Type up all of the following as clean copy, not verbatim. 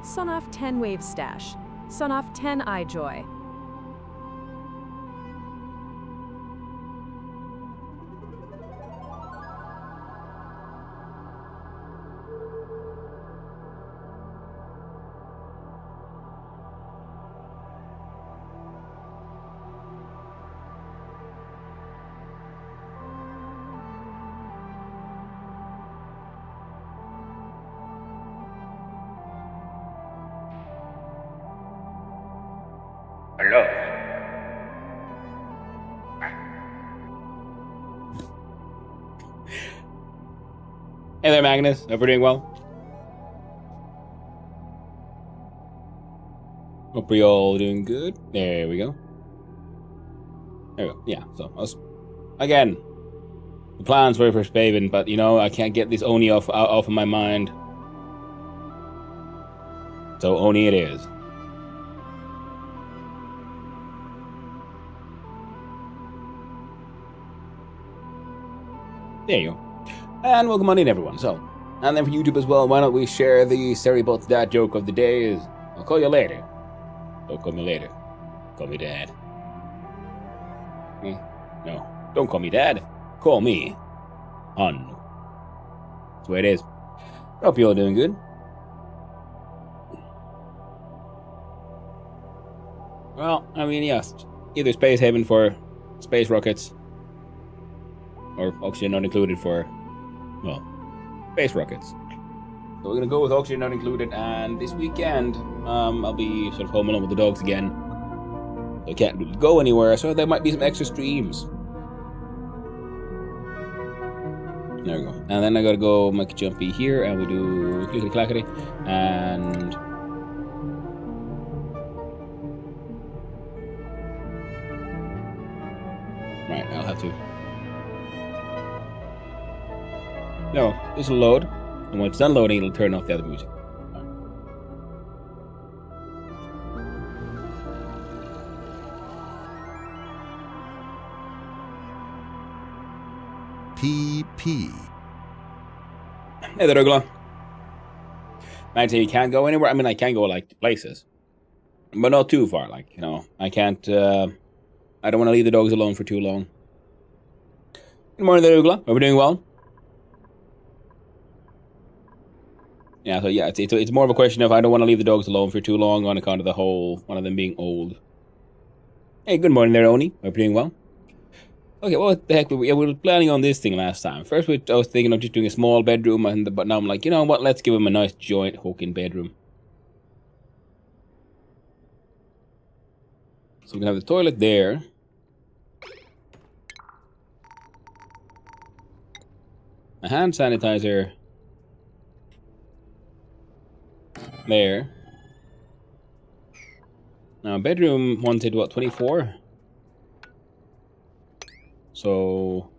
Sonoff 10 Wave Stash. Sonoff 10 iJoy. Hello. Hey there, Magnus. Hope you're doing well. Hope you're all doing good. There we go. There we go. Yeah, so again, the plans were for Spaven, but you know, I can't get this Oni off of my mind. So Oni it is. There you go. And welcome on in, everyone. So, and then for YouTube as well, why don't we share the Seribot's dad joke of the day is, I'll call you later. Don't call me later. Call me dad. No, don't call me dad. Call me Hun. That's the way it is. Hope you're all doing good. Well, I mean, yes. Either Space Haven for space rockets, or oxygen not included for, well, space rockets. So we're gonna go with oxygen not included, and this weekend, I'll be sort of home alone with the dogs again. So I can't really go anywhere, so there might be some extra streams. There we go. And then I gotta go make a jumpy here, and we do clickety clackety, and right, I'll have to. No, this will load, and when it's done loading, it'll turn off the other music. PP. Hey there, Douglas. Might say you can't go anywhere. I mean, I can go like places, but not too far. Like, you know, I can't. I don't want to leave the dogs alone for too long. Good morning, there, Douglas. Hope we're doing well. Yeah, so yeah, it's more of a question of I don't want to leave the dogs alone for too long on account of the whole one of them being old. Hey, good morning there, Oni. Hope you're doing well. Okay, well, what the heck, we were planning on this thing last time. First, I was thinking of just doing a small bedroom, but now I'm like, you know what, let's give him a nice joint hooking bedroom. So we can have the toilet there. A hand sanitizer there. Now, bedroom wanted, what, 24? So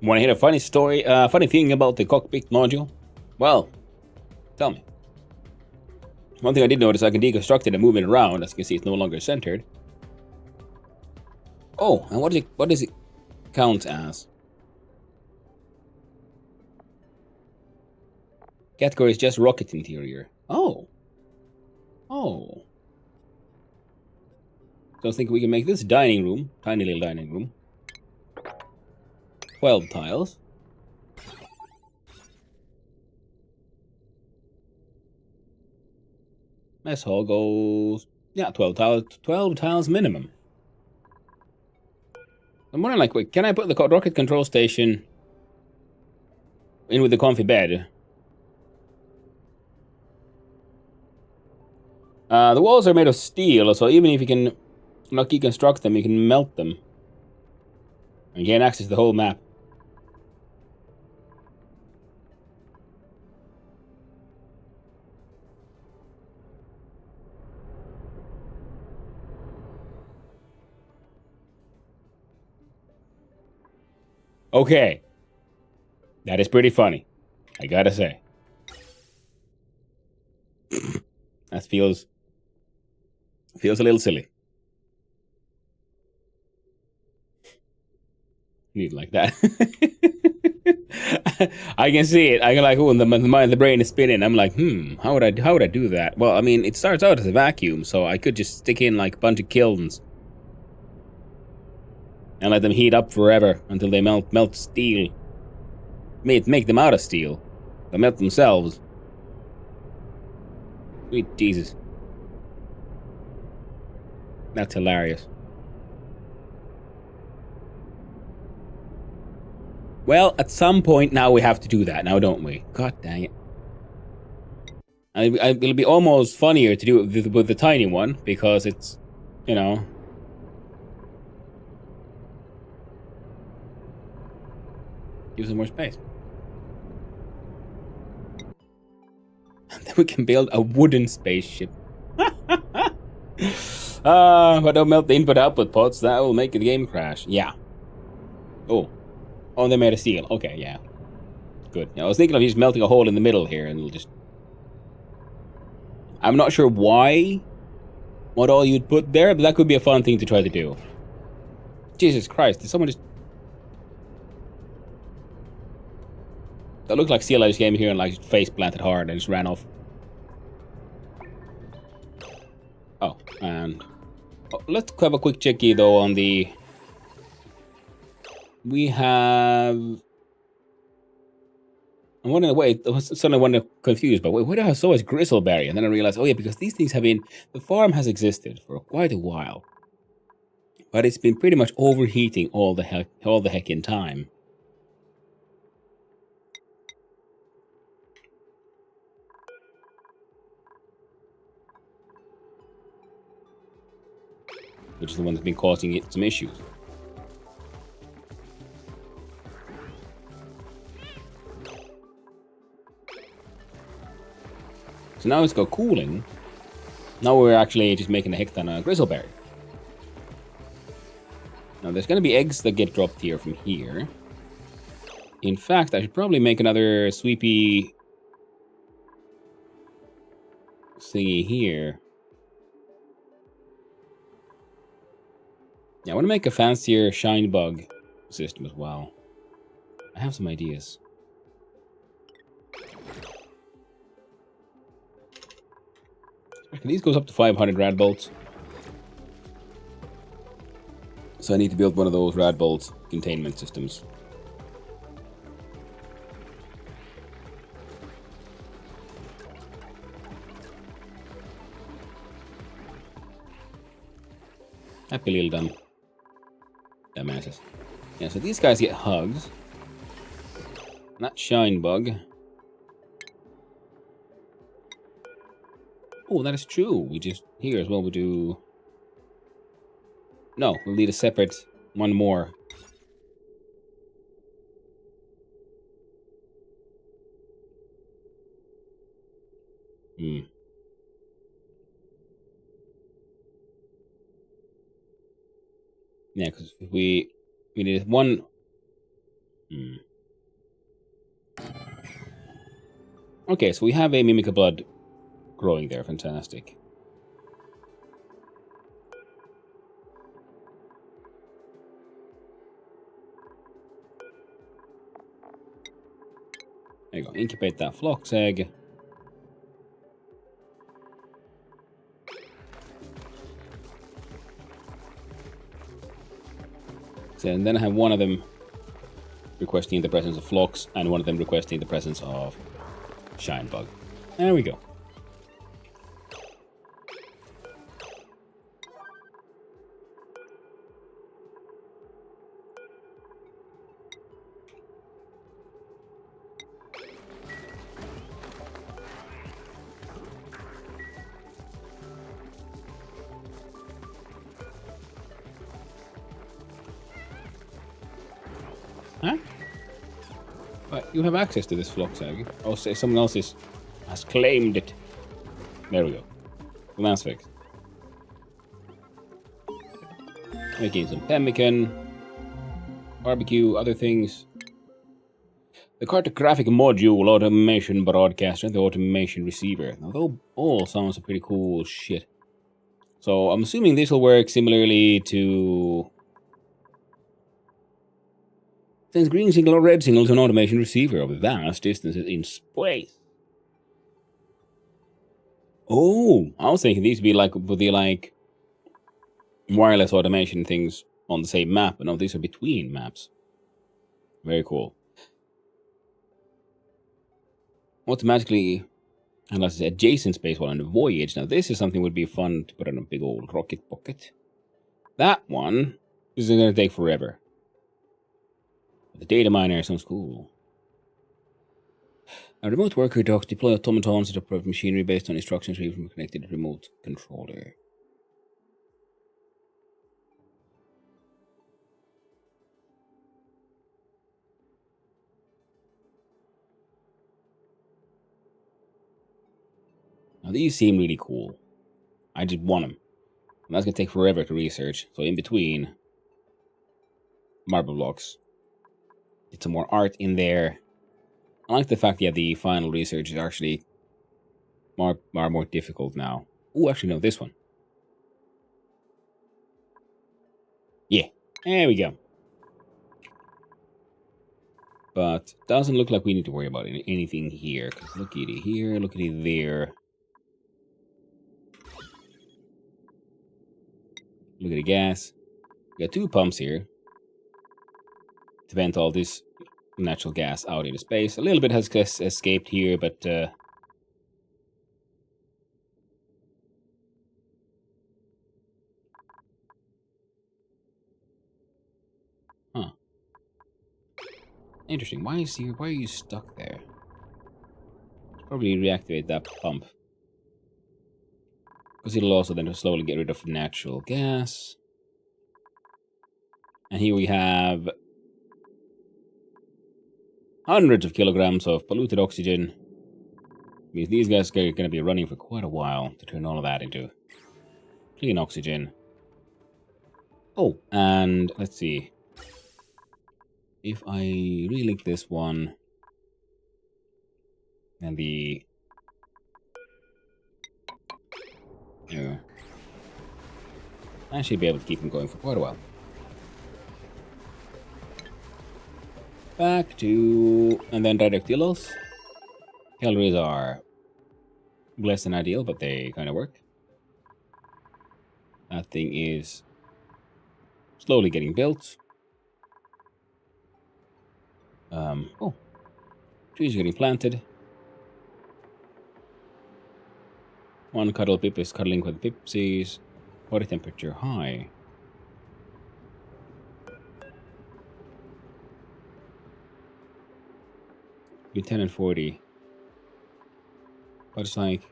want to hear a funny story, funny thing about the cockpit module? Well, tell me. One thing I did notice, I can deconstruct it and move it around. As you can see, it's no longer centered. Oh, and what does it count as? Category is just rocket interior. Oh. Oh. So I was thinking we can make this dining room, tiny little dining room. 12 tiles. Mess hall goes, yeah, 12 tiles minimum. I'm wondering, like, wait, can I put the rocket control station in with the comfy bed? The walls are made of steel, so even if you can not deconstruct them, you can melt them. And gain access to the whole map. Okay. That is pretty funny, I gotta say. That feels a little silly. Need like that. I can see it. I can like, oh, and the brain is spinning. I'm like, how would I do that? Well, I mean, it starts out as a vacuum, so I could just stick in like a bunch of kilns and let them heat up forever until they melt steel. Make them out of steel. They melt themselves. Sweet Jesus. That's hilarious. Well, at some point now we have to do that, now don't we? God dang it. It'll be almost funnier to do it with the tiny one, because it's, you know... Gives them more space. And then we can build a wooden spaceship. But don't melt the input-output pods, that will make the game crash. Yeah. Oh, they made of steel. Okay, yeah. Good. Yeah, I was thinking of just melting a hole in the middle here, and it'll just... I'm not sure what all you'd put there, but that could be a fun thing to try to do. Jesus Christ, did someone just... That looked like Steel just came here and like face planted hard and just ran off. Oh, and... Oh, let's have a quick checkie though on the... We have... I'm wondering, wait, I was suddenly confused, but wait, what I saw is grizzleberry, and then I realized, oh yeah, because these things have been... The farm has existed for quite a while. But it's been pretty much overheating all the heck in time. Which is the one that's been causing it some issues. So now it's got cooling. Now we're actually just making a heck ton of grizzleberry. Now there's going to be eggs that get dropped here from here. In fact, I should probably make another sweepy thingy here. Yeah, I want to make a fancier shine bug system as well. I have some ideas. Okay, these goes up to 500 rad bolts. So I need to build one of those rad bolt containment systems. Happy little dumb. Dumbasses. Yeah, so these guys get hugs. Not shine bug. Oh, that is true. We just here as well. We do. No, we'll need a separate one more. Yeah, because we need one. Okay, so we have a Mimica blood growing there. Fantastic. There you go. Incubate that Phlox egg. So, and then I have one of them requesting the presence of Phlox, and one of them requesting the presence of Shine Bug. There we go. Huh? But you have access to this Phlox egg. Oh, say someone else has claimed it. There we go. Last fix. Making some pemmican, barbecue, other things. The cartographic module, automation broadcaster, and the automation receiver. Now, those all sounds pretty cool shit. So I'm assuming this will work similarly to sends green signal or red signal to an automation receiver over vast distances in space. Oh, I was thinking these would be like with the like wireless automation things on the same map, but no, these are between maps. Very cool. Automatically analyzes adjacent space while on a voyage. Now, this is something would be fun to put on a big old rocket pocket. That one is going to take forever. The data miner sounds cool. A remote worker docks deploy automatons that operate machinery based on instructions received from a connected remote controller. Now, these seem really cool. I just want them. And that's going to take forever to research. So in between, marble blocks. Get some more art in there. I like the fact that the final research is actually more difficult now. Oh, actually, no, this one. Yeah, there we go. But doesn't look like we need to worry about anything here. Cause look at it here, look at it there. Look at the gas. We got 2 pumps here to vent all this natural gas out into space. A little bit has escaped here, but huh. Interesting. Why are you stuck there? Probably reactivate that pump. Because it'll also then slowly get rid of natural gas. And here we have hundreds of kilograms of polluted oxygen. Means these guys are going to be running for quite a while to turn all of that into clean oxygen. Oh, and let's see. If I relink this one, and I should be able to keep them going for quite a while. Back to, and then radioactiles. Calories are less than ideal, but they kind of work. That thing is slowly getting built. Oh, trees are getting planted. One cuddle pip is cuddling with pipsies. Body temperature high. Be 10 and 40. But it's like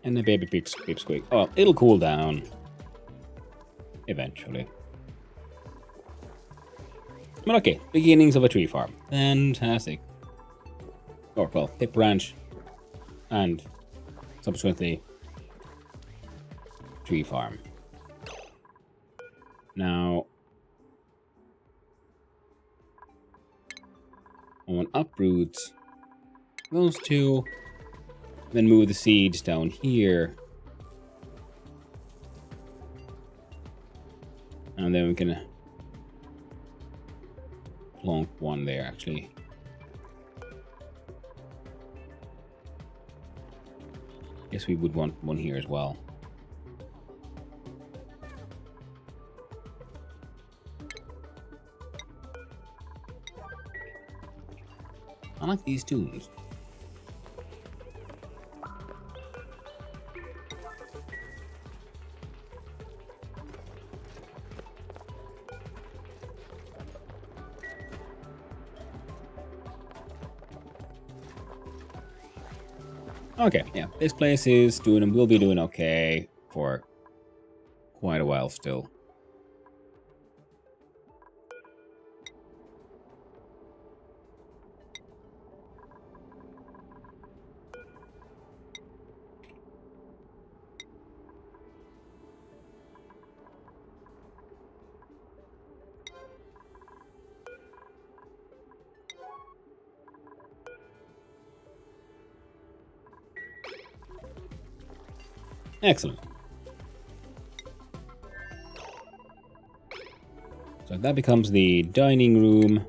and the baby pipsqueak. Oh, it'll cool down. Eventually. But okay, beginnings of a tree farm. Fantastic. Or, well, pip ranch. And subsequently, tree farm. Now, I want uproot those 2. Then move the seeds down here. And then we can plonk one there, actually. Guess we would want one here as well. I like these tunes. Okay, yeah, this place is doing and will be doing okay for quite a while still. Excellent. So that becomes the dining room.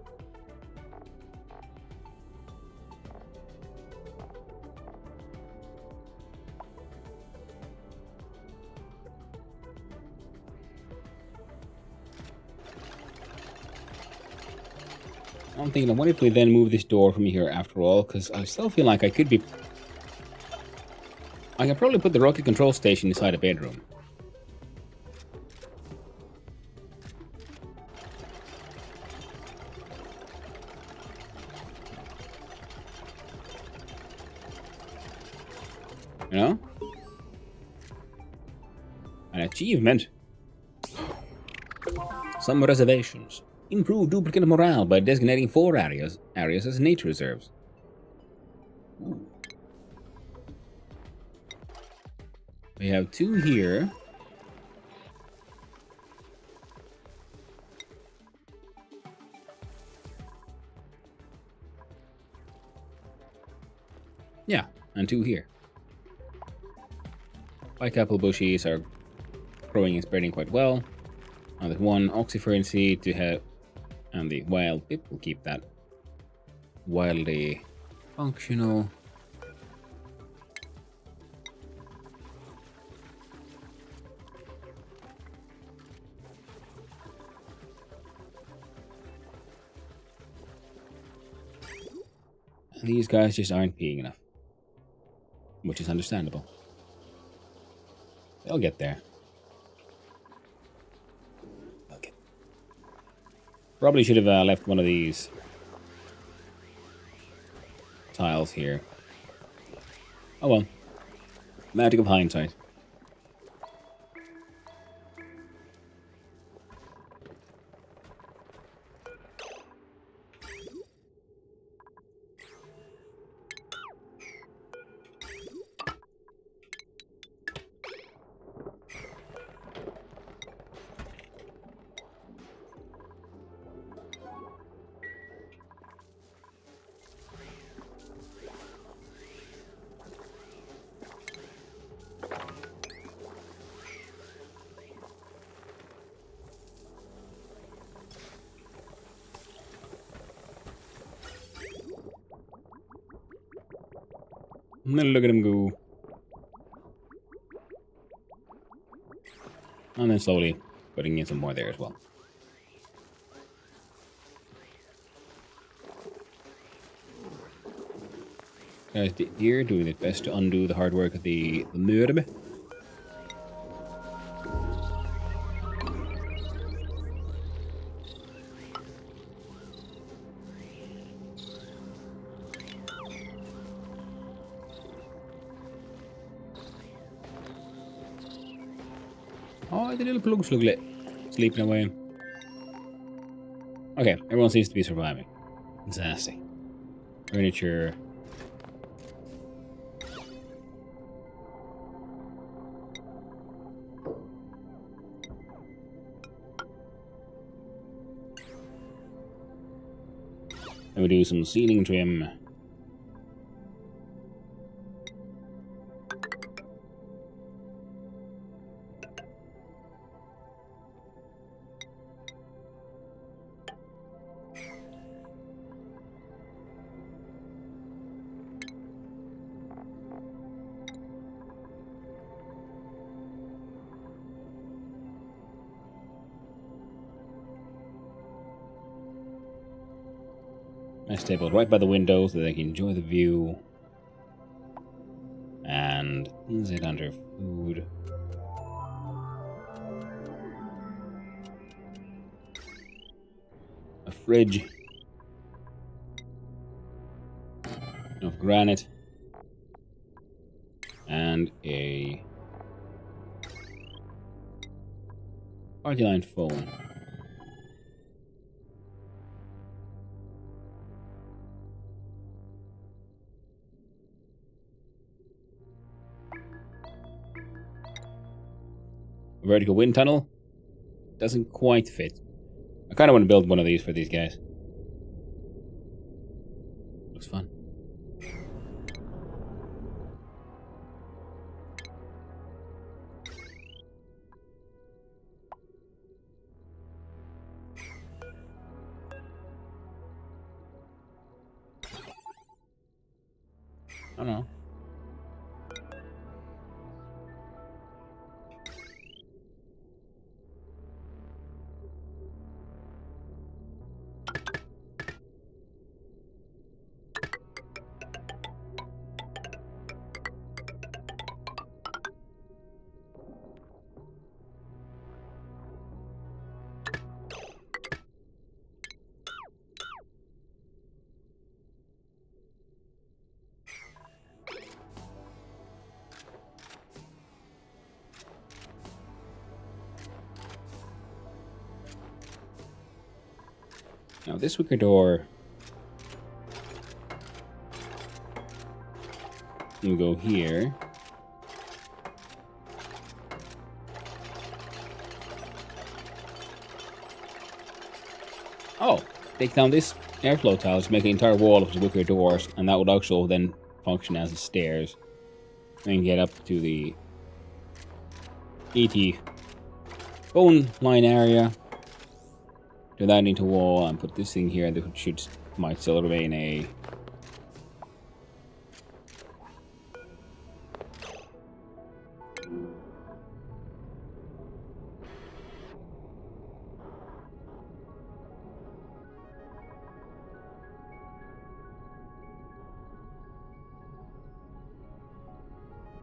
I'm thinking, what if we then move this door from here after all? Because I still feel like I could probably put the rocket control station inside a bedroom. You know? An achievement. Some reservations. Improve duplicate morale by designating 4 areas as nature reserves. Ooh. We have 2 here. Yeah, and 2 here. White apple bushes are growing and spreading quite well. Now there's 1 oxyfern seed to have, and the wild pip will keep that wildly functional. And these guys just aren't peeing enough, which is understandable. They'll get there. Okay. Probably should have left one of these tiles here. Oh well. Magic of hindsight. And then look at him go. And then slowly putting in some more there as well. Guys, deer doing its best to undo the hard work of the murder. Oh, the little plugs look lit. Sleeping away. Okay, everyone seems to be surviving. Fantastic. Furniture. And we do some ceiling trim. Nice table right by the window so they can enjoy the view. And is it under food? A fridge of granite and a party line phone. Vertical wind tunnel doesn't quite fit. I kind of want to build one of these for these guys. Looks fun. don't know. Now this wicker door will go here. Oh, take down this airflow tile to make an entire wall of wicker doors, and that would also then function as the stairs. And get up to the ET bone line area. Turn that into a wall and put this thing here that might still remain a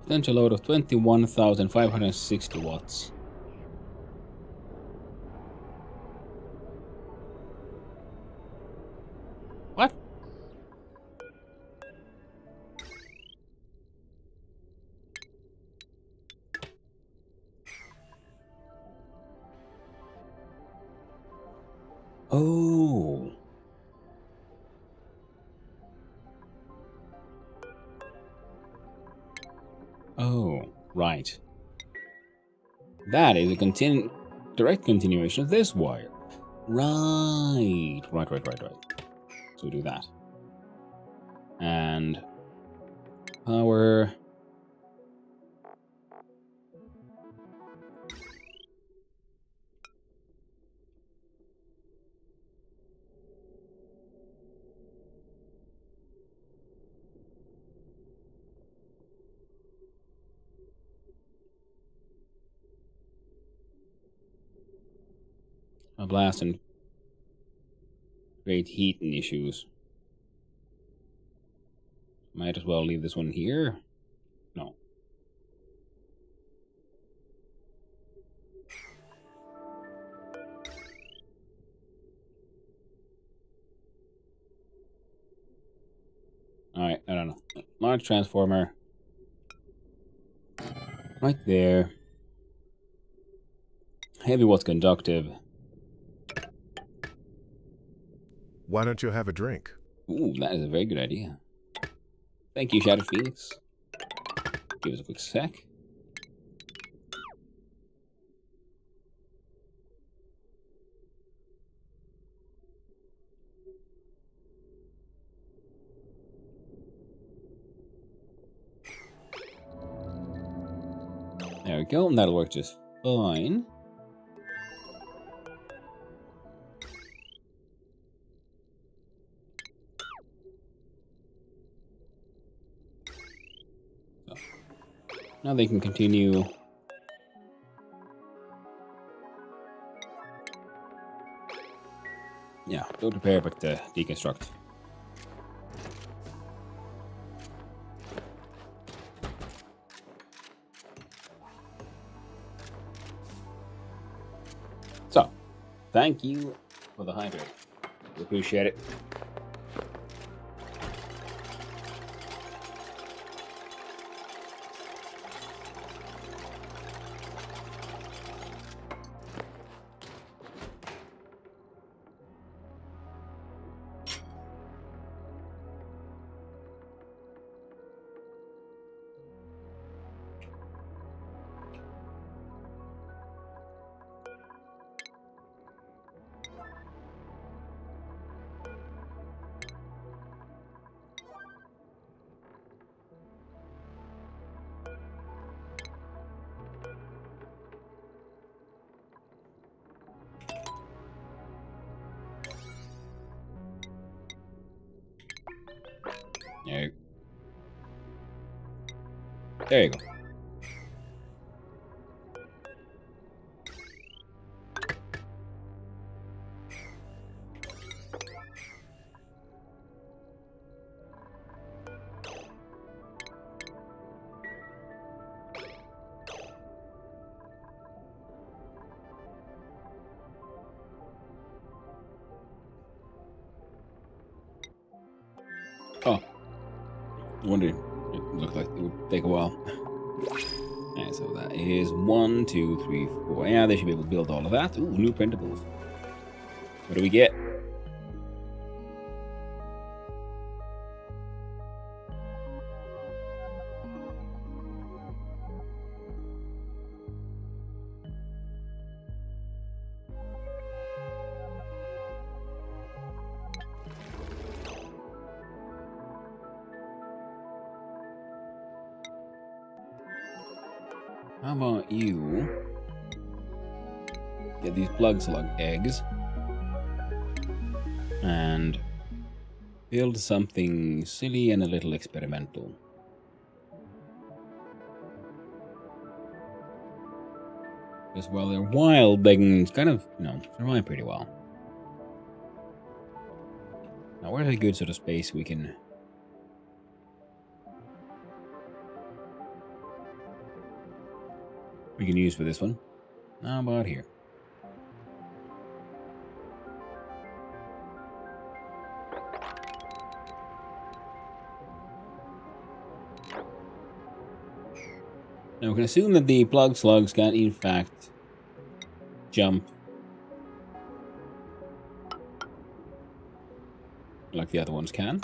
potential load of 21,560 watts. What? Oh. Oh, right. That is a direct continuation of this wire. Right. So we do that. And power. A blast and create heating issues. Might as well leave this one here. No. Alright, I don't know. Large transformer. Right there. Heavy what's conductive. Why don't you have a drink? Ooh, that is a very good idea. Thank you, Shattered Phoenix. Give us a quick sec. There we go, and that'll work just fine. So, now they can continue. Yeah, don't repair but deconstruct. So, thank you for the hydrate. We appreciate it. There. There you go. Oh, I wonder. It looked like it would take a while. Yeah, so that is 1, 2, 3, 4. Yeah, they should be able to build all of that. Ooh, new printables. What do we get? How about you get these plug slug eggs and build something silly and a little experimental. Because while they're wild, they can kind of, survive pretty well. Now, where's a good sort of space we can use for this one? How about here? Now we can assume that the plug slugs can in fact jump like the other ones can.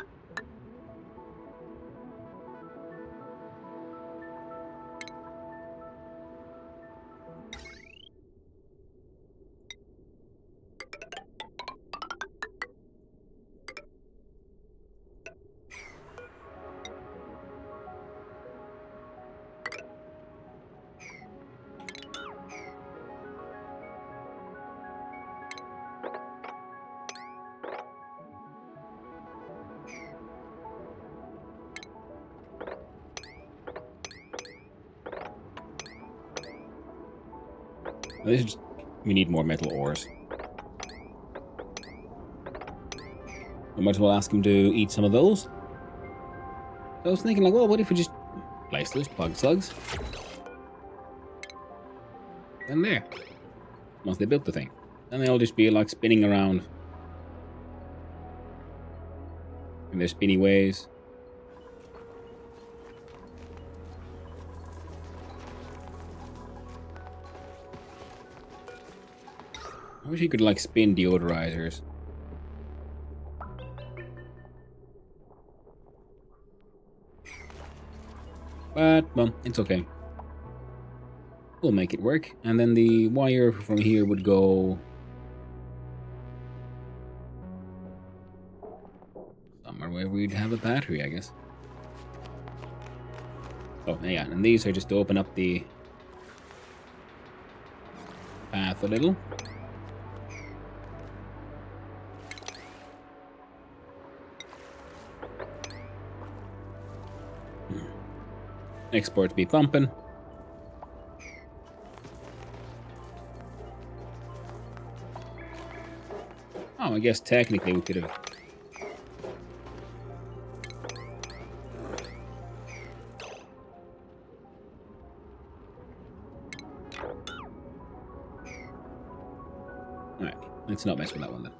This is just, we need more metal ores. I might as well ask him to eat some of those. So I was thinking, like, well, what if we just place those plug slugs? And there. Once they built the thing. Then they'll just be like spinning around in their spinny ways. I wish you could like spin deodorizers. But, well, it's okay. We'll make it work. And then the wire from here would go somewhere where we'd have a battery, I guess. Oh, yeah, and these are just to open up the path a little. Export be pumping. Oh, I guess technically we could have. Alright, let's not mess with that one then.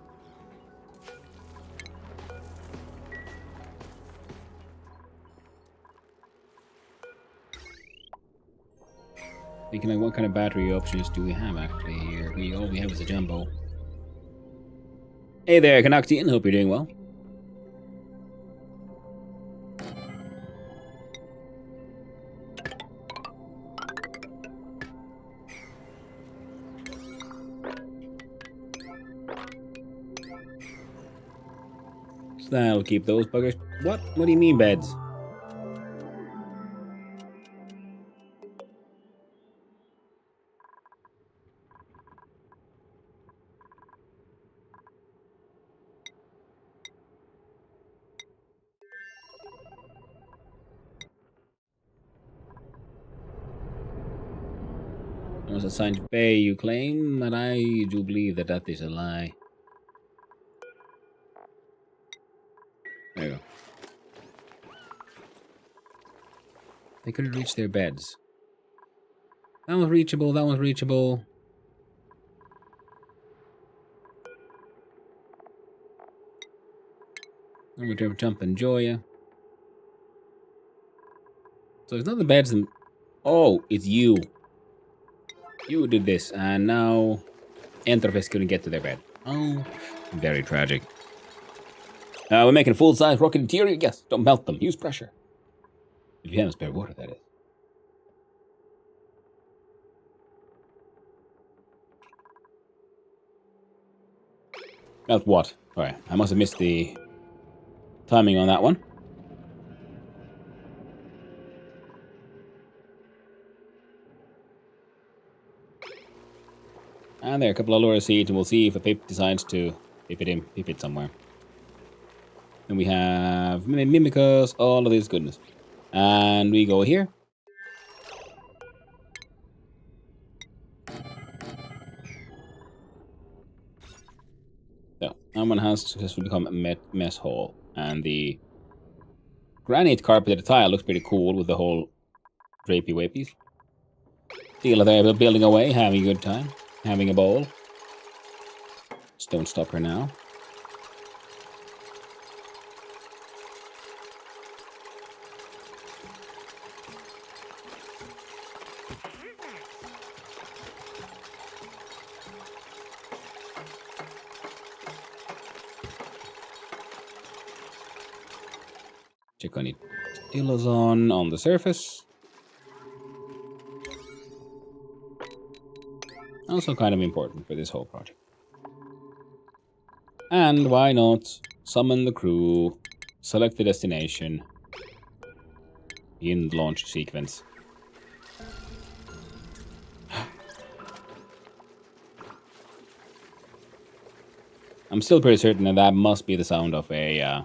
Thinking like, what kind of battery options do we have actually here? All we have is a jumbo. Hey there, Canoctian. Hope you're doing well. So that'll keep those buggers. What? What do you mean, beds? assigned to Bay, you claim, and I do believe that that is a lie. There you go. They couldn't reach their beds. That was reachable, that was reachable. And we jump and Joya. So it's not the beds. Oh, it's you. You did this, and now Enterfest couldn't get to their bed. Oh, very tragic. We're making a full-size rocket interior. Yes, don't melt them. Use pressure. If you have spare water, that is. Melt what? Alright, I must have missed the timing on that one. And there are a couple of Allura seeds, and we'll see if a Pip decides to pip it somewhere. And we have Mimikos, all of this goodness. And we go here. So, that one has successfully become a mess hall. And the granite carpeted tile looks pretty cool with the whole drapey wapies. Dealer there building away, having a good time, having a ball. Just don't stop her now. Check on it. Still on the surface. Also kind of important for this whole project. And why not summon the crew, select the destination in the launch sequence. I'm still pretty certain that that must be the sound of a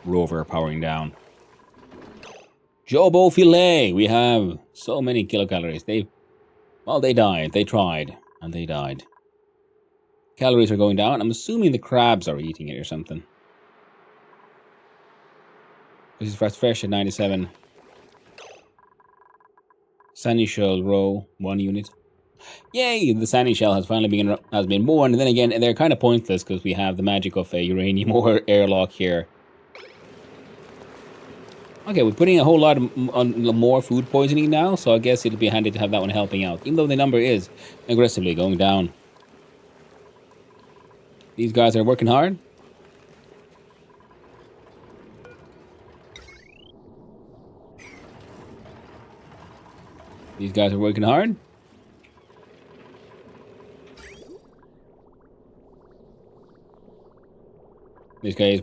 rover powering down. Jobo Filet! We have so many kilocalories. They died. They tried. And they died. Calories are going down. I'm assuming the crabs are eating it or something. This is fresh at 97. Sunny Shell row, 1 unit. Yay! The Sunny Shell has finally been born. And then again, they're kind of pointless because we have the magic of a uranium or airlock here. Okay, we're putting a whole lot on more food poisoning now, so I guess it'll be handy to have that one helping out, even though the number is aggressively going down. These guys are working hard. These guys are working hard. This guy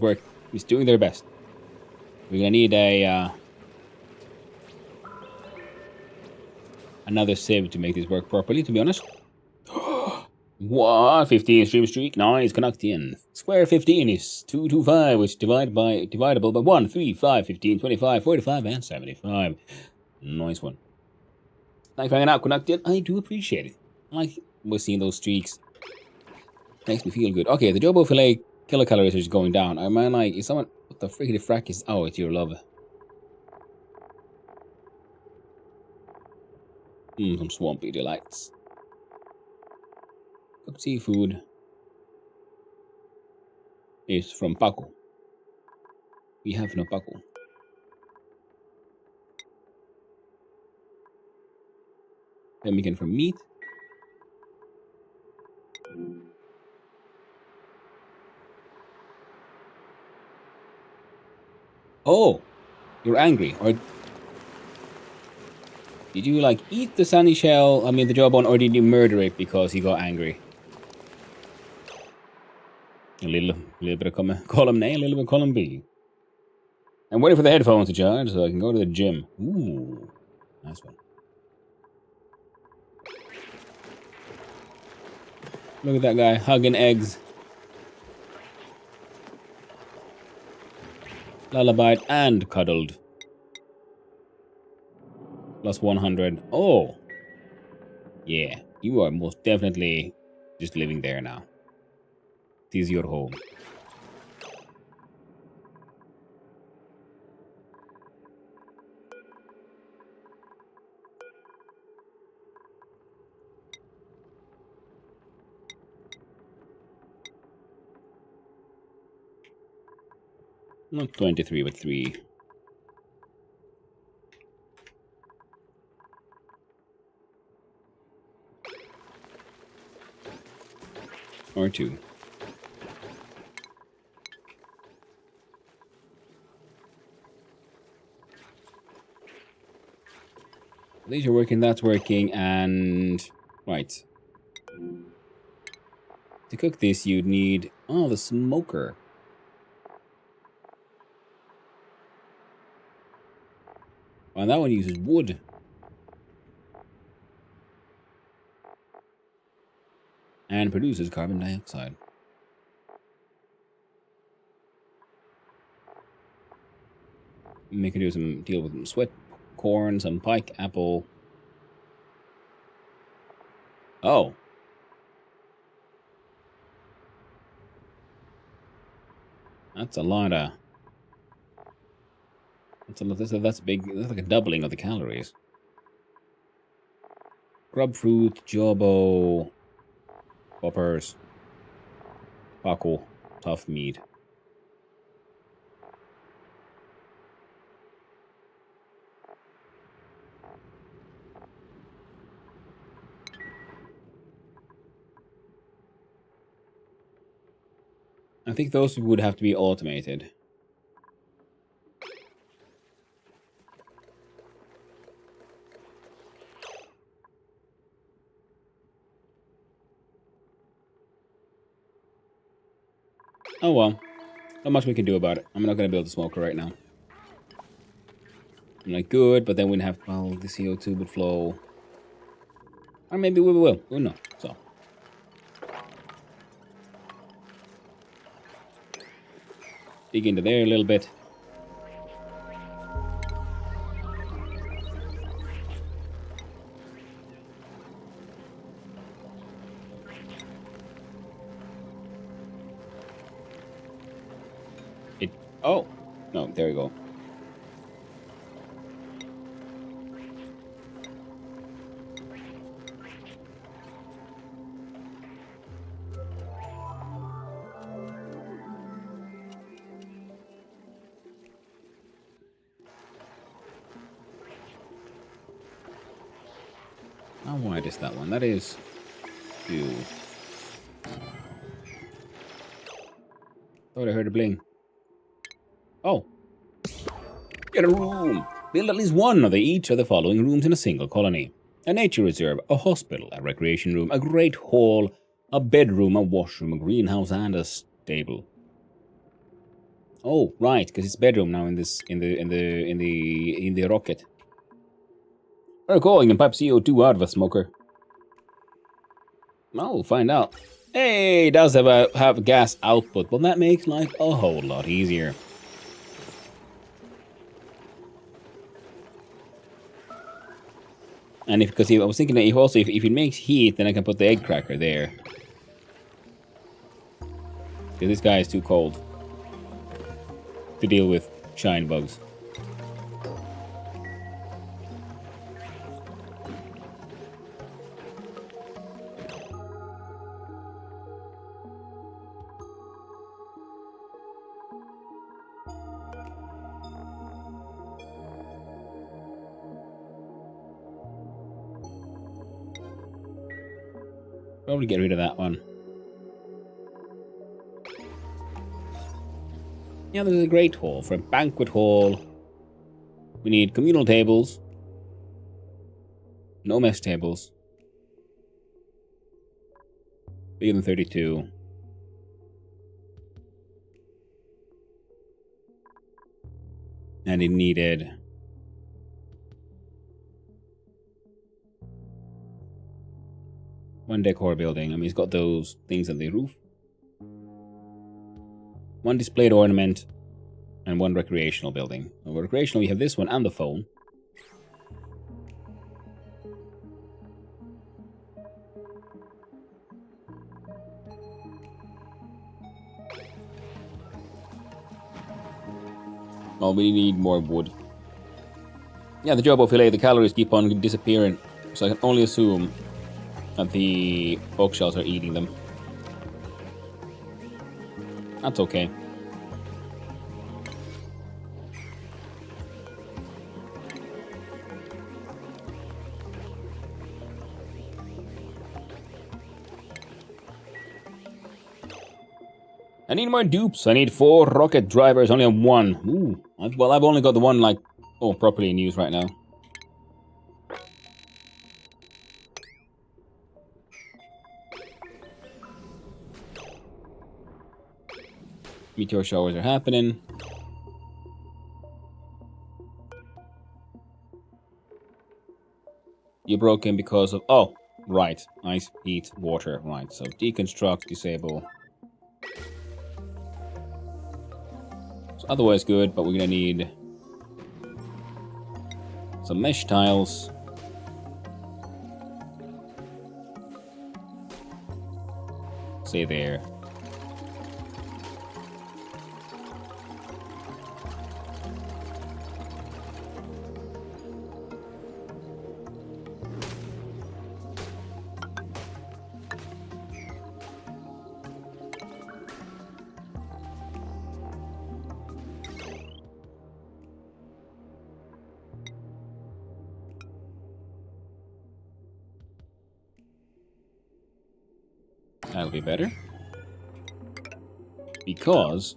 is doing their best. We're gonna need another sieve to make this work properly, to be honest. What? 15 stream streak? Nice, Canadian. Square 15 is 225, which dividable by 1, 3, 5, 15, 25, 45, and 75. Nice one. Thanks for hanging out, Canadian. I do appreciate it. I like seeing those streaks. Makes me feel good. Okay, the Jobo Filet kilocalories is going down. I mean, like, is someone... What the frickity frack is... Oh, it's your love. Some swampy delights. Cooked seafood is from Paco. We have no Paco. Then we get from meat. Oh, you're angry, or did you like eat the Sunny Shell? I mean the jawbone, or did you murder it because you got angry? A little bit of column A, a little bit of column B. I'm waiting for the headphones to charge so I can go to the gym. Ooh, nice one. Look at that guy hugging eggs. Lullabied and cuddled. Plus 100. Oh! Yeah, you are most definitely just living there now. It is your home. Not 23, but 3. Or 2. These are working, that's working, and... Right. To cook this, you'd need... Oh, the smoker. And that one uses wood. And produces carbon dioxide. We can do some deal with some sweat corn, some pike apple. Oh. That's a lot of... That's big. That's like a doubling of the calories. Grub fruit, jobo, poppers, Paco, tough meat. I think those would have to be automated. Oh well. Not much we can do about it. I'm not going to build a smoker right now. I'm like, good, but then we'd have... Well, the CO2 would flow. Or maybe we will. Who knows? So. Dig into there a little bit. Oh, no, there you go. How wide is that one? That is 2. Thought I heard a bling. Oh. Get a room. Build at least one of each of the following rooms in a single colony. A nature reserve, a hospital, a recreation room, a great hall, a bedroom, a washroom, a greenhouse, and a stable. Oh, right, because it's bedroom now in the rocket. We're going and pipe CO2 out of a smoker. Well, we'll find out. Hey, it does have gas output, but that makes life a whole lot easier. And because I was thinking that if it makes heat, then I can put the egg cracker there. Because this guy is too cold to deal with shine bugs. Probably get rid of that one. Yeah, there's a great hall for a banquet hall. We need communal tables. No mess tables. Bigger than 32. And it needed... One decor building. I mean, it's got those things on the roof. One displayed ornament. And one recreational building. Well, recreational, we have this one and the phone. Well, we need more wood. Yeah, the Jobo Filet, the calories keep on disappearing. So I can only assume that the bookshells are eating them. That's okay. I need more dupes. I need 4 rocket drivers, only have 1. Ooh. Well, I've only got the one, like, properly in use right now. Meteor showers are happening. You broke in because of... Oh, right. Ice, heat, water. Right, so deconstruct, disable... Otherwise good, but we're gonna need some mesh tiles. Say there. That'll be better. Because...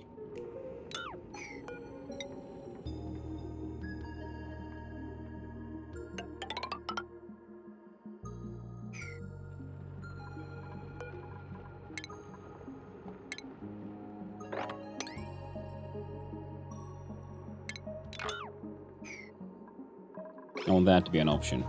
I want that to be an option.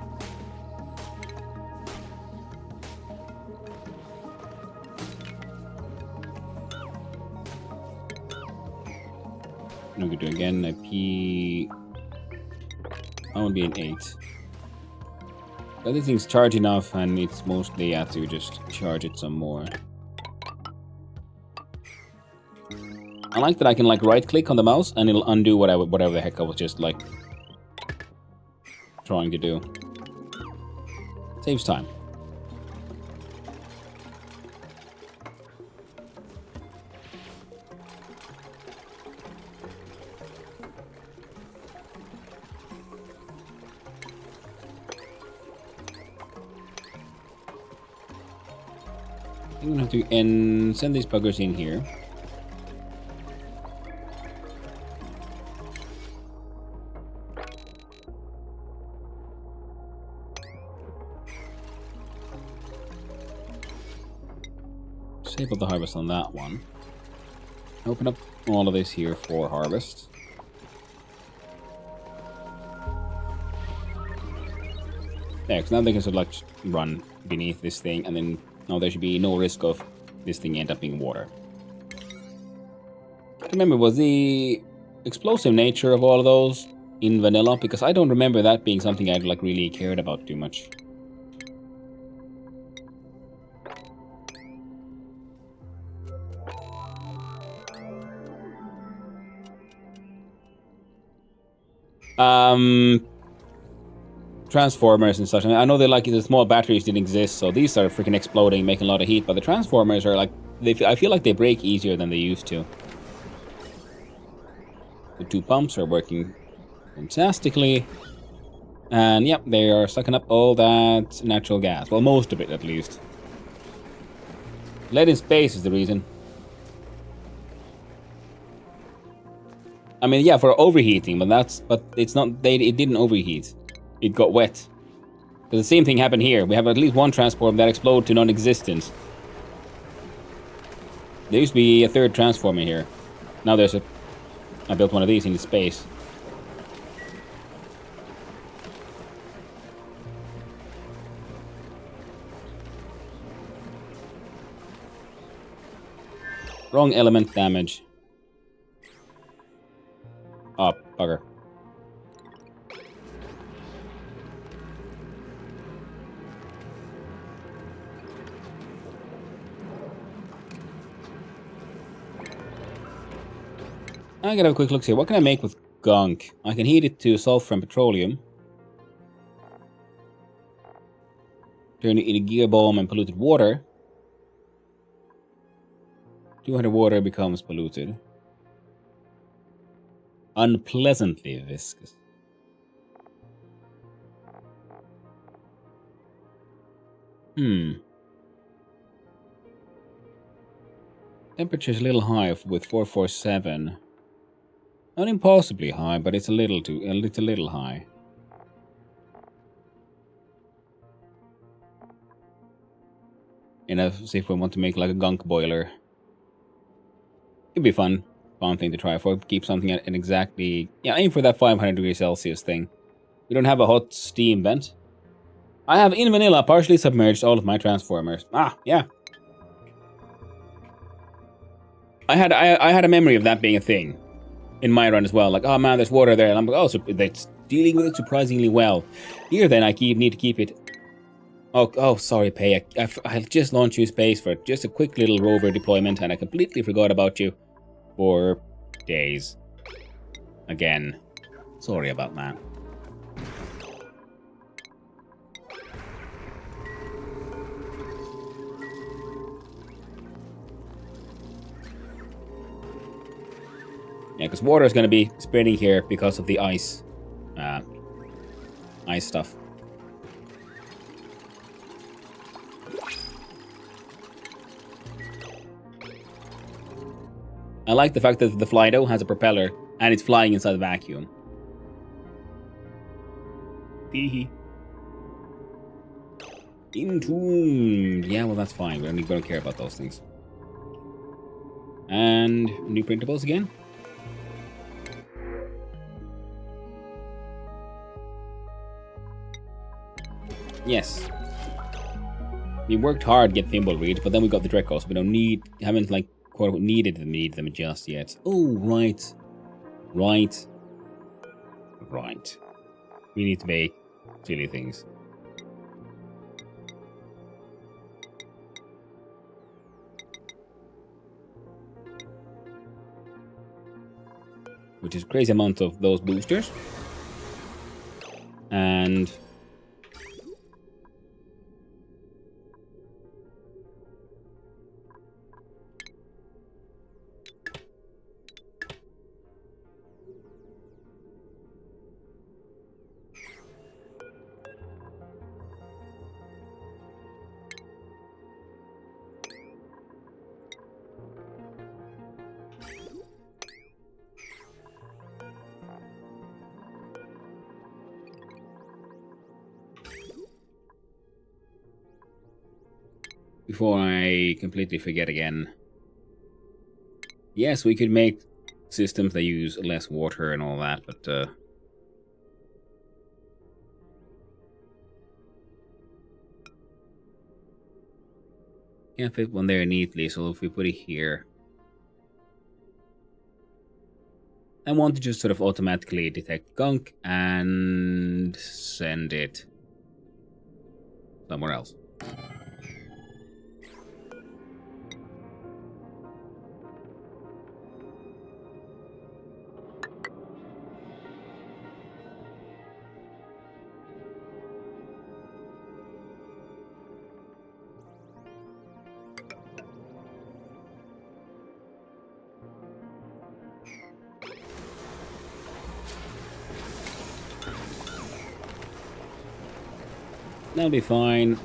I'm going to do again a P. I want to be an 8. The other thing's charge enough, and it's mostly have to just charge it some more. I like that I can like right click on the mouse and it'll undo whatever the heck I was just like trying to do. Saves time. I'm gonna have to send these buggers in here. Disable the harvest on that one. Open up all of this here for harvest. Yeah, because now they can sort of like run beneath this thing, and then now there should be no risk of this thing end up being water. Remember, was the explosive nature of all of those in vanilla? Because I don't remember that being something I'd like really cared about too much. Transformers and such. I mean, I know they like the small batteries didn't exist, so these are freaking exploding, making a lot of heat. But the transformers are like, I feel like they break easier than they used to. The 2 pumps are working fantastically, and yep, they are sucking up all that natural gas. Well, most of it at least. Lead in space is the reason. I mean, yeah, for overheating, but it's not. It didn't overheat. It got wet. Because the same thing happened here. We have at least one transformer that exploded to non-existence. There used to be a 3rd transformer here. Now there's a... I built one of these into space. Wrong element damage. Oh, bugger. I gotta have a quick look here. What can I make with gunk? I can heat it to sulfur and petroleum. Turn it into gear bomb and polluted water. 200 water becomes polluted. Unpleasantly viscous. Temperature's a little high with 447. Not impossibly high, but it's a little high. And let's see if we want to make like a gunk boiler. It'd be fun thing to try for. Keep something at an exactly... Yeah, aim for that 500 degrees Celsius thing. We don't have a hot steam vent. I have in vanilla partially submerged all of my transformers. Ah, yeah. I had a memory of that being a thing in my run as well. Like, oh man, there's water there. And I'm like, oh, so that's dealing with it surprisingly well. Here then, I need to keep it... Oh, sorry, Pei. I just launched you space for just a quick little rover deployment, and I completely forgot about you for days. Again. Sorry about that. Yeah, because water is going to be spinning here because of the ice. Ice stuff. I like the fact that the Flydo has a propeller and it's flying inside the vacuum. Teehee. Entombed. Yeah, well, that's fine. We don't care about those things. And new printables again. Yes. We worked hard to get Thimbleweed, but then we got the Dreco, so we haven't like quote unquote need them just yet. Oh, right. We need to make silly things. Which is a crazy amount of those boosters. And before I completely forget again. Yes, we could make systems that use less water and all that, but can't fit one there neatly, so if we put it here. I want to just sort of automatically detect gunk and send it somewhere else. That'll be fine.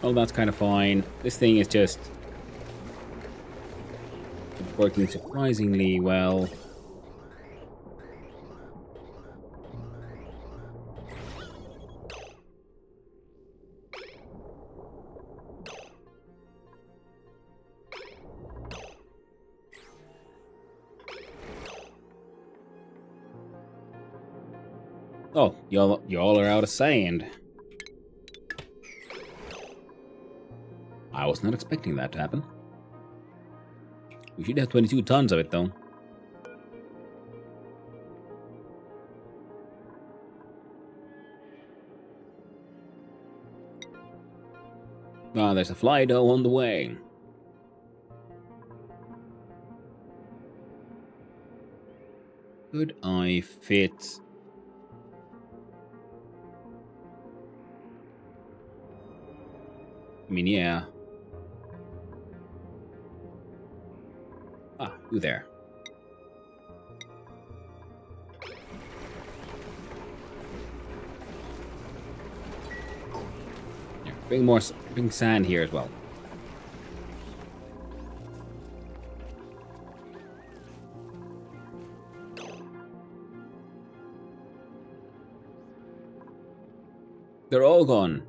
All that's kind of fine. This thing is just working surprisingly well. Oh, y'all are out of sand. I was not expecting that to happen. We should have 22 tons of it, though. Ah, there's a fly dough on the way. Could I fit... I mean, yeah. Ah, you there. Yeah, bring sand here as well. They're all gone.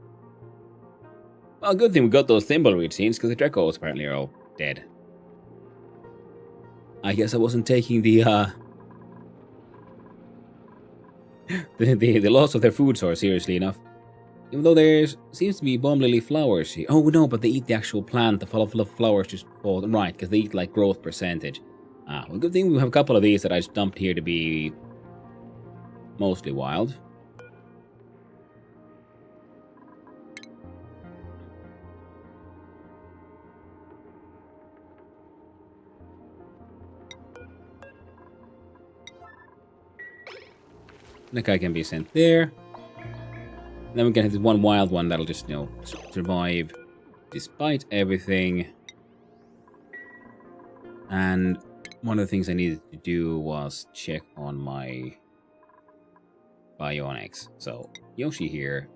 Well, good thing we got those thimbleweed seeds, because the Drekos apparently are all dead. I guess I wasn't taking the the loss of their food source seriously enough. Even though there seems to be bomb lily flowers here. Oh no, but they eat the actual plant. The flowers just fall. Right, because they eat like growth percentage. Ah, well, good thing we have a couple of these that I just dumped here to be mostly wild. That guy can be sent there. Then we can have this one wild one that'll just, you know, survive despite everything. And one of the things I needed to do was check on my bionics. So, Yoshi here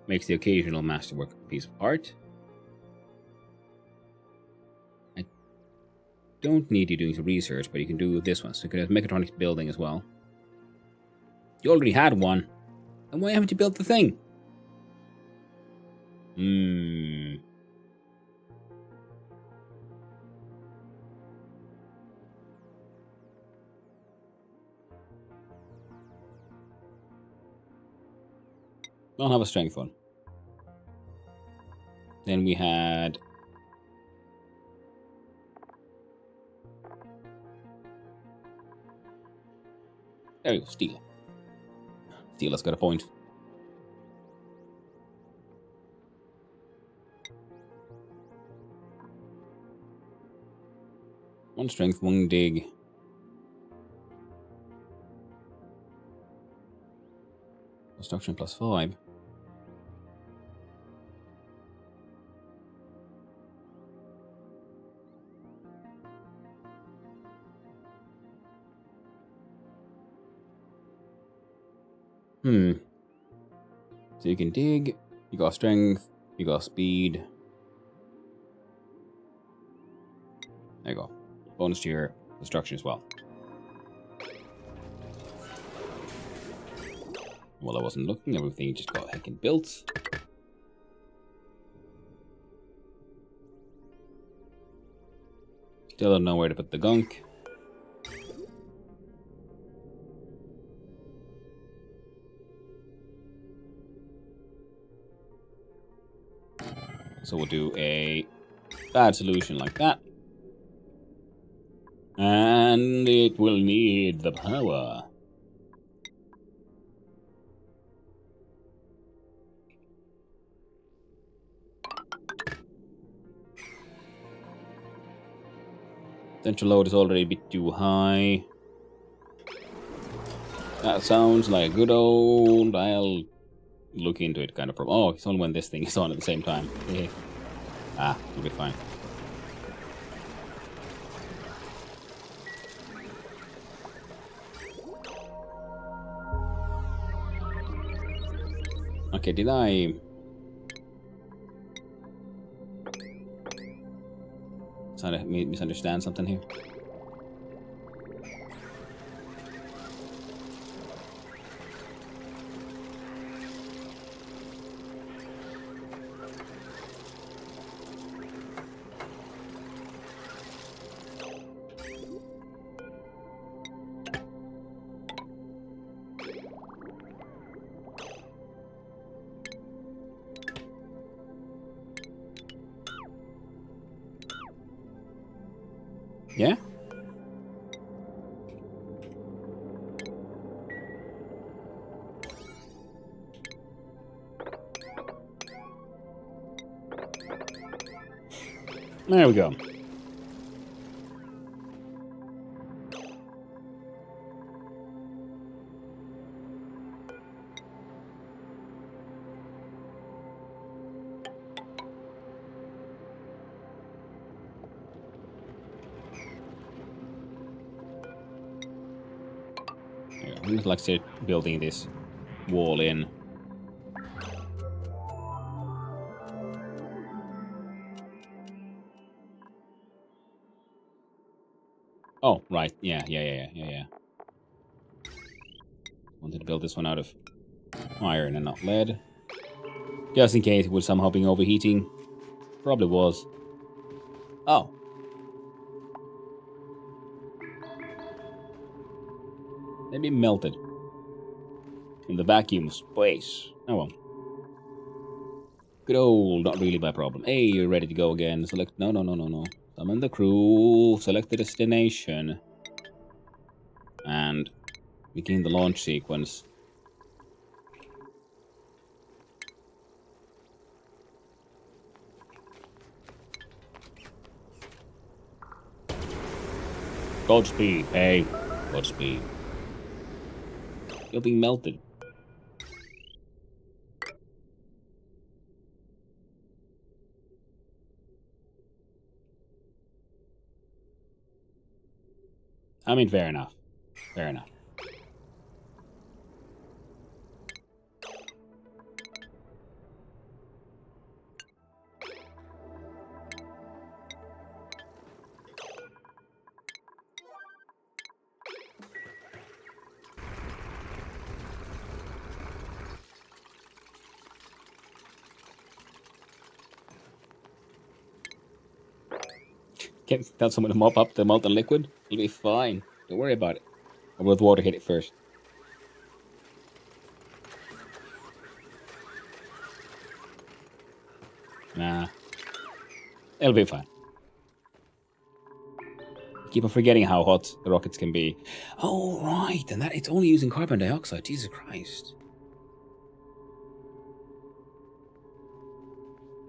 makes the occasional masterwork piece of art. I don't need you doing some research, but you can do this one. So you can have mechatronics building as well. You already had one. And why haven't you built the thing? Don't have a strength one. Then we had... There we go, Steel. Steel has got a point. One strength, one dig. Construction +5. So you can dig, you got strength, you got speed. There you go. Bonus to your construction as well. Well, I wasn't looking, everything just got heckin' built. Still don't know where to put the gunk. So we'll do a bad solution like that. And it will need the power. Central load is already a bit too high. That sounds like a good old... I'll look into it kind of problem. Oh, it's only when this thing is on at the same time. Ah, it'll be fine. Okay, did I... misunderstand something here? Yeah? There we go. I'm just like building this wall in. Oh, right. Yeah. Wanted to build this one out of iron and not lead. Just in case it was somehow being overheating. Probably was. Oh. Maybe melted. In the vacuum of space. Oh well. Good old, not really my problem. Hey, you're ready to go again. Select, no. Summon the crew, select the destination. And begin the launch sequence. Godspeed, hey. Godspeed. You're being melted. I mean, fair enough. Fair enough. Can't tell someone to mop up the molten liquid. It'll be fine. Don't worry about it. Or will the water hit it first? Nah. It'll be fine. Keep on forgetting how hot the rockets can be. Oh, right. And that it's only using carbon dioxide. Jesus Christ.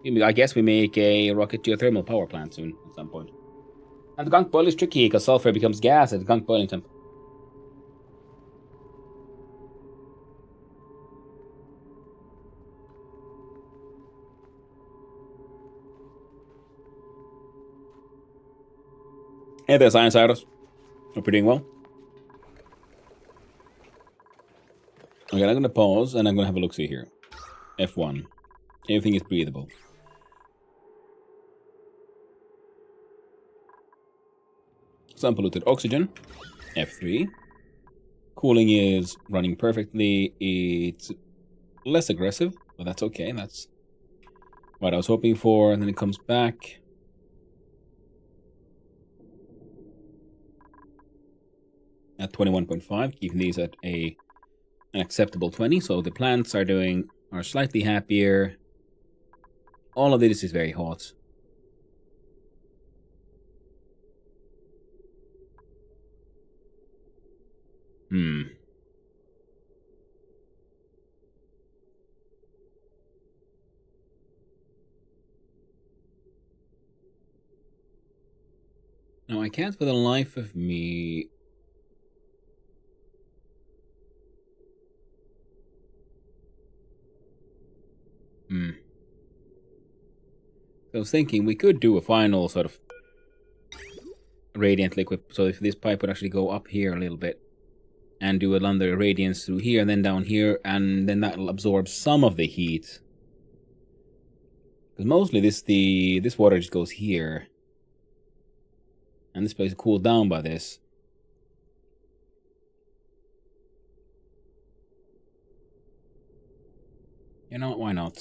I guess we make a rocket geothermal power plant soon at some point. And the gunk boil is tricky because sulfur becomes gas at the gunk boiling temp. Hey there, Science Idols. Hope you're doing well. Okay, I'm going to pause and I'm going to have a look-see here. F1. Everything is breathable. Some polluted oxygen. F3. Cooling is running perfectly. It's less aggressive, but that's okay. That's what I was hoping for. And then it comes back. At 21.5, keeping these at an acceptable 20. So the plants are slightly happier. All of this is very hot. Now I can't for the life of me. I was thinking we could do a final sort of radiant liquid. So if this pipe would actually go up here a little bit and do another radiance through here and then down here, and then that'll absorb some of the heat. Because mostly this water just goes here. And this place is cooled down by this. You know what, why not?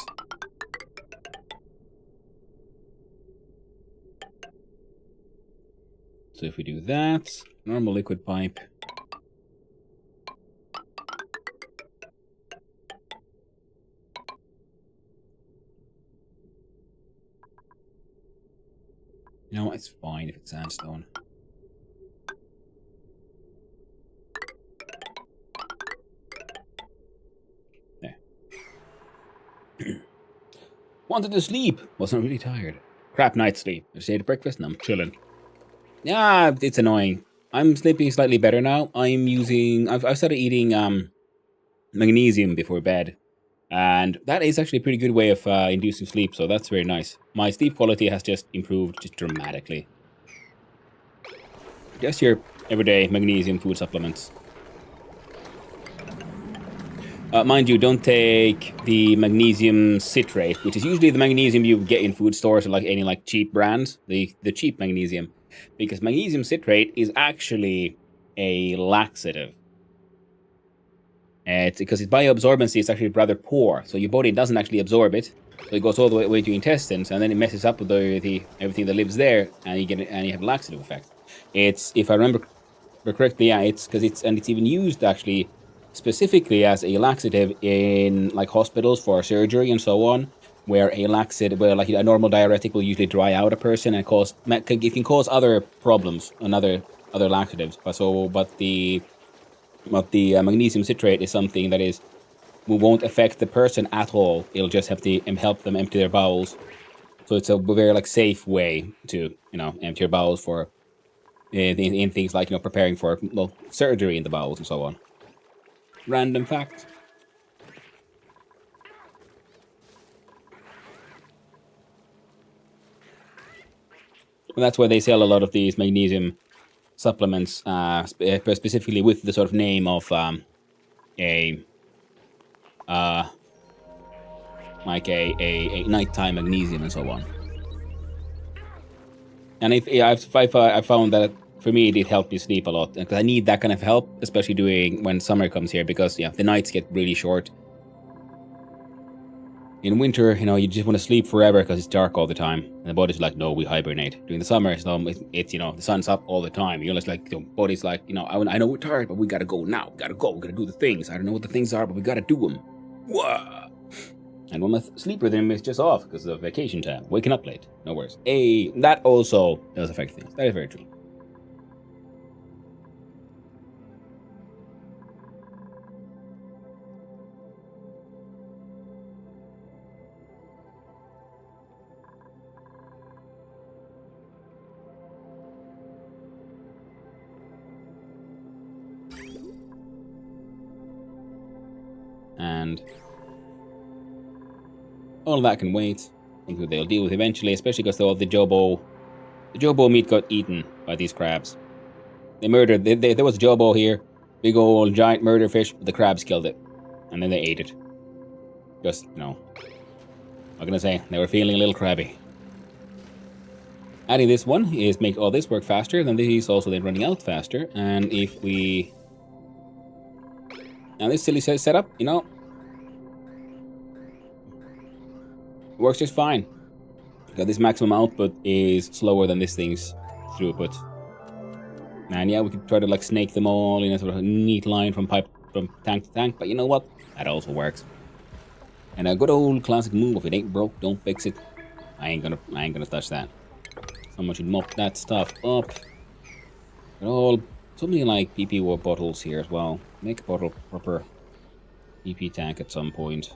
So if we do that, normal liquid pipe. You know what, it's fine if it's sandstone. Wanted to sleep. Wasn't really tired. Crap night's sleep. I just ate breakfast and I'm chilling. Yeah, it's annoying. I'm sleeping slightly better now. I've started eating magnesium before bed. And that is actually a pretty good way of inducing sleep, so that's very nice. My sleep quality has just improved just dramatically. Just your everyday magnesium food supplements. Mind you, don't take the magnesium citrate, which is usually the magnesium you get in food stores or like any like cheap brands, the cheap magnesium, because magnesium citrate is actually a laxative. It's because its bioabsorbency is actually rather poor, so your body doesn't actually absorb it. So it goes all the way to your intestines, and then it messes up with the everything that lives there, and you have a laxative effect. It's, if I remember correctly, yeah, it's because it's even used actually specifically as a laxative in like hospitals for surgery and so on, where like a normal diuretic will usually dry out a person and it can cause other problems and other laxatives. But the magnesium citrate is something that won't affect the person at all. It'll just help them empty their bowels. So it's a very like safe way to empty your bowels for in things like preparing for surgery in the bowels and so on. Random fact. And that's why they sell a lot of these magnesium supplements, specifically with the sort of name of a nighttime magnesium and so on. And I found that for me it helped me sleep a lot, because I need that kind of help, especially when summer comes here, because the nights get really short. In winter, you just want to sleep forever because it's dark all the time, and the body's like, no, we hibernate. During the summer, it's the sun's up all the time. You're just like, the body's like, I know we're tired, but we gotta go now. We gotta do the things. I don't know what the things are, but we gotta do them. Whoa. And when my sleep rhythm is just off because of vacation time, waking up late, no worries. That also does affect things. That is very true. And all of that can wait. I think they'll deal with eventually, especially because the Jobo meat got eaten by these crabs. They murdered. There was a Jobo here, big old giant murder fish. But the crabs killed it, and then they ate it. Just I'm gonna say they were feeling a little crabby. Adding this one is make all this work faster. Then this is also then running out faster. And if we now this silly setup, works just fine. Because this maximum output is slower than this thing's throughput. And yeah, we could try to like snake them all in a sort of a neat line from tank to tank, but you know what? That also works. And a good old classic move: if it ain't broke, don't fix it. I ain't gonna touch that. Someone should mop that stuff up. Something like PP bottles here as well. Make a proper PP tank at some point.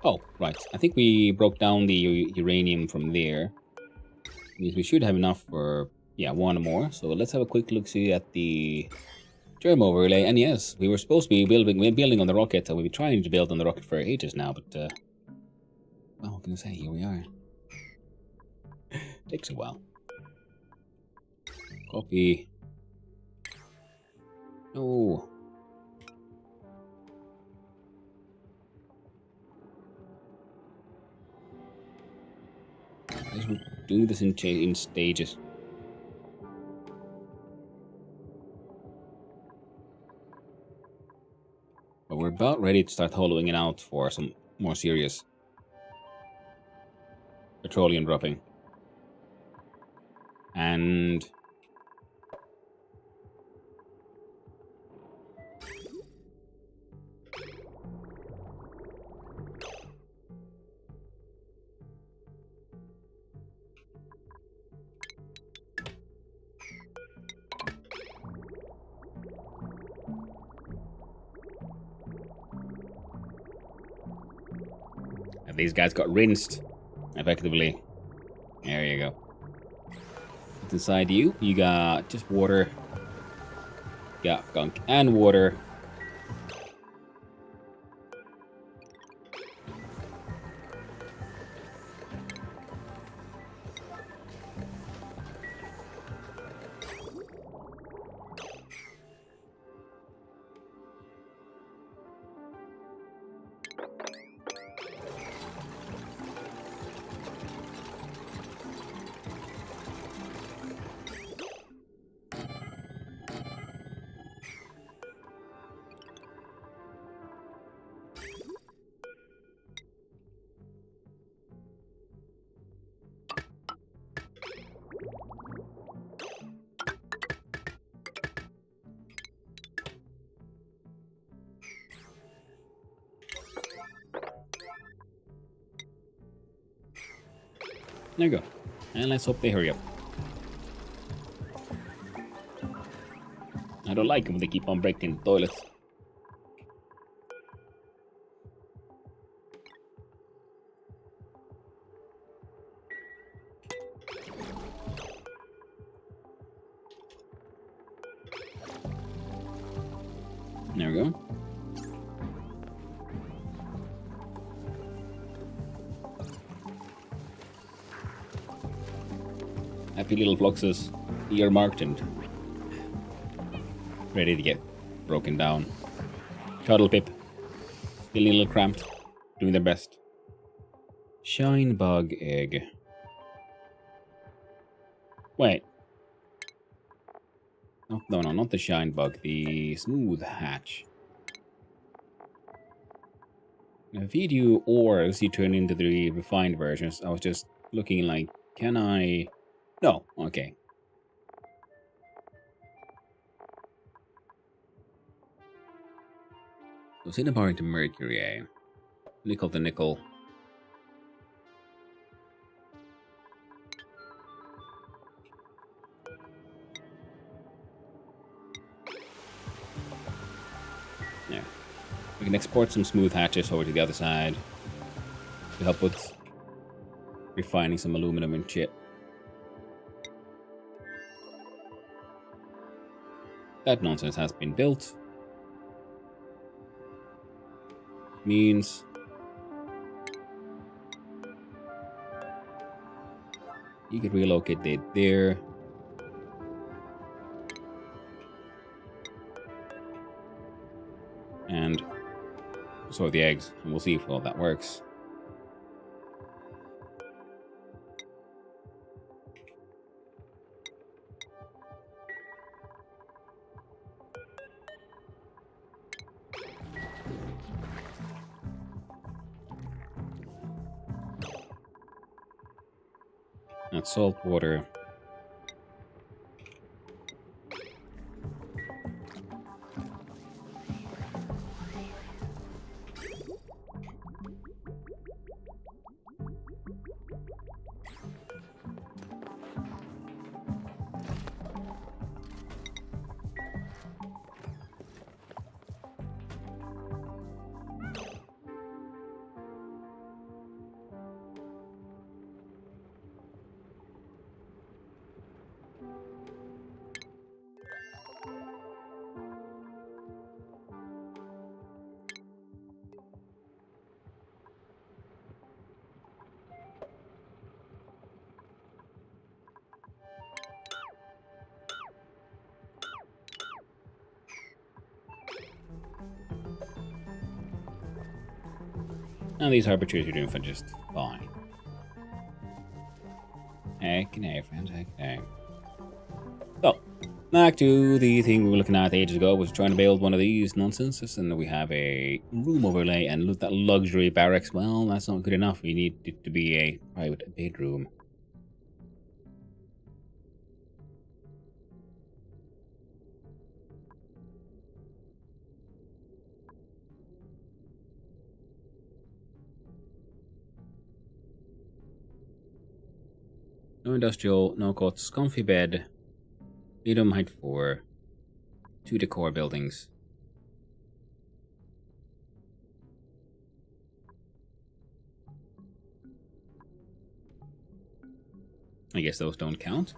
Oh, right. I think we broke down the uranium from there. We should have enough for, one more. So let's have a quick look-see at the germ overlay. And yes, we were supposed to be building on the rocket. So we've been trying to build on the rocket for ages now, but, well, what can I say? Here we are. Takes a while. Copy. No. I should do this in stages. But we're about ready to start hollowing it out for some more serious petroleum dropping. And These guys got rinsed, effectively. There you go. What's inside you? You got just water. You got gunk and water. There you go. And let's hope they hurry up. I don't like them when they keep on breaking the toilets. There we go. Happy little Fluxus, earmarked and ready to get broken down. Cuddle Pip, feeling a little cramped, doing their best. Shine Bug Egg. Wait. Oh, no, not the Shine Bug, the Smooth Hatch. Now, feed you ores, you turn into the refined versions. I was just looking like, can I... No, okay. So Cinnabar into Mercury, eh? Nickel to nickel. Yeah. We can export some smooth hatches over to the other side to help with refining some aluminum and shit. That nonsense has been built. Means you could relocate it there. And so the eggs, and we'll see if all that works. That's salt water. Now these arbiters are doing for just fine. Heck nay, friends, heck nay. So, back to the thing we were looking at ages ago, was trying to build one of these nonsenses, and we have a room overlay and look that luxury barracks. Well, that's not good enough. We need it to be a private bedroom. No industrial, no cots, comfy bed, medium height 4, 2 decor buildings. I guess those don't count.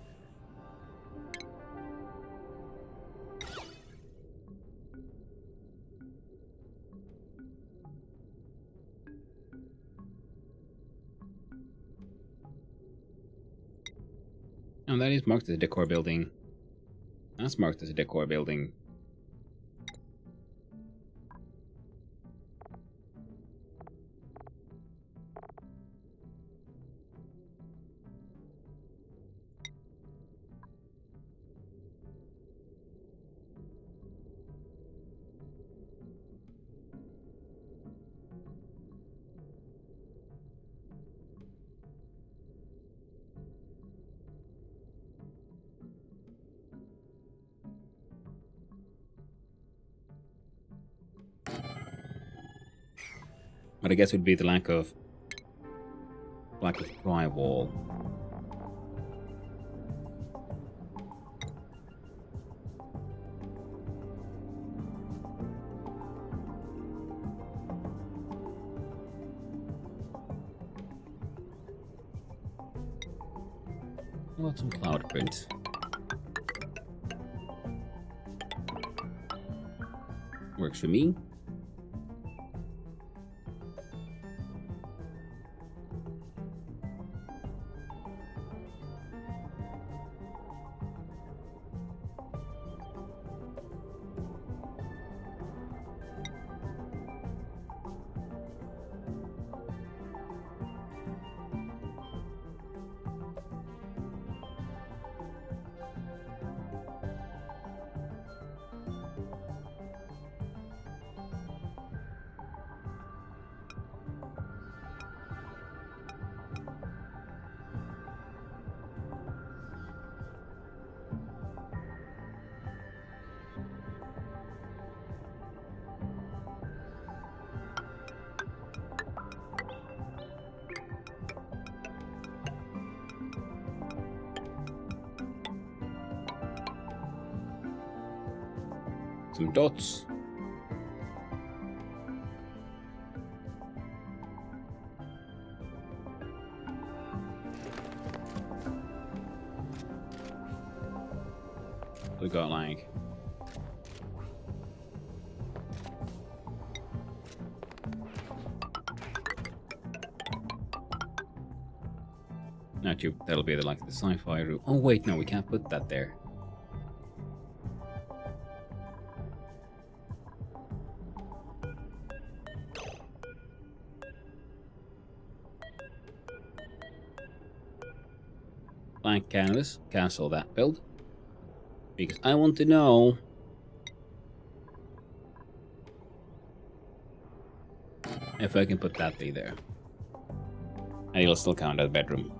Oh, that is marked as a decor building. That's marked as a decor building. But I guess it would be the lack of drywall. I want some cloud print. Works for me. Some dots. We got like not you. That'll be the like the sci-fi room. Oh wait, no, we can't put that there. Blank canvas. Cancel that build. Because I want to know if I can put that there. And it'll still count as bedroom.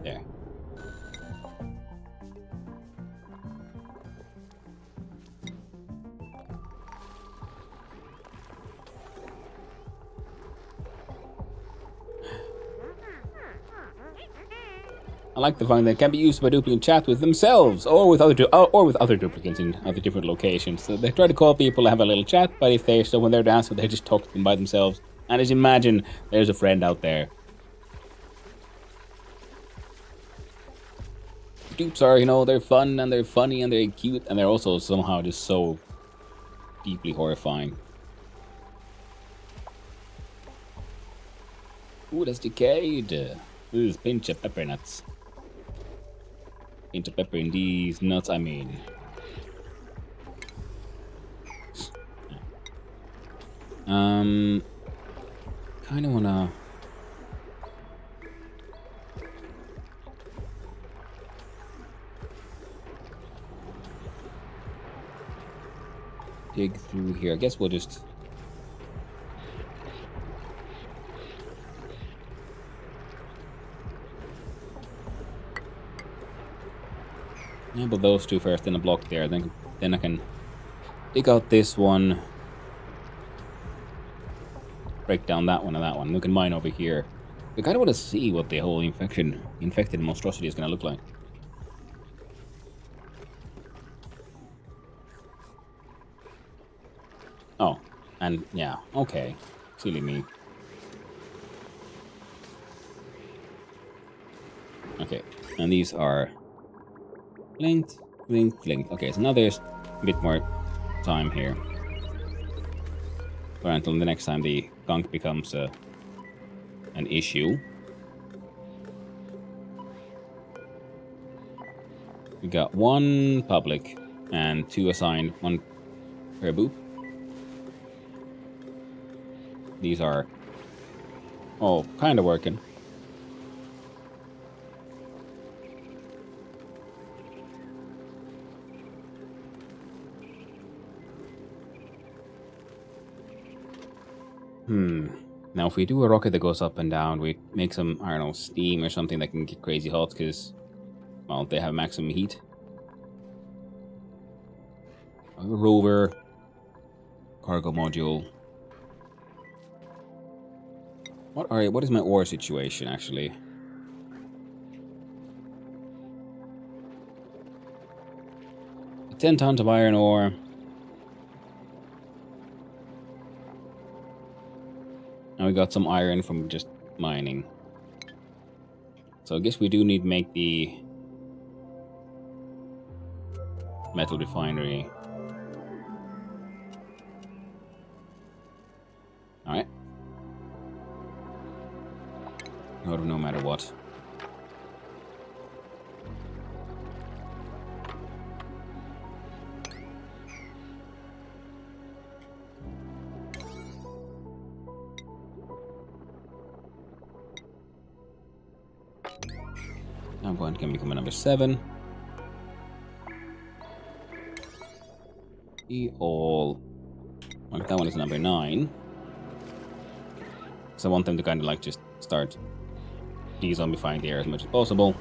There. I like the fact that it can be used by duplicate chat with themselves or with other duplicates in other different locations. So they try to call people to have a little chat, but if they when they're dancing, they just talk to them by themselves. And as you imagine, there's a friend out there. Dupes are, they're fun and they're funny and they're cute and they're also somehow just so deeply horrifying. Ooh, that's decayed. Ooh, pinch of pepper nuts. Pinch of pepper in these nuts, I mean. Kinda wanna... dig through here. I guess we'll just... enable those two first in a block there. Then I can dig out this one. break down that one and that one. Look at mine over here. I kind of want to see what the whole infected monstrosity is going to look like. Oh, and yeah, okay. Silly me. Okay, and these are linked, linked, linked. Okay, so now there's a bit more time here. Or until the next time the gunk becomes an issue. We got 1 public and 2 assigned, 1 per boop. These are all kind of working. Now, if we do a rocket that goes up and down, we make some, I don't know, steam or something that can get crazy hot because, well, they have maximum heat. A rover, cargo module. What is my ore situation, actually? $10 tons of iron ore. And we got some iron from just mining. So I guess we do need to make the metal refinery. Alright. No matter what. I'm going to become a number 7. All. Well, that one is number 9. So I want them to kind of like just start de-zombifying the air as much as possible.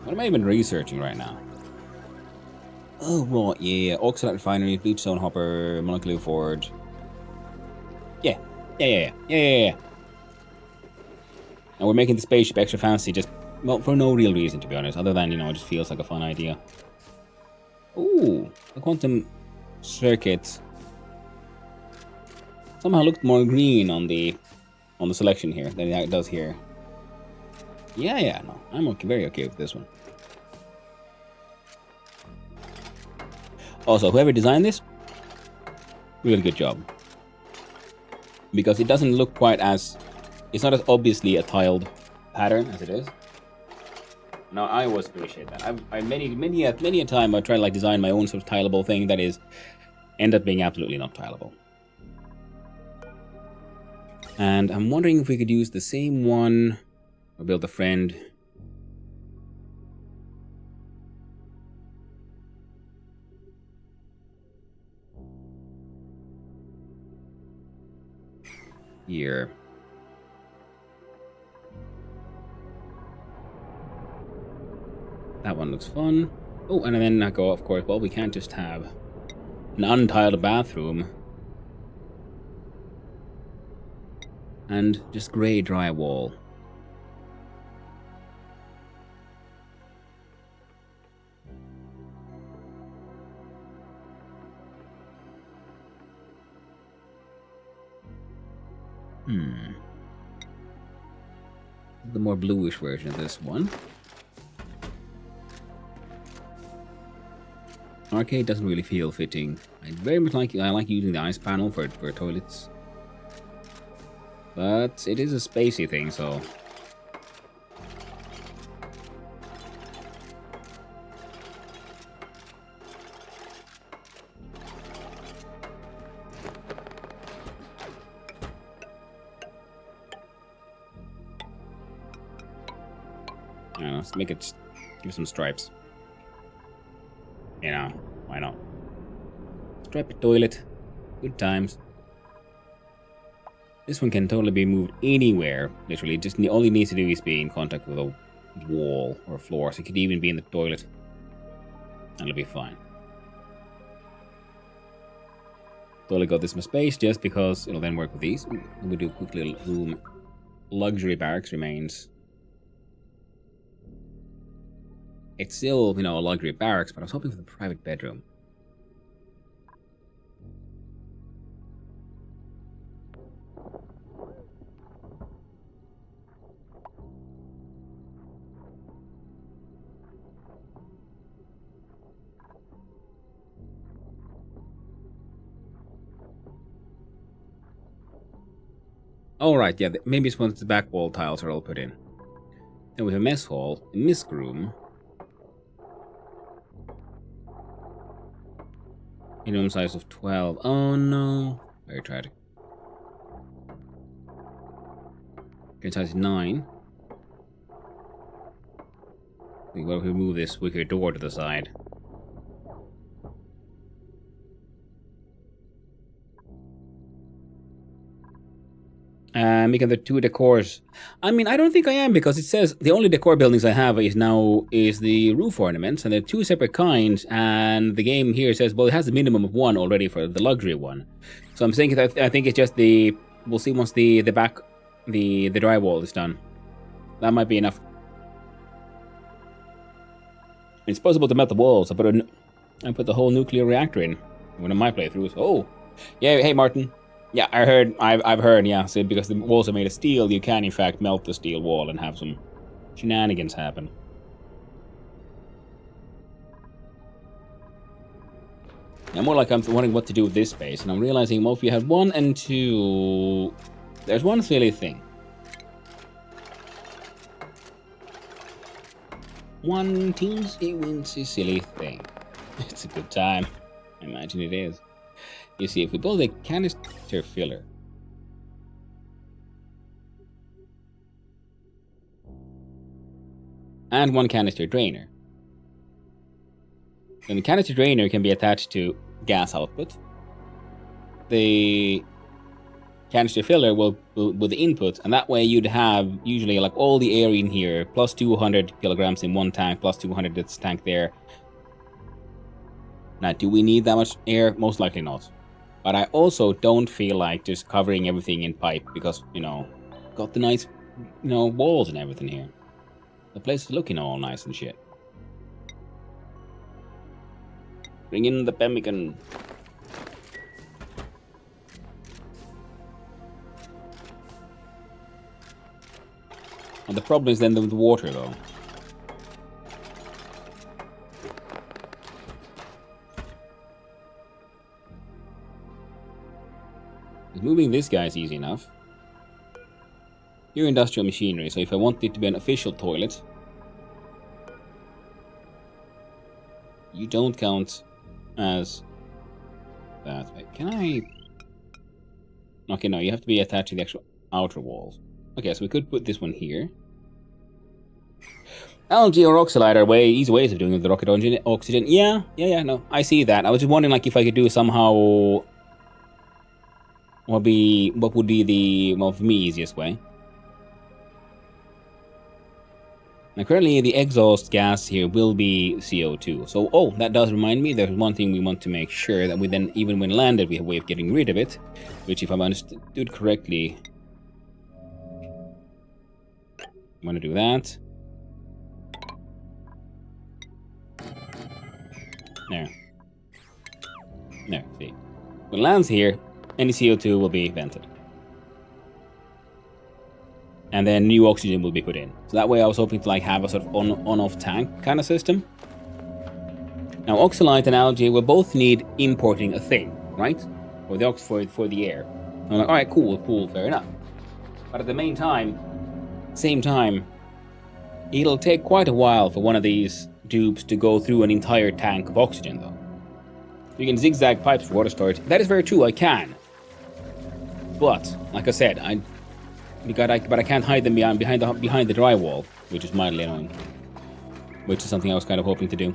What am I even researching right now? Oh, right, yeah. Oxalate refinery, bleach stone hopper, molecular forge. Yeah. And we're making the spaceship extra fancy just, well, for no real reason, to be honest, other than, you know, it just feels like a fun idea. Ooh, the quantum circuit somehow looked more green on the selection here than it does here. Yeah, no, I'm okay, very okay with this one. Also, whoever designed this, really good job. Because it doesn't look quite as... It's not as obviously a tiled pattern as it is. No, I always appreciate that. I many a time I try to like design my own sort of tileable thing that is end up being absolutely not tileable. And I'm wondering if we could use the same one or build a friend. Here. That one looks fun. Oh, and then I go, of course, well, we can't just have an untiled bathroom and just grey drywall. The more bluish version of this one. Arcade doesn't really feel fitting. I very much like using the ice panel for toilets. But it is a spacey thing, so... I don't know, let's make it... give some stripes. You know, why not? Striped toilet. Good times. This one can totally be moved anywhere, literally. Just all it needs to do is be in contact with a wall or a floor. So it could even be in the toilet. And it'll be fine. Totally got this much space just because it'll then work with these. We do quick little room. Luxury barracks remains. It's still, you know, a luxury barracks, but I was hoping for the private bedroom. Alright, yeah, maybe it's once the back wall tiles are all put in. Then we have a mess hall, a misc room. Minimum size of 12. Oh no. Very tragic. Current size is 9. What if we move this wicker door to the side? Making the 2 decors. I mean, I don't think I am, because it says the only decor buildings I have is the roof ornaments, and they're 2 separate kinds. And the game here says, well, it has a minimum of 1 already for the luxury one. So I'm thinking that I think it's just the. We'll see once the drywall is done. That might be enough. It's possible to melt the walls. I put the whole nuclear reactor in one of my playthroughs. Oh, yeah. Hey, Martin. Yeah, I've heard, yeah, so because the walls are made of steel, you can in fact melt the steel wall and have some shenanigans happen. Now, more like I'm wondering what to do with this space, and I'm realizing, well, if you have 1 and 2, there's one silly thing. One teensy-wincy silly thing. It's a good time. I imagine it is. You see, if we build a canister filler, and 1 canister drainer, then the canister drainer can be attached to gas output. The canister filler will with the input, and that way you'd have usually like all the air in here, plus 200 kilograms in one tank, plus 200 in this tank there. Now, do we need that much air? Most likely not. But I also don't feel like just covering everything in pipe because, you know, got the nice, you know, walls and everything here. The place is looking all nice and shit. Bring in the pemmican. And the problem is then with the water, though. Moving this guy is easy enough. Your industrial machinery, so if I want it to be an official toilet, you don't count as that. Can I? Okay, no, you have to be attached to the actual outer walls. Okay, so we could put this one here. Algae or oxalide are easy ways of doing the rocket oxygen. Yeah, no, I see that. I was just wondering, like, if I could do somehow. What would be the, well, for me, easiest way? Now, currently, the exhaust gas here will be CO2. So, oh, that does remind me, there's one thing we want to make sure that we then, even when landed, we have a way of getting rid of it. Which, if I've understood correctly, I'm going to do that. There, see. When it lands here, any CO2 will be vented. And then new oxygen will be put in. So that way I was hoping to like have a sort of on-off tank kind of system. Now oxalite and algae will both need importing a thing, right? For the air. I'm like, alright, cool, fair enough. But at the same time, it'll take quite a while for one of these tubes to go through an entire tank of oxygen though. You can zigzag pipes for water storage. That is very true, I can. But, like I said, I can't hide them behind the drywall, which is mildly annoying. Which is something I was kind of hoping to do.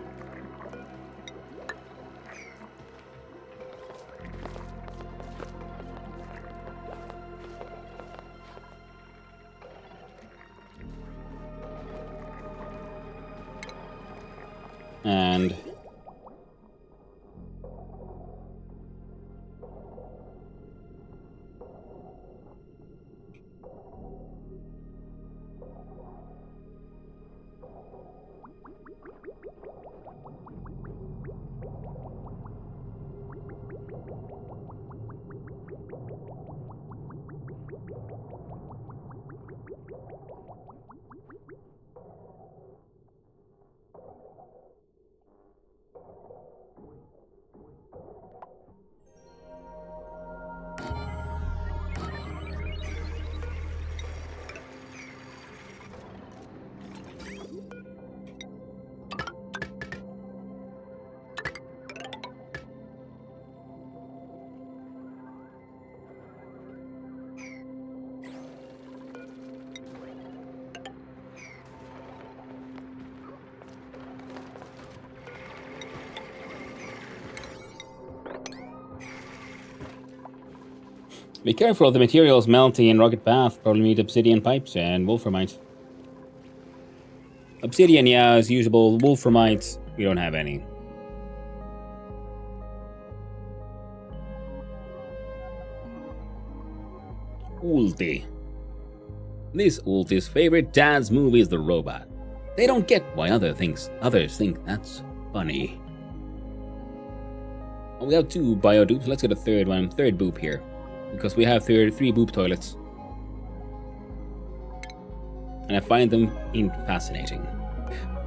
And Be careful of the materials melting in rocket path. Probably need obsidian pipes and wolframite. Obsidian, yeah, is usable. Wolframite, we don't have any. Ulti. This Ulti's favorite dad's movie is The Robot. They don't get why others think that's funny. Oh, we have 2 biodupes. Let's get a third boop here. Because we have 3 boop toilets. And I find them fascinating.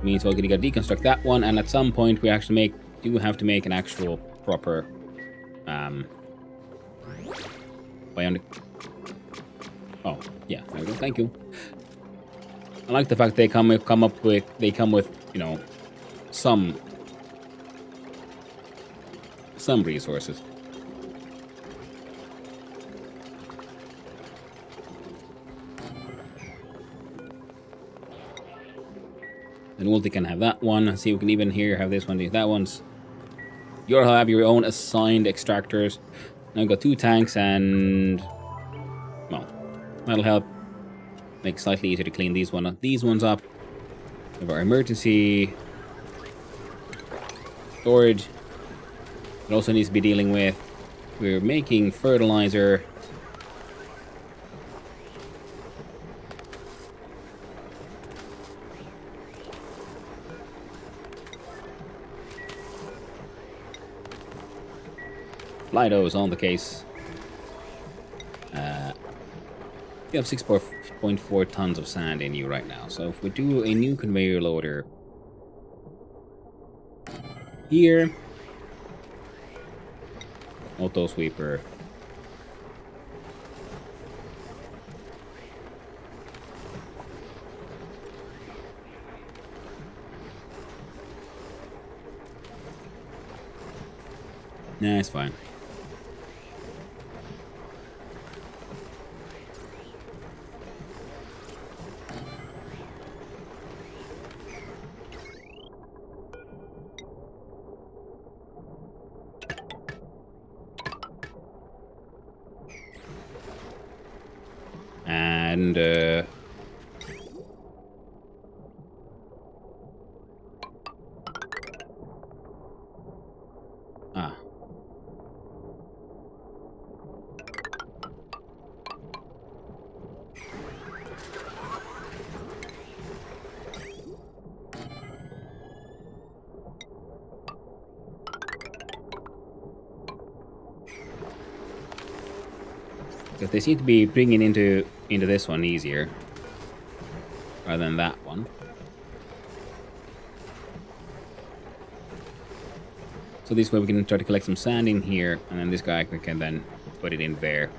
Means we're gonna deconstruct that one, and at some point we actually do have to make an actual proper bionic. Oh, yeah, there we go, thank you. I like the fact they come with, you know, some resources. Then Ulti can have that one. See, we can even here have this one, that one's. You'll have your own assigned extractors. Now we've got 2 tanks and, well, that'll help make it slightly easier to clean these ones up. We have our emergency storage. It also needs to be dealing with. We're making fertilizer. Lido is on the case. You have 6.4 tons of sand in you right now. So if we do a new conveyor loader here, auto sweeper. Nah, it's fine. And because they seem to be bringing into this one easier rather than that one. So this way we can try to collect some sand in here, and then this guy can then put it in there.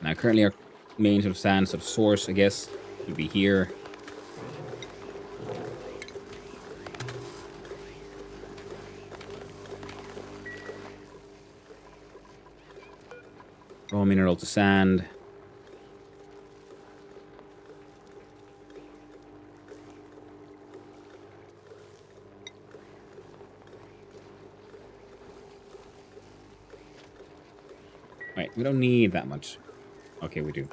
Now currently our main sort of sand sort of source, I guess, would be here. Raw mineral to sand. Wait, we don't need that much. Okay, we do.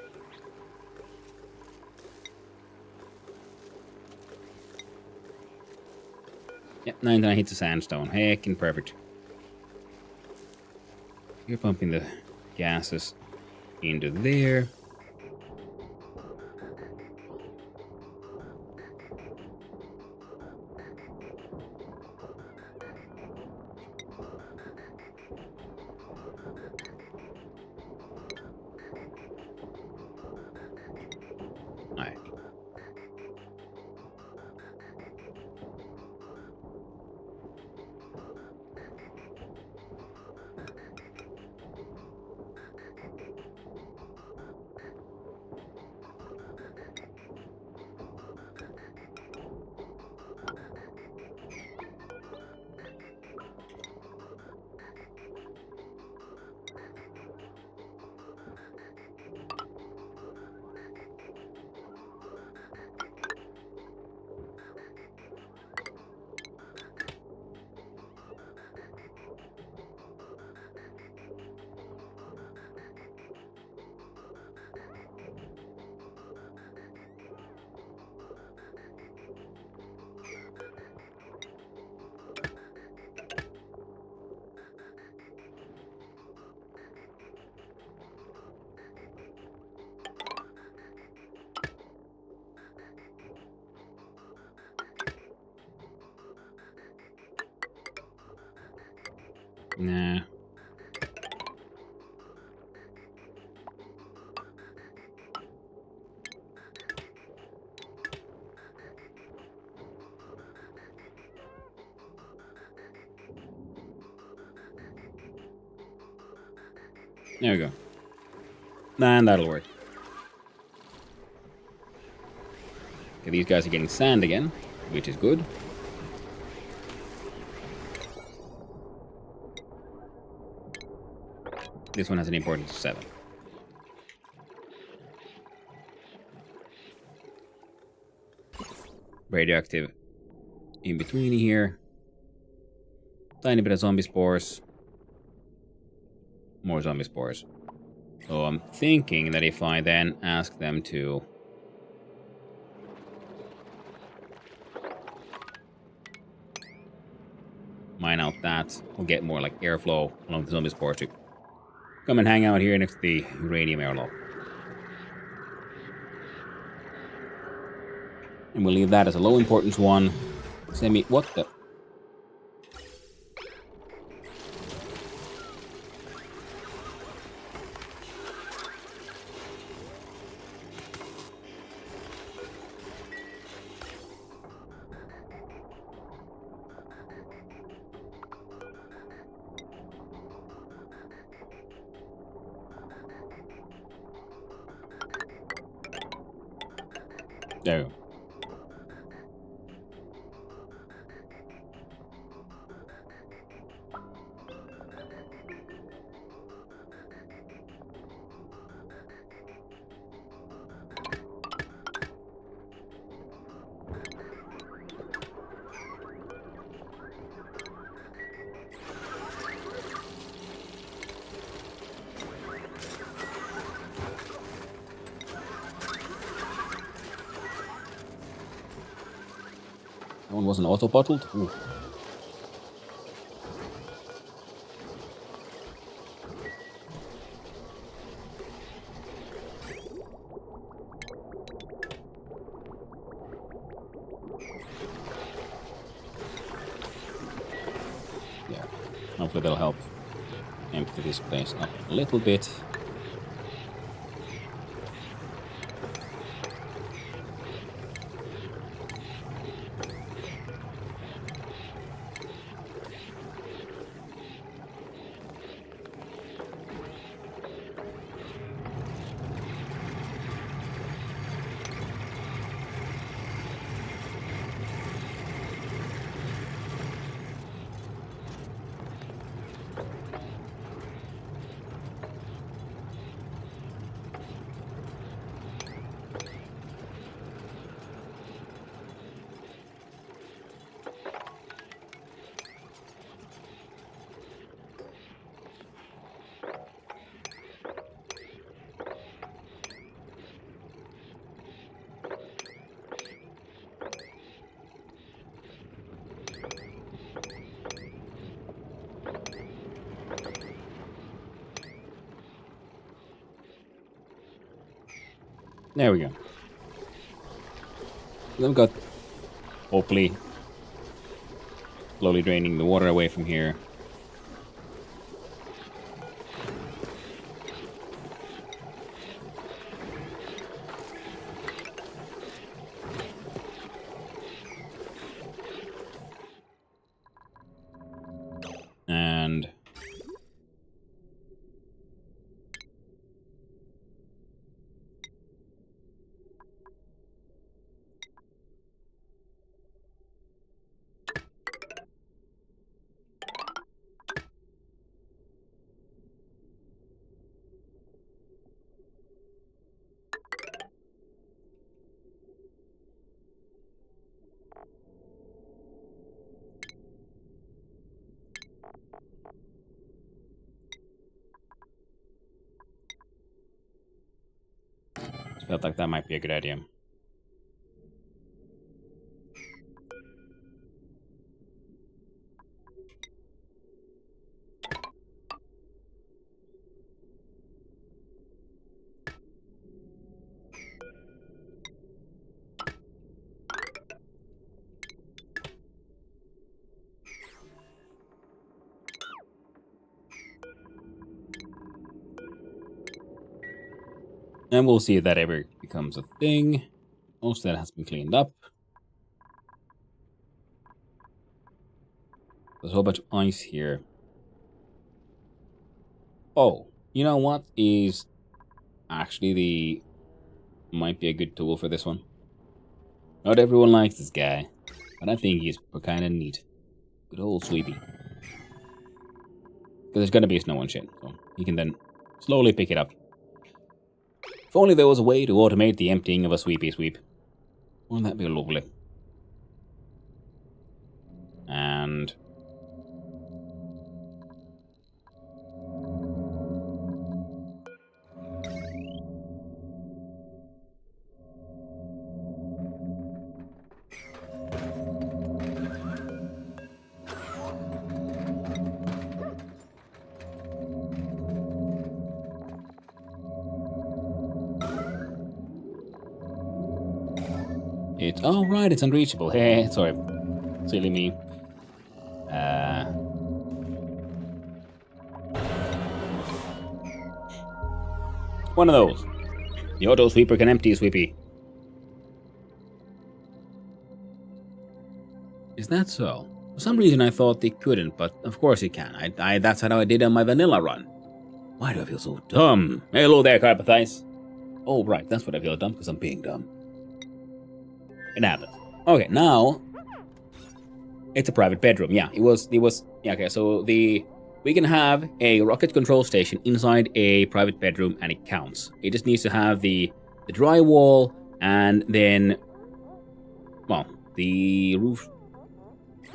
Yep, 99 hits of sandstone. Heckin' perfect. You're pumping the gases into there. Nah. There we go. And that'll work. Okay, these guys are getting sand again, which is good. This one has an importance of 7. Radioactive in between here. Tiny bit of zombie spores. More zombie spores. So I'm thinking that if I then ask them to mine out that, we'll get more like airflow along the zombie spores to come and hang out here next to the uranium airlock. And we'll leave that as a low importance one. What the? There we go. That one wasn't auto-bottled? Ooh. Yeah, hopefully that'll help empty this place up a little bit. There we go. Then we've got, hopefully, slowly draining the water away from here. And felt like that might be a good idea. And we'll see if that ever becomes a thing. Most of that has been cleaned up. There's a whole bunch of ice here. Oh, you know what is actually might be a good tool for this one. Not everyone likes this guy, but I think he's kind of neat. Good old Sweepy. Because there's gonna be snow and shit, so you can then slowly pick it up. If only there was a way to automate the emptying of a Sweepy Sweep. Wouldn't that be lovely? And oh right, it's unreachable. Hey, sorry, silly me. One of those. The auto sweeper can empty a Sweepy. Is that so? For some reason I thought they couldn't, but of course it can. That's how I did on my vanilla run. Why do I feel so dumb? Hey, hello there, Carpathice. Oh right, that's what I feel dumb, because I'm being dumb. It happens. Okay, now it's a private bedroom. Yeah, it was. Yeah, okay, so we can have a rocket control station inside a private bedroom, and it counts. It just needs to have the drywall, and then, well, the roof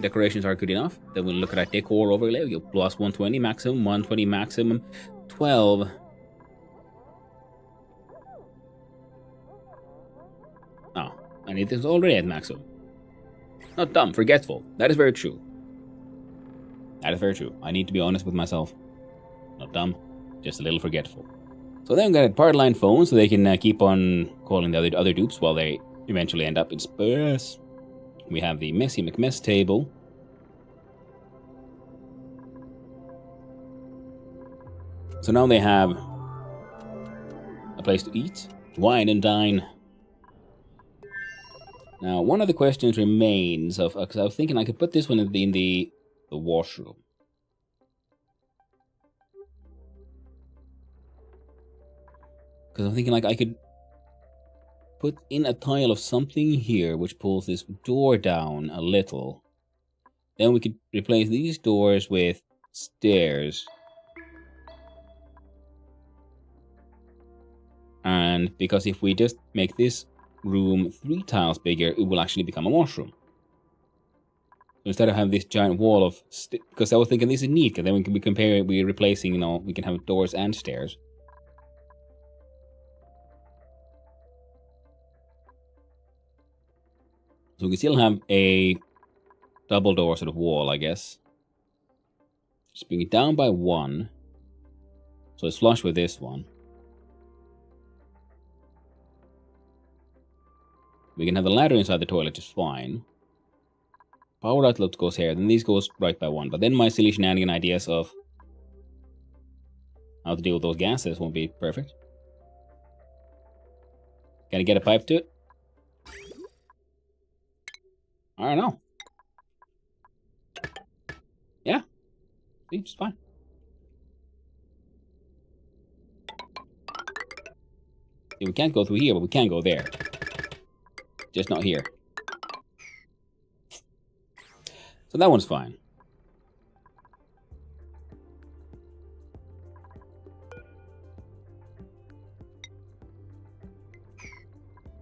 decorations are good enough. Then we'll look at our decor overlay. We go plus 120 maximum, 120 maximum, 12. Oh, and it is already at maximum. Not dumb, forgetful. That is very true. That is very true. I need to be honest with myself. Not dumb, just a little forgetful. So then we're going to part line phones so they can keep on calling the other dupes while they eventually end up in space. We have the Messy McMess table. So now they have a place to eat, wine and dine. Now, one of the questions remains of, because I was thinking I could put this one in the washroom. Because I'm thinking like I could put in a tile of something here which pulls this door down a little. Then we could replace these doors with stairs. And because if we just make this room 3 tiles bigger, it will actually become a washroom. So instead of having this giant wall of because I was thinking this is neat, because then we can be comparing, we're replacing, you know, we can have doors and stairs. So we can still have a double door sort of wall, I guess. Just bring it down by 1. So it's flush with this one. We can have the ladder inside the toilet just fine. Power outlet goes here, then these goes right by 1. But then my silly shenanigan ideas of how to deal with those gases won't be perfect. Can I get a pipe to it? I don't know. Yeah. See, just fine. See, we can't go through here, but we can go there. Just not here. So that one's fine.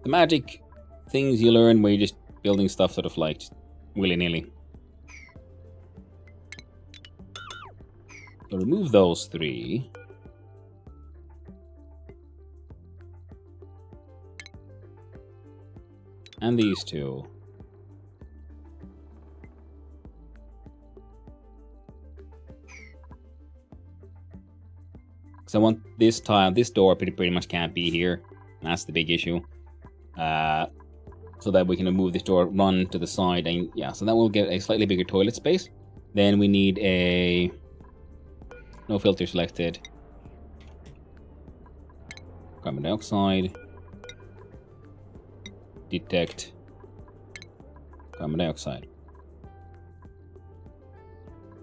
The magic things you learn where you're just building stuff sort of like willy-nilly. So remove those 3. And these 2. Because I want this tile, this door pretty much can't be here. That's the big issue. So that we can move this door, run to the side, and yeah, so that will get a slightly bigger toilet space. Then we need a no filter selected carbon dioxide. Detect carbon dioxide.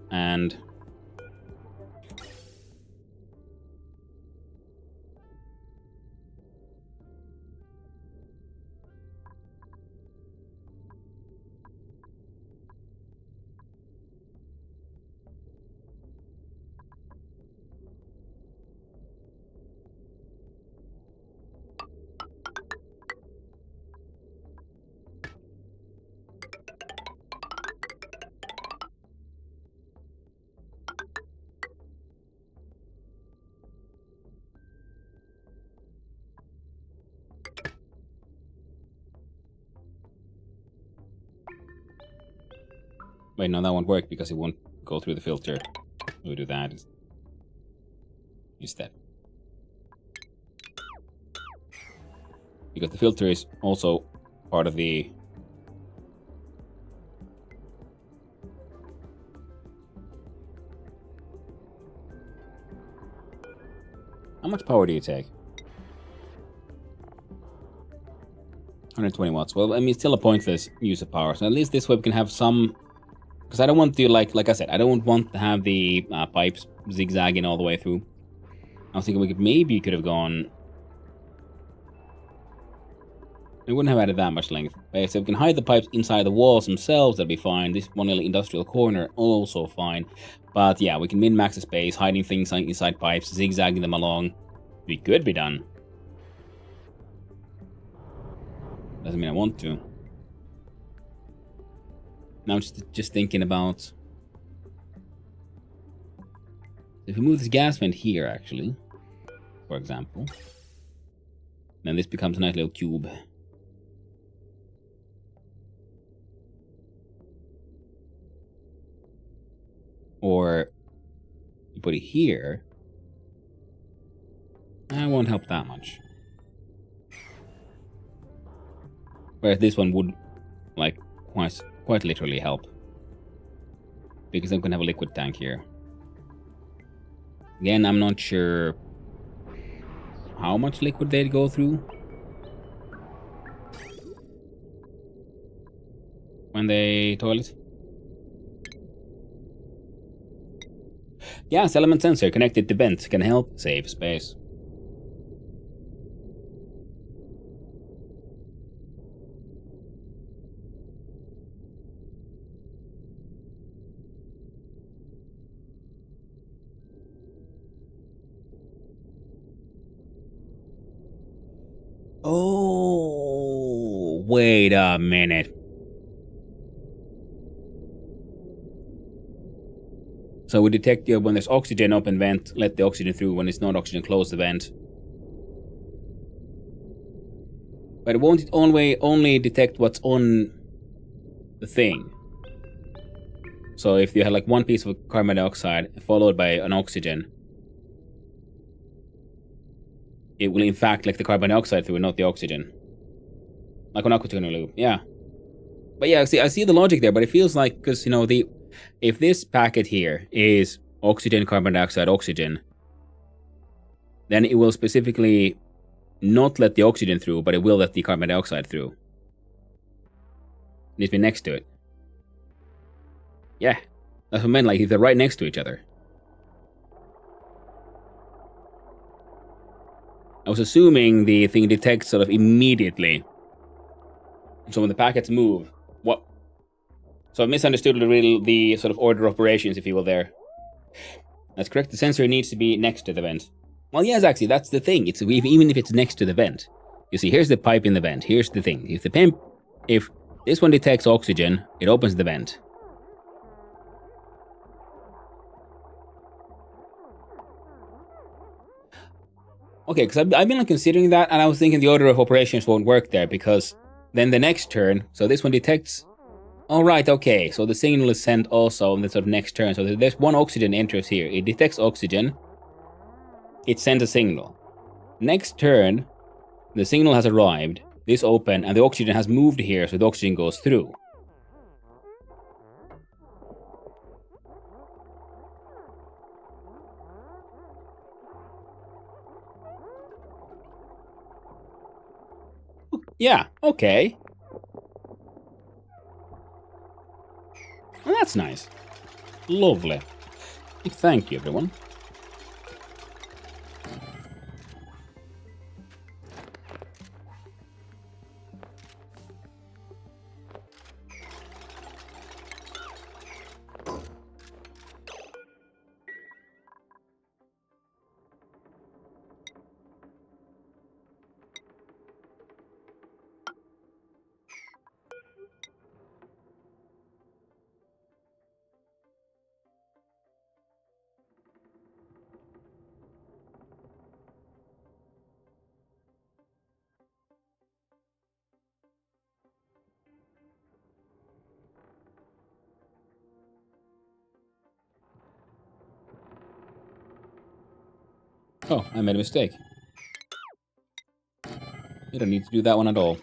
And wait, no, that won't work because it won't go through the filter. We'll do that instead. Because the filter is also part of the... How much power do you take? 120 watts. Well, I mean, it's still a pointless use of power. So at least this way we can have some... Because I don't want to, like I said, I don't want to have the pipes zigzagging all the way through. I was thinking we could have gone... We wouldn't have added that much length. Okay, so we can hide the pipes inside the walls themselves, that'd be fine. This one little industrial corner, also fine. But yeah, we can min-max the space, hiding things inside pipes, zigzagging them along. We could be done. Doesn't mean I want to. Now I'm just thinking about... If we move this gas vent here, actually, for example, then this becomes a nice little cube. Or you put it here. That won't help that much. Whereas this one would, like, quite literally help. Because I'm gonna have a liquid tank here. Again, I'm not sure how much liquid they'd go through when they toilet. Gas element sensor connected to vent can help save space. Oh, wait a minute. So we detect when there's oxygen, open vent, let the oxygen through. When it's not oxygen, close the vent. But it won't only detect what's on the thing. So if you had like one piece of carbon dioxide followed by an oxygen, it will in fact let the carbon dioxide through and not the oxygen. Like an aquatone loop, yeah. But yeah, I see the logic there, but it feels like, because, you know, if this packet here is oxygen, carbon dioxide, oxygen, then it will specifically not let the oxygen through, but it will let the carbon dioxide through. It needs to be next to it. Yeah, that's what I meant, like if they're right next to each other. I was assuming the thing detects sort of immediately. So when the packets move, what? So I misunderstood the sort of order of operations, if you will, there. That's correct. The sensor needs to be next to the vent. Well, yes, actually, that's the thing. It's even if it's next to the vent. You see, here's the pipe in the vent. Here's the thing. If this one detects oxygen, it opens the vent. Okay, because I've been like considering that, and I was thinking the order of operations won't work there, because then the next turn, so this one detects... All right, okay, so the signal is sent also on the sort of next turn. So there's one oxygen enters here. It detects oxygen. It sends a signal. Next turn, the signal has arrived. This open, and the oxygen has moved here, so the oxygen goes through. Yeah, okay. Well, that's nice. Lovely. Thank you, everyone. Oh, I made a mistake. You don't need to do that one at all.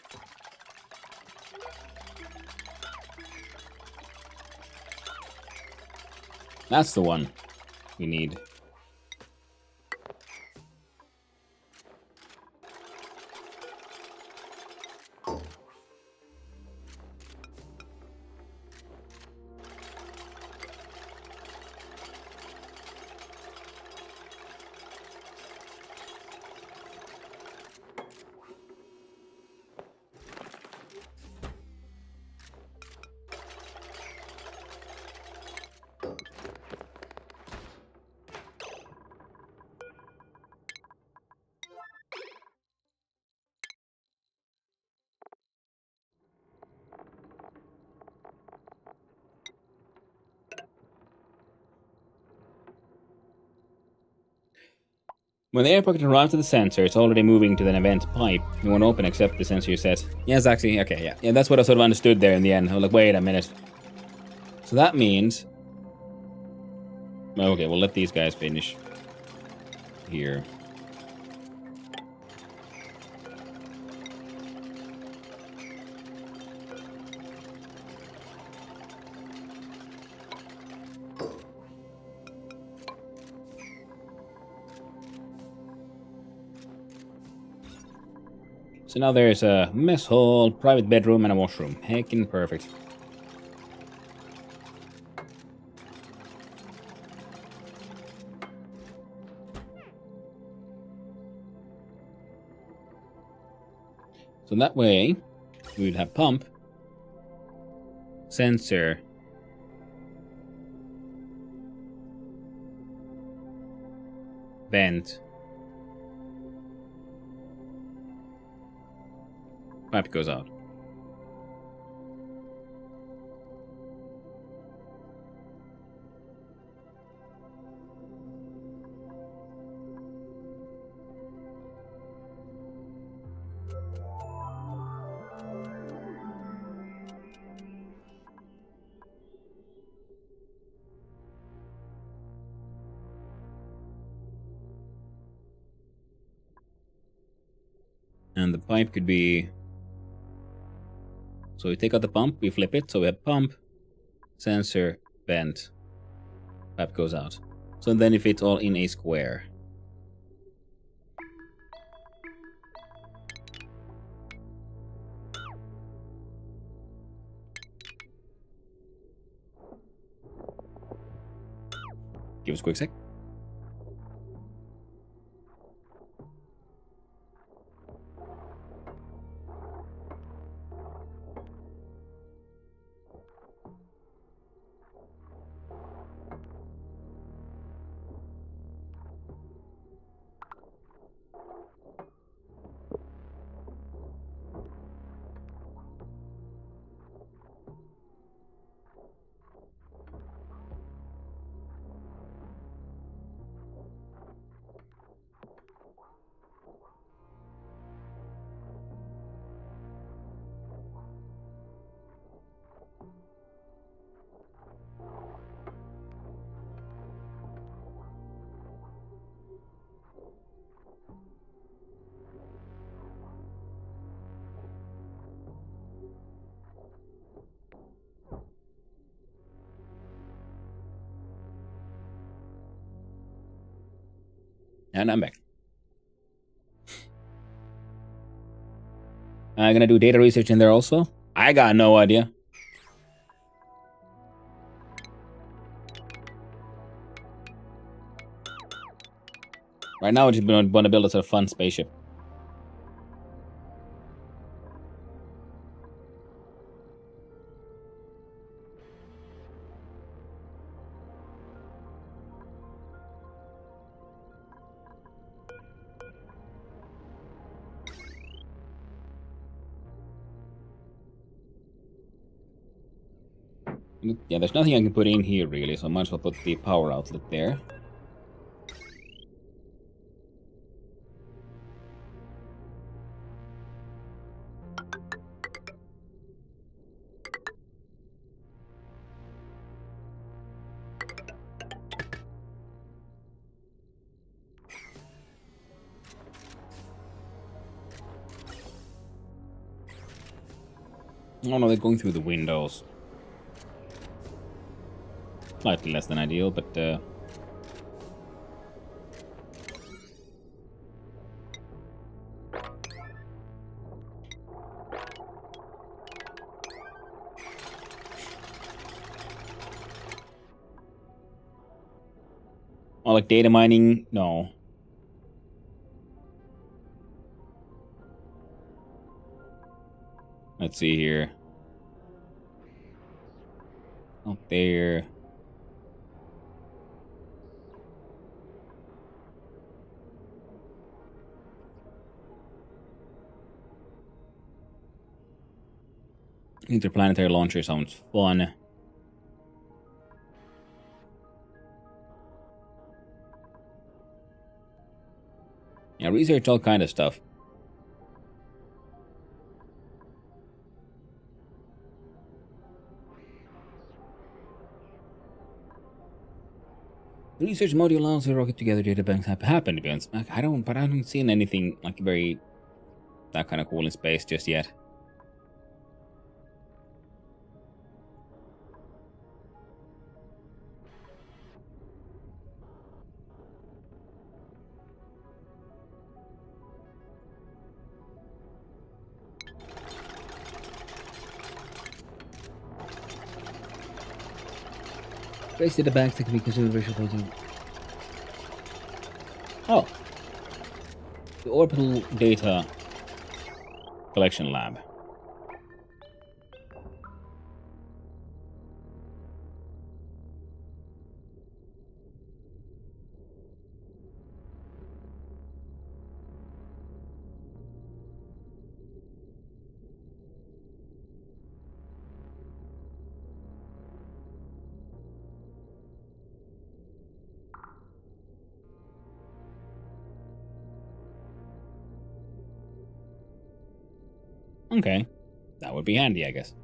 That's the one we need. When the air pocket arrives to the sensor, it's already moving to the event pipe. You won't open except the sensor set. Yes, actually, okay, yeah. Yeah, that's what I sort of understood there in the end. I was like, wait a minute. So that means... Okay, we'll let these guys finish. Here. So now there's a mess hall, private bedroom, and a washroom. Heckin' perfect. So that way, we would have pump, sensor, vent, pipe goes out. And the pipe could be... So we take out the pump, we flip it, so we have pump, sensor, vent, pipe goes out. So then it fits all in a square. Give us a quick sec. And I'm back. I'm gonna do data research in there also. I got no idea. Right now, I just want to build us a fun spaceship. Yeah, there's nothing I can put in here really, so I might as well put the power outlet there. Oh no, they're going through the windows. Slightly less than ideal, but oh, like data mining? No. Let's see here. Not there. Interplanetary launcher sounds fun. Yeah, research all kind of stuff. The research module allows the rocket together data banks happen to be on Smack. I haven't seen anything like very that kind of cool in space just yet. Space data banks that can be considered visual painting. Oh. The orbital data collection lab. Okay. That would be handy, I guess.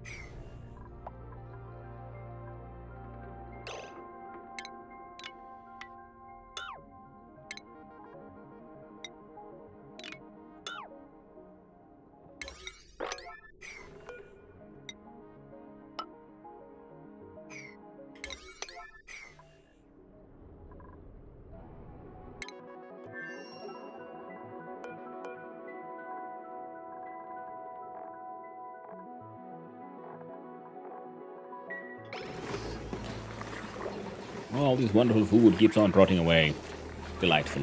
All this wonderful food keeps on rotting away. Delightful.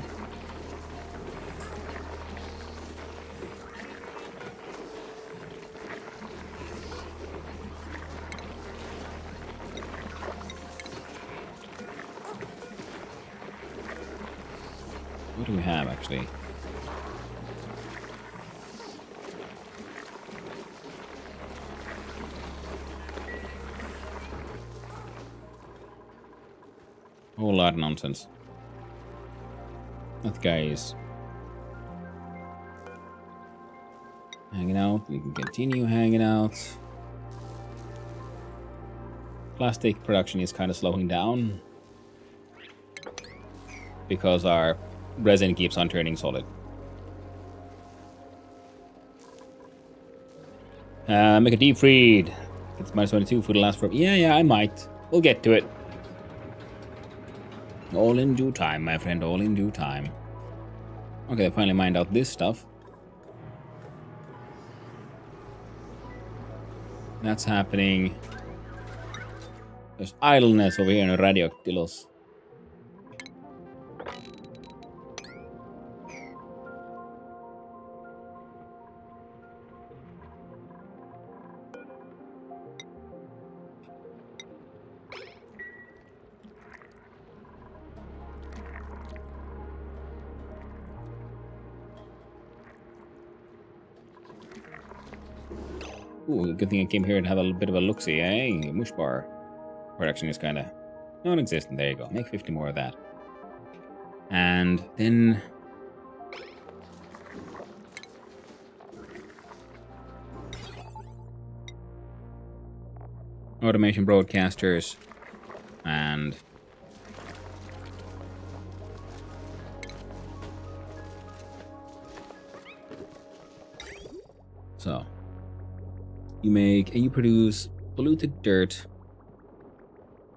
What do we have, actually? Whole lot of nonsense. That guy is hanging out. We can continue hanging out. Plastic production is kind of slowing down because our resin keeps on turning solid. Make a deep freed. It's -22 for the last for. Yeah, I might. We'll get to it. All in due time, my friend, all in due time. Okay, I finally mined out this stuff. That's happening. There's idleness over here in Radioactilos. Ooh, good thing I came here to have a bit of a look-see, eh? Mush bar. Production is kind of non-existent. There you go. Make 50 more of that. And then... automation broadcasters. And... so... you produce polluted dirt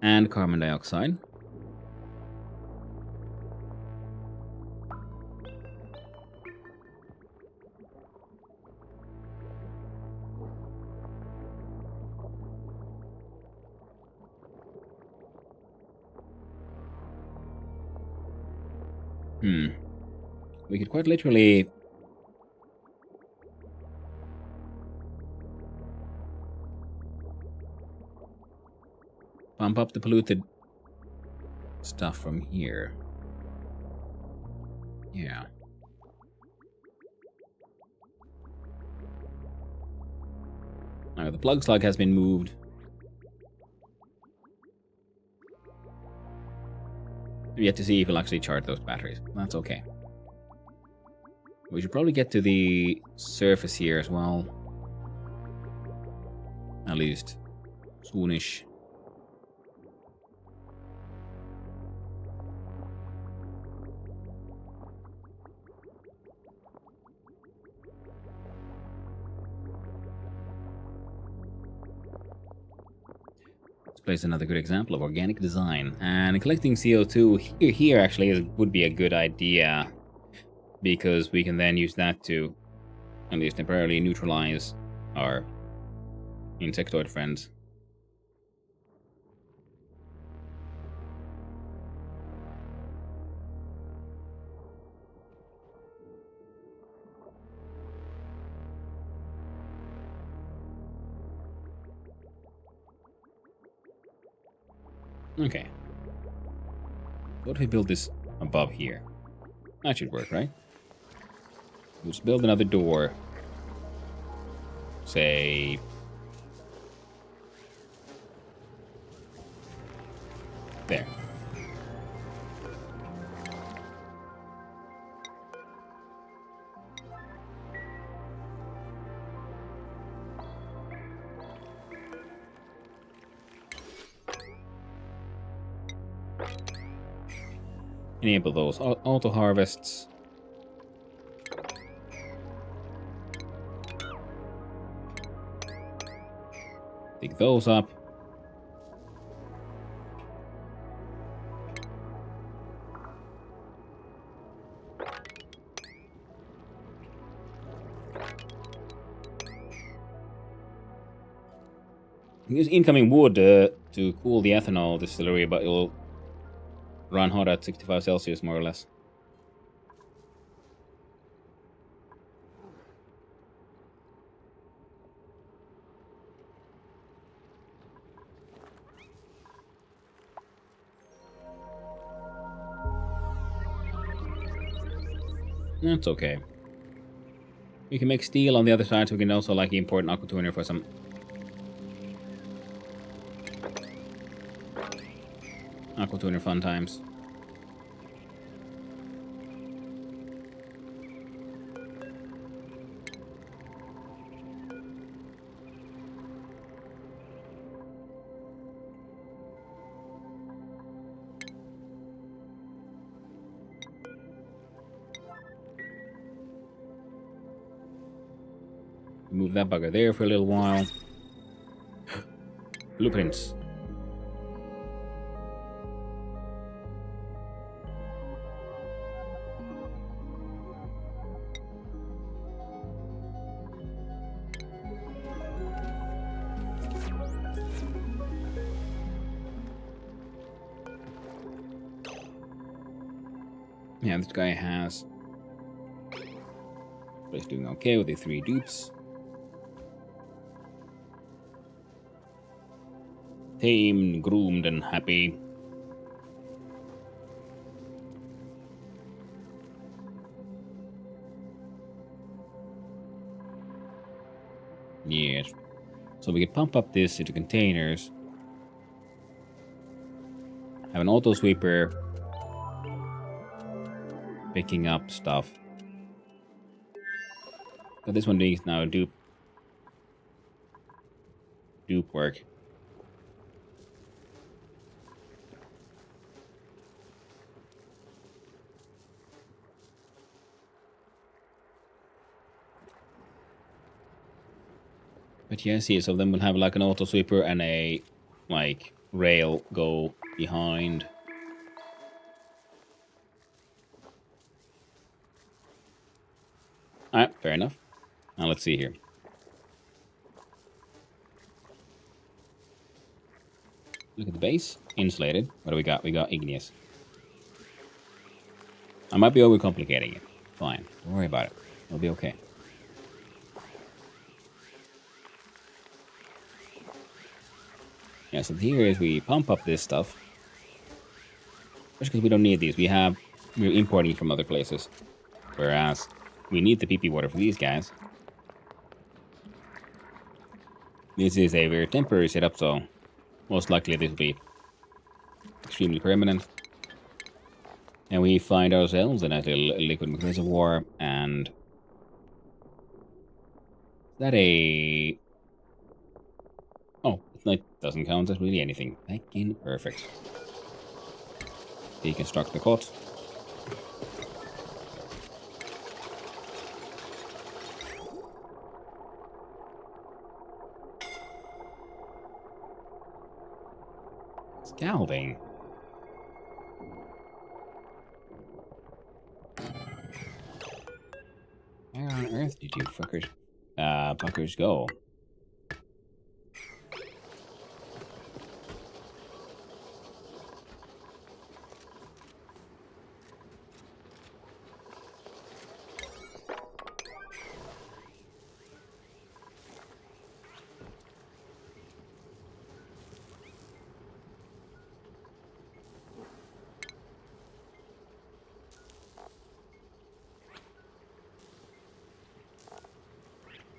and carbon dioxide. We could quite literally pump up the polluted stuff from here. Yeah. Now the plug slug has been moved. We've yet to see if it'll actually charge those batteries. That's okay. We should probably get to the surface here as well. At least soonish. This place is another good example of organic design. And collecting CO2 here actually would be a good idea, because we can then use that to at least temporarily neutralize our insectoid friends. Okay. What if we build this above here? That should work, right? We'll just build another door. Say... there. Enable those auto harvests. Dig those up. Use incoming wood to cool the ethanol distillery, but it'll run hot at 65 Celsius, more or less. That's okay. We can make steel on the other side, so we can also like import an aqua tuner for some aqua tuner fun times. Move that bugger there for a little while. Blueprints. Yeah, this guy has. He's doing okay with the 3 dupes. Tamed, groomed, and happy. Yes. So we can pump up this into containers. Have an auto sweeper picking up stuff. So this one needs now dupe work. But yeah, see, so then we'll have like an auto sweeper and a like rail go behind. Alright, fair enough. Now let's see here. Look at the base. Insulated. What do we got? We got igneous. I might be overcomplicating it. Fine. Don't worry about it. It'll be okay. Yeah, so here is we pump up this stuff. Just because we don't need these. We're importing from other places. Whereas we need the PP water for these guys. This is a very temporary setup, so most likely this will be extremely permanent. And we find ourselves in a little liquid reservoir, and is that a... Oh, it doesn't count as really anything. Back in perfect. Deconstruct the cot. Scalding. Where on earth did you fuckers go?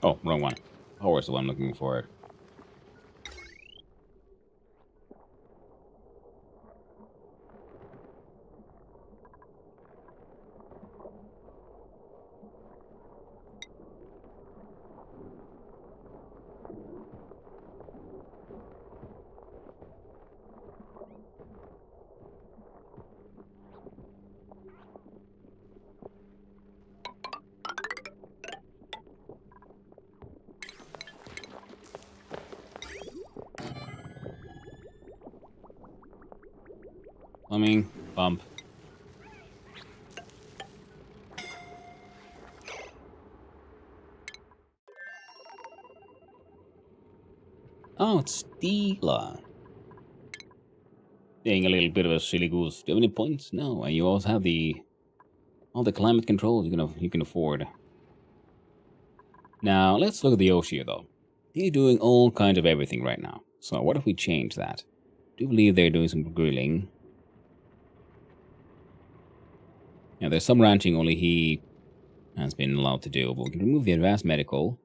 Oh, wrong one. Power's the one I'm looking for. Plumbing, pump. Oh, it's Stila. Being a little bit of a silly goose. Do you have any points? No, and you also have all the climate controls you can afford. Now let's look at the Oshia though. He's doing all kinds of everything right now. So what if we change that? I do believe they're doing some grilling. Now, there's some ranching only he has been allowed to do, but we can remove the advanced medical.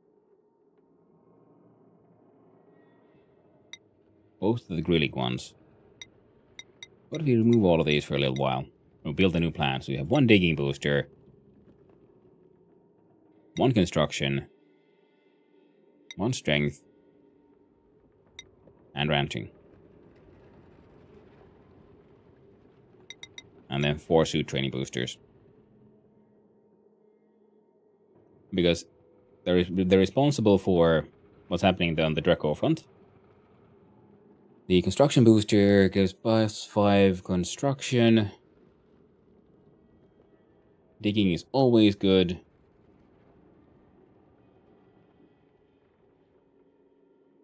Both of the grilling ones. What if we remove all of these for a little while? We'll build a new plant. So we have 1 digging booster, 1 construction, 1 strength, and ranching. And then 4 suit training boosters. Because they're responsible for what's happening on the Draco front. The construction booster gives +5 construction. Digging is always good.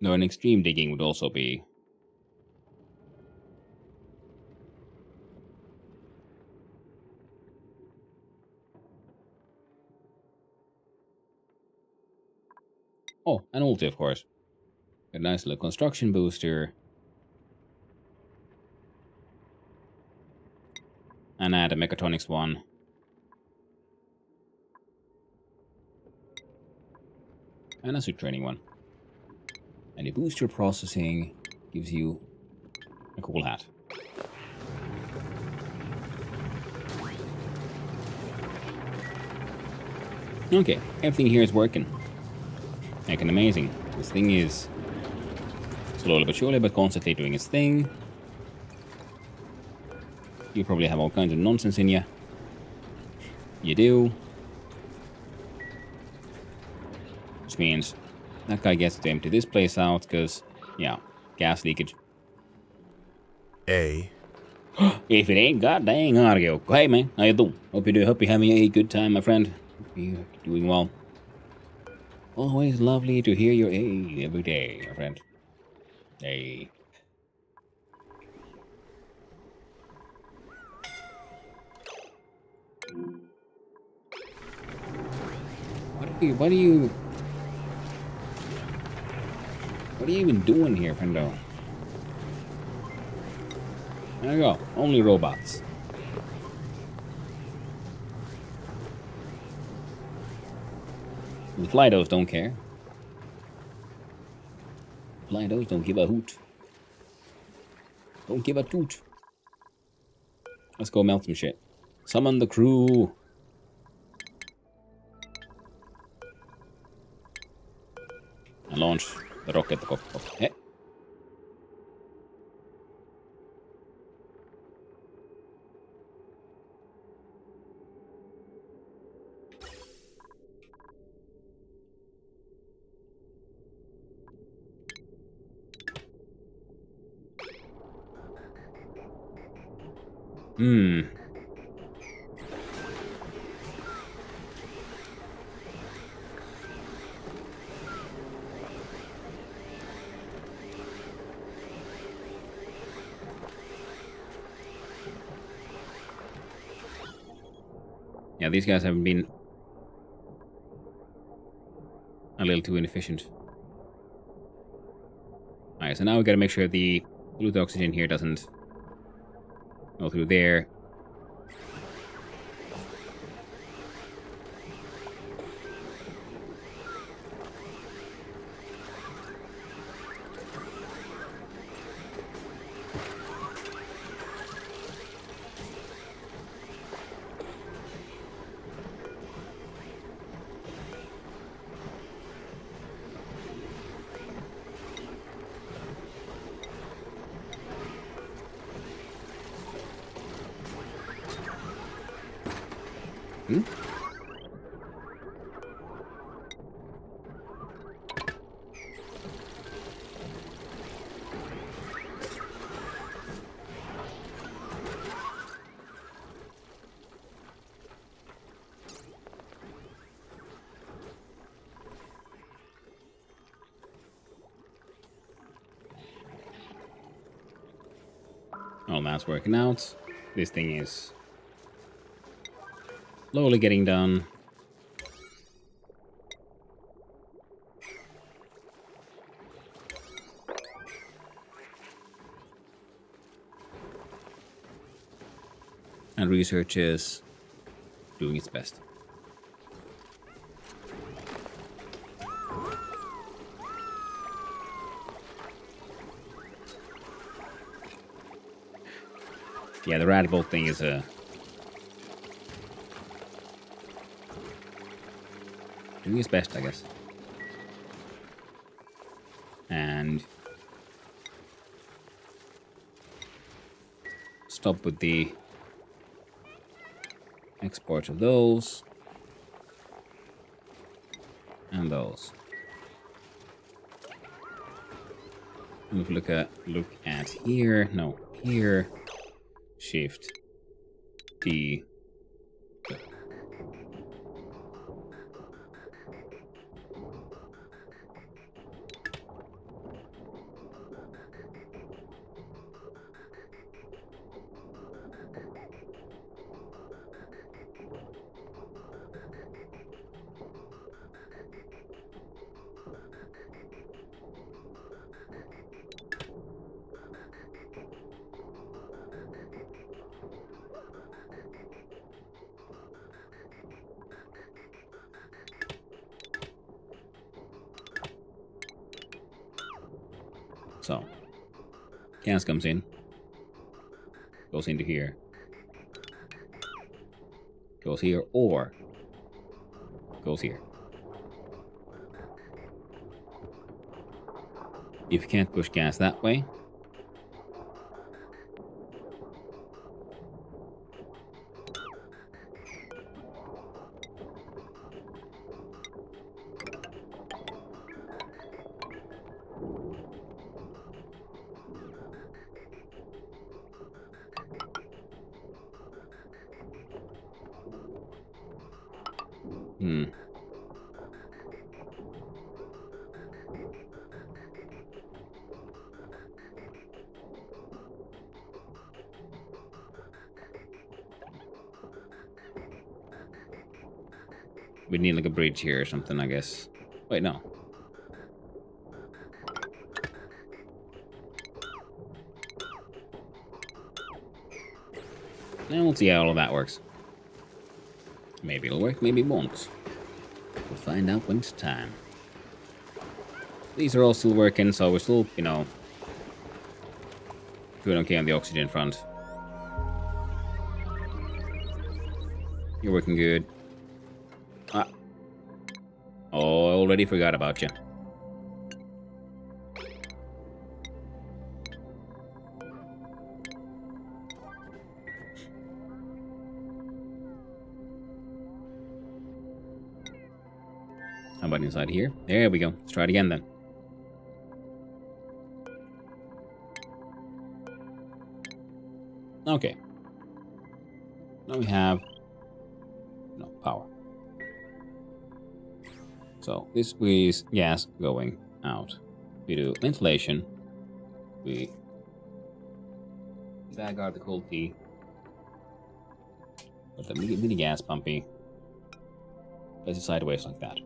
No, an extreme digging would also be. Oh, an ulti, of course. A nice little construction booster. And add a Mechatronics one. And a suit training one. And the booster processing gives you a cool hat. Okay, everything here is working. Like amazing. This thing is slowly but surely but constantly doing its thing. You probably have all kinds of nonsense in you. You do. Which means that guy gets to empty this place out because, yeah, gas leakage. A. If it ain't goddamn audio. Hey man, how you doing? Hope you're having a good time, my friend. Hope you're doing well. Always lovely to hear your A every day, my friend. Hey. What are you even doing here, friendo? There you go. Only robots. The Flydos don't care. Flydos don't give a hoot. Don't give a toot. Let's go melt some shit. Summon the crew. And launch the rocket. Okay. Yeah, these guys have been a little too inefficient. Alright, so now we gotta make sure the blue oxygen here doesn't go through there. All that's working out. This thing is slowly getting done. And research is doing its best. Yeah, the Radbolt thing is doing its best, I guess. And stop with the export of those and those. And if we look at here, no, here. Shift D. So, gas comes in, goes into here, goes here, or goes here. If you can't push gas that way, we need like a bridge here or something, I guess. Wait, no. And we'll see how all of that works. Maybe it'll work, maybe it won't. We'll find out when it's time. These are all still working, so we're still, you know, doing okay on the oxygen front. You're working good. Ah. Oh, I already forgot about you. How about inside here? There we go. Let's try it again then. Okay. Now we have no power. So this is gas going out. We do ventilation. We bag out the cold tea. Put the mini gas pumpy. Place it sideways like that.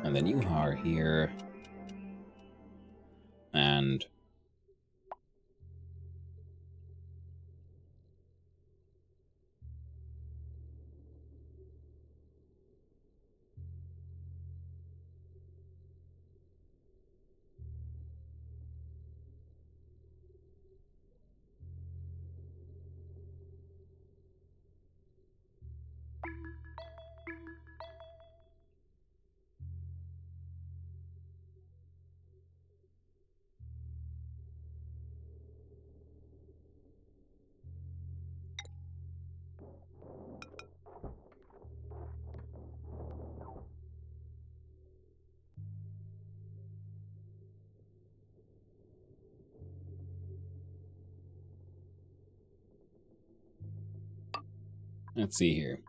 And then you are here. And let's see here.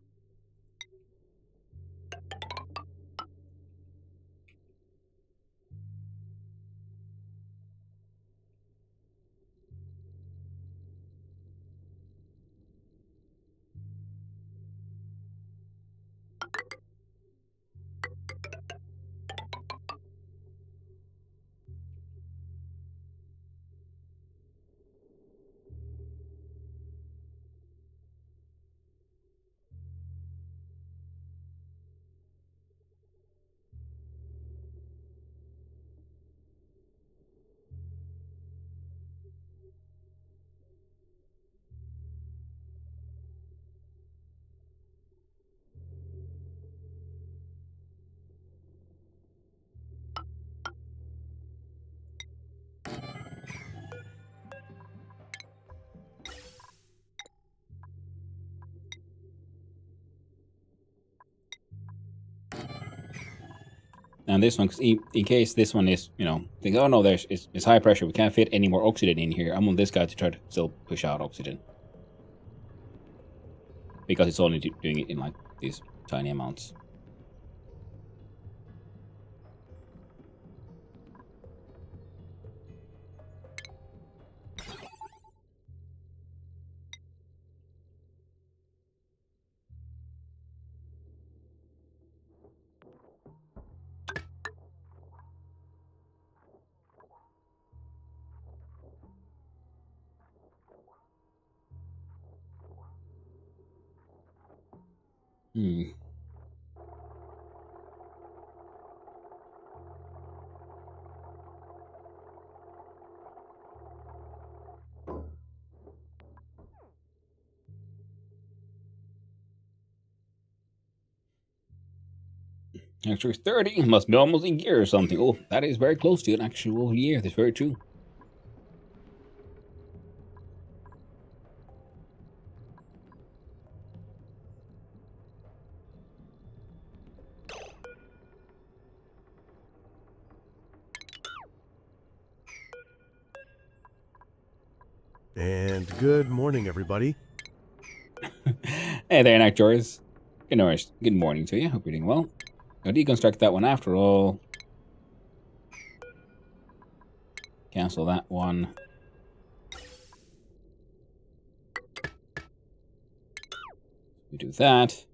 And this one, cause in case this one is, you know, think, oh no, it's high pressure, we can't fit any more oxygen in here. I'm on this guy to try to still push out oxygen. Because it's only doing it in like these tiny amounts. Hmm. Actually, 30 must be almost a year or something. Oh, that is very close to an actual year. That's very true. And good morning, everybody. Hey there, Nactors. Good morning to you. Hope you're doing well. I'll deconstruct that one after all. Cancel that one. We do that.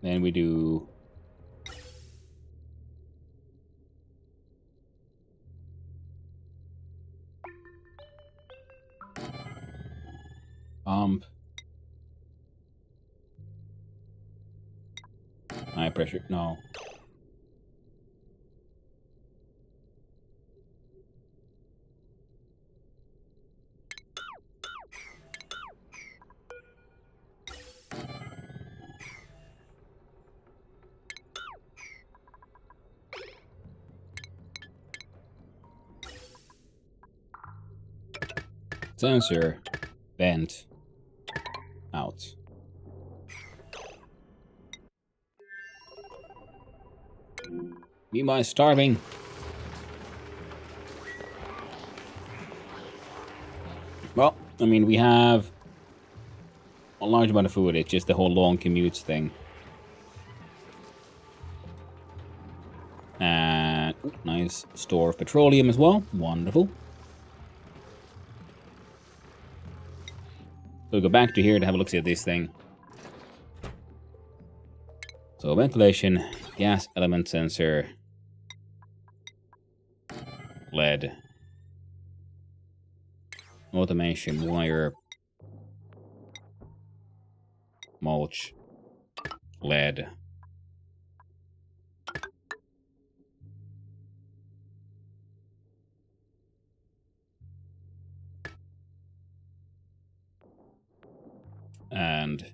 Then we do... Pump. High pressure. No. Sensor. Vent. Out. Me my starving. Well, I mean, we have a large amount of food. It's just the whole long commutes thing. And nice store of petroleum as well. Wonderful. So we go back to here to have a look at this thing. So ventilation, gas element sensor, lead, automation wire, mulch, lead. And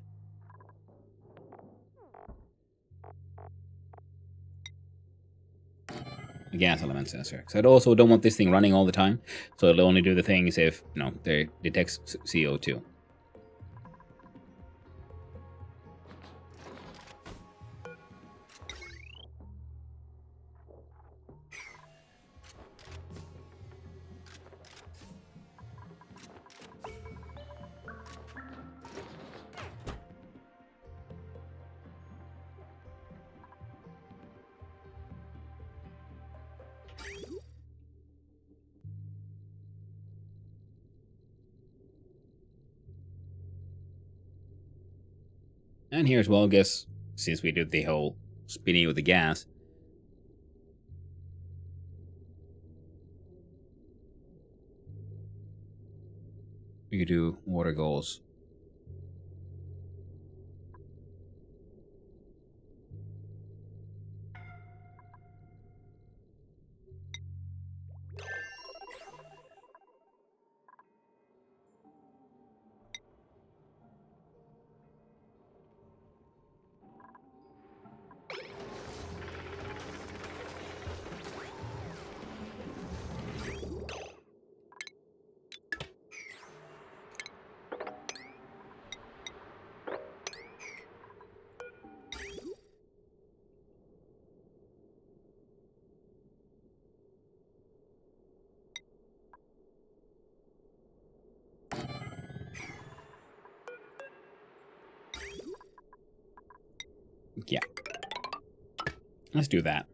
a gas element sensor. So I also don't want this thing running all the time. So it'll only do the things if, you know, they detects CO2. And here as well, I guess, since we did the whole spinning with the gas, we could do water goals. Yeah. Let's do that.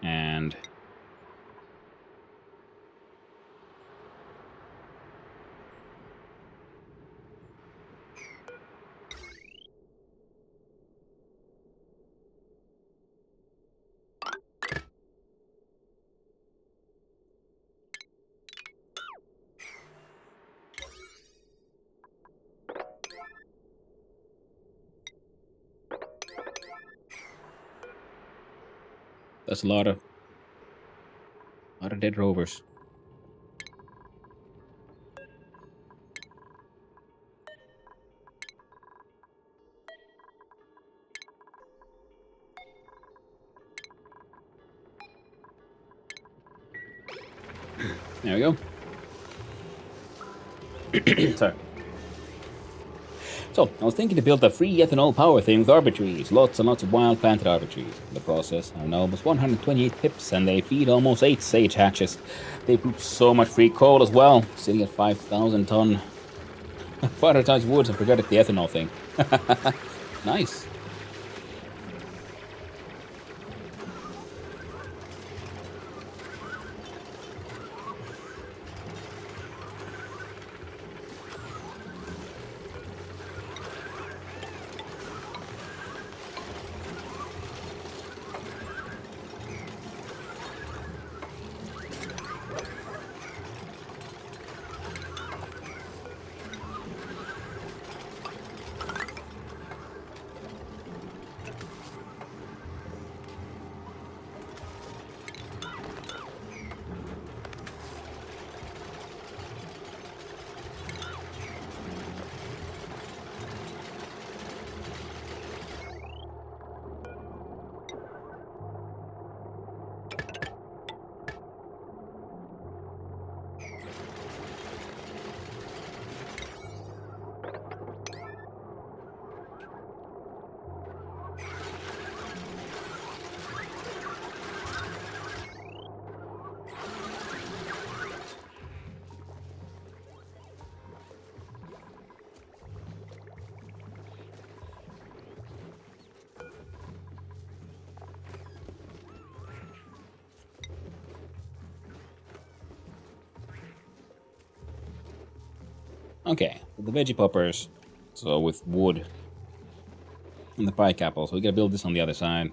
And That's a lot of dead rovers. There we go. Sorry. So, I was thinking to build a free ethanol power thing with arbor trees. Lots and lots of wild planted arbor trees. In the process, I have now almost 128 pips, and they feed almost 8 sage hatches. They poop so much free coal as well, sitting at 5,000 ton. 500 tons of wood, and forget it, the ethanol thing. Nice. Okay, the veggie poppers. So with wood and the pike apple. So we gotta build this on the other side.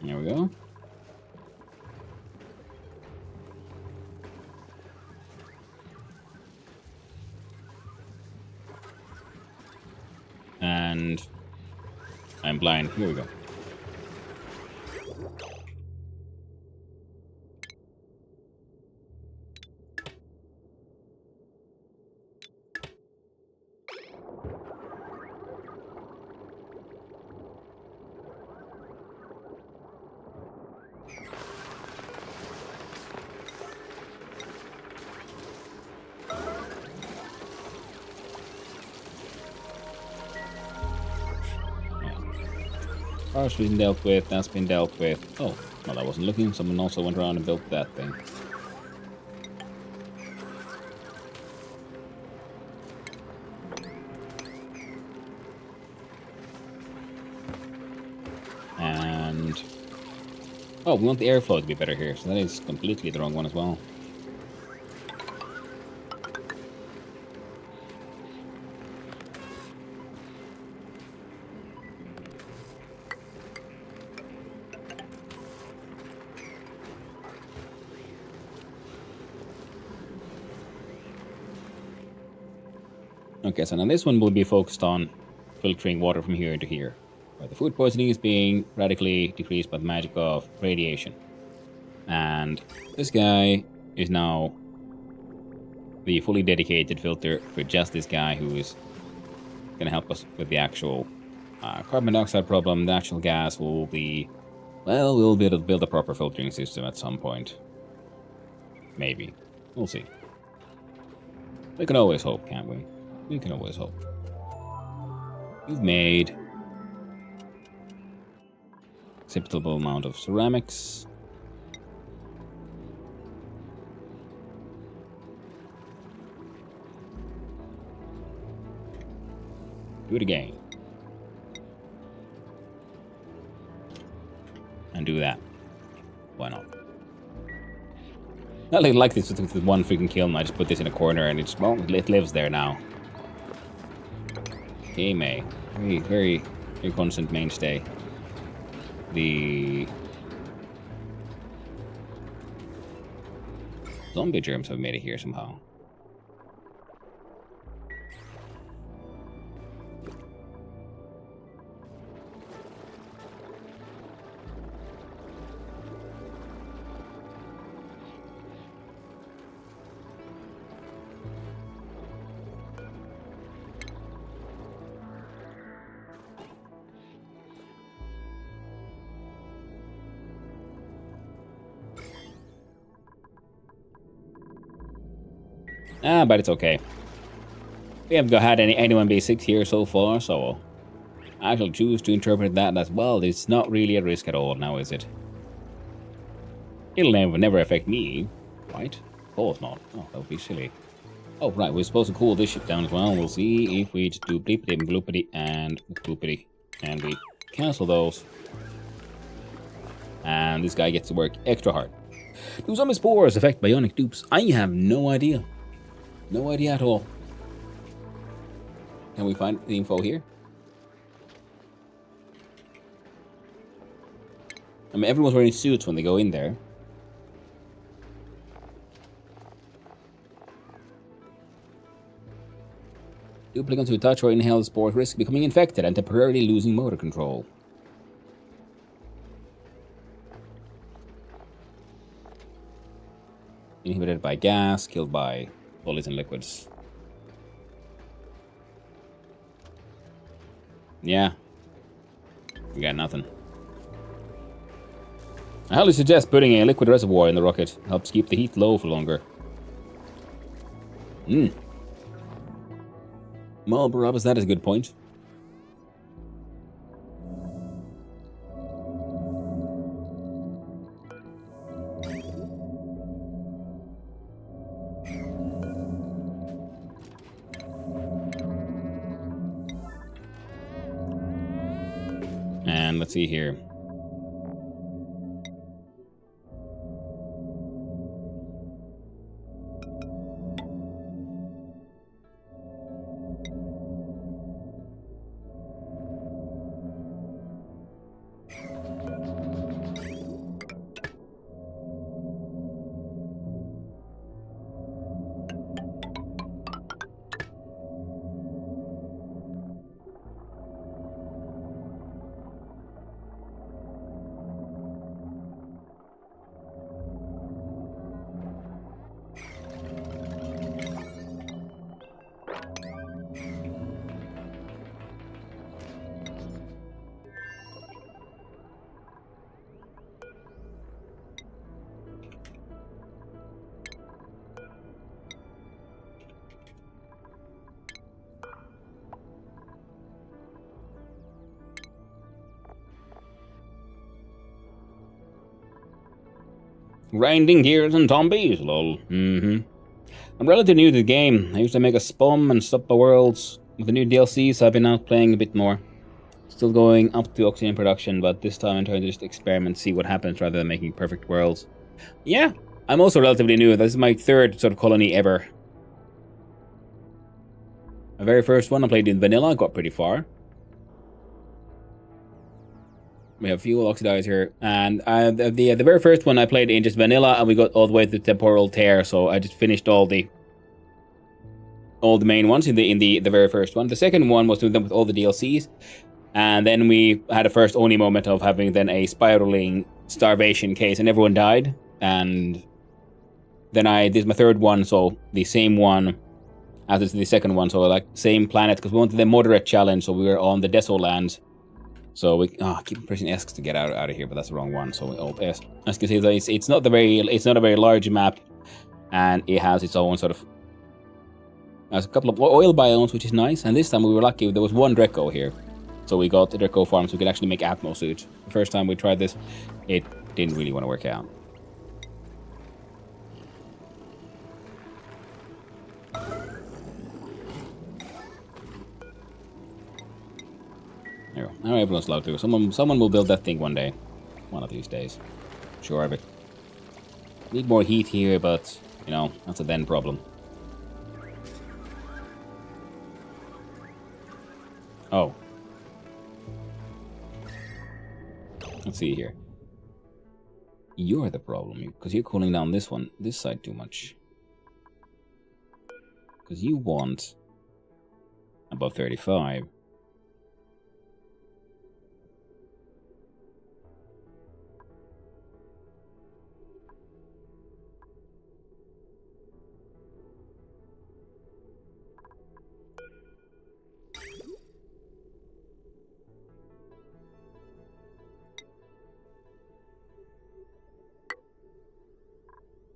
There we go. And I'm blind. Here we go. Car's been dealt with, that's been dealt with. Oh, well, I wasn't looking. Someone also went around and built that thing. And... oh, we want the airflow to be better here, so that is completely the wrong one as well. Okay, so now this one will be focused on filtering water from here into here. Where the food poisoning is being radically decreased by the magic of radiation. And this guy is now the fully dedicated filter for just this guy who is going to help us with the actual carbon dioxide problem. The actual gas will be... well, we'll be able to build a proper filtering system at some point. Maybe. We'll see. We can always hope, can't we? We can always hope. You've made acceptable amount of ceramics. Do it again. And do that. Why not? I like this with one freaking kill, and I just put this in a corner, and it's, well, it lives there now. Okay, May. Very, very, very constant mainstay. The zombie germs have made it here somehow. But it's okay. We haven't had anyone be sick here so far, so I shall choose to interpret that as, well, it's not really a risk at all now, is it? It'll never affect me, right? Of course not. Oh, that would be silly. Oh, right, we're supposed to cool this shit down as well. We'll see if we just do bleepity and bloopity and bloopity, and we cancel those. And this guy gets to work extra hard. Do zombie spores affect bionic dupes? I have no idea. No idea at all. Can we find the info here? I mean, everyone's wearing suits when they go in there. Duplicants who touch or inhale the spores risk becoming infected and temporarily losing motor control. Inhibited by gas, killed by solids and liquids. Yeah. We got nothing. I highly suggest putting a liquid reservoir in the rocket. Helps keep the heat low for longer. Well, perhaps that is a good point. And let's see here. Grinding gears and zombies, lol. I'm relatively new to the game. I used to make a spum and stop the worlds. With the new DLCs, I've been out playing a bit more. Still going up to Oxygen production, but this time I'm trying to just experiment, see what happens rather than making perfect worlds. Yeah, I'm also relatively new. This is my third sort of colony ever. My very first one I played in vanilla, got pretty far. We have fuel oxidizer, and the very first one I played in just vanilla, and we got all the way to temporal tear. So I just finished all the main ones in the very first one. The second one was doing them with all the DLCs, and then we had a first Oni moment of having then a spiraling starvation case, and everyone died. And then I did my third one, so the same one as the second one, so like same planet, because we wanted the moderate challenge, so we were on the Desolands. So we keep pressing S to get out of here, but that's the wrong one. So we Alt S. As you can see, it's not a very large map, and it has its own sort of a couple of oil biomes, which is nice. And this time we were lucky; there was one Dreco here, so we got the Dreco farm, so we could actually make Atmo suits. The first time we tried this, it didn't really want to work out. Now everyone's allowed to. Someone will build that thing one day. One of these days. Sure of it. Need more heat here, but, you know, that's a then problem. Oh. Let's see here. You're the problem, because you're cooling down this side too much. Because you want above 35.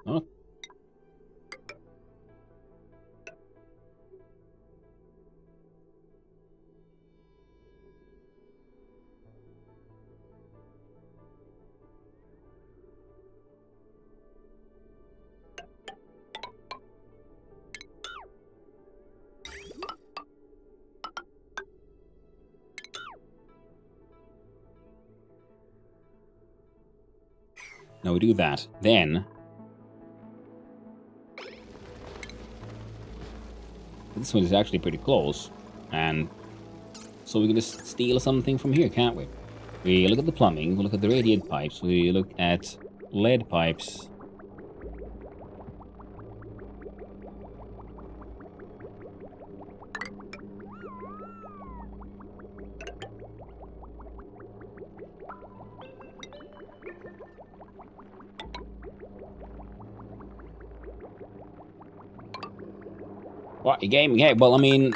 Oh. Now we do that. Then this one is actually pretty close, and so we can just steal something from here, can't we? We look at the plumbing, we look at the radiant pipes, we look at lead pipes. What, a game? Yeah, well, I mean,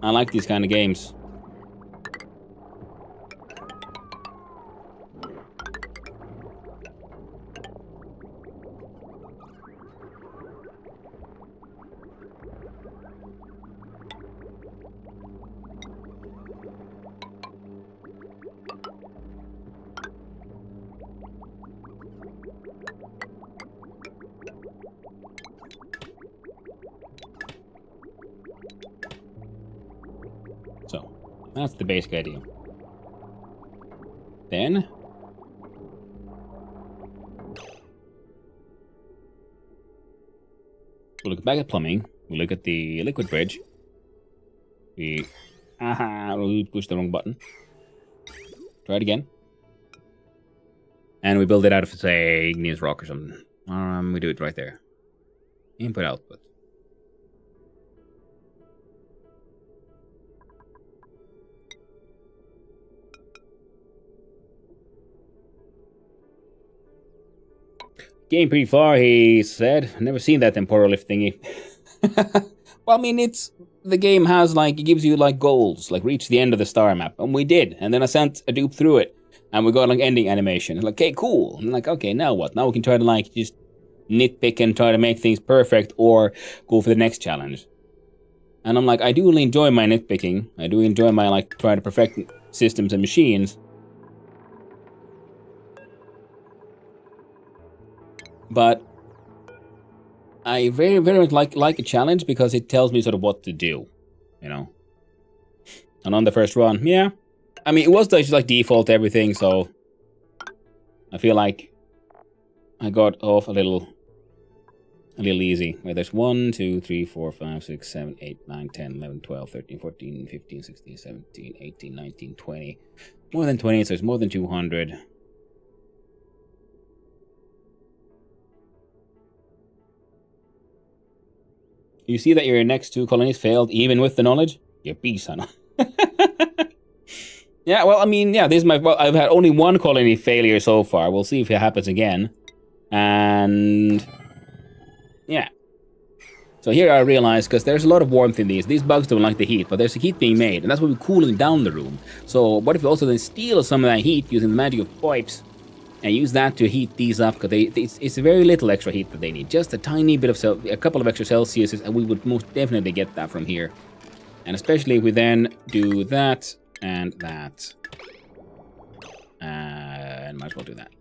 I like these kind of games. So, that's the basic idea. Then we'll look back at plumbing. We look at the liquid bridge. We pushed the wrong button. Try it again. And we build it out of, say, igneous rock or something. We do it right there. Input, output. Game pretty far, he said. Never seen that temporal lift thingy. Well, I mean, the game has, like, it gives you, like, goals, like, reach the end of the star map. And we did. And then I sent a dupe through it. And we got, like, ending animation. It's like, okay, cool. And I'm like, okay, now what? Now we can try to, like, just nitpick and try to make things perfect or go for the next challenge. And I'm like, I do really enjoy my nitpicking. I do enjoy my, like, trying to perfect systems and machines. But I very, very much like a challenge because it tells me sort of what to do, you know. And on the first run, yeah. I mean, it was just like default everything, so I feel like I got off a little easy. Wait, there's 1, 2, 3, 4, 5, 6, 7, 8, 9, 10, 11, 12, 13, 14, 15, 16, 17, 18, 19, 20. More than 20, so it's more than 200. You see that your next 2 colonies failed even with the knowledge? You beast, son. Yeah, well, I mean, yeah, this is my... Well, I've had only 1 colony failure so far. We'll see if it happens again. And... yeah. So here I realized, because there's a lot of warmth in these. These bugs don't like the heat, but there's heat being made. And that's why we're cooling down the room. So what if we also then steal some of that heat using the magic of pipes and use that to heat these up, because it's very little extra heat that they need. Just a tiny bit of a couple of extra Celsius, and we would most definitely get that from here. And especially if we then do that and that. And might as well do that.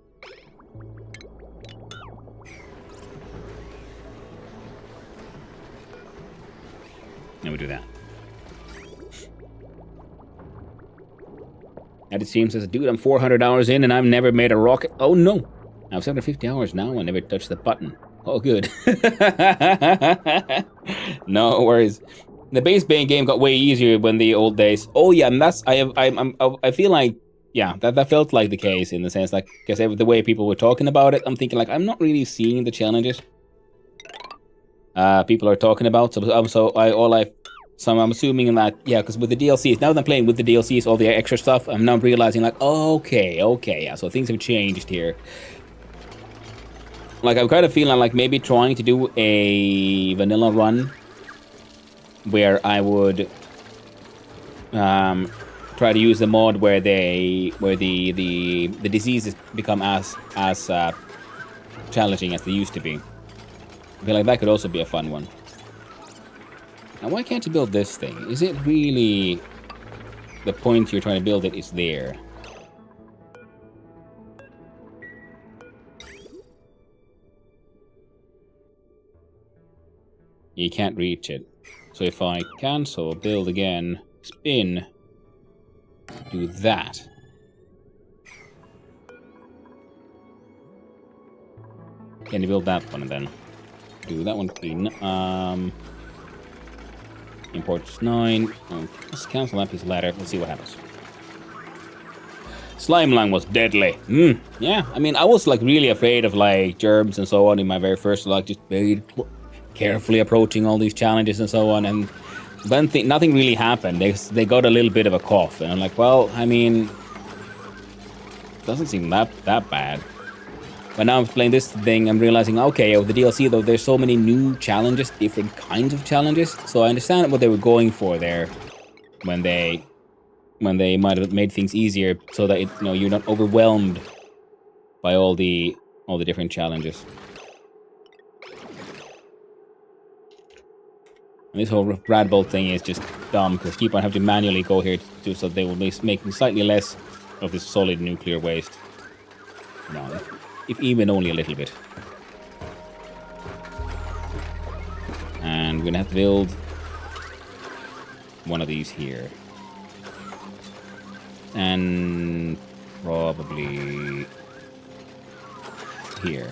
And we do that. at the stream says, dude, I'm 400 hours in and I've never made a rocket. Oh no, I'm 750 hours now and never touched the button. Oh, good. No worries. The base game got way easier when the old days. Oh yeah, and that's I feel like that felt like the case in the sense like because the way people were talking about it, I'm thinking like I'm not really seeing the challenges people are talking about. So I'm assuming that because with the DLCs now that I'm playing with the DLCs, all the extra stuff, I'm now realizing like okay, yeah, so things have changed here. Like I'm kind of feeling like maybe trying to do a vanilla run where I would try to use the mod where the diseases become as challenging as they used to be. I feel like that could also be a fun one. Now why can't you build this thing? Is it really the point you're trying to build it is there? You can't reach it. So if I cancel, build again, spin, do that. Can you build that one and then do that one clean? Import 9. Let's cancel that piece of ladder. Let's see what happens. Slime Lung was deadly. Yeah, I mean, I was like really afraid of like germs and so on in my very first, like just very carefully approaching all these challenges and so on, and then nothing really happened. They got a little bit of a cough, and I'm like, well, I mean, doesn't seem that bad. But now I'm playing this thing, I'm realizing, okay, with the DLC though, there's so many new challenges, different kinds of challenges. So I understand what they were going for there when they might have made things easier so that you're not overwhelmed by all the different challenges. And this whole Rad Bolt thing is just dumb because keep on having to manually go here to do so they will be making slightly less of this solid nuclear waste. No, if even only a little bit. And we're gonna have to build one of these here. And probably here.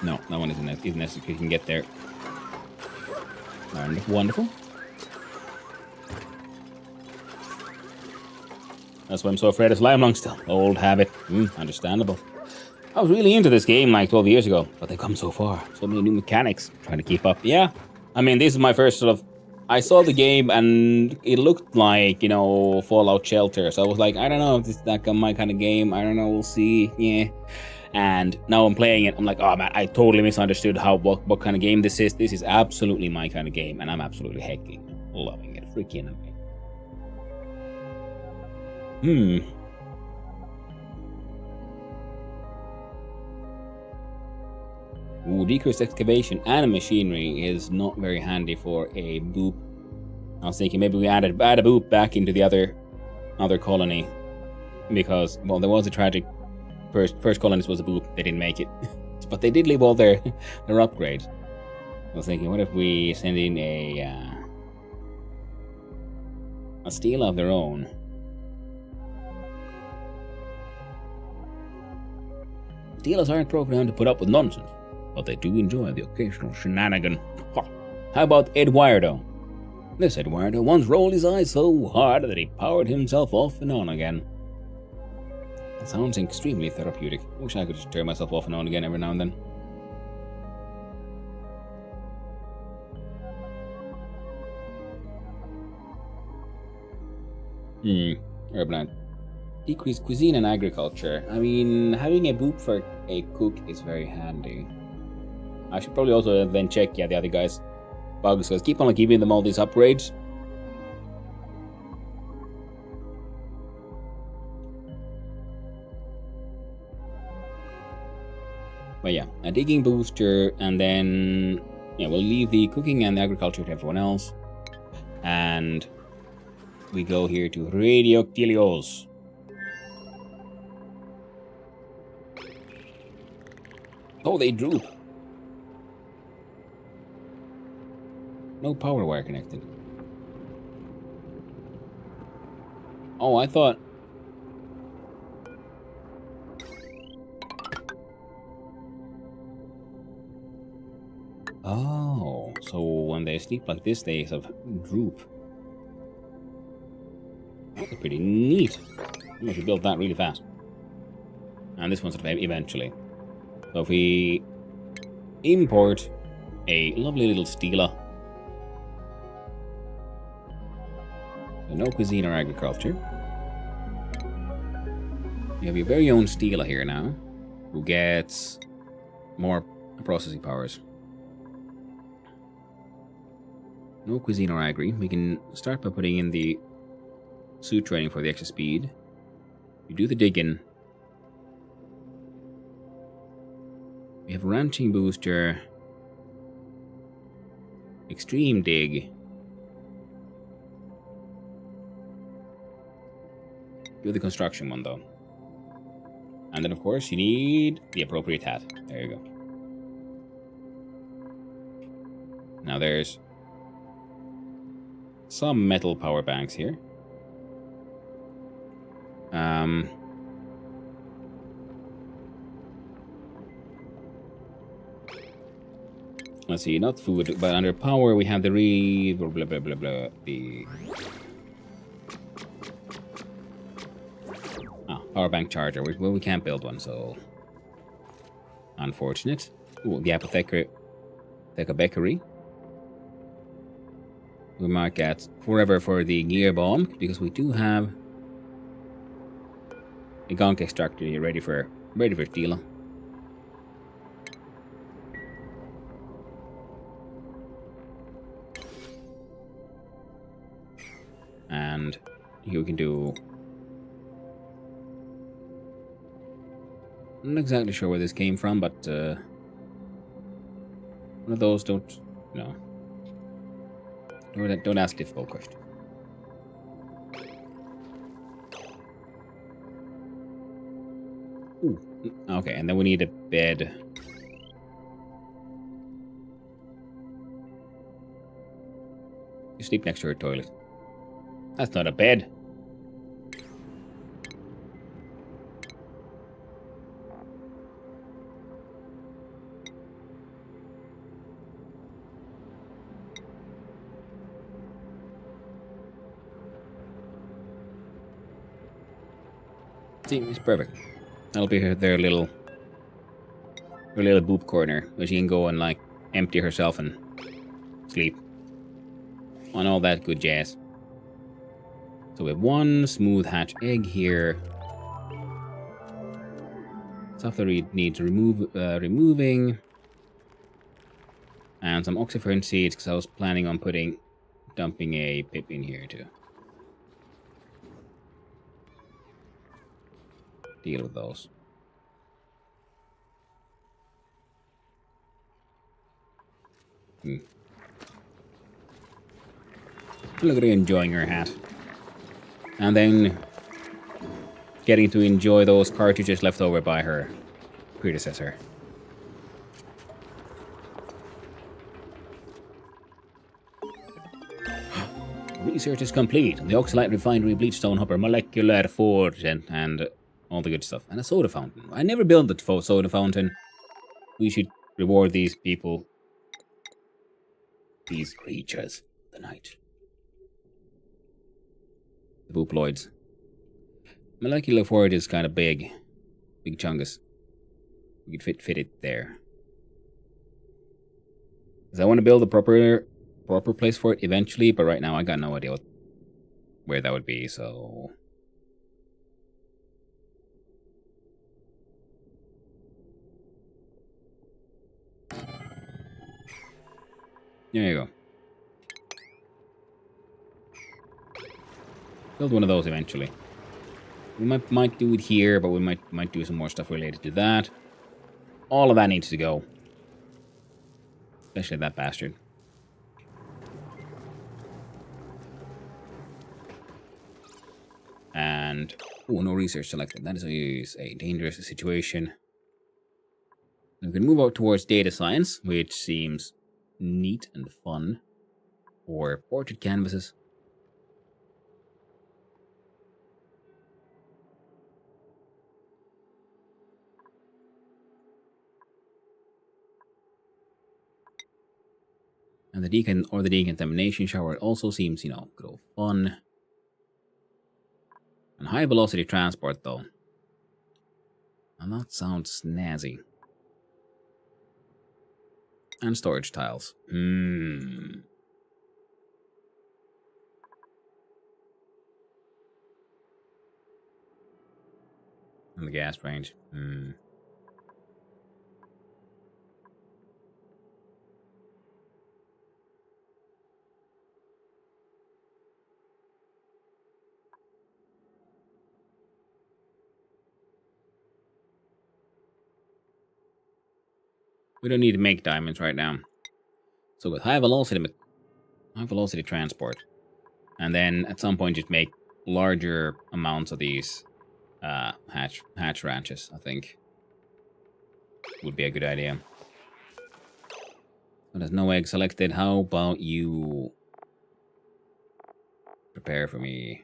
No, that one isn't necessary. You can get there. Wonderful. That's why I'm so afraid of Slime Lung still. Old habit. Understandable. I was really into this game like 12 years ago, but they've come so far. So many new mechanics. Trying to keep up. Yeah. I mean, this is my first sort of... I saw the game and it looked like, Fallout Shelter. So I was like, I don't know if this is my kind of game. I don't know. We'll see. Yeah. And now I'm playing it. I'm like, oh man, I totally misunderstood what kind of game this is. This is absolutely my kind of game. And I'm absolutely hecking. Loving it. Freaking amazing. Ooh, decreased excavation and machinery is not very handy for a boop. I was thinking maybe we add a boop back into the other colony. Because, well, there was a tragic... First colonist was a boop. They didn't make it. But they did leave all their upgrades. I was thinking, what if we send in a steel of their own? Steelers aren't programmed to put up with nonsense, but they do enjoy the occasional shenanigan. How about Eduardo? This Eduardo once rolled his eyes so hard that he powered himself off and on again. That sounds extremely therapeutic. I wish I could just turn myself off and on again every now and then. Urbanite. Decreased cuisine and agriculture. I mean, having a boop for a cook is very handy. I should probably also then check, the other guys' bugs, because keep on giving them all these upgrades. But yeah, a digging booster, and then we'll leave the cooking and the agriculture to everyone else. And we go here to Radioctilios. Oh, they droop. No power wire connected. Oh, I thought... Oh, so when they sleep like this, they sort of droop. That's pretty neat. We should build that really fast. And this one sort of eventually. So if we import a lovely little stela. So no cuisine or agriculture. You have your very own stela here now, who gets more processing powers. No cuisine or agri. We can start by putting in the suit training for the extra speed. You do the digging. We have ranching booster. Extreme dig. Do the construction one though. And then of course you need the appropriate hat. There you go. Now there's some metal power banks here. Let's see, not food, but under power we have the blah blah blah blah blah. The power bank charger. Well, we can't build one, so unfortunate. Ooh, the apothecary bakery. We might get forever for the gear bomb because we do have a gonk extractor here ready for steel. And here we can do... I'm not exactly sure where this came from, but one of those don't... No. Don't ask difficult questions. Ooh. Okay, and then we need a bed. You sleep next to her toilet. That's not a bed. See, it's perfect. That'll be their little boob corner where she can go and like empty herself and sleep on all that good jazz. So we have one smooth hatch egg here. Stuff that we need to removing. And some oxyfern seeds because I was planning on dumping a pip in here too. Deal with those. Look at her enjoying her hat. And then getting to enjoy those cartridges left over by her predecessor. Research is complete. The Oxalite Refinery Bleachstone Hopper Molecular Forge and all the good stuff. And a soda fountain. I never built the soda fountain. We should reward these people. These creatures. The night. The Booploids. Molecular Forge is kind of big. Big chungus. We could fit it there. Because I want to build a proper place for it eventually, but right now I got no idea where that would be, so... There you go. Build one of those eventually. We might do it here, but we might do some more stuff related to that. All of that needs to go. Especially that bastard. And... oh, no research selected. That is a dangerous situation. We can move out towards data science, which seems neat and fun. or portrait canvases. And the decontamination shower also seems, good old fun. And high velocity transport though. And that sounds snazzy. And storage tiles. And the gas range. We don't need to make diamonds right now. So with high velocity transport, and then at some point just make larger amounts of these hatch ranches, I think would be a good idea. So there's no egg selected. How about you prepare for me?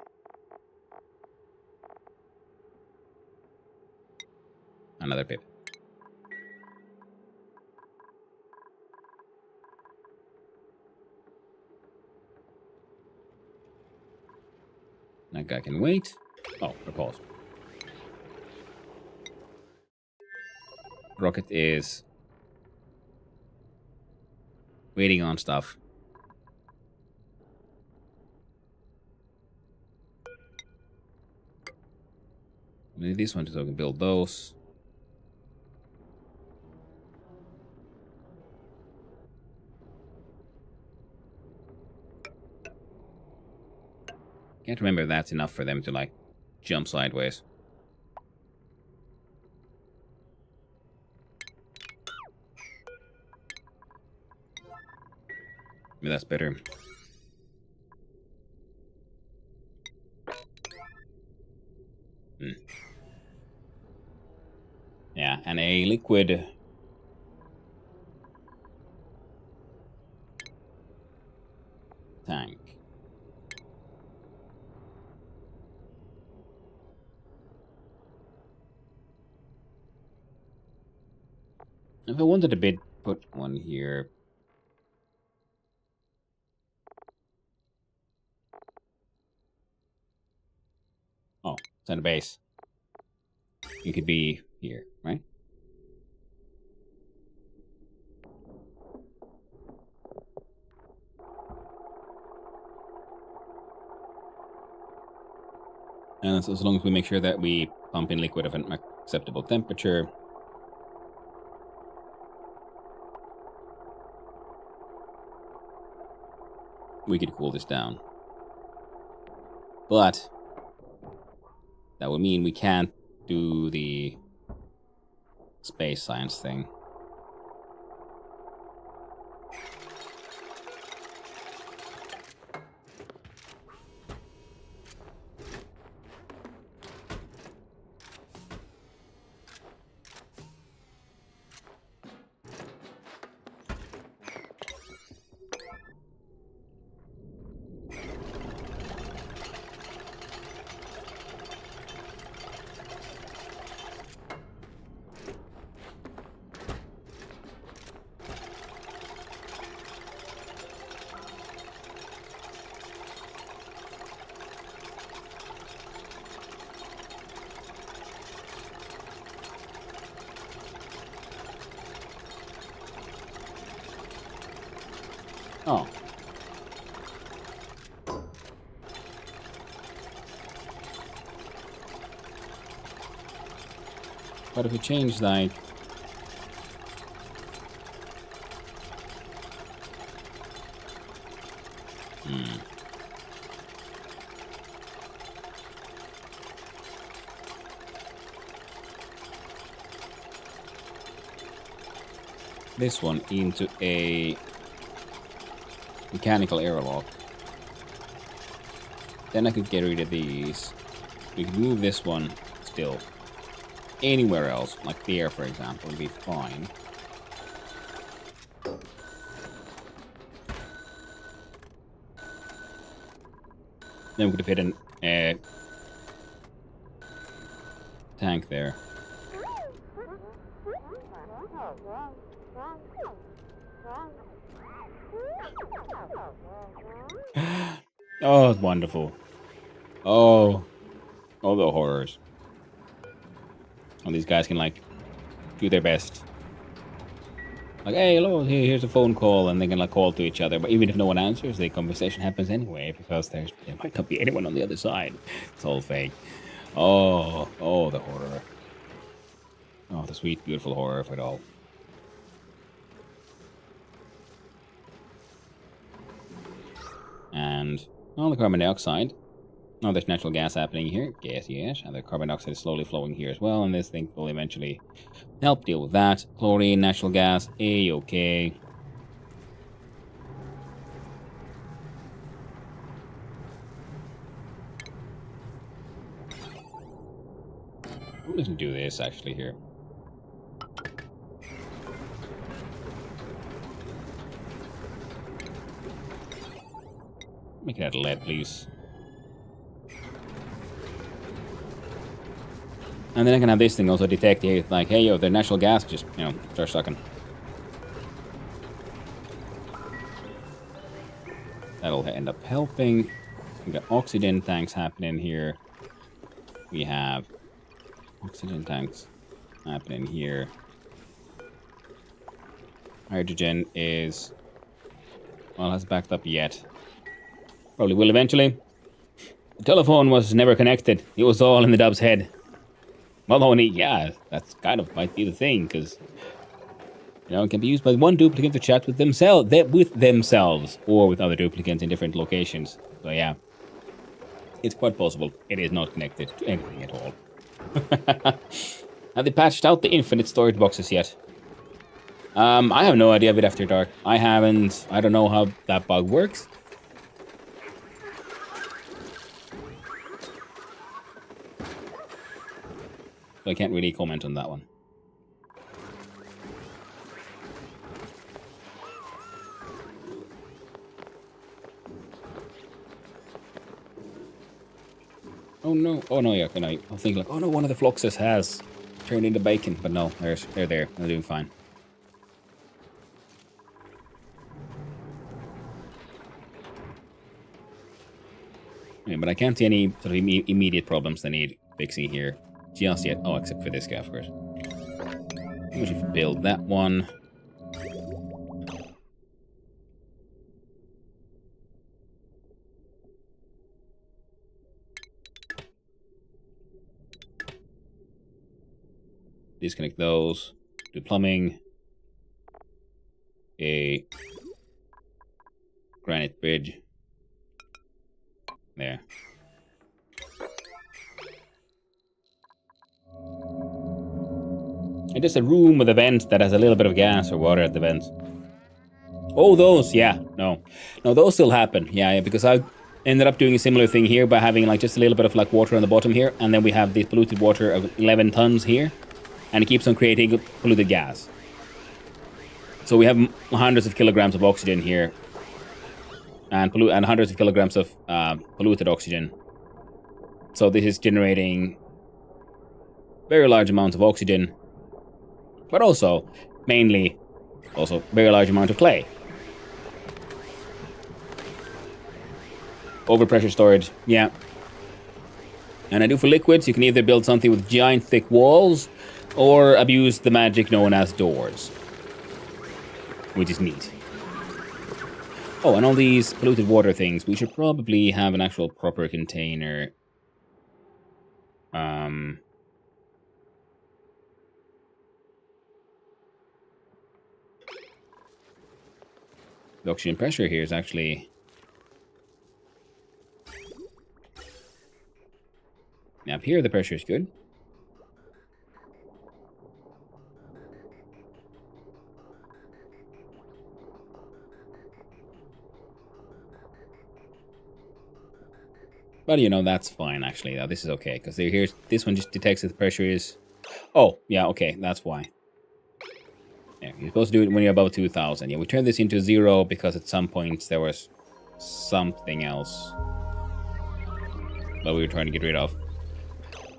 Another pip. That guy can wait. Oh, repulse. Rocket is waiting on stuff. We need this one so we can build those. Can't remember if that's enough for them to, like, jump sideways. Maybe that's better. Yeah, and a liquid tank. If I wanted to put one here. Oh, center base. You could be here, right? And as long as we make sure that we pump in liquid of an acceptable temperature. We could cool this down. But that would mean we can't do the space science thing. Oh. But if we change, like, this one into a mechanical airlock, then I could get rid of these. We could move this one still anywhere else, like there, for example, would be fine. Then we could have hit an tank there. Oh, it's wonderful. Oh, all the horrors. All these guys can like do their best. Like, hey, hello, here's a phone call, and they can like call to each other. But even if no one answers, the conversation happens anyway because there might not be anyone on the other side. It's all fake. Oh, the horror. Oh, the sweet, beautiful horror of it all. And the carbon dioxide. Oh, there's natural gas happening here. Yes. And the carbon dioxide is slowly flowing here as well. And this thing will eventually help deal with that. Chlorine, natural gas, A-okay. I'm just gonna do this actually here. Make it out of lead, please. And then I can have this thing also detect, like, hey, yo, the natural gas just, start sucking. That'll end up helping. We got oxygen tanks happening here. We have oxygen tanks happening here. Hydrogen is, well, hasn't backed up yet. Probably will eventually. The telephone was never connected. It was all in the Dub's head. Well, only, yeah, that's kind of might be the thing, because, it can be used by one duplicate to chat with themselves, or with other duplicates in different locations. So, yeah. It's quite possible it is not connected to anything at all. Have they patched out the infinite storage boxes yet? I have no idea of it after dark. I don't know how that bug works. So I can't really comment on that one. Oh no, yeah, can I think like, oh no, one of the Fluxes has turned into bacon, but no, they're there, they're doing fine. Yeah, but I can't see any sort of immediate problems that need fixing here just yet. Oh, except for this guy, of course. We should build that one. Disconnect those. Do plumbing. A granite bridge. There. And just a room with a vent that has a little bit of gas or water at the vents. Oh, those, yeah. No, those still happen. Yeah, because I ended up doing a similar thing here by having like just a little bit of like water on the bottom here, and then we have this polluted water of 11 tons here, and it keeps on creating polluted gas. So we have hundreds of kilograms of oxygen here, and hundreds of kilograms of polluted oxygen. So this is generating very large amounts of oxygen, but also mainly very large amount of clay. Overpressure storage, yeah. And I do for liquids, you can either build something with giant thick walls or abuse the magic known as doors, which is neat. Oh, and all these polluted water things, we should probably have an actual proper container. The oxygen pressure here is actually... Now up here the pressure is good. But that's fine actually. This is okay, because this one just detects that the pressure is... Oh, yeah, okay, that's why. Yeah, you're supposed to do it when you're above 2,000. Yeah, we turned this into 0 because at some points there was something else. that we were trying to get rid of.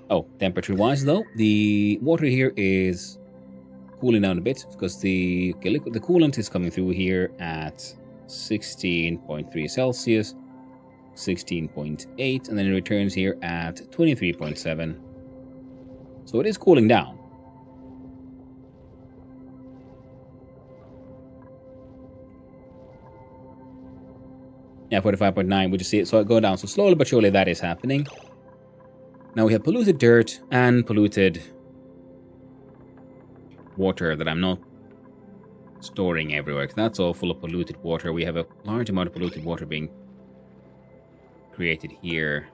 Oh, temperature-wise, though, the water here is cooling down a bit because the coolant is coming through here at 16.3 Celsius, 16.8, and then it returns here at 23.7. So it is cooling down. Yeah, 45.9, we just see it. So it go down. So slowly but surely that is happening. Now we have polluted dirt and polluted water that I'm not storing everywhere. That's all full of polluted water. We have a large amount of polluted water being created here.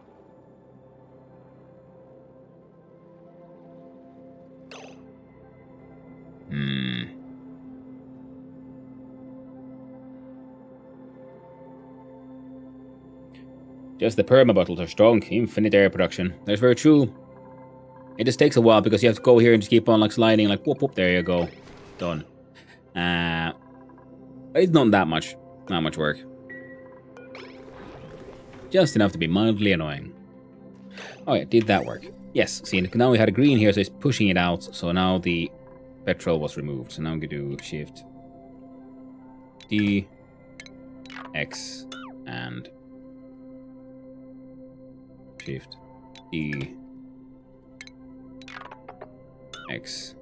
Just the perma bottles are strong. Infinite air production. That's very true. It just takes a while because you have to go here and just keep on like sliding, like whoop whoop. There you go, done. But it's not that much. Not much work. Just enough to be mildly annoying. Oh yeah, did that work? Yes. See, now we had a green here, so it's pushing it out. So now the petrol was removed. So now we can do Shift D, X, and Shift E, X.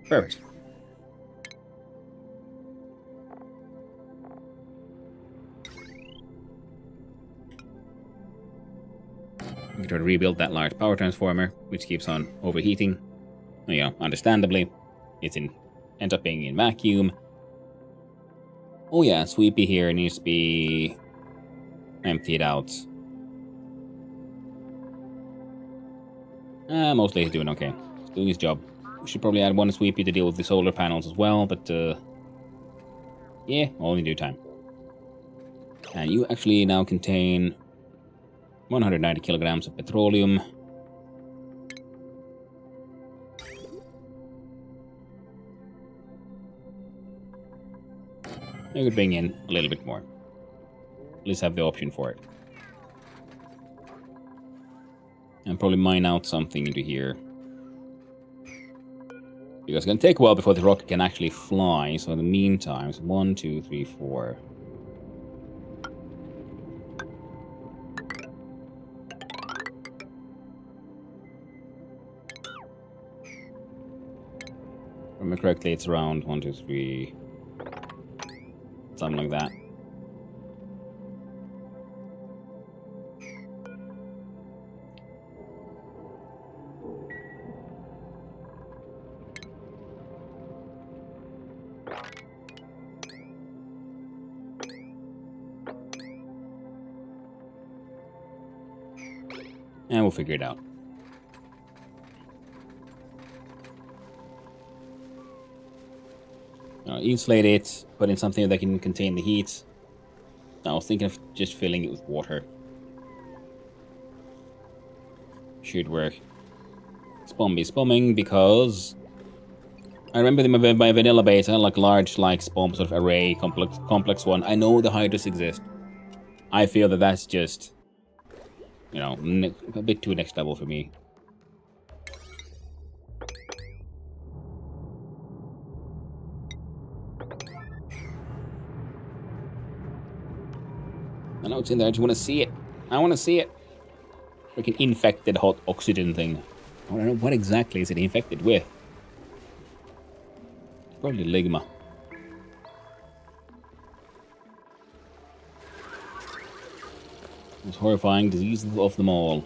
Perfect. We can try to rebuild that large power transformer, which keeps on overheating. You know, understandably, ends up being in vacuum. Oh yeah, Sweepy here needs to be emptied out. Mostly he's doing okay. He's doing his job. We should probably add one Sweepy to deal with the solar panels as well, but yeah, all in due time. And you actually now contain 190 kilograms of petroleum. I could bring in a little bit more. At least have the option for it. And probably mine out something into here. Because it's going to take a while before the rocket can actually fly. So in the meantime, it's 1, 2, 3, 4. If I remember correctly, it's around 1, 2, 3. Something like that. And we'll figure it out. Insulate it, put in something that can contain the heat. I was thinking of just filling it with water. Should work. Spum be spumming because I remember my vanilla beta, like large, like spum sort of array, complex one. I know the hydras exist. I feel that that's just, you know, a bit too next level for me. I know it's in there, I just want to see it. I want to see it. Freaking infected hot oxygen thing. I don't know what exactly is it infected with. Probably Ligma. Most horrifying disease of them all.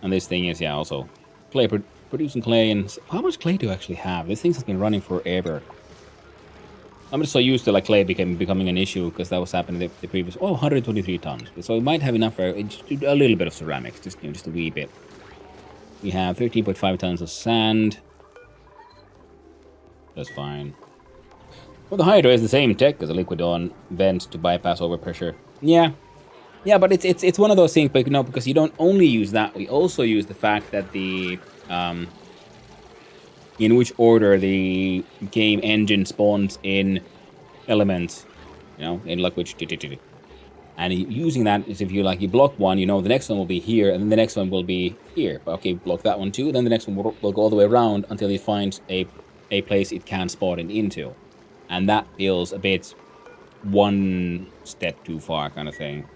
And this thing is, yeah, also clay, producing clay. And how much clay do you actually have? This thing has been running forever. I'm just so used to like clay becoming an issue because that was happening the previous. Oh, 123 tons. So it might have enough for a little bit of ceramics, just just a wee bit. We have 13.5 tons of sand. That's fine. Well, the Hydra is the same tech as a Liquidon vent to bypass overpressure. Yeah, but it's one of those things. But no, because you don't only use that. We also use the fact that the in which order the game engine spawns in elements You know, in luck which. And using that is if you like, you block one, you know, the next one will be here, and then the next one will be here. Okay, block that one too, then the next one will go all the way around until it finds a place it can spawn it into. And that feels a bit one step too far kind of thing.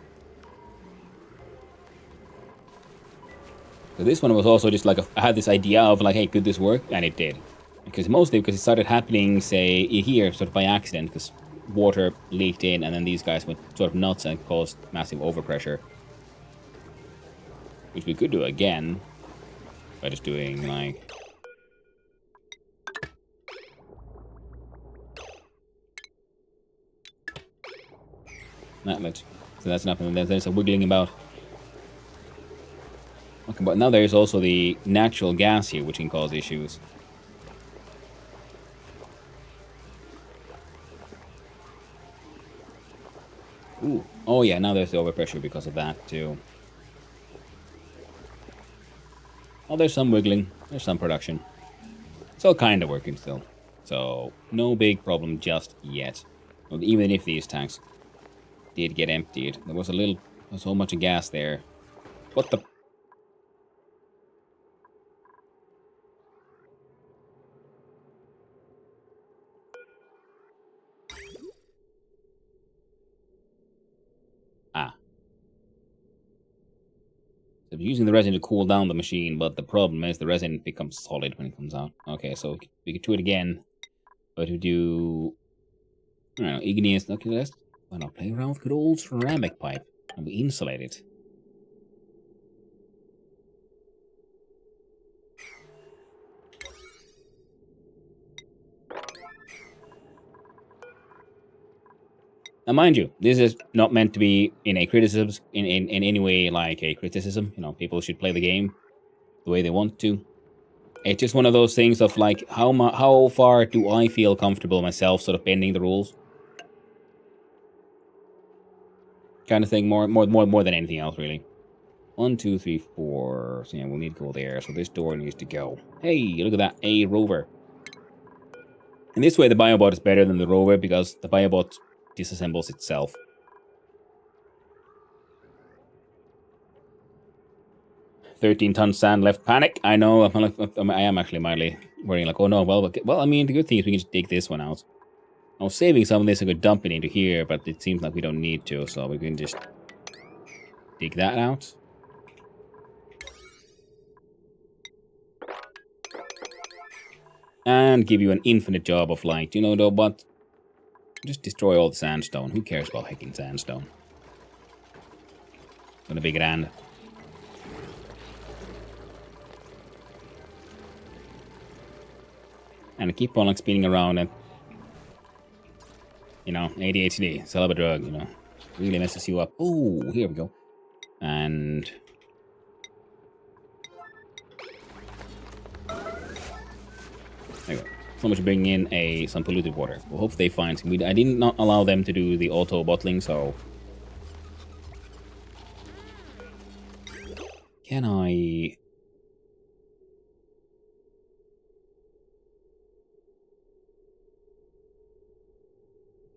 So this one was also just like, I had this idea of like, hey, could this work? And it did. Because mostly because it started happening, say, here, sort of by accident, because water leaked in, and then these guys went sort of nuts and caused massive overpressure. Which we could do again, by just doing, like... Not much. So that's nothing. There's a wiggling about. Okay, but now there's also the natural gas here, which can cause issues. Ooh. Oh yeah, now there's the overpressure because of that too. Oh, there's some wiggling. There's some production. It's all kind of working still. So, no big problem just yet. Well, even if these tanks did get emptied. There was so much gas there. What the... Ah. So I'm using the resin to cool down the machine, but the problem is the resin becomes solid when it comes out. Okay, so we could do it again. But we do... I don't know, igneous... Okay, let's... Why not play around with good old ceramic pipe? And we insulate it. Now, mind you, this is not meant to be in a criticism, in any way like a criticism. You know, people should play the game the way they want to. It's just one of those things of like, how far do I feel comfortable myself sort of bending the rules? Kind of thing, more than anything else, really. 1, 2, 3, 4. So yeah, we'll need to go there. So this door needs to go. Hey, look at that, a rover. And this way, the Biobot is better than the rover because the Biobot disassembles itself. $13-ton sand left. Panic. I know. I am actually mildly worrying. Like, oh no. Well, I mean, the good thing is we can just dig this one out. I was saving some of this and could dump it into here, but it seems like we don't need to, so we can just dig that out. And give you an infinite job of like, you know what? Just destroy all the sandstone. Who cares about hacking sandstone? Gonna be grand. And keep on like spinning around and, you know, ADHD, sell up a drug, you know, really messes you up. Oh, here we go. And there we go. So much bringing in some polluted water. We'll hope they find some. I did not allow them to do the auto bottling, so can I?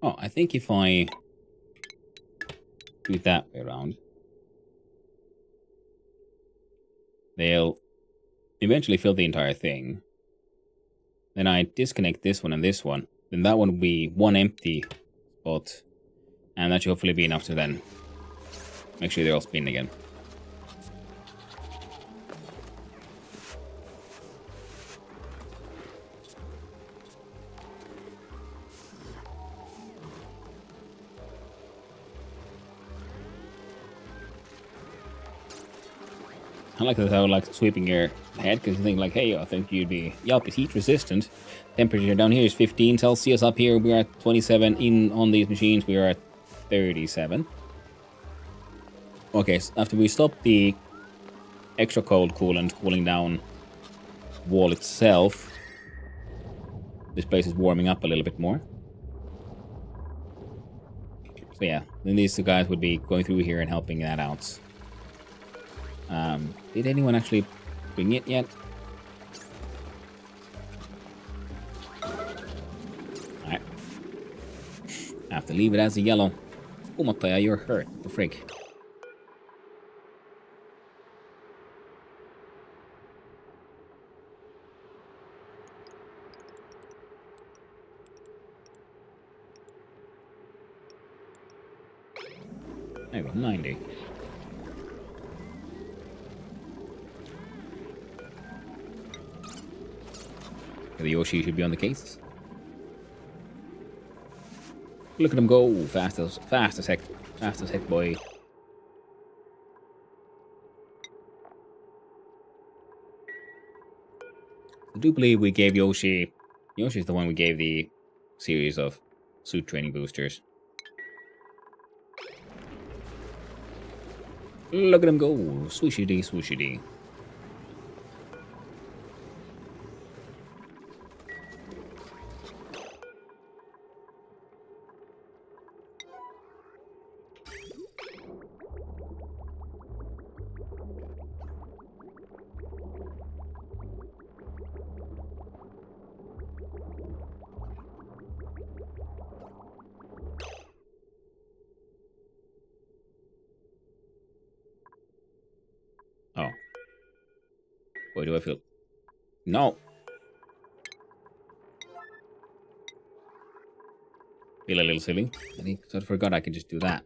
Oh, I think if I do it that way around, they'll eventually fill the entire thing. Then I disconnect this one and this one. Then that one will be one empty spot. And that should hopefully be enough to then make sure they're all spinning again. I like how like sweeping your head because you think like, hey, I think you'd be, yup, it's heat resistant. Temperature down here is 15 Celsius. Up here we are at 27. On these machines we are at 37. Okay, so after we stop the extra cold coolant cooling down wall itself, this place is warming up a little bit more. So yeah, then these two guys would be going through here and helping that out. Did anyone actually bring it yet? Alright. I have to leave it as a yellow. Kumottaja, you're hurt. What the frick? There we go, 90. The Yoshi should be on the case. Look at him go, fast as heck, boy. I do believe we gave Yoshi's the one we gave the series of suit training boosters. Look at him go, swooshy dee, swooshy dee. Oh. Boy, do I feel... No! Feel a little silly. I think I forgot I could just do that.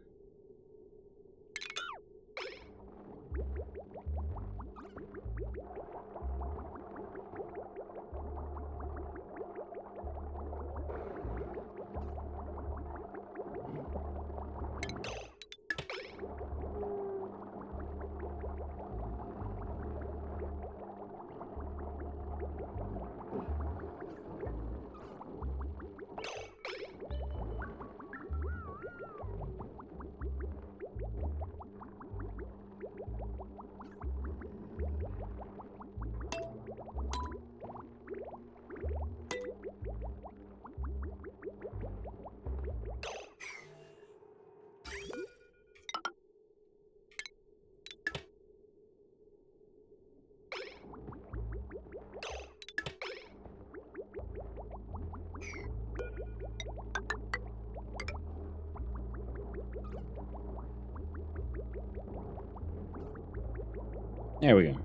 There we go.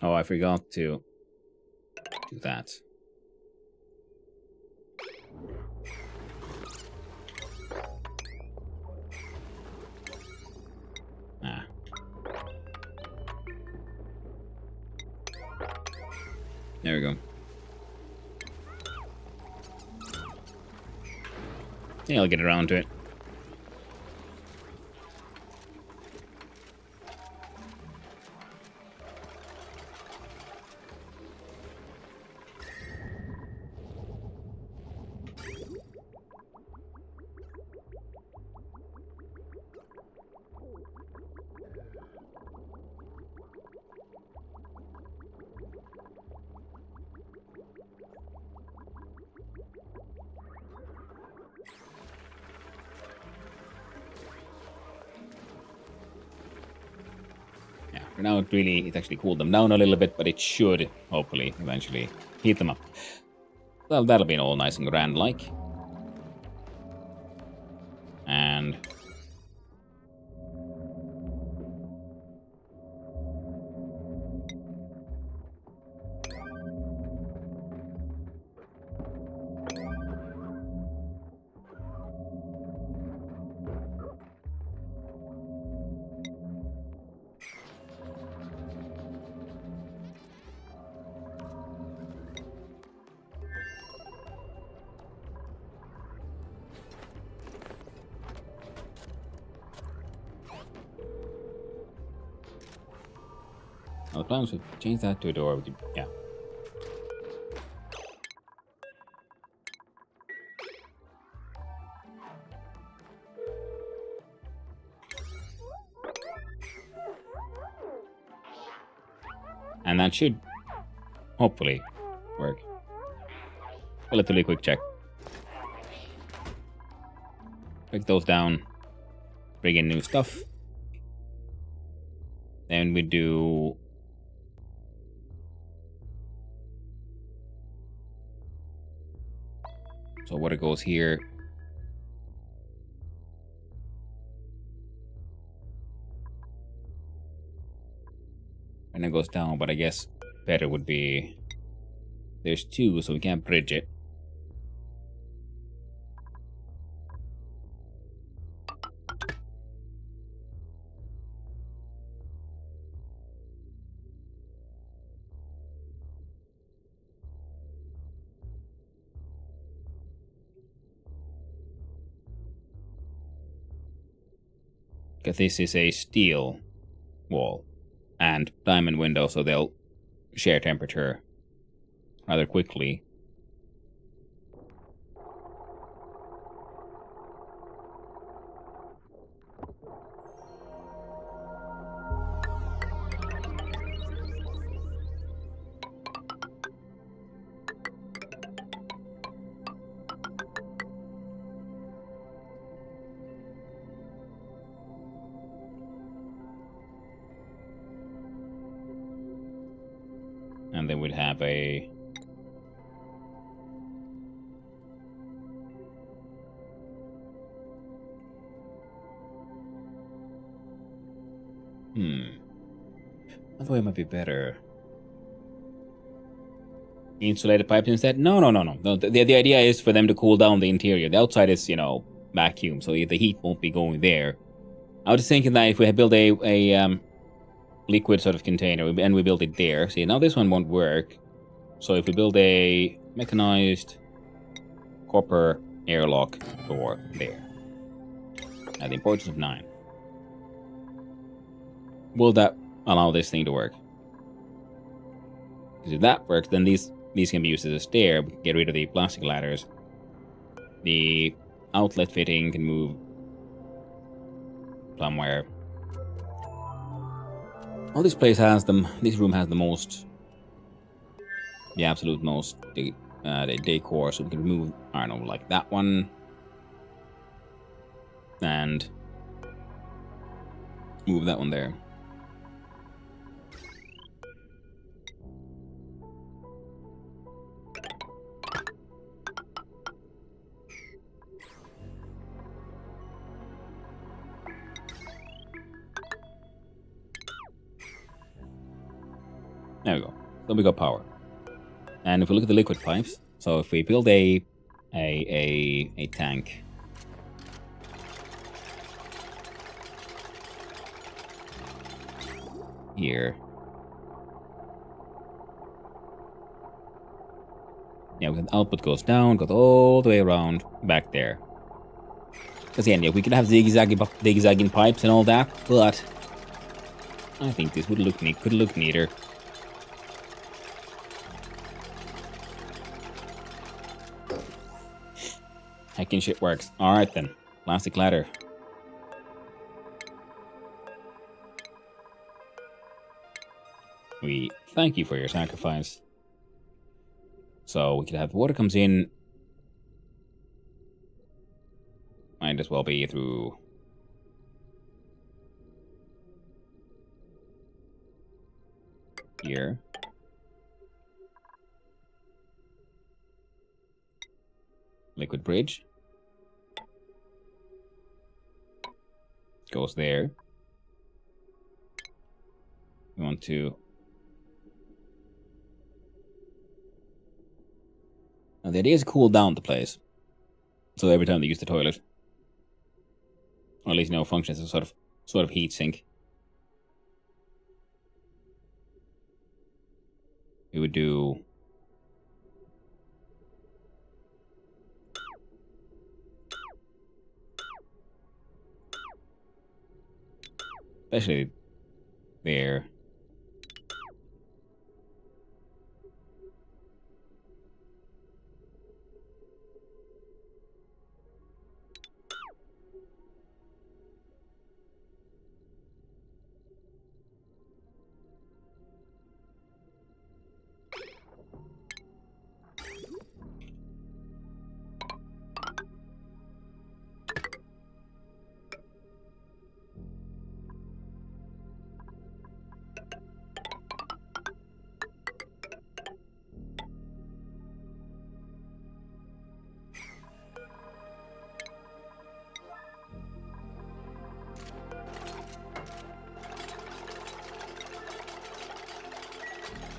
Oh, I forgot to do that. Ah. There we go. Yeah, I'll get around to it. For now, it's actually cooled them down a little bit, but it should, hopefully, eventually heat them up. Well, that'll be all nice and grand-like. And... the plans would change that to a door. Yeah. And that should hopefully work. Relatively quick check. Pick those down. Bring in new stuff. Then we do So water goes here. And it goes down, but I guess better would be... There's two, so we can't bridge it. Because this is a steel wall and diamond window, so they'll share temperature rather quickly. And then we'd have a... Other way might be better. Insulated pipes instead? No. The idea is for them to cool down the interior. The outside is, vacuum, so the heat won't be going there. I was thinking that if we had built a liquid sort of container and we build it there. See, now this one won't work. So if we build a mechanized copper airlock door there. At the importance of 9. Will that allow this thing to work? Because if that works, then these can be used as a stair. We can get rid of the plastic ladders. The outlet fitting can move somewhere. Well, this place has them. This room has the most, the absolute most, the decor. So we can remove, I don't know, like that one, and move that one there. There we go. So we got power. And if we look at the liquid pipes, so if we build a tank here. Yeah, the output goes down, goes all the way around back there. Because yeah, we could have zigzagging pipes and all that, but I think this would look neat. Could look neater. Hacking shit works. Alright then. Plastic ladder. We thank you for your sacrifice. So we could have water comes in. Might as well be through here. Liquid bridge. Goes there. We want to... Now the idea is to cool down the place. So every time they use the toilet. Or at least functions as a sort of heat sink. We would do... especially there.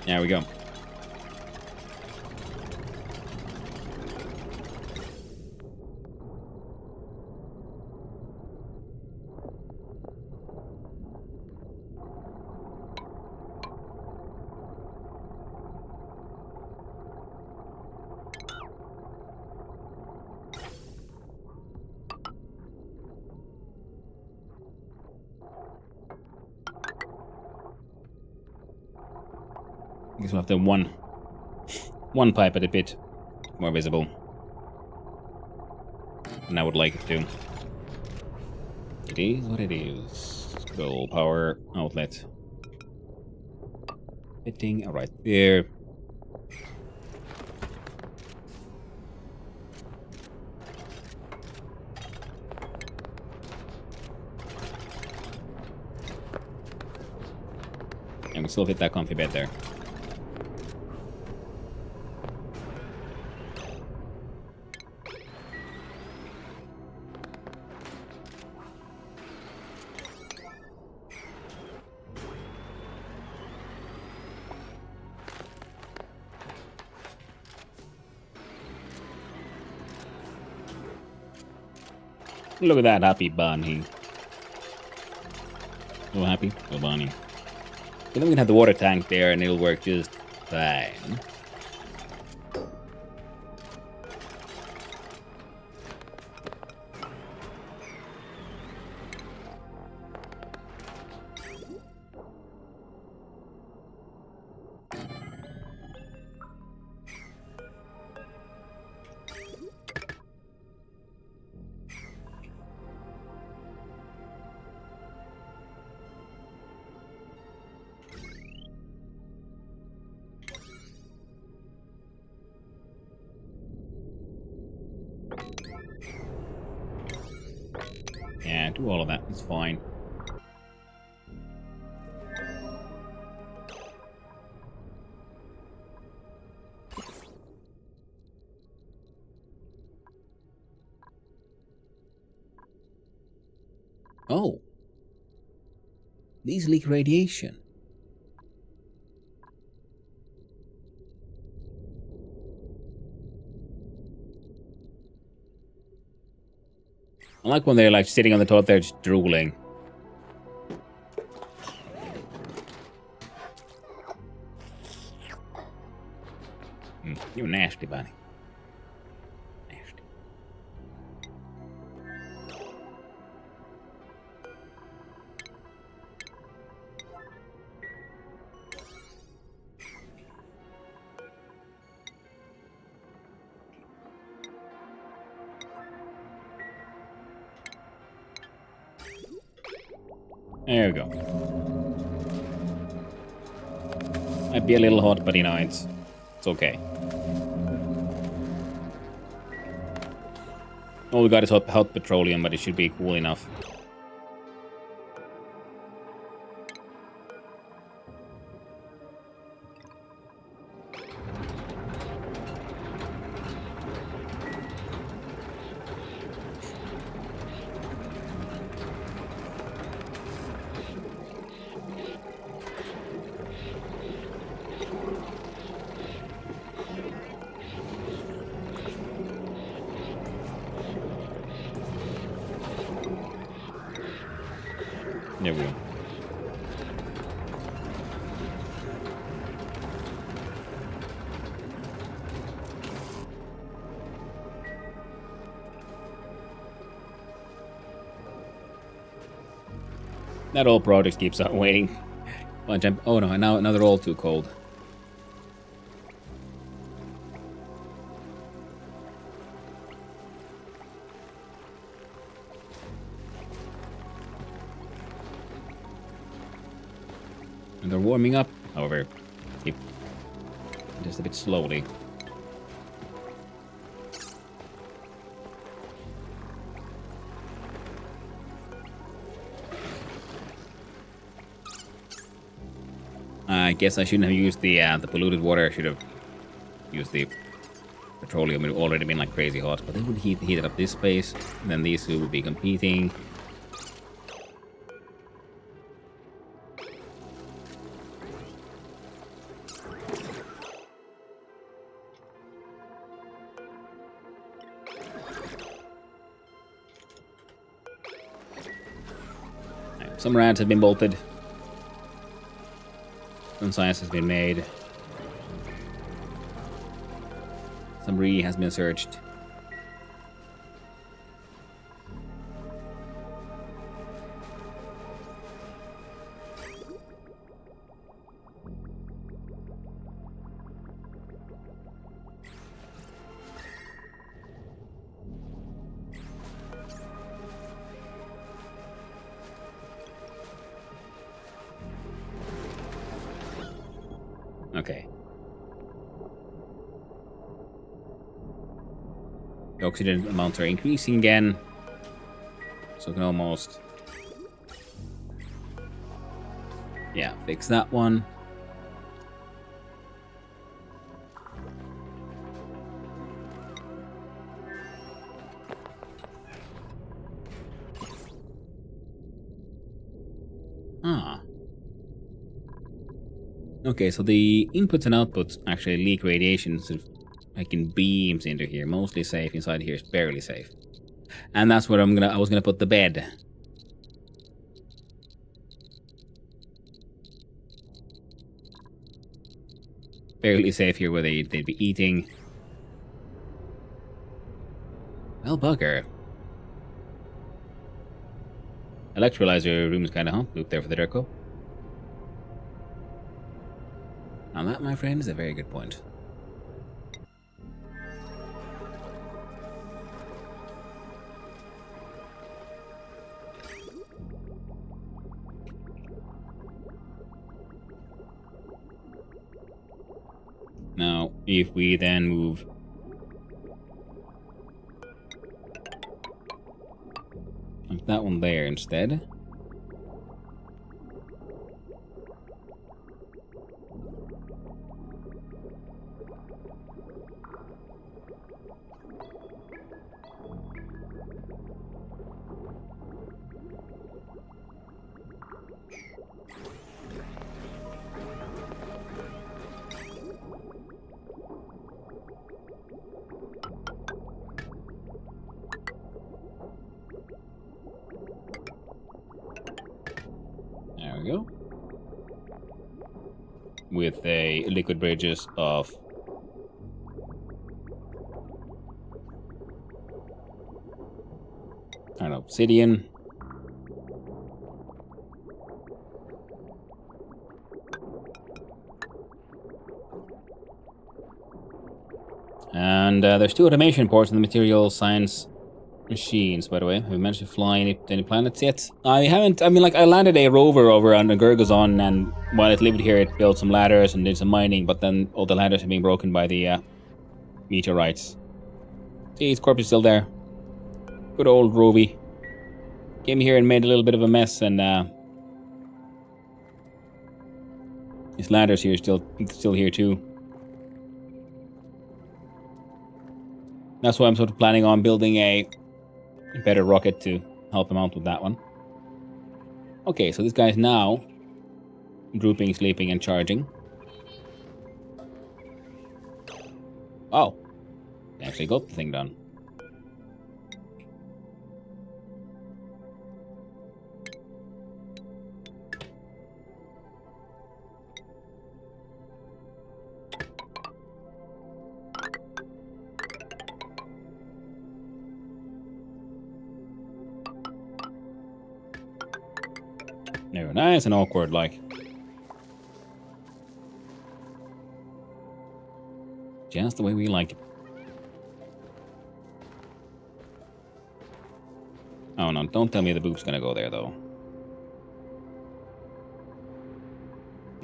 There we go. I guess we'll have the one pipe a bit more visible than I would like it to. It is what it is. Cool power outlet. Fitting right there. And we still fit that comfy bed there. Look at that happy bunny. So happy, so bunny. Then we can have the water tank there and it'll work just fine. Yeah, do all of that. It's fine. Oh. These leak radiation. I like when they're like sitting on the toilet there just drooling. You're nasty, bunny. Nasty. There we go. Might be a little hot, but you know, it's okay. All we got is hot petroleum, but it should be cool enough. There we go. That old project keeps on waiting. Oh no, now they're all too cold. And they're warming up, however, just a bit slowly. I guess I shouldn't have used the polluted water. I should have used the petroleum. It would already been like crazy hot, but they would heat up this space, and then these two would be competing. Some rads have been bolted. Some science has been made. Some re has been searched. Okay. The oxygen amounts are increasing again. So we can almost... yeah, fix that one. Ah. Okay, so the inputs and outputs actually leak radiation sort of like in beams into here. Mostly safe. Inside here is barely safe. And that's where I was gonna put the bed. Barely safe here where they'd be eating. Well, bugger. Electrolyzer room is kind of hump loop there for the Durko. Now that, my friend, is a very good point. Now, if we then move like that one there instead. There we go. With a liquid bridges of I don't know, obsidian. And there's 2 automation ports in the material science machines, by the way. Have we managed to fly any planets yet? I haven't. I mean, like, I landed a rover over on the Gurgazon, and while it lived here, it built some ladders and did some mining, but then all the ladders are being broken by the meteorites. See, his corpse is still there. Good old Rovy. Came here and made a little bit of a mess, and his ladders here still here too. That's why I'm sort of planning on building a better rocket to help him out with that one. Okay, so this guy's now drooping, sleeping, and charging. Oh, actually got the thing done. Very nice and awkward, like. Just the way we like it. Oh no, don't tell me the boop's gonna go there, though.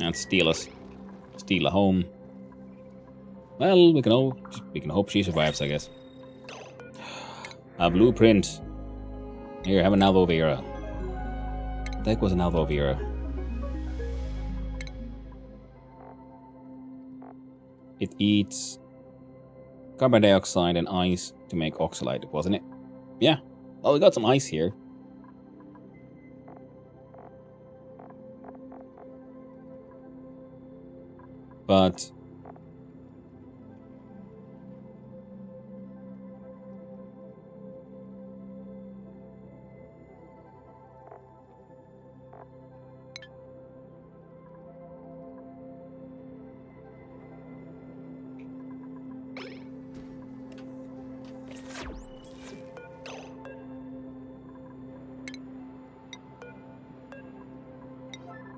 And steal us. Steal a home. Well, we can hope she survives, I guess. A blueprint. Here, have an Alvo Vera. What the heck was an Alvo Vera? It eats carbon dioxide and ice to make oxalite, wasn't it? Yeah. Well, we got some ice here. But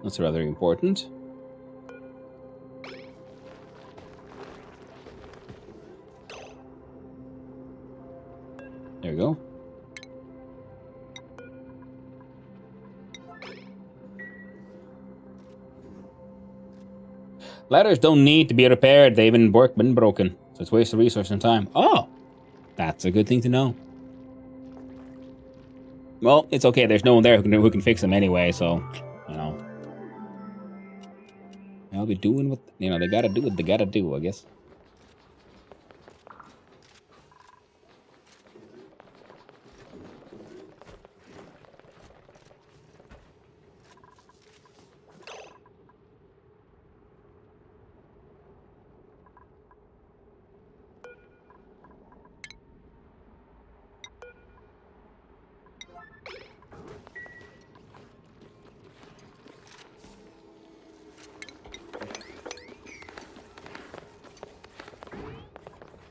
That's rather important. There we go. Ladders don't need to be repaired. They've been broken. So it's waste of resource and time. Oh! That's a good thing to know. Well, it's okay. There's no one there who can fix them anyway, so, you know. I'll be doing what, you know, they gotta do what they gotta do, I guess.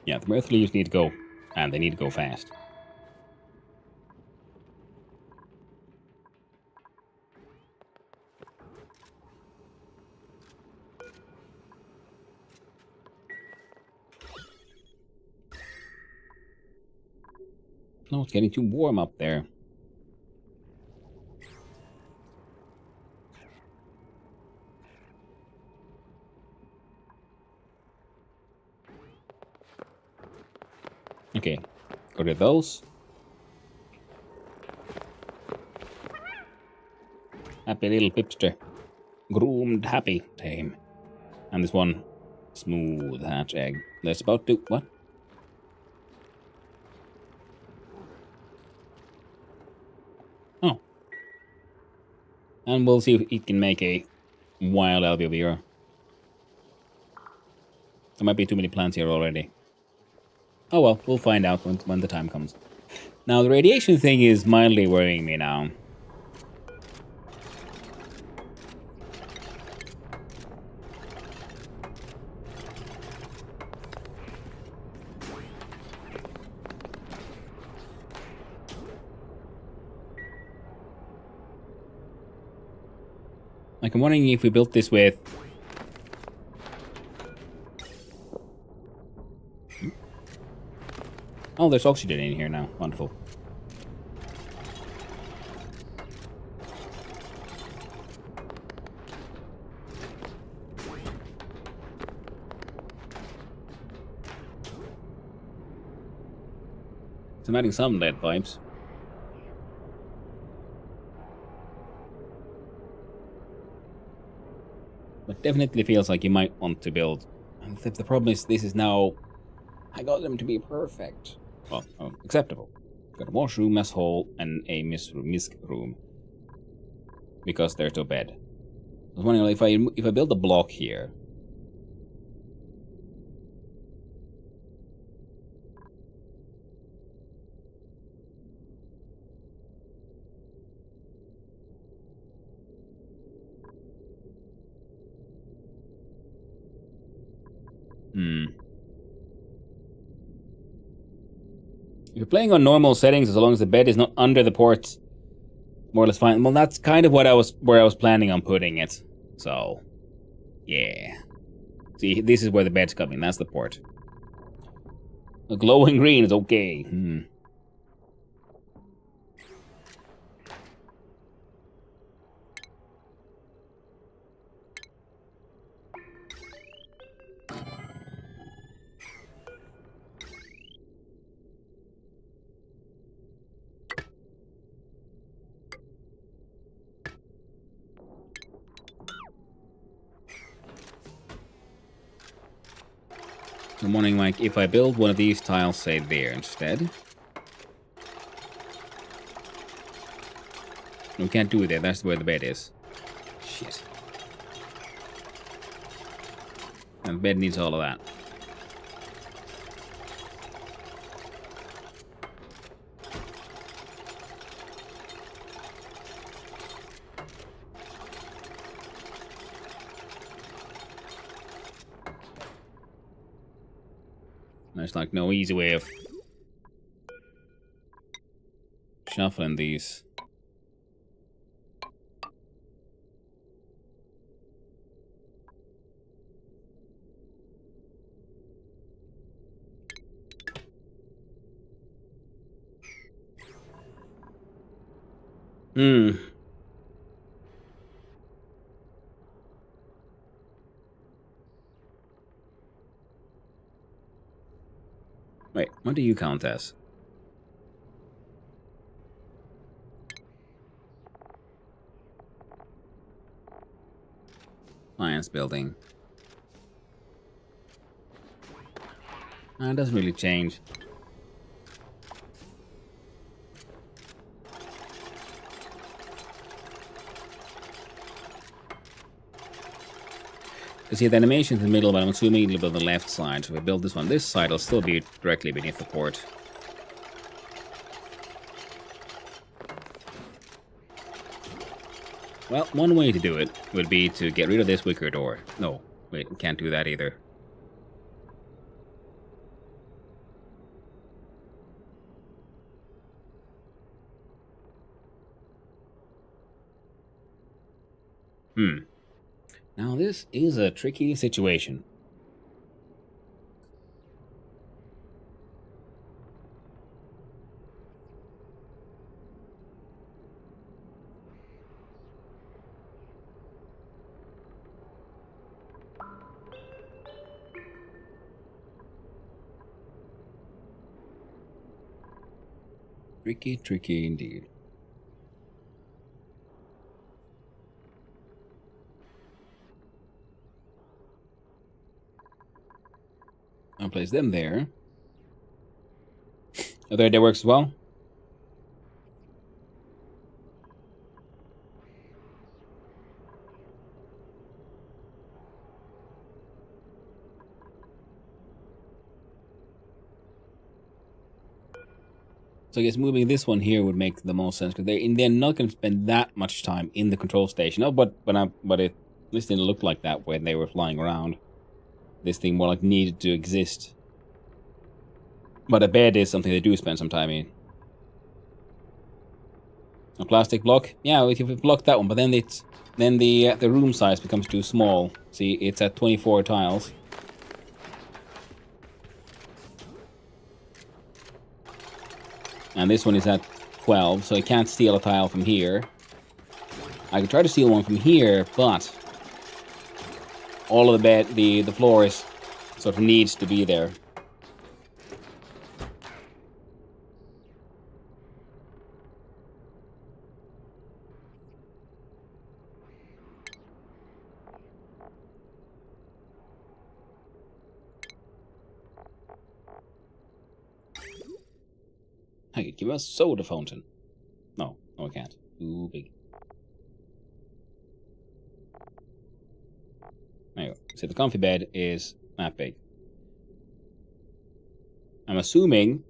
Yeah, the Mirth leaves need to go, and they need to go fast. No, it's getting too warm up there. Okay, go to those. Happy little pipster. Groomed happy tame. And this one smooth hatch egg. That's about to... What? Oh. And we'll see if it can make a wild alveolar. There might be too many plants here already. Oh well, we'll find out when the time comes. Now, the radiation thing is mildly worrying me now. Like, I'm wondering if we built this with... Oh, there's oxygen in here now. Wonderful. So I'm adding some lead pipes. But definitely feels like you might want to build. And the problem is, this is now... I got them to be perfect. Well, acceptable. Got a washroom, mess hall, and a misc room. Because there's no bed. I was wondering, if I build a block here... If you're playing on normal settings, as long as the bed is not under the ports, more or less fine. Well, that's kind of where I was planning on putting it. So, yeah. See, this is where the bed's coming. That's the port. The glowing green is okay. I'm wondering, like, if I build one of these tiles, say, there instead. We can't do it there. That's where the bed is. Shit. And the bed needs all of that. There's like no easy way of shuffling these. Hmm. Wait, what do you count as? Science building. It doesn't really change. Because see, the animation's in the middle, but I'm assuming it'll be on the left side. So if I build this one, this side will still be directly beneath the port. Well, one way to do it would be to get rid of this wicker door. No, wait, can't do that either. Now this is a tricky situation. Tricky, tricky indeed. I'll place them there. Other idea works as well. So I guess moving this one here would make the most sense because they're not going to spend that much time in the control station. Oh, but it at least didn't look like that when they were flying around. This thing more like needed to exist. But a bed is something they do spend some time in. A plastic block, yeah, if you block that one, but then the room size becomes too small. See, it's at 24 tiles. And this one is at 12, so I can't steal a tile from here. I could try to steal one from here, but all of the floors sort of needs to be there. I could give us a soda fountain. No, I can't. Too big. There you go. So the comfy bed is that big. I'm assuming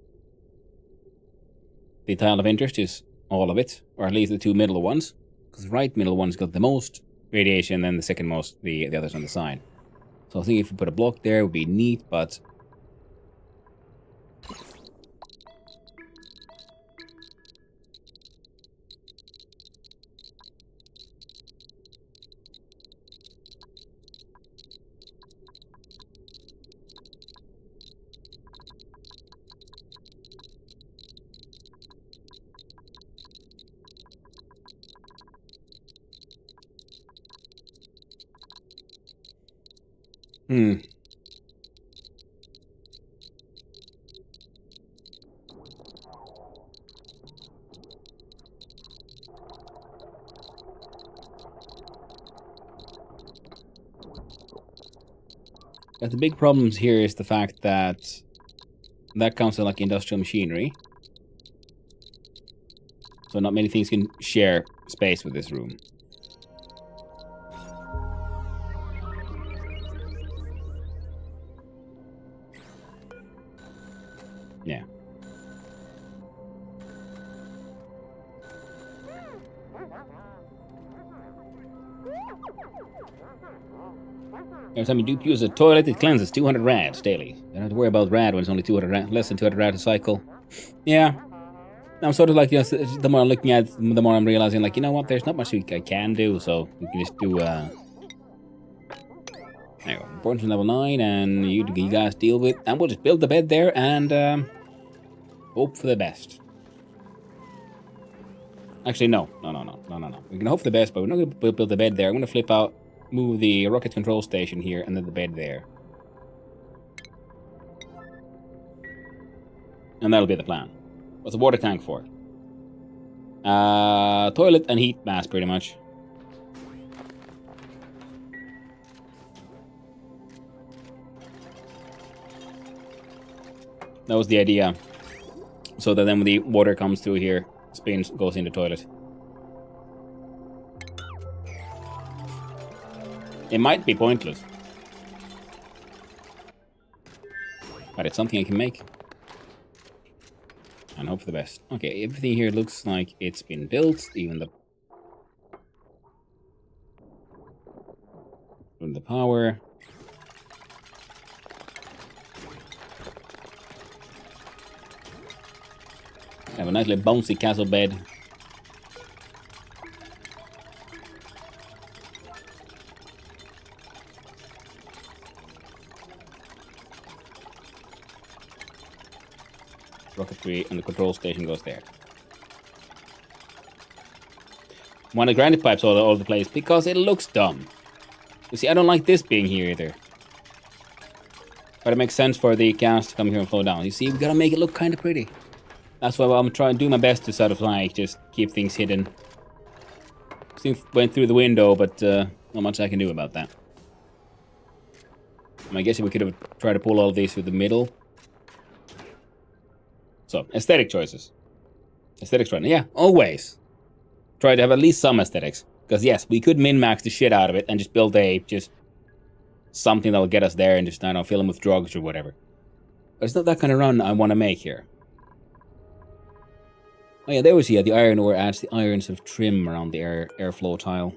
the tile of interest is all of it, or at least the two middle ones, because the right middle one's got the most radiation, and the second most, the others on the side. So I think if we put a block there, it would be neat, but But the big problems here is the fact that counts as like industrial machinery. So not many things can share space with this room. Yeah. Every time you do use a toilet, it cleanses 200 rads daily. You don't have to worry about rad when it's only 200 rad, less than 200 rad to cycle. Yeah. I'm sort of like, you know, the more I'm looking at it, the more I'm realizing, like, you know what, there's not much I can do, so you can just do, there you go. Importance level 9, and you guys deal with, and we'll just build the bed there, and, hope for the best. Actually, no. We can hope for the best, but we're not going to build the bed there. I'm going to flip out, move the rocket control station here, and then the bed there. And that'll be the plan. What's the water tank for? Toilet and heat mask, pretty much. That was the idea. So that then when the water comes through here, spins, goes in the toilet. It might be pointless. But it's something I can make. And hope for the best. Okay, everything here looks like it's been built, even the power. Have a nice little bouncy castle bed. Rocketry and the control station goes there. One of the granite pipes all over the place because it looks dumb. You see, I don't like this being here either. But it makes sense for the gas to come here and flow down. You see, we gotta make it look kind of pretty. That's why I'm trying to do my best to sort of like just keep things hidden. Things went through the window, but not much I can do about that. I guess we could have tried to pull all these through the middle. So, aesthetic choices. Aesthetics right now. Yeah, always. Try to have at least some aesthetics. Because yes, we could min-max the shit out of it and just build just something that will get us there and just, I don't know, fill them with drugs or whatever. But it's not that kind of run I want to make here. Oh yeah, there we see the iron ore adds the irons of trim around the airflow tile.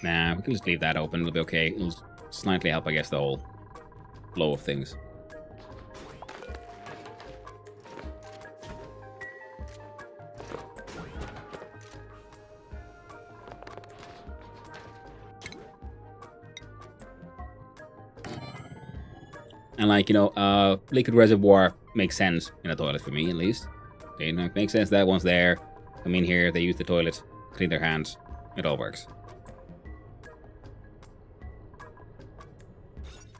Nah, we can just leave that open. It'll be okay. It'll slightly help, I guess, the whole flow of things. And like, you know, liquid reservoir makes sense in a toilet for me, at least. Okay, it makes sense that one's there. Come in here, they use the toilet, clean their hands. It all works.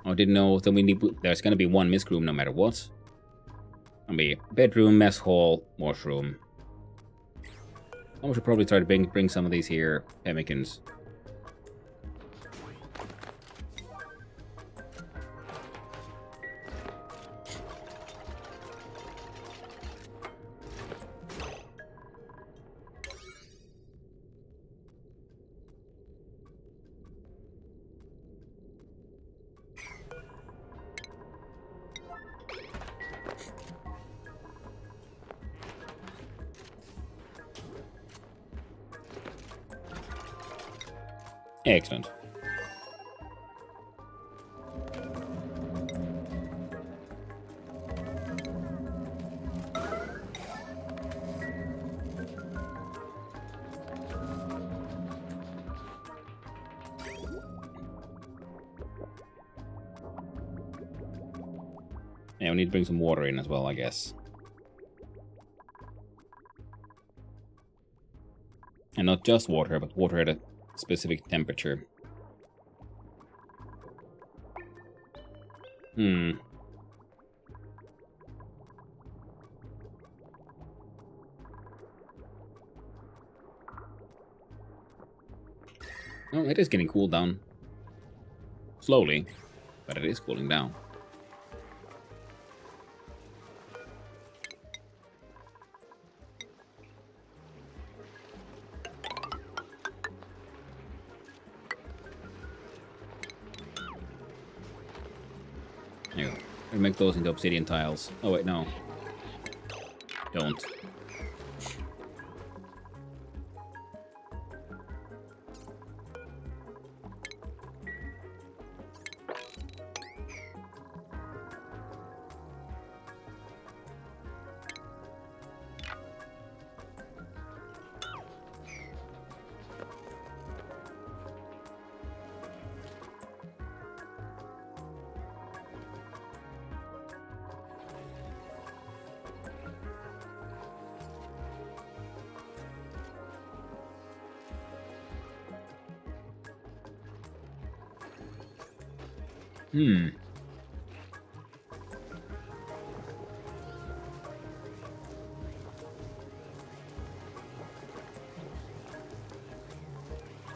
Oh, didn't know. So we need. There's gonna be one misc room no matter what. Gonna be bedroom, mess hall, washroom. I should probably try to bring some of these here pemmicans. Excellent. Yeah, we need to bring some water in as well, I guess. And not just water, but water at a specific temperature. Oh, it is getting cooled down. Slowly, but it is cooling down. Here, I'll make those into obsidian tiles. Oh wait, no. Don't. Hmm.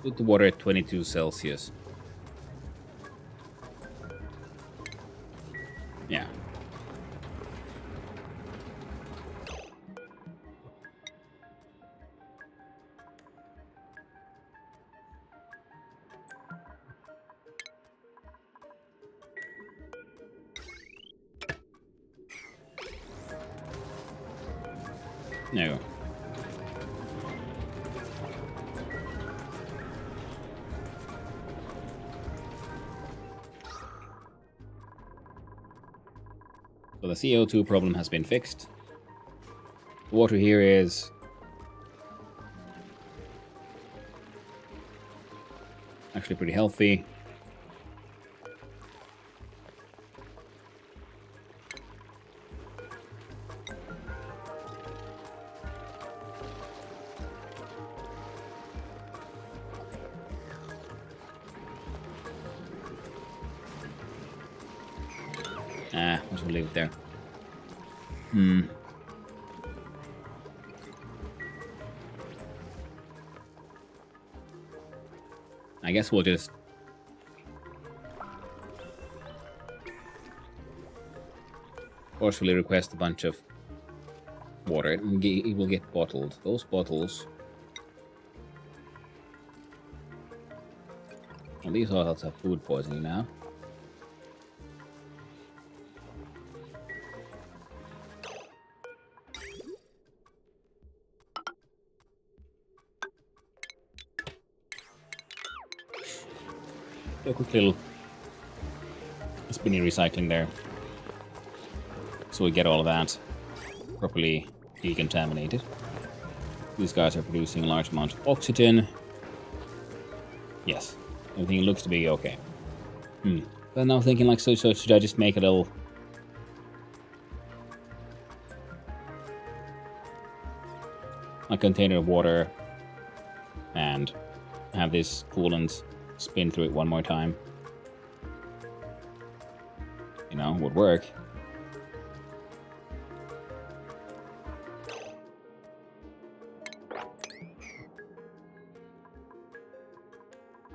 Put the water at 22 Celsius. Yeah. There you go. So the CO2 problem has been fixed. The water here is actually pretty healthy. Might as well leave it there. I guess we'll just forcefully request a bunch of water. It will get bottled. Those bottles. Well, these adults have food poisoning now. A quick little spinny recycling there. So we get all of that properly decontaminated. These guys are producing a large amount of oxygen. Yes, everything looks to be okay. But now thinking like, so should I just make a little a container of water and have this coolant spin through it one more time? You know, would work.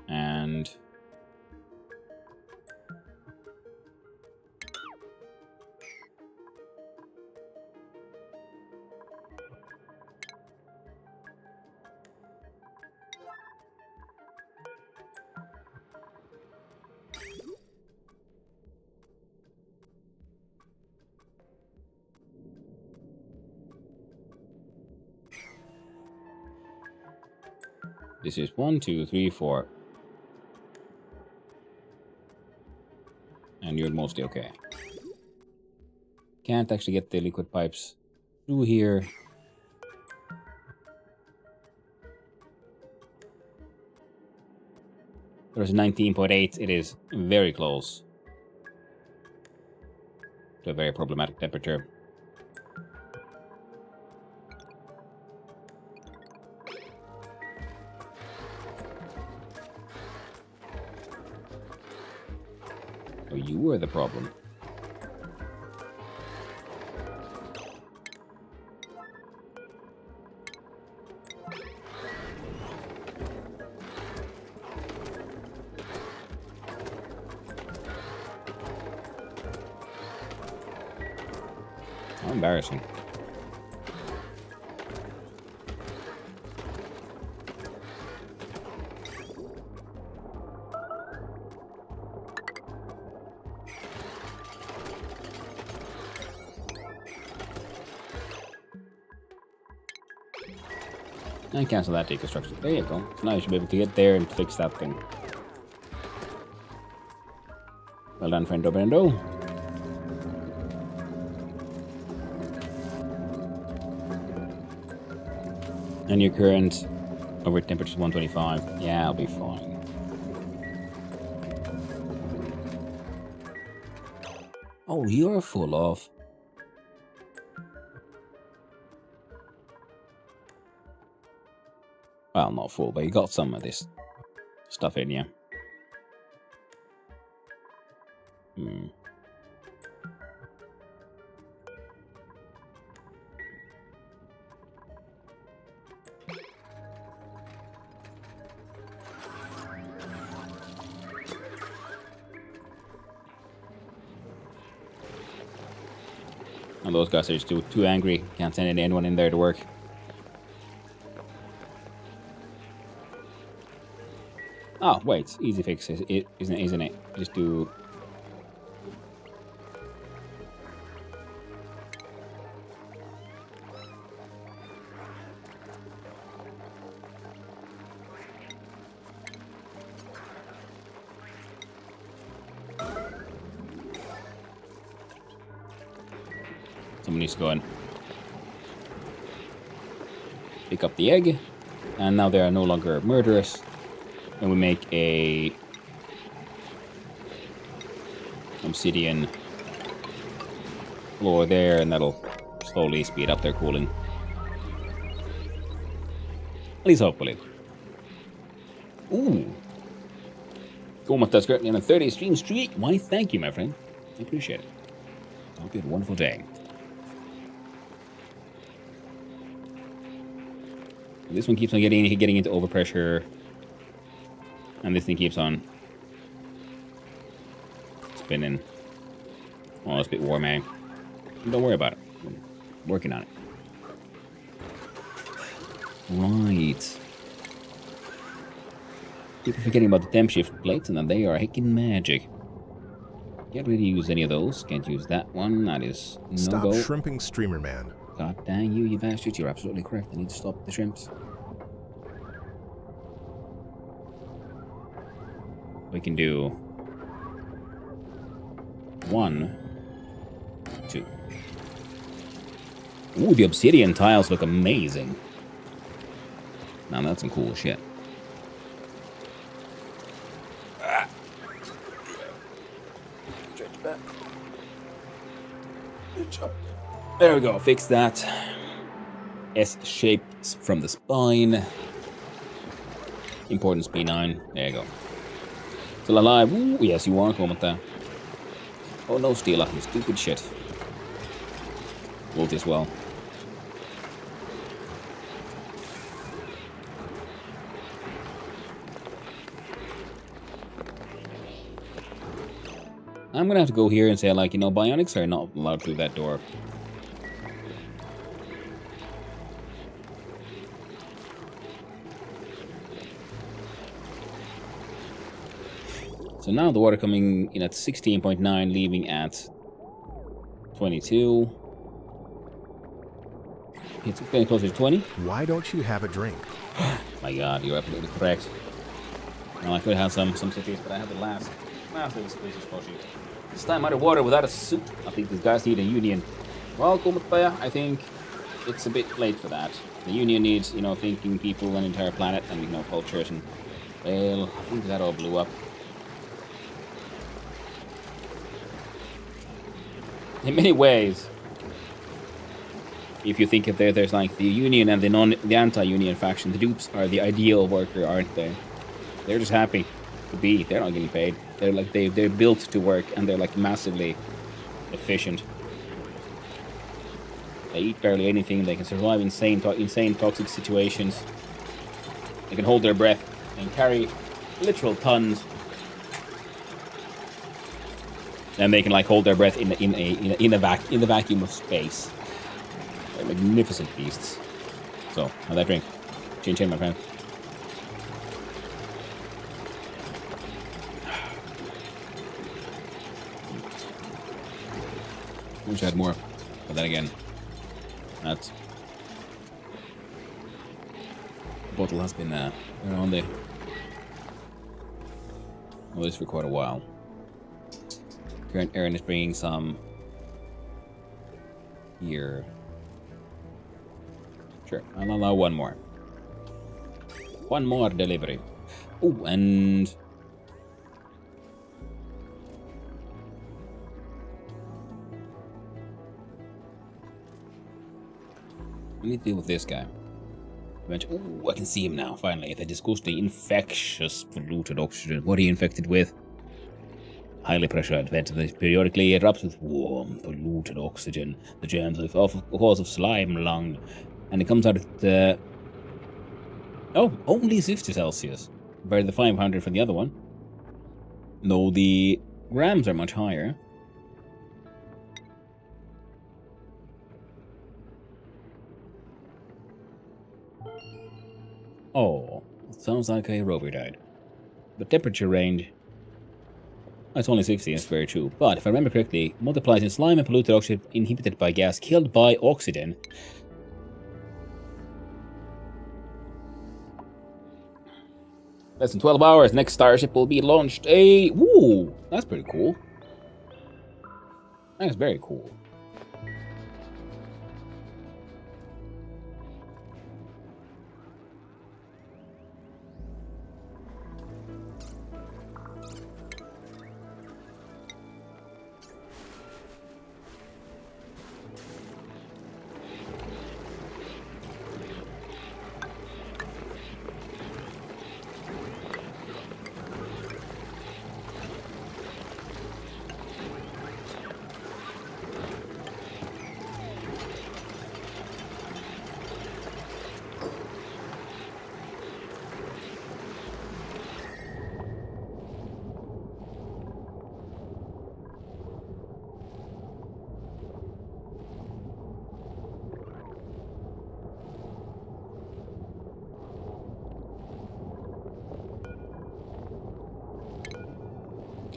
And this is 1, 2, 3, 4. And you're mostly okay. Can't actually get the liquid pipes through here. There's 19.8. It is very close to a very problematic temperature. Oh, you were the problem. How embarrassing. And cancel that deconstruction. There you go. So now you should be able to get there and fix that thing. Well done, friendo Brendo. And your current over temperature is 125. Yeah, I'll be fine. Oh, you're full of. Well, not full, but you got some of this stuff in you. Hmm. And those guys are just too angry. Can't send anyone in there to work. Oh, wait. Easy fix, isn't it? Just do... Someone needs to go and pick up the egg. And now they are no longer murderous. And we make a obsidian floor there, and that'll slowly speed up their cooling. At least hopefully. Ooh. Almost that's currently on a 30 stream streak. Why, thank you, my friend. I appreciate it. Hope you have a wonderful day. This one keeps on getting into overpressure. And this thing keeps on spinning. Oh, it's a bit warm, eh? Don't worry about it. I'm working on it. Right. People forgetting about the temp shift plates, and then they are heckin' magic. Can't really use any of those. Can't use that one. That is no-go. Stop shrimping, streamer man. God dang you, you bastards. You're absolutely correct. I need to stop the shrimps. We can do 1, 2. Ooh, the obsidian tiles look amazing. Now that's some cool shit. There we go, fix that. S shape from the spine. Importance B9. There you go. Still alive. Ooh, yes, you are. Come with that. Oh no, Steela, you stupid shit. Ult as well. I'm gonna have to go here and say, like, you know, bionics are not allowed through that door. So now the water coming in at 16.9, leaving at 22. It's getting closer to 20. Why don't you have a drink? My God, you're absolutely correct. Well, I could have some cities, but I had the last spacious potion. This time out of water without a suit. I think these guys need a union. Well, Kumataya, I think it's a bit late for that. The union needs, you know, thinking people, an entire planet, and, you know, cultures, and, well, I think that all blew up. In many ways, if you think of there's like the union and the anti-union faction, the dupes are the ideal worker, aren't they? They're just happy to be. They're not getting paid. They're like they're built to work, and they're like massively efficient. They eat barely anything. They can survive insane toxic situations. They can hold their breath and carry literal tons. And they can like hold their breath in the vacuum of space. They're magnificent beasts. So, have that drink. Chin chin, my friend. Wish I had more, but then again, that bottle has been around the this for quite a while. Current Aaron is bringing some here. Sure, I'll allow one more. One more delivery. Oh, and we need to deal with this guy. Oh, I can see him now, finally. The disgusting, infectious, polluted oxygen. What are you infected with? highly pressurized vent that periodically erupts with warm, polluted oxygen. The germs are cause of slime lung, and it comes out at only 60 Celsius, compared to the 500 for the other one. No, the grams are much higher. Oh, sounds like a rover died. The temperature range... it's only 60, that's very true. But if I remember correctly, multiplies in slime and polluted oxygen inhibited by gas killed by oxygen. Less than 12 hours, next starship will be launched. Ooh, that's pretty cool. That's very cool.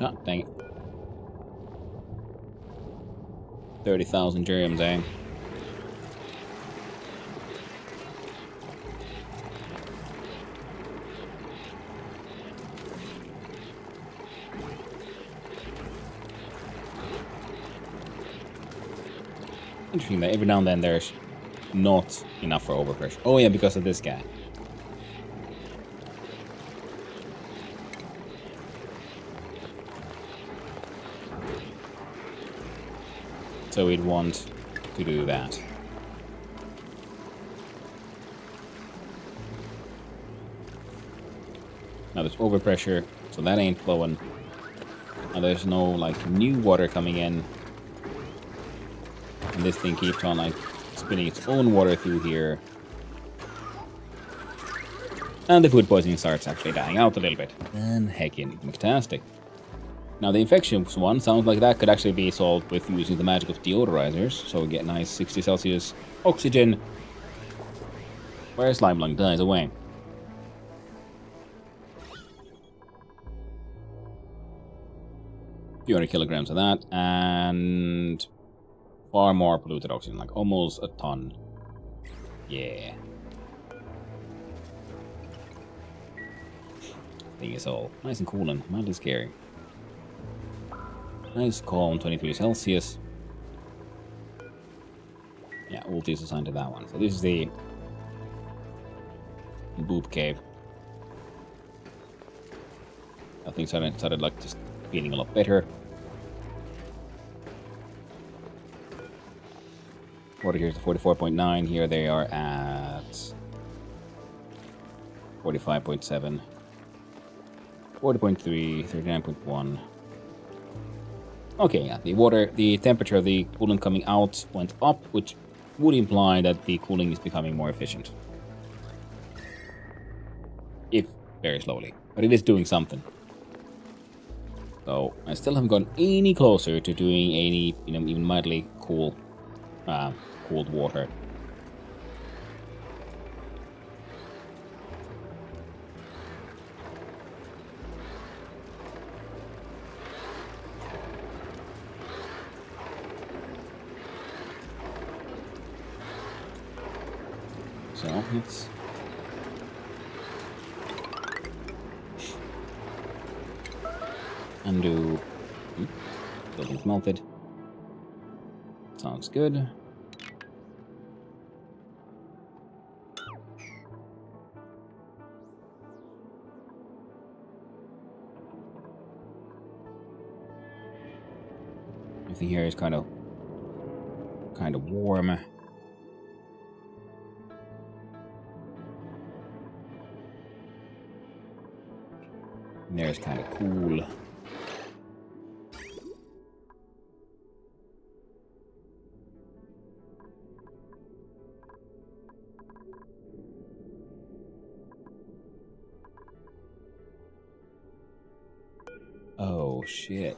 Ah, dang it. 30,000 germs, eh? Interesting that every now and then there's not enough for overpressure. Oh yeah, because of this guy. So we'd want to do that. Now there's overpressure, so that ain't flowing. Now there's no like new water coming in. And this thing keeps on like spinning its own water through here. And the food poisoning starts actually dying out a little bit. And heckin' fantastic. Now the infections one sounds like that could actually be solved with using the magic of deodorizers. So we get nice 60 Celsius oxygen, where slime lung dies away. A few hundred kilograms of that, and far more polluted oxygen, like almost a ton. Yeah. Thing is all nice and cool and mildly scary. Nice calm, 23 Celsius. Yeah, ult is assigned to that one. So this is the boob cave. I think started like just feeling a lot better. Water here's 44.9. Here they are at 45.7, 40.3, 39.1. Okay, yeah, the temperature of the coolant coming out went up, which would imply that the cooling is becoming more efficient. If very slowly, but it is doing something. So I still haven't gotten any closer to doing any, even mildly cooled water. So let's undo. Building's melted. Sounds good. Everything here is kind of warm. And there's kind of cool. shit.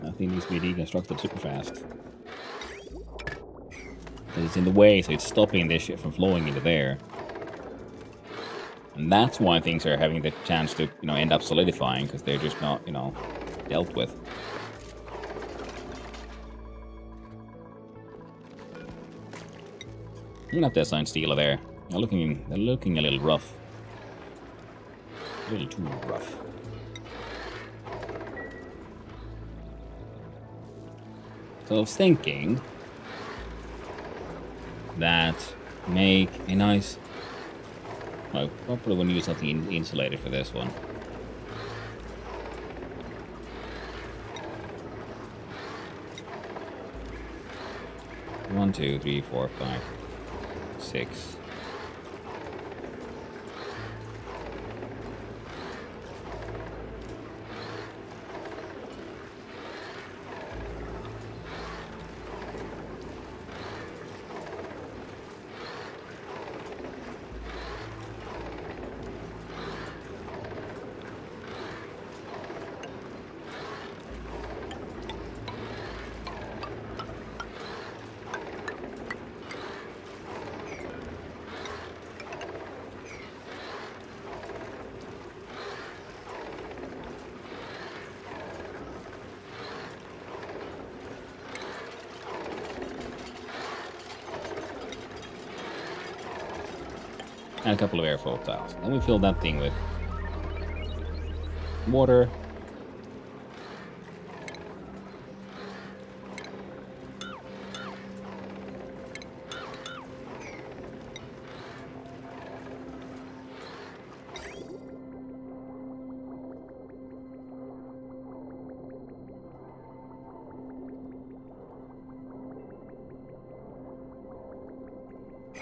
Nothing needs to be deconstructed super fast. Because it's in the way, so it's stopping this shit from flowing into there. And that's why things are having the chance to, end up solidifying, because they're just not, dealt with. I'm gonna have to assign Steela there. They're looking a little rough. A little too rough. So I was thinking that make a nice... I probably want to use something insulated for this one. One, two, three, four, 5, 6. And a couple of airflow tiles. Then we fill that thing with water.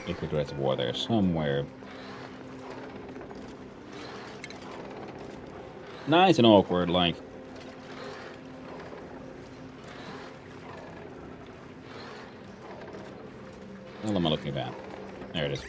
Liquid reservoir there somewhere. Nice and awkward, like. What am I looking at? There it is.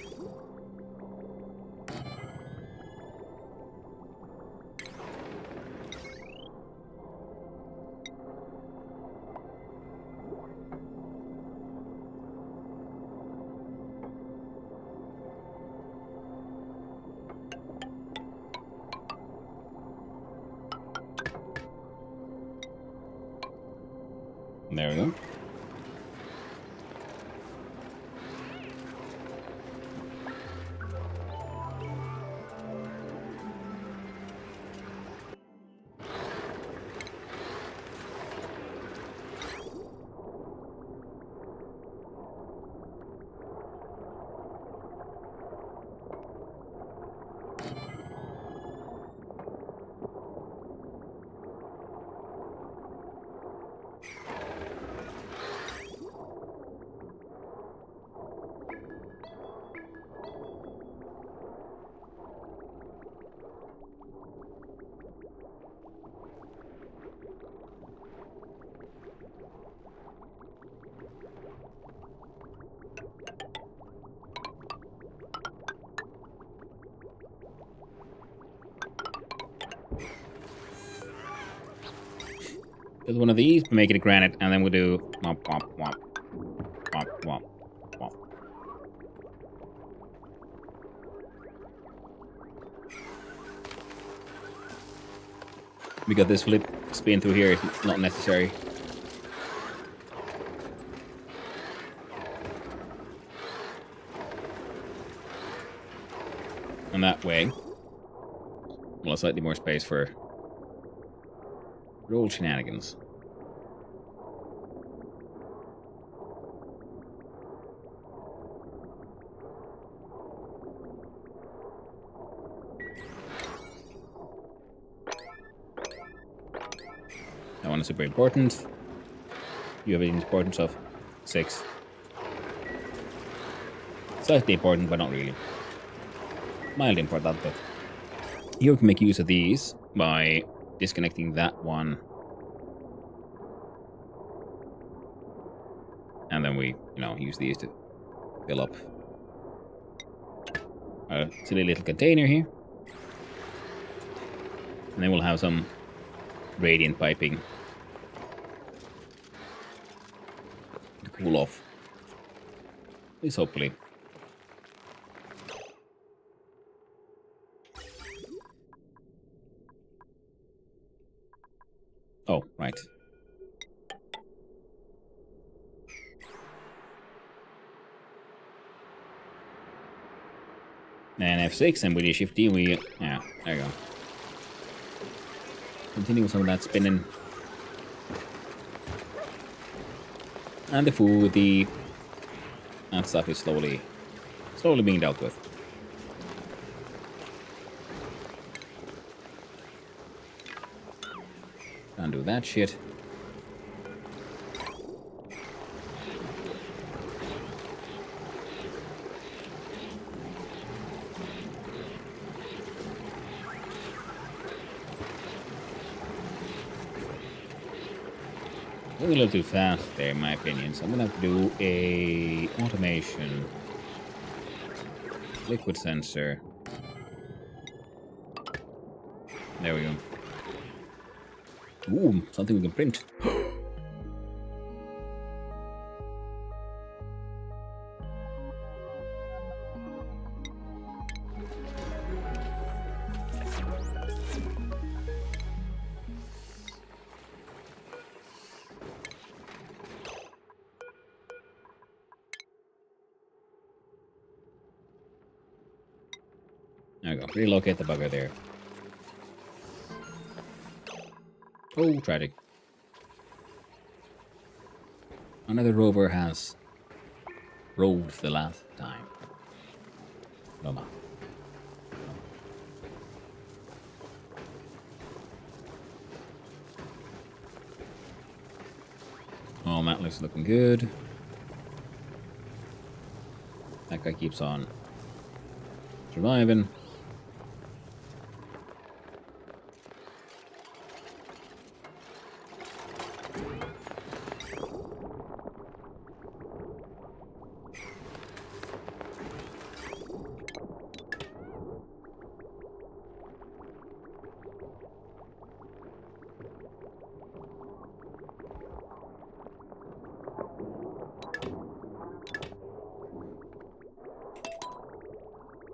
There we go. Build one of these, make it a granite, and then we'll do womp womp womp womp womp womp. We got this flip spin through here, it's not necessary. And that way, we'll have slightly more space for roll shenanigans. That one is super important. You have an importance of 6. Slightly important, but not really. Mildly important. Here we can make use of these by disconnecting that one we, use these to fill up a silly little container here. And then we'll have some radiant piping to cool off. At least hopefully. Oh, right. And F6, and with the Shift D, yeah, there you go. Continue with some of that spinning. And the food, that stuff is slowly being dealt with. Can't do that shit. A little too fast there, in my opinion. So I'm gonna have to do a automation. Liquid sensor. There we go. Ooh, something we can print. There we go. Relocate the bugger there. Oh, tragic. Another rover has roved for the last time. Roma. Oh, that looks looking good. That guy keeps on surviving.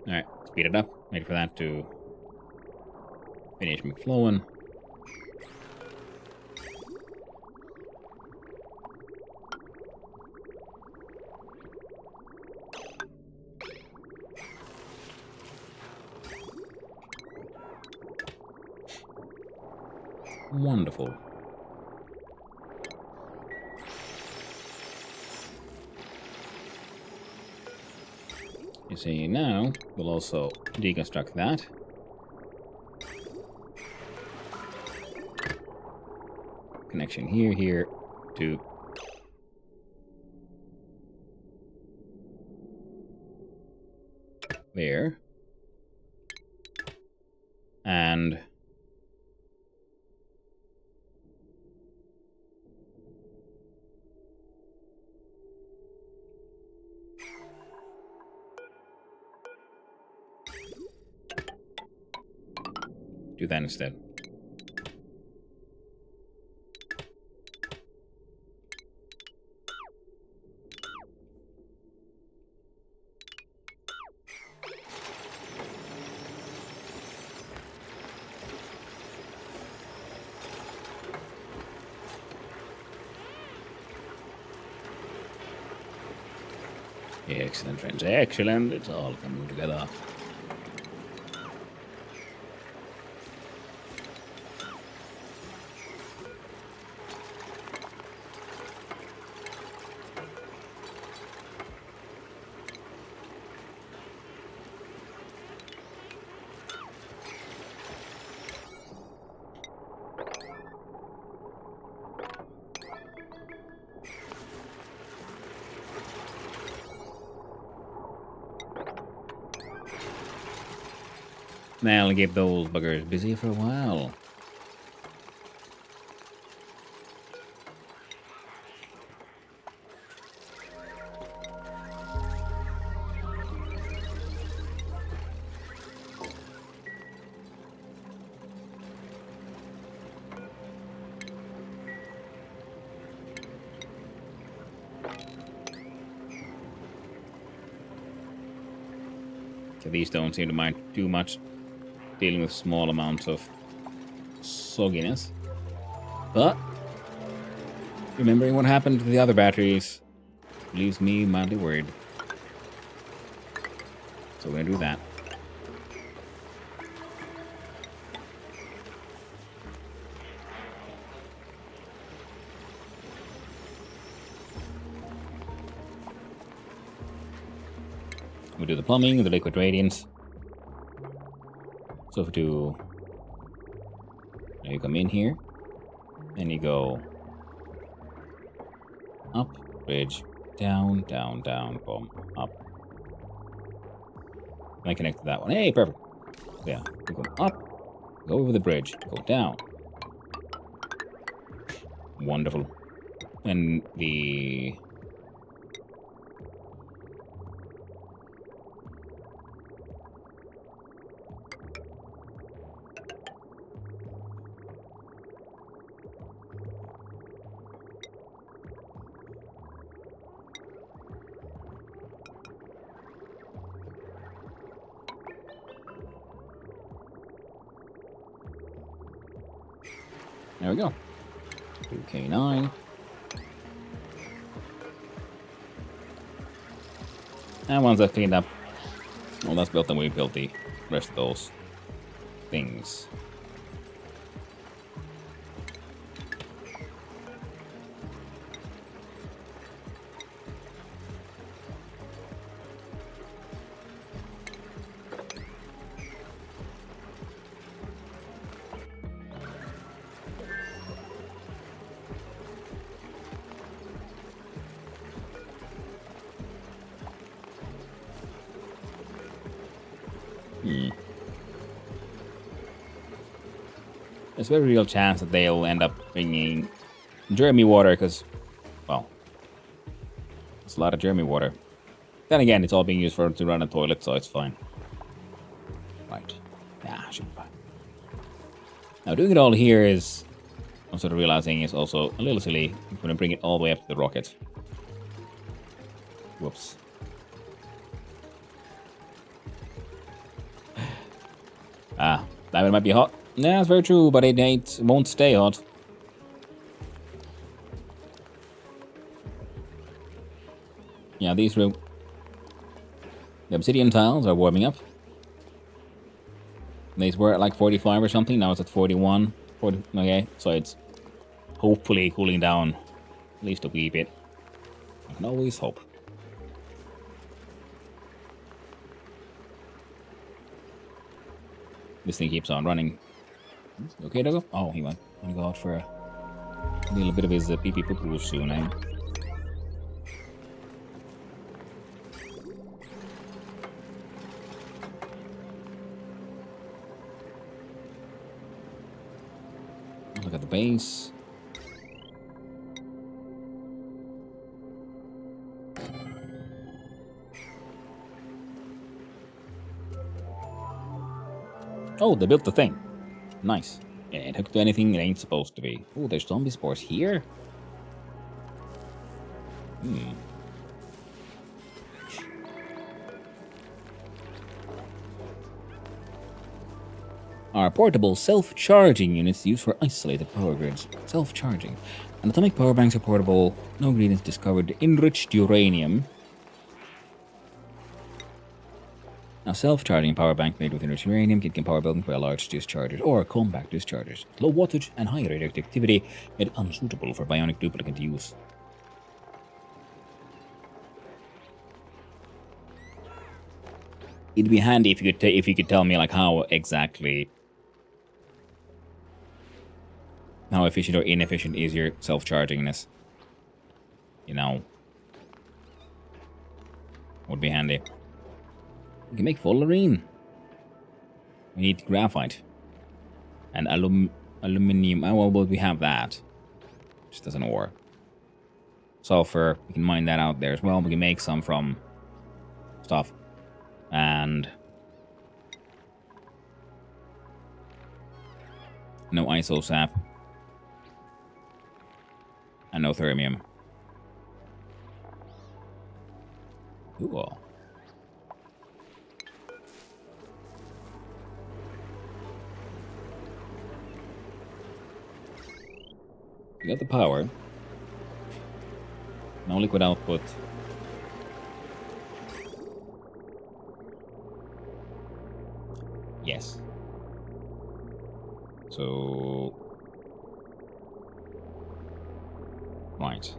Alright, speed it up. Wait for that to finish McFlowing. Wonderful. You see, now we'll also deconstruct that. Connection here to there. And do that instead. Excellent, friends. Excellent. It's all coming together. Now I'll keep those buggers busy for a while. So these don't seem to mind too much dealing with small amounts of sogginess. But remembering what happened to the other batteries leaves me mildly worried. So we're gonna do that. We do the plumbing, the liquid radiance. So if we do, now you come in here, and you go up, bridge, down, down, down, boom, up. And I connect to that one. Hey, perfect. Yeah, you go up, go over the bridge, go down. Wonderful. And the there we go. 2K9. And once that's cleaned up, well, that's built, then we built the rest of those things. There's a very real chance that they'll end up bringing Jeremy water because, well, it's a lot of Jeremy water. Then again, it's all being used to run a toilet, so it's fine. Right. Yeah, should be fine. Now, doing it all here is, I'm sort of realizing, is also a little silly. I'm going to bring it all the way up to the rocket. Whoops. That might be hot. Yeah, that's very true, but it won't stay hot. Yeah, the obsidian tiles are warming up. These were at like 45 or something, now it's at 41. Okay, so it's hopefully cooling down at least a wee bit. I can always hope. This thing keeps on running. Okay, Doggo? Oh, he might want to go out for a little bit of his pee-pee poo-poo soon, eh? Look at the base. Oh, they built the thing. Nice. Yeah, it hooked to anything it ain't supposed to be. Oh, there's zombie spores here? Are portable self-charging units used for isolated power grids. Self-charging. And atomic power banks are portable. No ingredients discovered. Enriched uranium. Now, self-charging power bank made with enriched uranium can power building for large dischargers or compact dischargers. Low wattage and high radioactivity made it unsuitable for bionic duplicate use. It'd be handy if you could tell me like how exactly, how efficient or inefficient is your self-chargingness. You know, would be handy. We can make fullerene. We need graphite. And aluminium. Oh, well, we have that. Just doesn't ore. Sulfur. We can mine that out there as well. We can make some from stuff. And no isosap. And no thermium. Cool. We got the power. No liquid output. Yes. So... Right.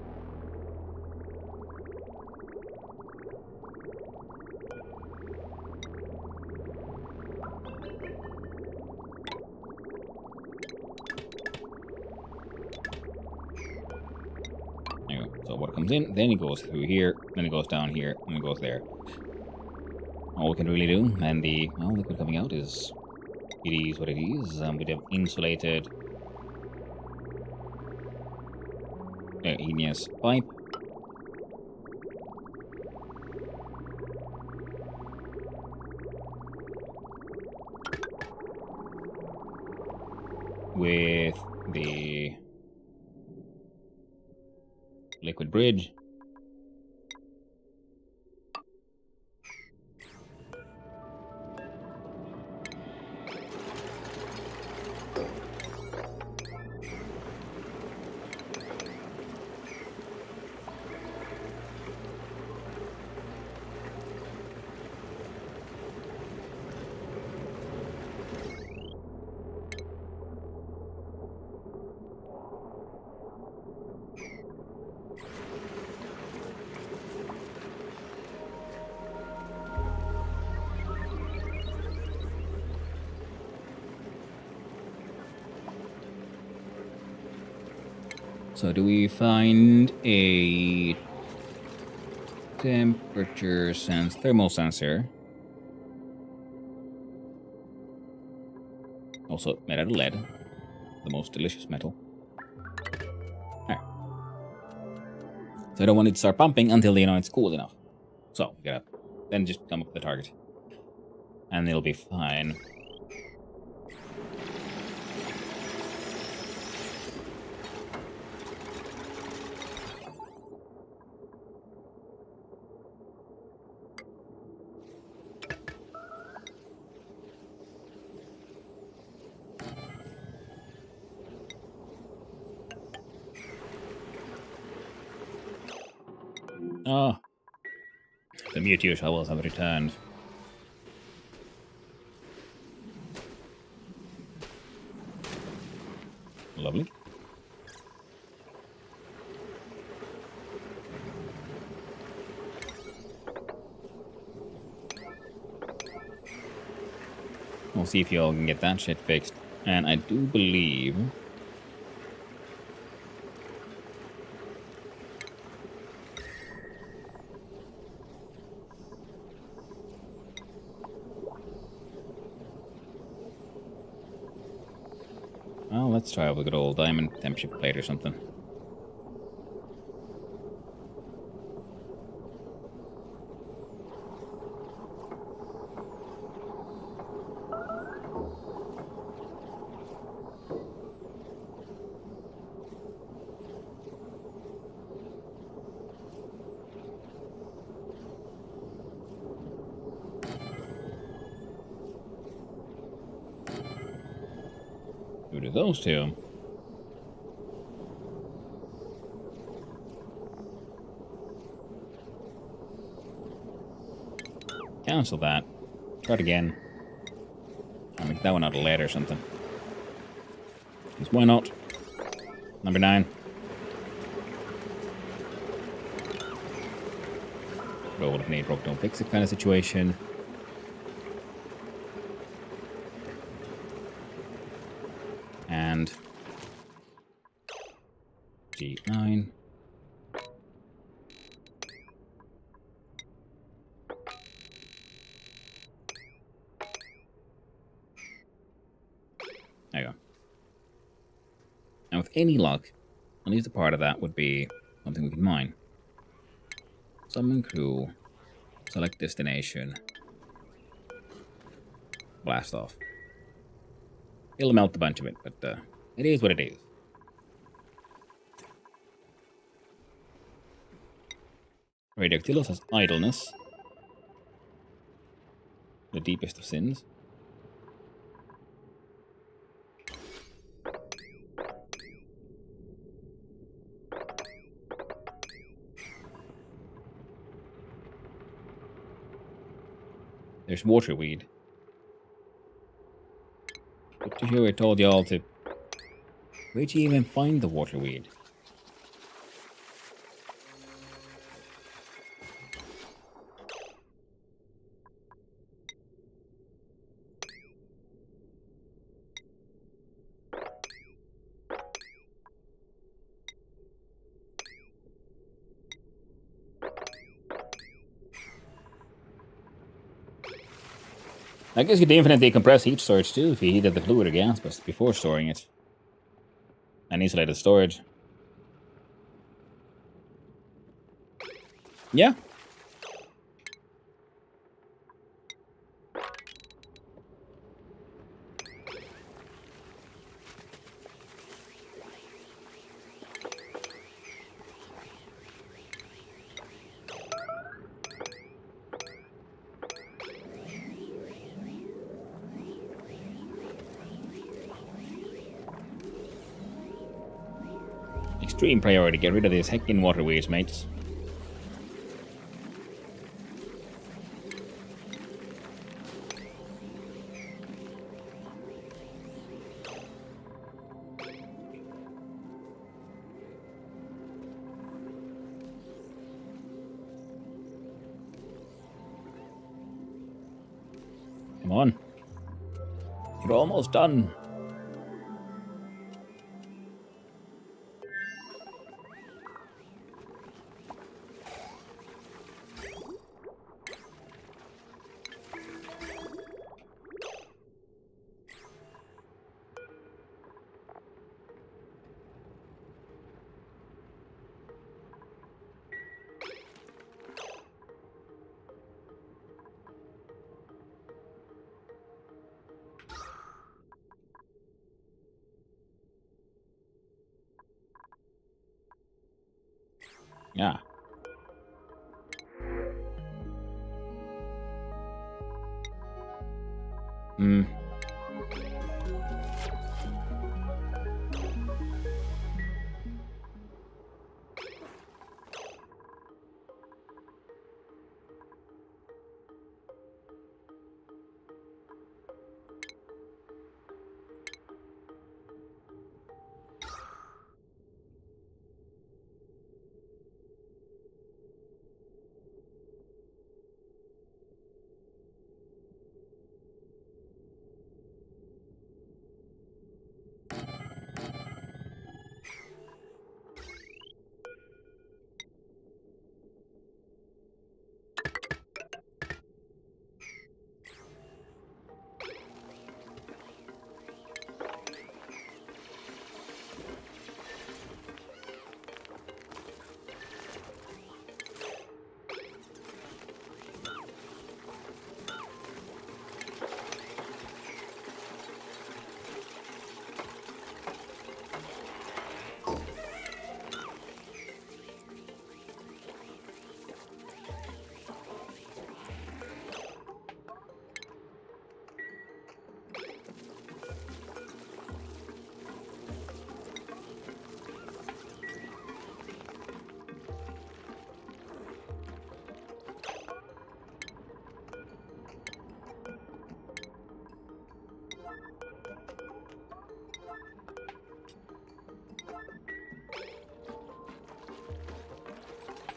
There you go. So what comes in, then it goes through here, then it goes down here, and it goes there. All we can really do, and the liquid coming out is... It is what it is. We have insulated igneous pipe. With the liquid bridge. So do we find a temperature thermal sensor? Also made out of lead, the most delicious metal. Alright. So I don't want it to start pumping until they know it's cool enough. So we gotta then just come up with the target. And it'll be fine. Oh, the meteor shovels have returned. Lovely. We'll see if y'all can get that shit fixed. And I do believe... Well, let's try with a good old diamond temp shift plate or something. Who do those two? Cancel that. Try it again. I'll make that one out of lead or something. Because why not? Number 9. Roll if need, broke, don't fix it kind of situation. And G9. There you go. And with any luck, at least a part of that would be something we can mine. Summon crew. Select destination. Blast off. It'll melt a bunch of it, but it is what it is. Radioactilos has idleness. The deepest of sins. There's waterweed. Up to here I told y'all to... Where'd you even find the waterweed? I guess you could infinitely compress heat storage too if you heated the fluid or gas but before storing it. And insulated storage. Yeah. Extreme priority, get rid of these heckin' waterways, mates. Come on. You're almost done. Yeah. Hmm.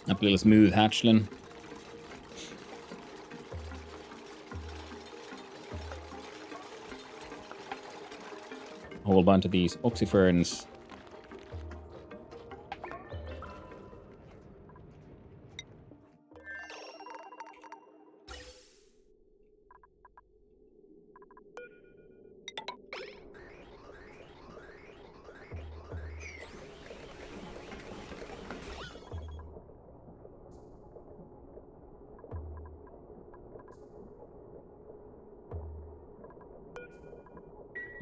Up a little smooth hatchling. A whole bunch of these oxyferns.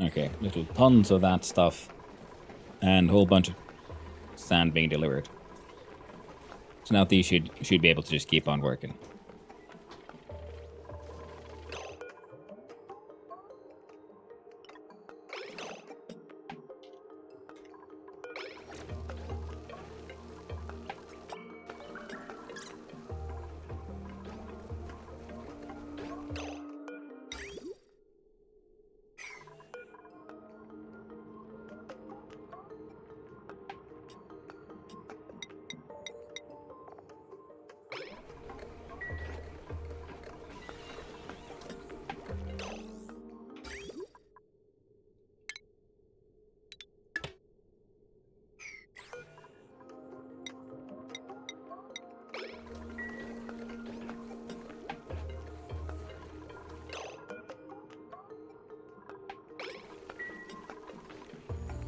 Okay, little tons of that stuff. And a whole bunch of sand being delivered. So now these should be able to just keep on working.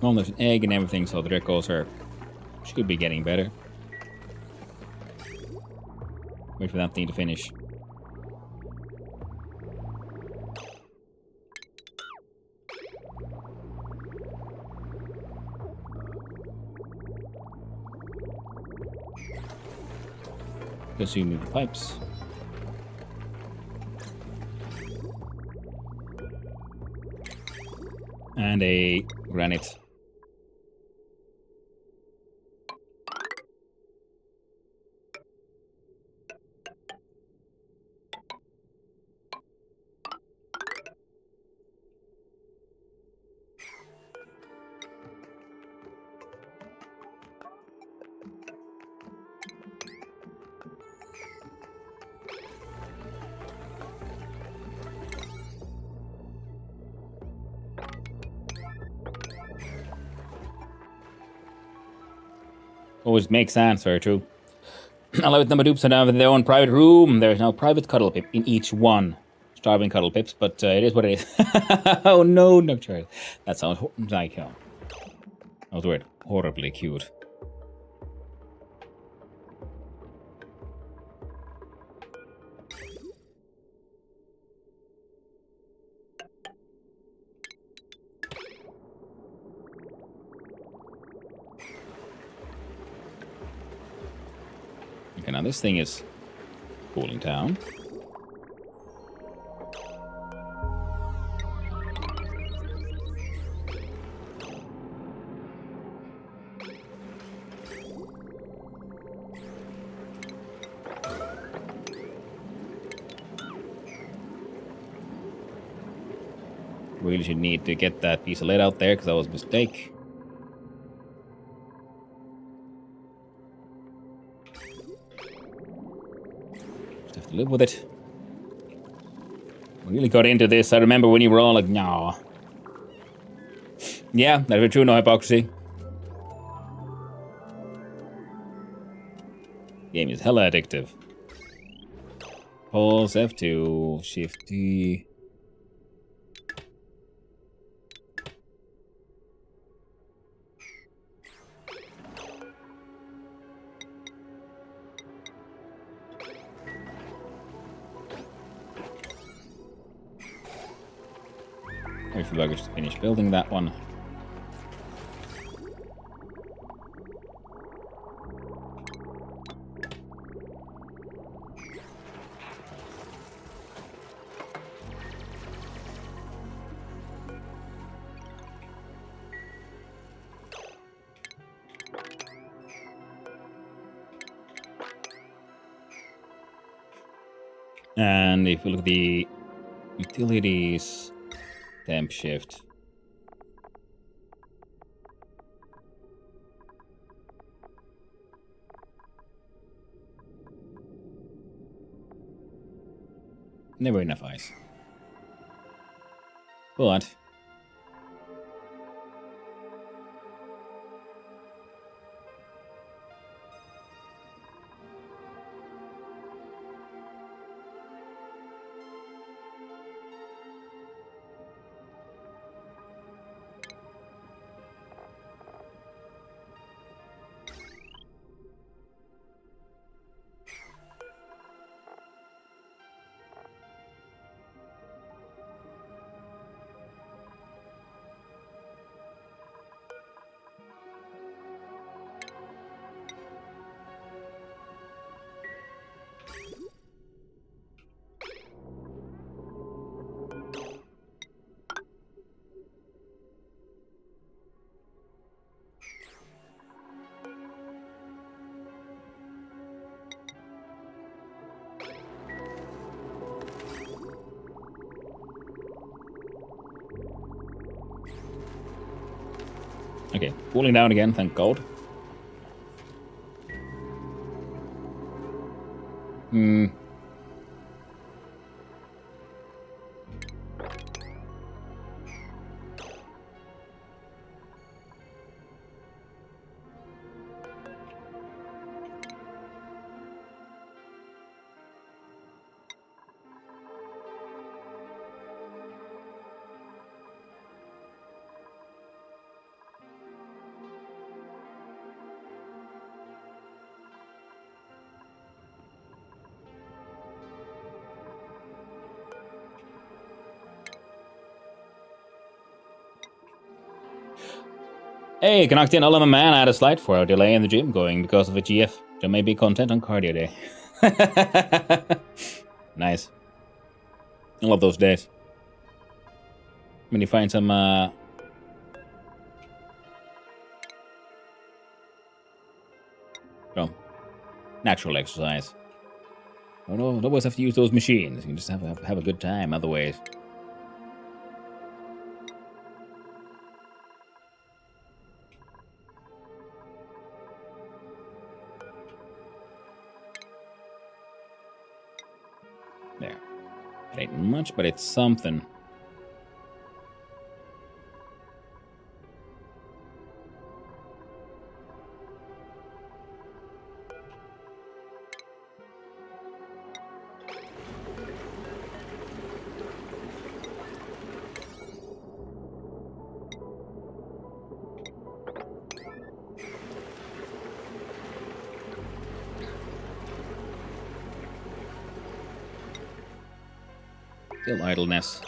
Well, there's an egg and everything, so the Drickles should be getting better. Wait for that thing to finish. Consuming the pipes. And a granite. Always makes sense, very true. Allow number dupes to have their own private room. There is now private cuddle pip in each one. Starving cuddle pips, but it is what it is. Oh no, Nocturne. That sounds like that was weird. Horribly cute. Okay, now this thing is cooling down. Really should need to get that piece of lead out there because that was a mistake. Just have to live with it. We really got into this. I remember when you were all like, nah. Yeah, that's true, no hypocrisy. Game is hella addictive. Pulse F2, Shift D. Wait for luggage to finish building that one. And if we look at the utilities, temp shift. Never enough ice. But okay, cooling down again, thank God. Hey, Canoctian Ultima Man, I had a slight 4-hour delay in the gym going because of a GF. There may be content on cardio day. Nice. I love those days. When you find some, well, natural exercise. Don't always have to use those machines. You can just have a good time other ways. There. It ain't much, but it's something. Still idleness.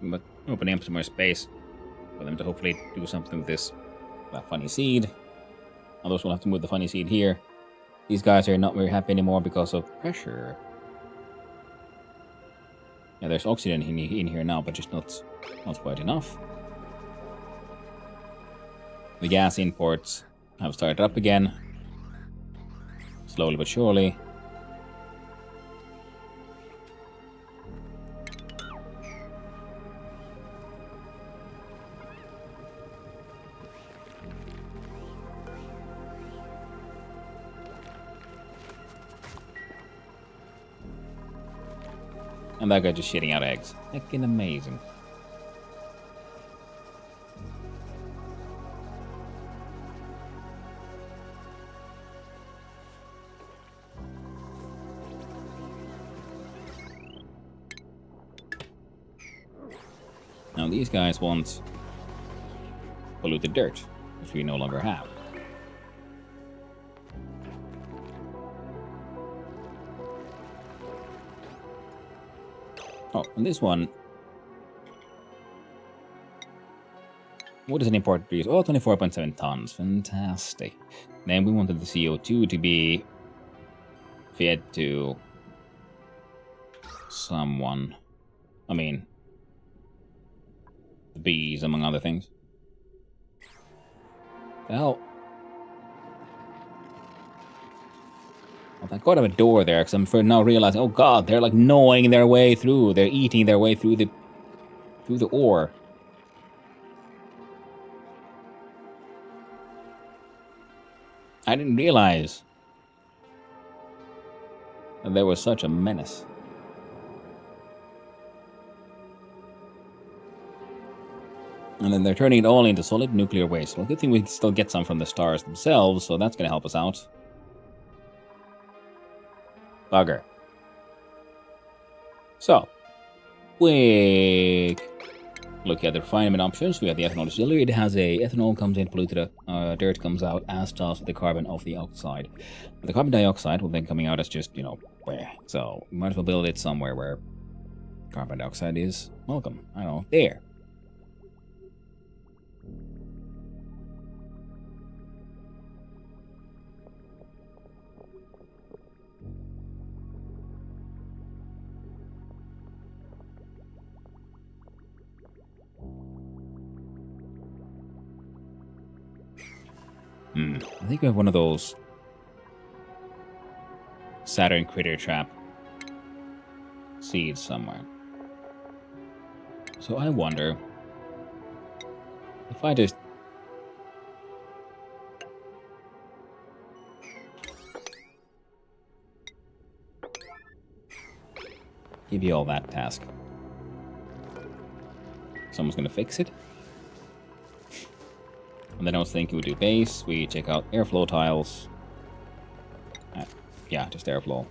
But opening up some more space for them to hopefully do something with this funny seed. Others will have to move the funny seed here. These guys are not very happy anymore because of pressure. Yeah, there's oxygen in here now, but just not quite enough. The gas imports have started up again. Slowly but surely. And that guy just shitting out eggs. Fucking amazing. Now these guys want polluted dirt, which we no longer have. Oh, and this one. What is an import produce? Oh, 24.7 tons. Fantastic. Then we wanted the CO2 to be fed to someone. I mean, the bees, among other things. Well, thank God I have a door there, because I'm for now realizing, oh God, they're like gnawing their way through. They're eating their way through the ore. I didn't realize that there was such a menace. And then they're turning it all into solid nuclear waste. Well, good thing we can still get some from the stars themselves, so that's going to help us out. Bugger. So, quick look at the refinement options. We have the ethanol distillery. It has a ethanol comes in, polluted dirt comes out, as does the carbon of the oxide. But the carbon dioxide will then coming out as just, you know, so we might as well build it somewhere where carbon dioxide is welcome. I don't know, there. I think we have one of those Saturn critter trap seeds somewhere. So I wonder if I just give you all that task. Someone's gonna fix it. And then I was thinking we do base, we check out airflow tiles. Yeah, just airflow.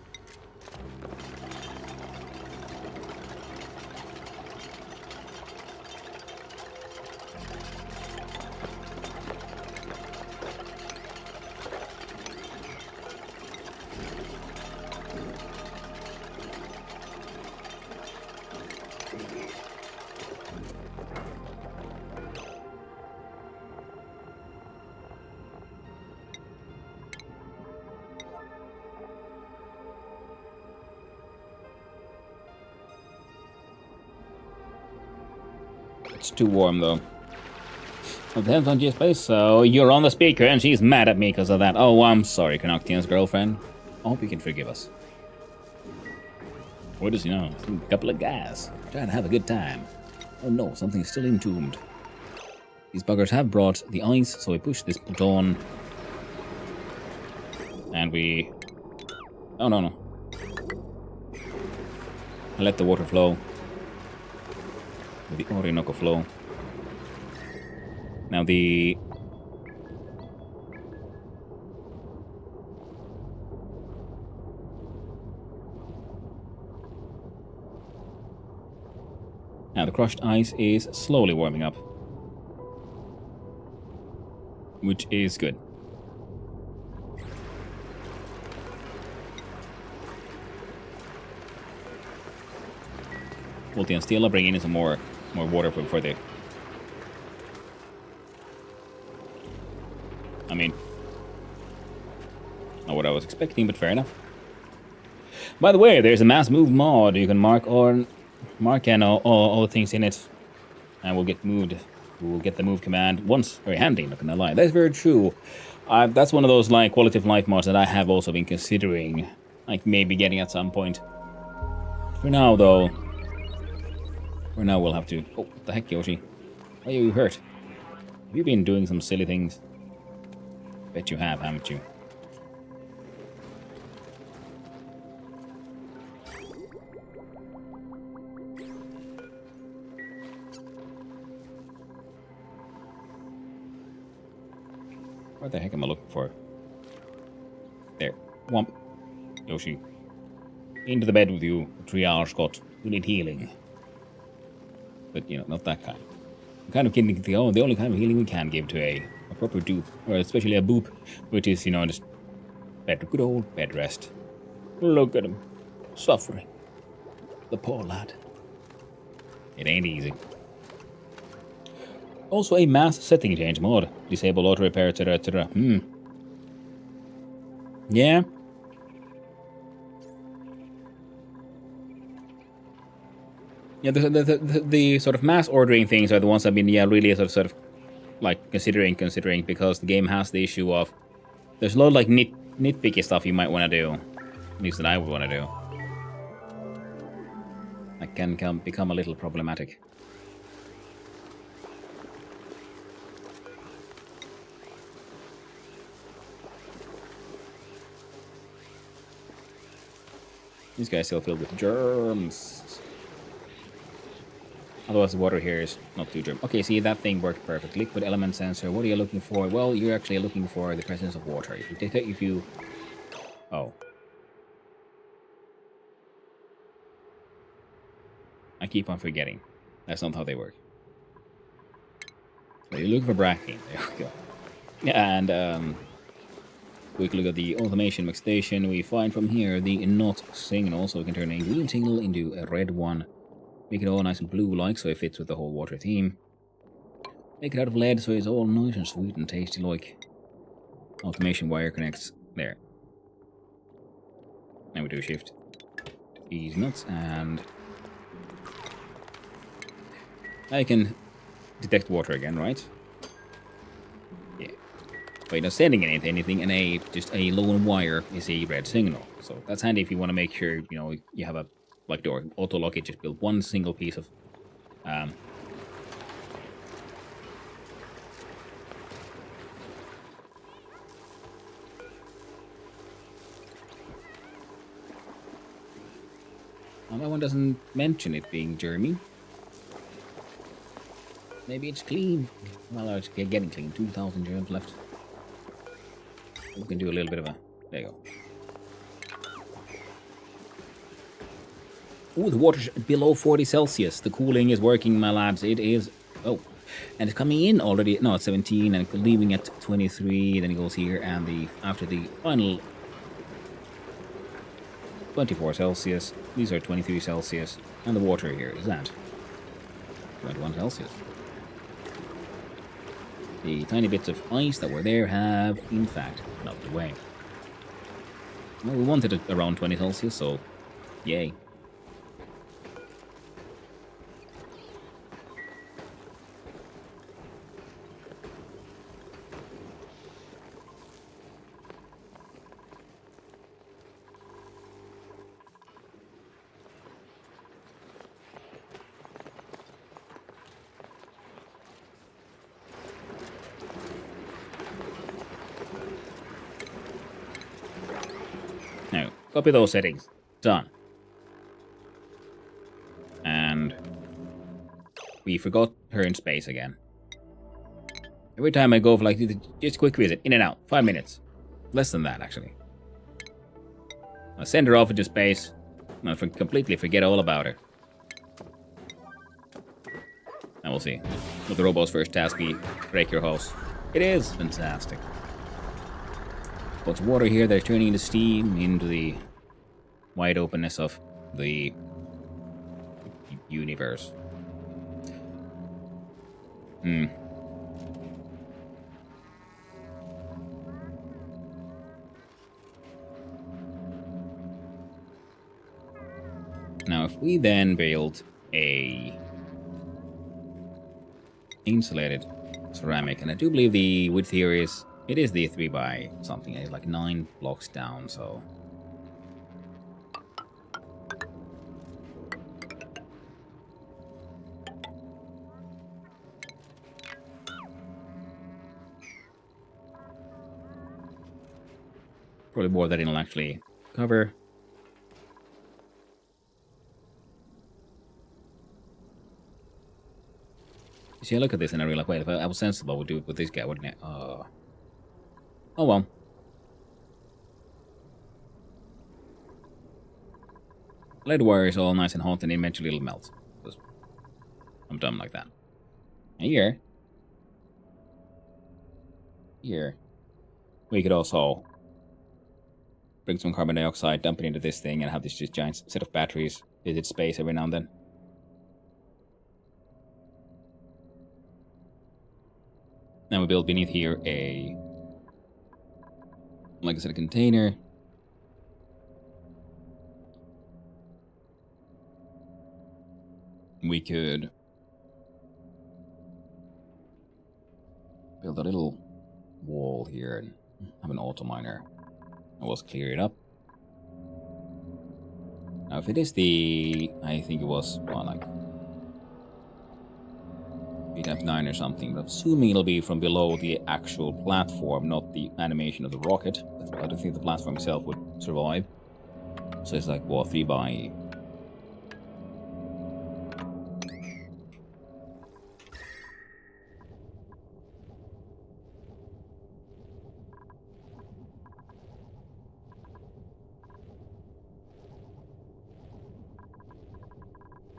too warm though. It depends on GSpace, so you're on the speaker and she's mad at me because of that. Oh, I'm sorry, Canoctian's girlfriend. I hope you can forgive us. What does he know? A couple of guys trying to have a good time. Oh no, something's still entombed. These buggers have brought the ice, so we push this button. And we... Oh, no. I let the water flow. The Orinoco flow. Now the... Now the crushed ice is slowly warming up. Which is good. Multi and Steel are bringing in some more water for the... I mean... Not what I was expecting, but fair enough. By the way, there's a mass move mod. You can mark and all the things in it. And we'll get moved. We'll get the move command once. Very handy, not gonna lie. That's very true. That's one of those like quality of life mods that I have also been considering. Like maybe getting at some point. For now though... For now we'll have to... Oh, what the heck, Yoshi? Why are you hurt? Have you been doing some silly things? Bet you have, haven't you? What the heck am I looking for? There. Womp. Yoshi. Into the bed with you. Triage Scott. You need healing. But, you know, not that kind. The kind of healing, the only kind of healing we can give to a proper dupe, or especially a boop, which is, you know, just good old bed rest. Look at him. Suffering. The poor lad. It ain't easy. Also a mass setting change mod. Disable auto repair, etc, etc. Yeah. Yeah, the sort of mass ordering things are the ones I've been really sort of like considering because the game has the issue of there's a lot of like nitpicky stuff you might want to do, at least that I would want to do. That can become a little problematic. These guys still filled with germs. Otherwise the water here is not too germ. Okay, see, that thing worked perfect. Liquid element sensor. What are you looking for? Well, you're actually looking for the presence of water. If you... Oh. I keep on forgetting. That's not how they work. So you're looking for bracking. There we go. And, quick look at the automation mix station. We find from here the not signal, so we can turn a green signal into a red one. Make it all nice and blue-like, so it fits with the whole water theme. Make it out of lead, so it's all nice and sweet and tasty-like. Automation wire connects there. Now we do shift these nuts, and I can detect water again, right? Yeah. But you're not sending anything, and just a lone wire is a red signal. So that's handy if you want to make sure, you know, you have a like door auto lock it, just build one single piece of I that one doesn't mention it being germy. Maybe it's clean. Well, it's getting clean. 2,000 germs left. We can do a little bit of a... There you go. Oh, the water's below 40 Celsius. The cooling is working, my lads. It is... Oh. And it's coming in already. No, it's 17, and leaving at 23. Then it goes here, and after the final 24 Celsius. These are 23 Celsius. And the water here is that 21 Celsius. The tiny bits of ice that were there have, in fact, melted away. Well, we wanted it around 20 Celsius, so yay. Copy those settings. Done. And we forgot her in space again. Every time I go for like just a quick visit, in and out, 5 minutes. Less than that, actually. I send her off into space, and I completely forget all about her. And we'll see. Will the robot's first task be break your house? It is fantastic. Lots of water here. They're turning the steam into the wide openness of the universe. Now, if we then build a insulated ceramic, and I do believe the width here is, it is the 3 by something, it's like 9 blocks down, so. Probably more that it'll actually cover. See, I look at this and I realize, wait, if I was sensible, I would do it with this guy, wouldn't it? Oh well. Lead wire is all nice and hot and eventually it'll melt. Because I'm dumb like that. And here, we could also bring some carbon dioxide, dump it into this thing, and have this just giant set of batteries visit space every now and then. Now we build beneath here a, like I said, a container. We could build a little wall here and have an auto miner. I was clear it up. Now if it is the, I think it was, well, like 3x9 or something, but assuming it'll be from below the actual platform, not the animation of the rocket. I don't think the platform itself would survive. So it's like, well, 3 by...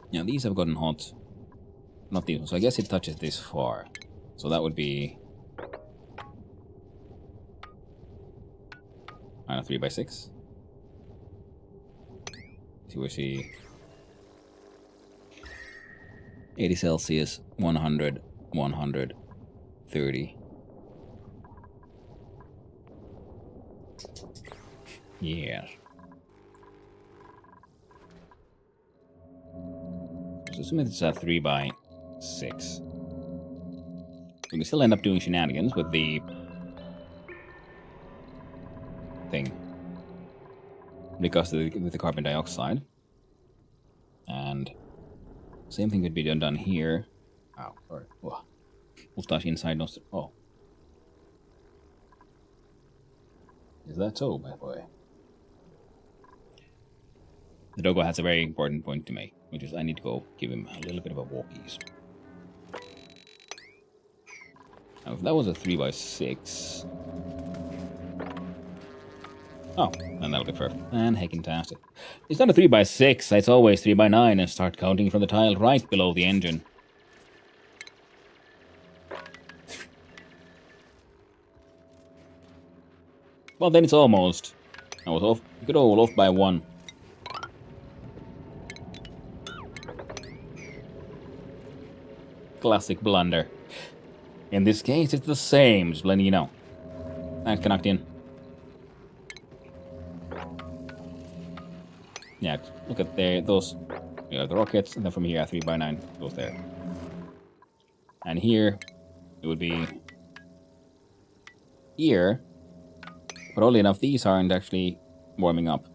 Yeah, these have gotten hot. Not these ones, so I guess it touches this far. So that would be... I don't know, 3 by 6. See where she... 80 Celsius, 100, 100, 30. Yeah. So assuming it's a 3 by 6. We can still end up doing shenanigans with the thing. Because with the carbon dioxide. And same thing could be done here. Ow, sorry. Whoa. Mustache inside nos. Oh. Is that so, my boy? The doggo has a very important point to make, which is I need to go give him a little bit of a walkies. Now, if that was a 3 by 6... Oh, and that'll be perfect. And heckin-tastic. It's not a 3 by 6, it's always 3 by 9, and start counting from the tile right below the engine. Well, then it's almost. I was off, good old off by 1. Classic blunder. In this case, it's the same, just letting you know. And connect in. Yeah, look at there, those, you know, the rockets, and then from here, 3 by 9 goes there. And here, it would be here, but oddly enough, these aren't actually warming up.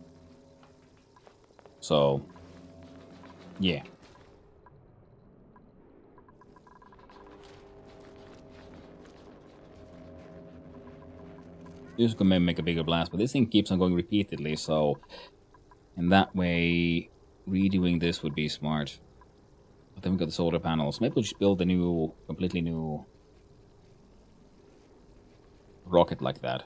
So, yeah. This can maybe make a bigger blast, but this thing keeps on going repeatedly, so in that way, redoing this would be smart. But then we got the solar panels. Maybe we'll just build a new, completely new rocket like that.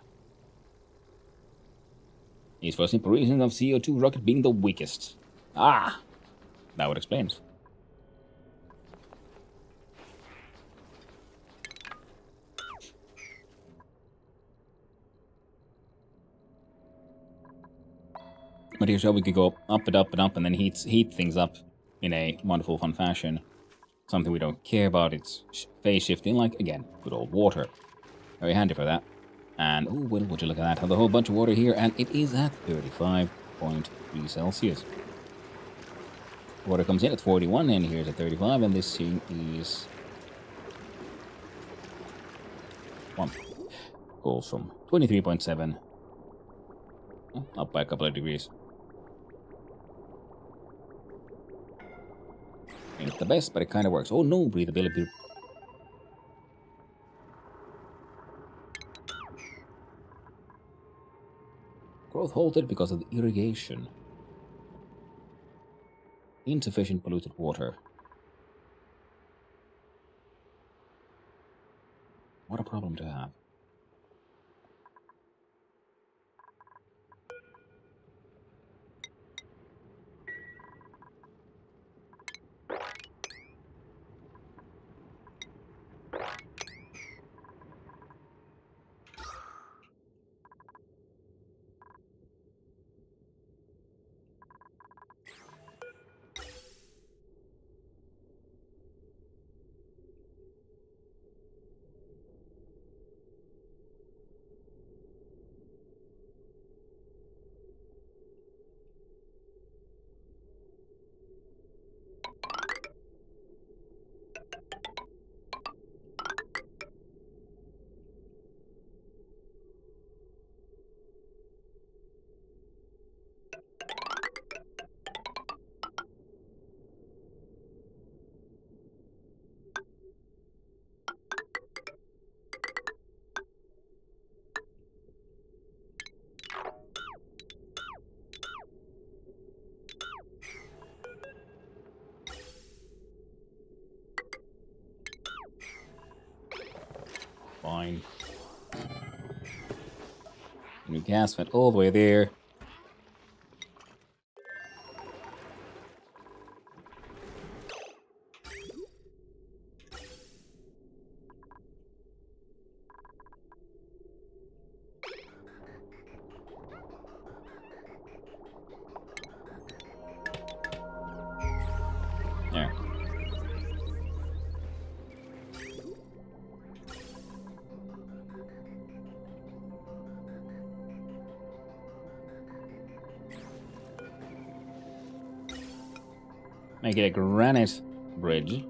Is for simple reason of CO2 rocket being the weakest. Ah! That would explain it. But here's how we could go up and up and up and then heat things up in a wonderful, fun fashion. Something we don't care about. It's phase shifting, like, again, good old water. Very handy for that. And, oh, well, would you look at that? Have a whole bunch of water here, and it is at 35.3 Celsius. Water comes in at 41, and here's at 35, and this thing is 1. Goes from 23.7 up by a couple of degrees. Ain't the best, but it kind of works. Oh no, breathability. Growth halted because of the irrigation. Insufficient polluted water. What a problem to have. Fine. New gas vent all the way there. There. Make it a granite bridge.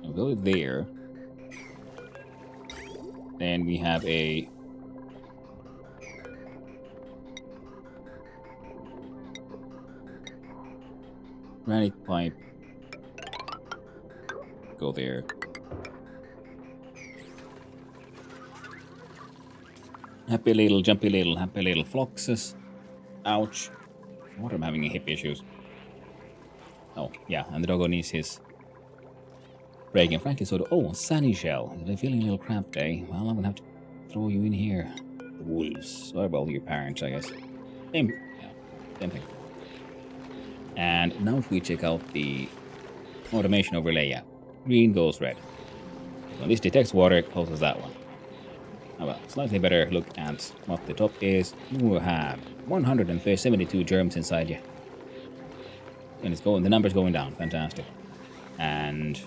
We'll go there. Then we have a granite pipe. Go there. Happy little, jumpy little, happy little Floxus. Ouch. What am I having hip issues? Oh, yeah, and the doggo needs his break. And frankly, so oh, Sunny Shell. They're feeling a little cramped, eh? Well, I'm gonna have to throw you in here. The wolves. Or, well, your parents, I guess. Same thing. And now if we check out the automation overlay, yeah. Green goes red. When this detects water, it closes that one. Oh well, slightly better look at what the top is. You have 172 germs inside you. And it's going, the number's going down. Fantastic. And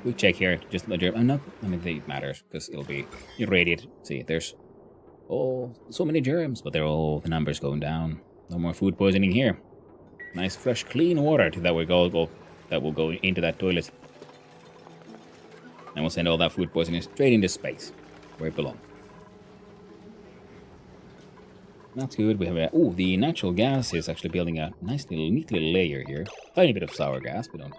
we check here, just the germ. Not, I mean, it matters because it'll be irradiated. See, there's so many germs, but they're all the numbers going down. No more food poisoning here. Nice, fresh, clean water that will go into that toilet, and we'll send all that food poisoning straight into space, where it belongs. That's good. We have the natural gas is actually building a nice little, neat little layer here. Tiny bit of sour gas. We don't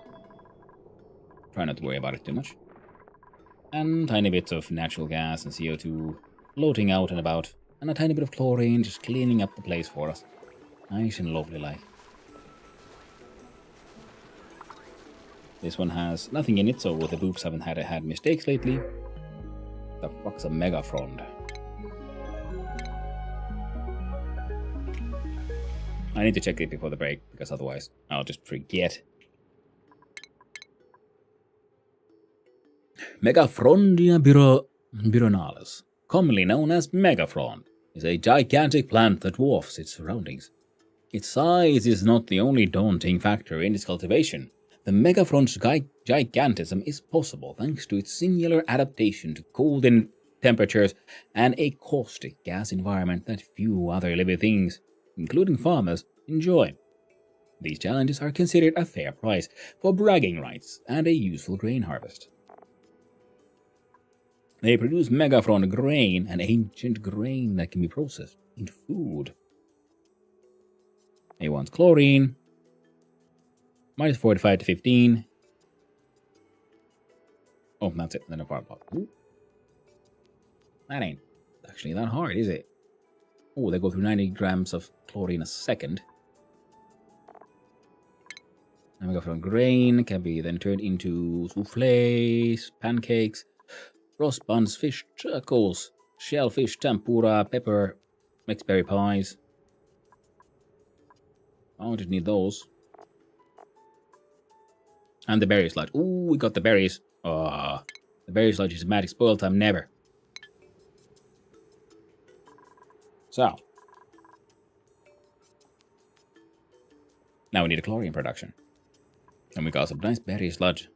try not to worry about it too much. And tiny bits of natural gas and CO2 floating out and about, and a tiny bit of chlorine just cleaning up the place for us. Nice and lovely like. This one has nothing in it, so the boops haven't had mistakes lately. The fuck's a Megafrond? I need to check it before the break, because otherwise I'll just forget. Megafrondia buronalis, commonly known as Megafrond, is a gigantic plant that dwarfs its surroundings. Its size is not the only daunting factor in its cultivation. The Megafrond's gigantism is possible thanks to its singular adaptation to cold temperatures and a caustic gas environment that few other living things, including farmers, enjoy. These challenges are considered a fair price for bragging rights and a useful grain harvest. They produce Megafrond grain, an ancient grain that can be processed into food. They want chlorine, minus 45 to 15. Oh, that's it. Then a fire pop. Ooh. That ain't actually that hard, is it? Oh, they go through 90 grams of chlorine a second. And Megafrond grain can be then turned into soufflés, pancakes, frost buns, fish chuckles, shellfish tempura, pepper, mixed berry pies. I just need those. And the berry sludge. Ooh, we got the berries. The berry sludge is magic spoil time never. So. Now we need a chlorine production. And we got some nice berry sludge.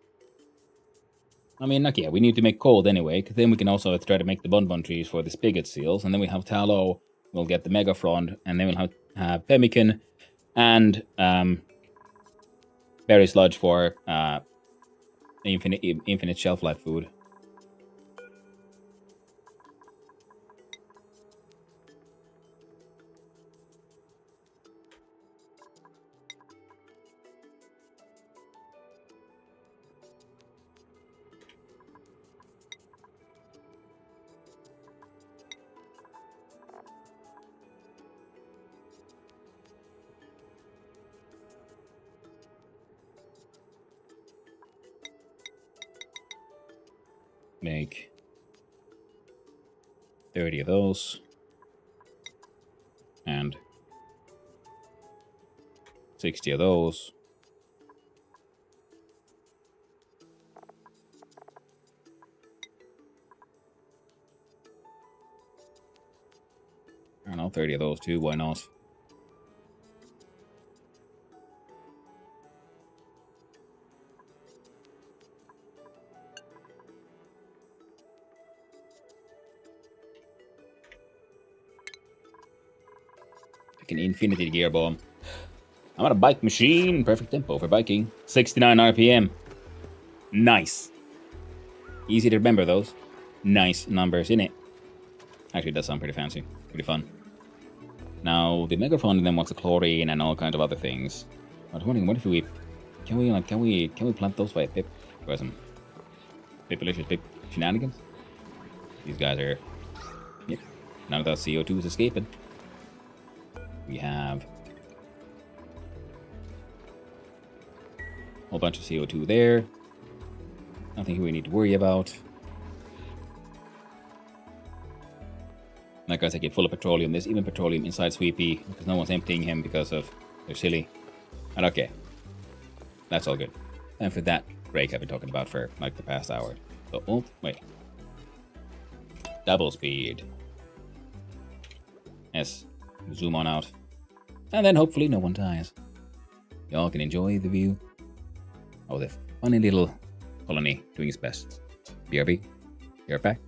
I mean, like, yeah, we need to make cold anyway, because then we can also try to make the bonbon trees for the spigot seals, and then we have tallow, we'll get the Megafrond, and then we'll have pemmican, and berry sludge for infinite shelf life food. Make 30 of those. And 60 of those. I don't know, 30 of those too, why not? An infinity gear bomb. I'm on a bike machine. Perfect tempo for biking. 69 RPM. Nice. Easy to remember those. Nice numbers in it. Actually, it does sound pretty fancy. Pretty fun. Now, the Megafrond then wants a chlorine and all kinds of other things. I was wondering, what if we... Can we plant those by a pip? For some Pipalicious pip shenanigans? These guys are... Yep. None of that CO2 is escaping. We have a whole bunch of CO2 there. Nothing we need to worry about. That guy's like full of petroleum. There's even petroleum inside Sweepy because no one's emptying him because of they're silly. And okay, that's all good. And for that break I've been talking about for like the past hour. So, oh, wait. Double speed. Yes. Zoom on out. And then hopefully no one dies. Y'all can enjoy the view of the funny little colony doing its best. BRB, you're back.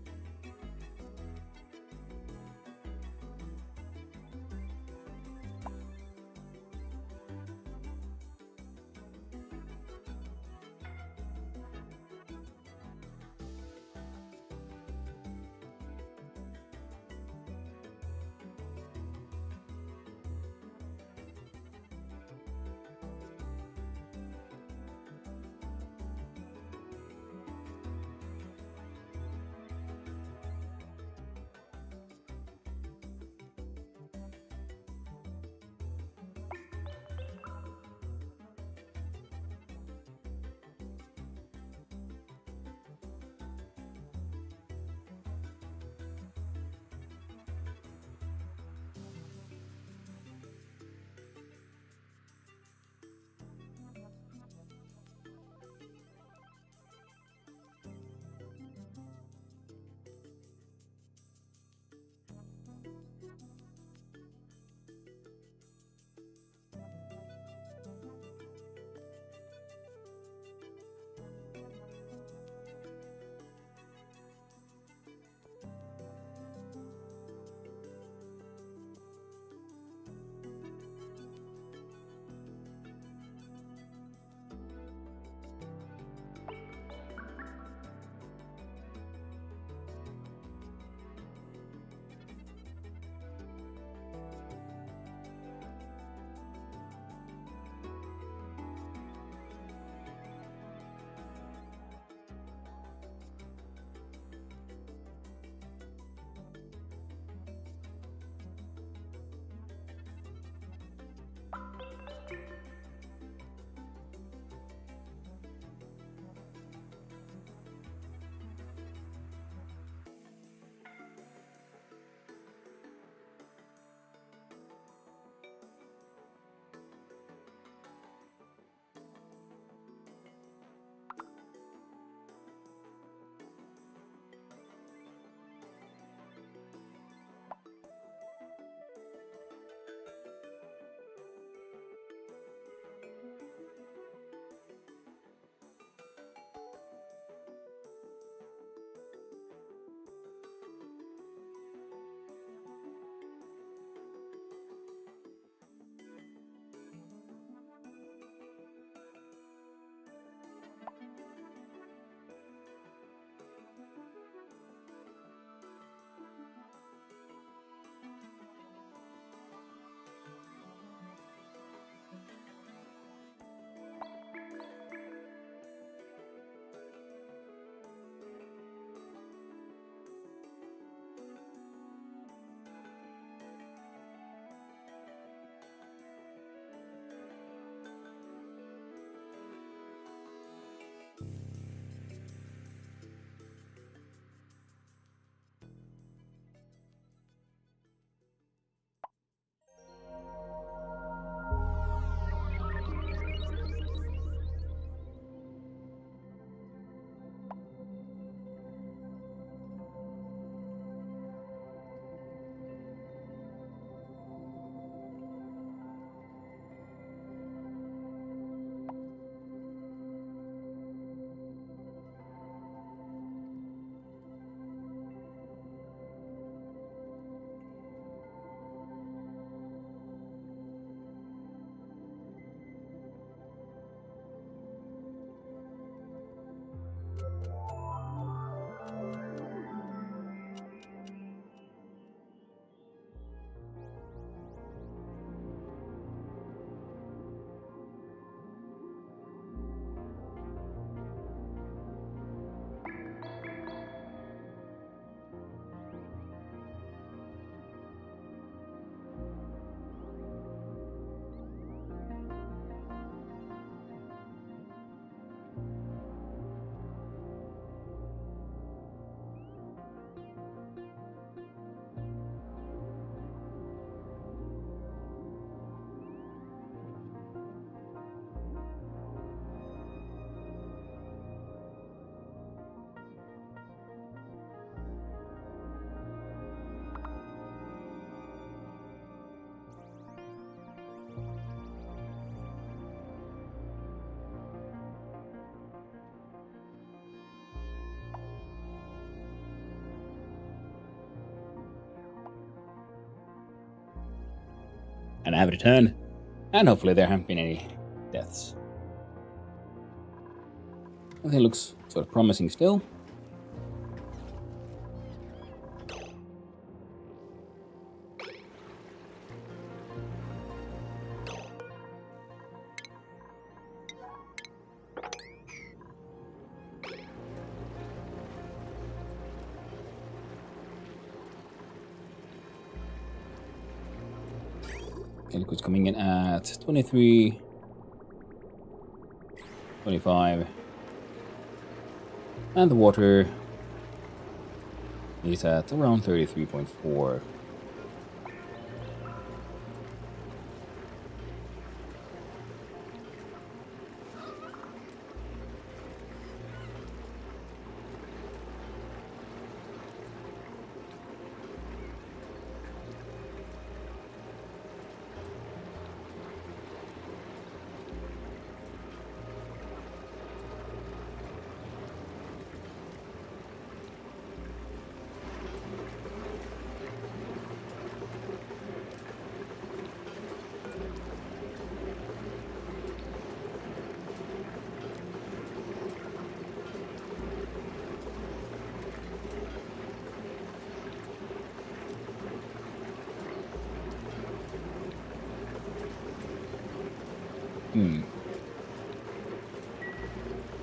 And I have returned. And hopefully there haven't been any deaths. Everything looks sort of promising still. Liquid's coming in at 23, 25, and the water is at around 33.4.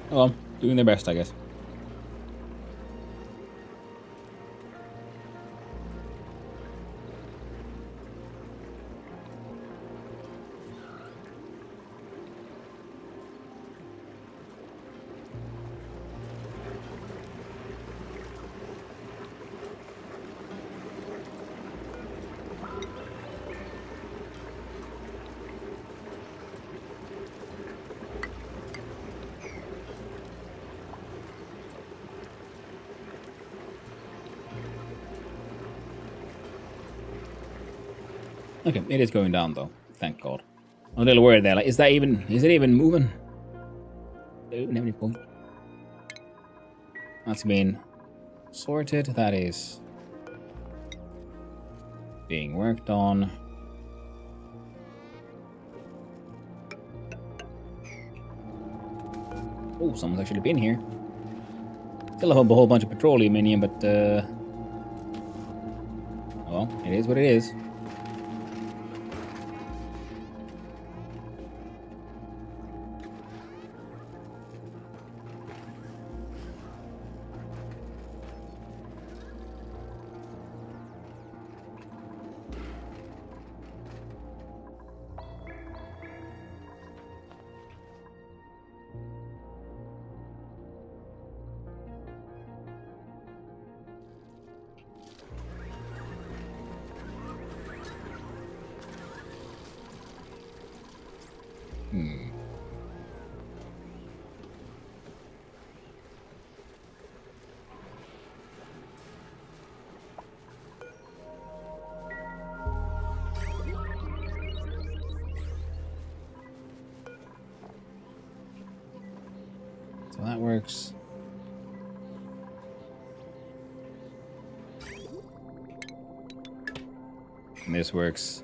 Well, doing their best, I guess. Okay, it is going down though. Thank God. I'm a little worried there. Like, is it even moving? Doesn't have any point. That's been sorted. That is being worked on. Oh, someone's actually been here. Still have a whole bunch of petroleum in here, but well, it is what it is. So that works. And this works.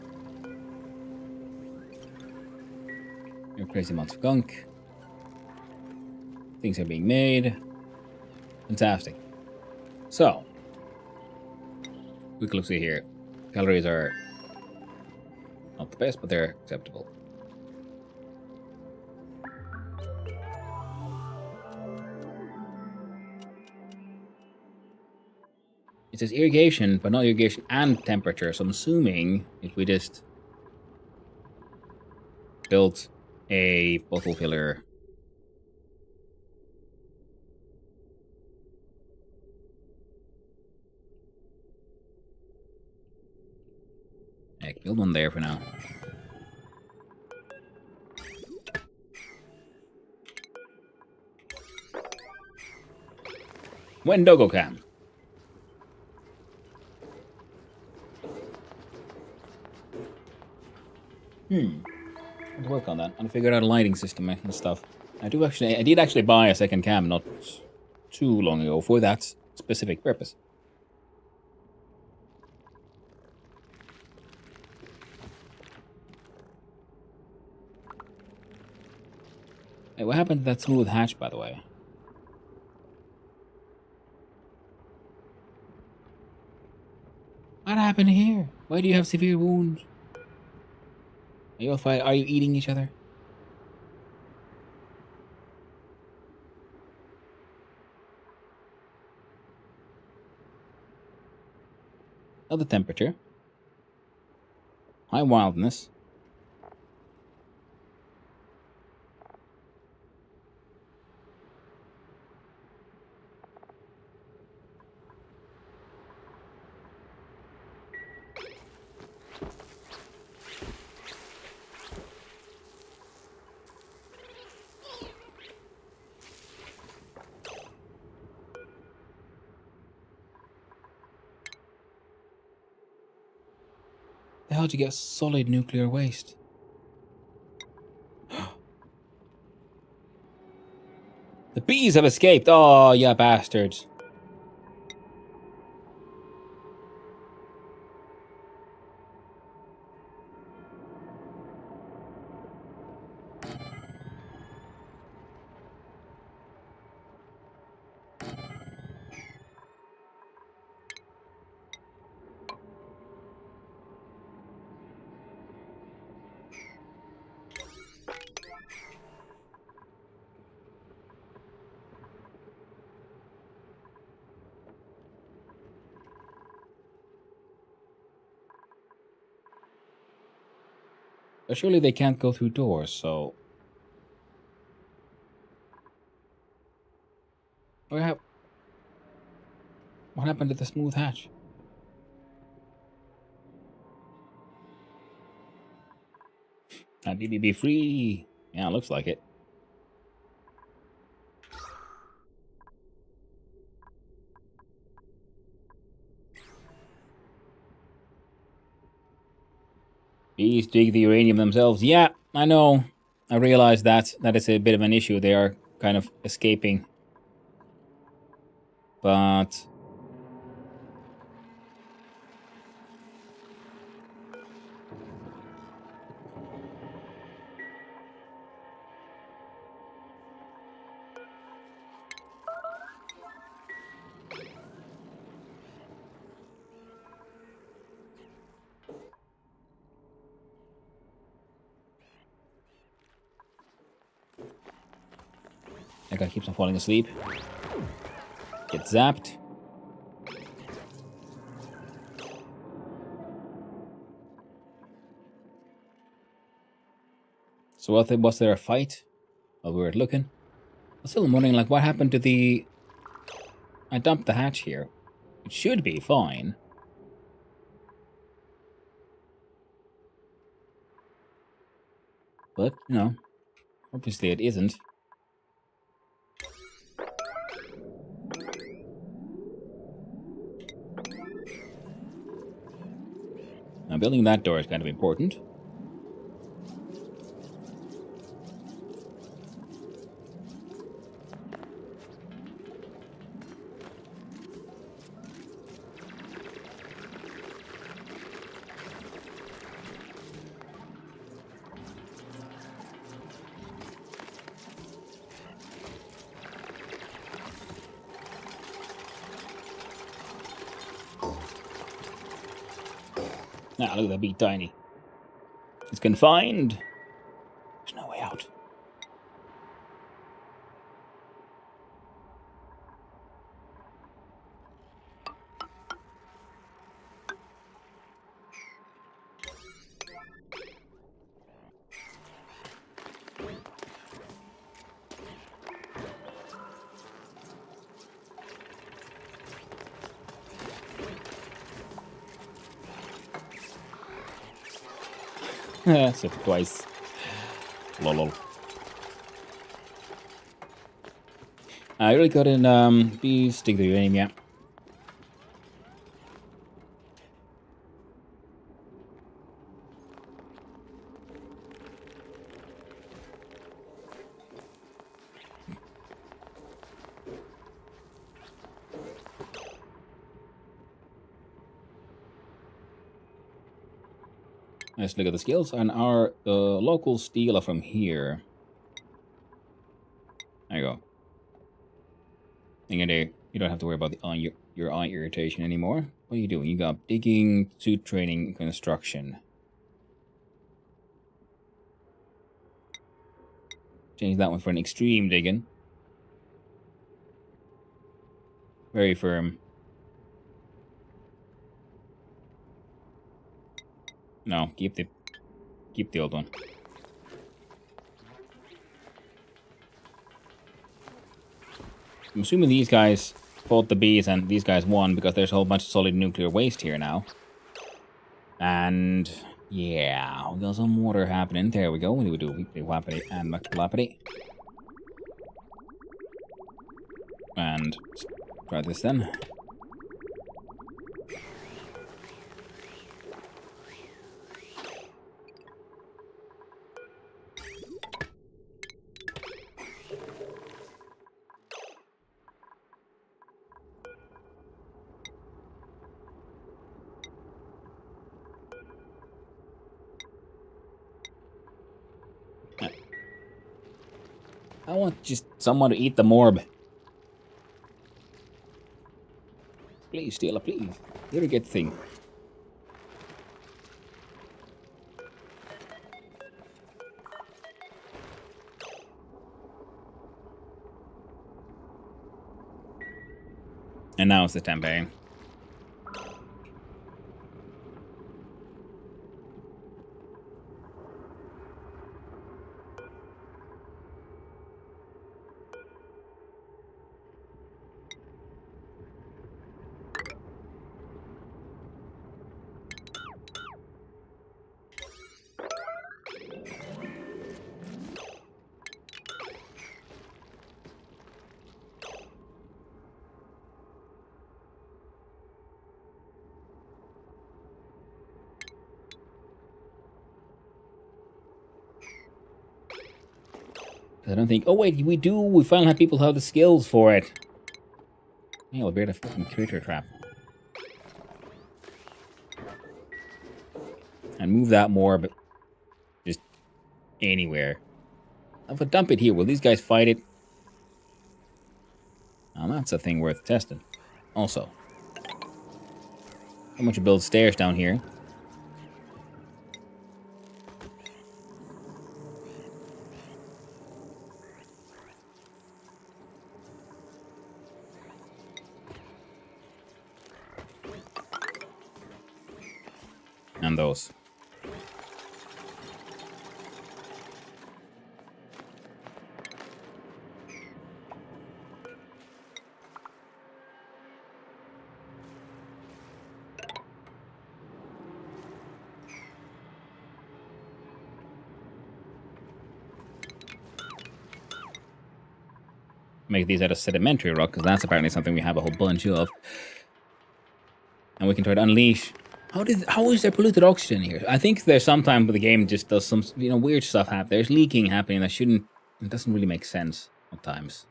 No crazy amounts of gunk. Things are being made. Fantastic. So, quick look see here. Calories are not the best, but they're acceptable. It says irrigation, but not irrigation and temperature. So I'm assuming if we just built a bottle filler. Heck, build one there for now. Wendogo Cam. I'll work on that. I'll figure out a lighting system and stuff. I did actually buy a second cam not too long ago for that specific purpose. Hey, what happened to that smooth hatch, by the way? What happened here? Why do you have severe wounds? Are you eating each other? Oh, the temperature. High wildness. How'd you get solid nuclear waste? The bees have escaped. Oh, yeah, bastards. But surely they can't go through doors, so... What happened to the smooth hatch? Now, DB free. Yeah, looks like it. Bees dig the uranium themselves. Yeah, I know. I realize that is a bit of an issue. They are kind of escaping. But... that guy keeps on falling asleep. Get zapped. So was there a fight? While we were looking? I'm still wondering, like, what happened to the... I dumped the hatch here. It should be fine. But, you know, obviously it isn't. Now, building that door is kind of important. Now, look at that bee, tiny. It's confined. There's no way out. Said it twice. Lol. I really got in bees, dig the uranium, yeah. Let's look at the skills, and our local stealer from here. There you go. You don't have to worry about your eye irritation anymore. What are you doing? You got digging, suit training, construction. Change that one for an extreme digging. Very firm. No, keep the old one. I'm assuming these guys fought the bees and these guys won because there's a whole bunch of solid nuclear waste here now. And yeah, we got some water happening. There we go. We do weekly whappity and maclappity. And let's try this then. I want just someone to eat the morb. Please, Stella, please. Here we get the thing. And now it's the tempeh. I don't think... Oh, wait, we do. We finally have people who have the skills for it. Yeah, we'll build a fucking critter trap. And move that more, but just anywhere. If I dump it here, will these guys fight it? Oh, that's a thing worth testing. Also, how much you build stairs down here? And those. Make these out of sedimentary rock, because that's apparently something we have a whole bunch of. And we can try to unleash. How is there polluted oxygen here? I think there's sometimes the game just does some weird stuff happen. There's leaking happening that shouldn't. It doesn't really make sense at times.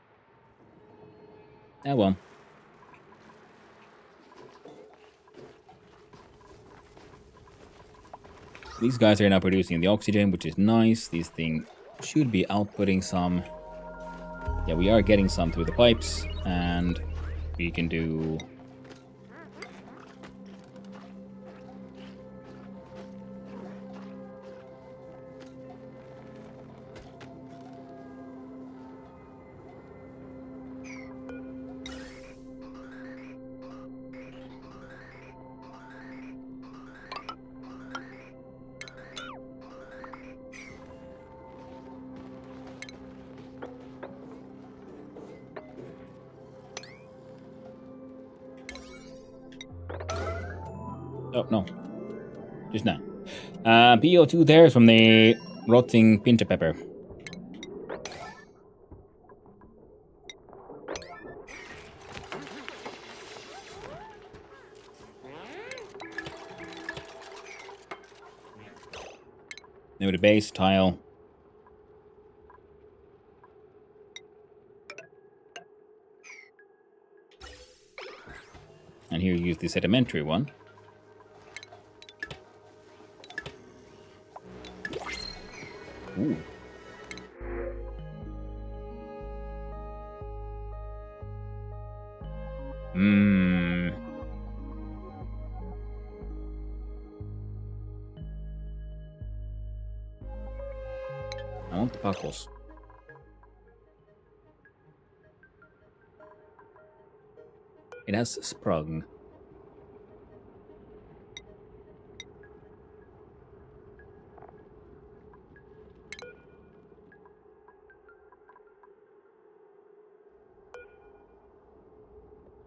Well. These guys are now producing the oxygen, which is nice. These things should be outputting some. Yeah, we are getting some through the pipes, and we can do. Oh, no. Just now. PO2 there is from the rotting pinto pepper. Now the base tile. And here you use the sedimentary one. Ooh. Hmm. I want the buckles. It has sprung.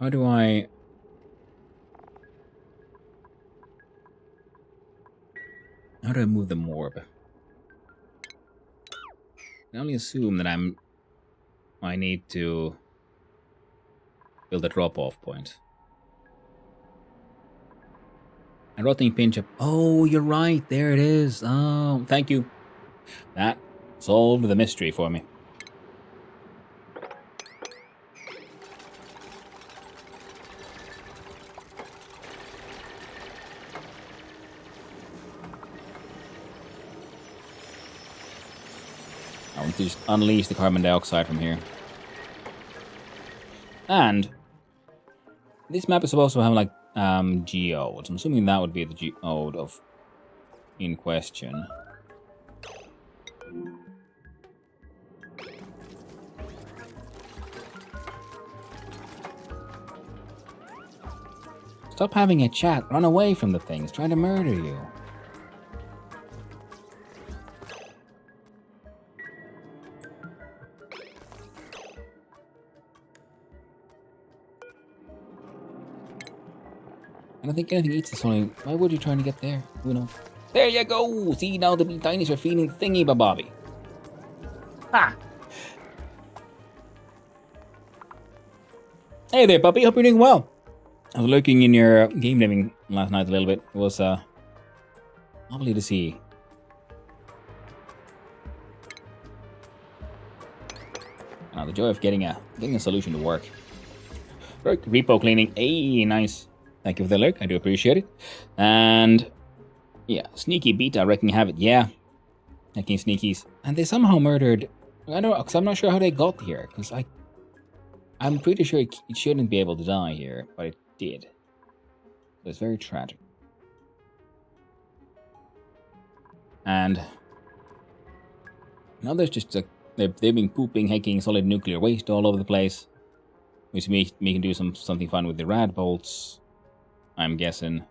How do I move the morb? I can only assume that I need to build a drop-off point. And rotting pinch up. Oh, you're right. There it is. Oh, thank you. That solved the mystery for me. I want to just unleash the carbon dioxide from here. And this map is supposed to have like geodes. I'm assuming that would be the geode of in question. Stop having a chat. Run away from the thing. It's trying to murder you. I don't think anything eats this one. Why would you trying to get there? Who knows? There you go! See, now the bee tinies are feeling thingy babobby. Ha! Hey there, puppy. Hope you're doing well. I was looking in your game naming last night a little bit. It was lovely to see. Now the joy of getting a solution to work. Repo cleaning. Hey, nice. Thank you for the lurk. I do appreciate it. And yeah, sneaky beta wrecking havoc. Yeah, hacking sneakies. And they somehow murdered. I don't know, because I'm not sure how they got here. Because I'm pretty sure it shouldn't be able to die here, but it did. So it's very tragic. And now there's just they've been pooping, hacking solid nuclear waste all over the place, which me can do something fun with the rad bolts, I'm guessing.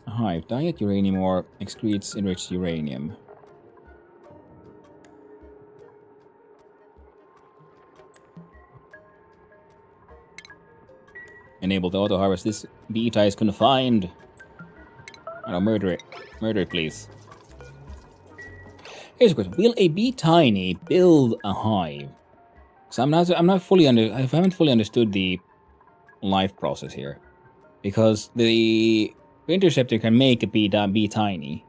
A hive. Diet uranium or excretes enriched uranium. Enable the auto harvest. This beta is confined. I don't murder it. Murder it, please. Here's a question: will a bee tiny build a hive? Because I haven't fully understood the life process here. Because the interceptor can make a bee tiny.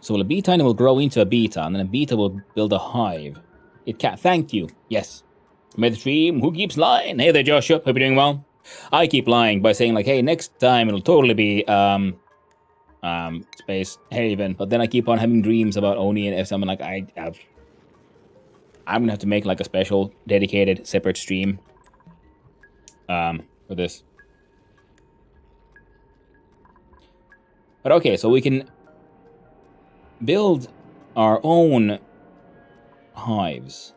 So a bee tiny will grow into a beta, and then a beta will build a hive. It can. Thank you. Yes. Midstream, who keeps lying? Hey there, Joshua. Hope you're doing well. I keep lying by saying like, hey, next time it'll totally be Space Haven, but then I keep on having dreams about Oni, and if someone like I'm gonna have to make like a special, dedicated, separate stream for this. But okay, so we can build our own hives.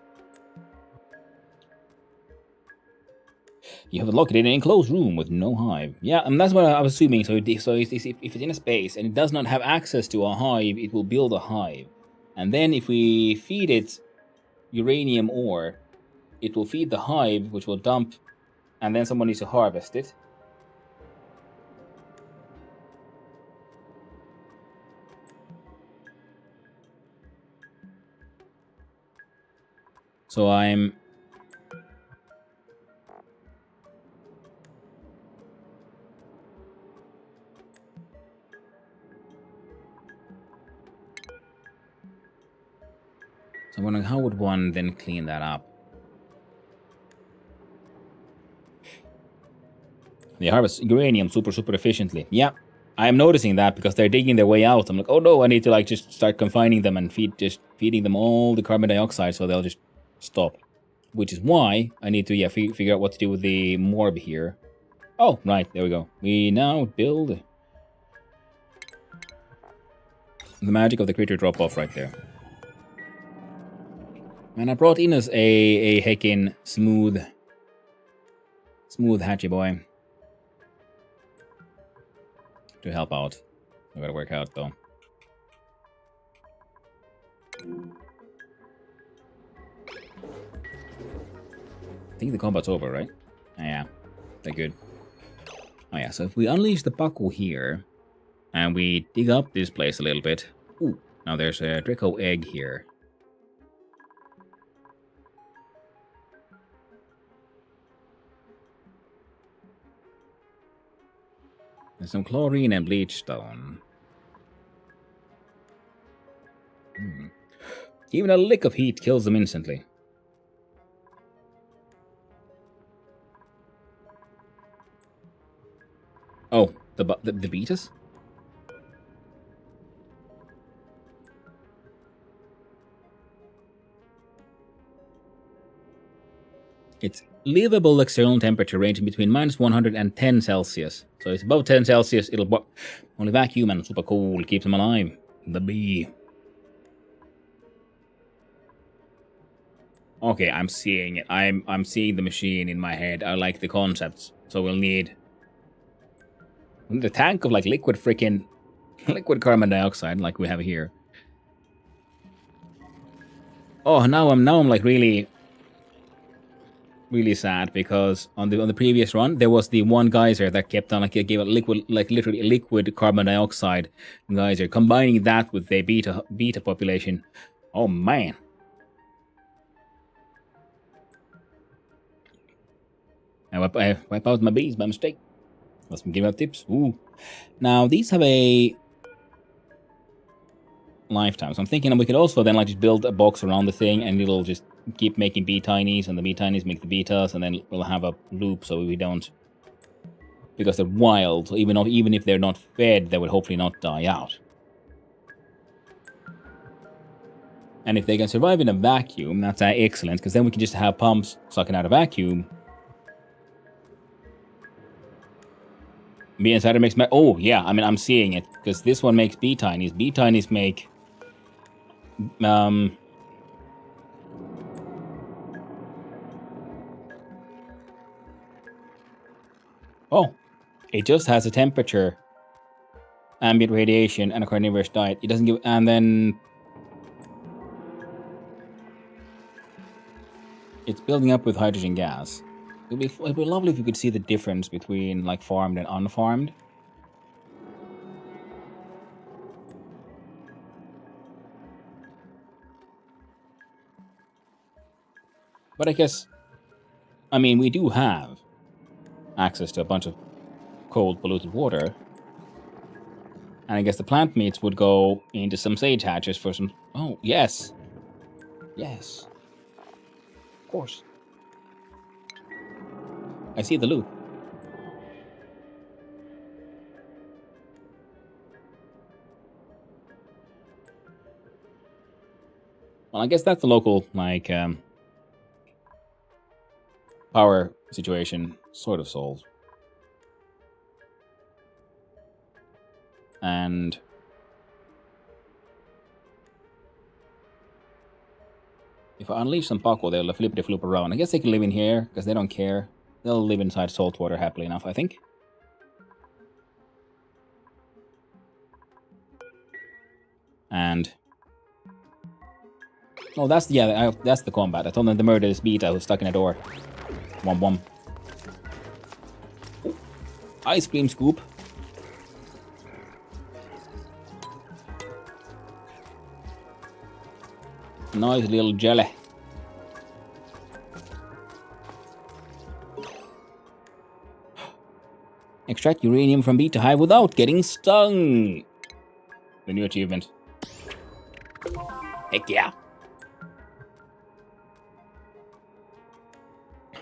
You have it locked in an enclosed room with no hive. Yeah, and that's what I was assuming. So if it's in a space and it does not have access to a hive, it will build a hive. And then if we feed it uranium ore, it will feed the hive, which will dump, and then someone needs to harvest it. So I'm... I'm wondering how would one then clean that up? They harvest uranium super efficiently. Yeah, I am noticing that because they're digging their way out. I'm like, oh no, I need to like just start confining them and feeding them all the carbon dioxide so they'll just stop. Which is why I need to figure out what to do with the morb here. Oh, right, there we go. We now build the magic of the creature drop off right there. And I brought in us a heckin' smooth hatchy boy to help out. We gotta work out though. I think the combat's over, right? Oh, yeah, they're good. Oh yeah, so if we unleash the buckle here and we dig up this place a little bit. Ooh, now there's a Draco egg here. There's some chlorine and bleach stone. Even a lick of heat kills them instantly. Oh, the betas? It's livable external temperature ranging between -100 and 10 Celsius. So it's above 10 Celsius, it'll only vacuum and super cool, keeps them alive. The bee. Okay, I'm seeing it. I'm seeing the machine in my head. I like the concepts. So we'll need the tank of like liquid carbon dioxide like we have here. Oh, now I'm like really sad because on the previous run there was the one geyser that kept on like it gave a liquid, like literally a liquid carbon dioxide geyser. Combining that with the beta population, oh man. I wipe out my bees by mistake. Let's give out tips. Ooh, now these have a lifetime, so I'm thinking we could also then like just build a box around the thing and it'll just keep making bee tinies and the bee tinies make the betas and then we'll have a loop so we don't, because they're wild, so even if they're not fed they would hopefully not die out. And if they can survive in a vacuum, that's excellent, because then we can just have pumps sucking out a vacuum. Bee Insider makes oh yeah, I mean I'm seeing it, because this one makes bee tinies. Bee tinies make oh, it just has a temperature, ambient radiation, and a carnivorous diet. It doesn't give, and then it's building up with hydrogen gas. It'd be lovely if you could see the difference between like farmed and unfarmed. But I guess, I mean, we do have access to a bunch of cold, polluted water. And I guess the plant meats would go into some sage hatches for some... Oh, yes. Yes. Of course. I see the loot. Well, I guess that's the local, like, power situation sort of solved. And if I unleash some Paco, they'll flip around. I guess they can live in here, because they don't care. They'll live inside salt water happily enough, I think. And... oh, that's the combat. I told them the murder is beta who's stuck in a door. Wom. Ooh, ice cream scoop. Nice little jelly. Extract uranium from beta hive without getting stung. The new achievement. Heck yeah.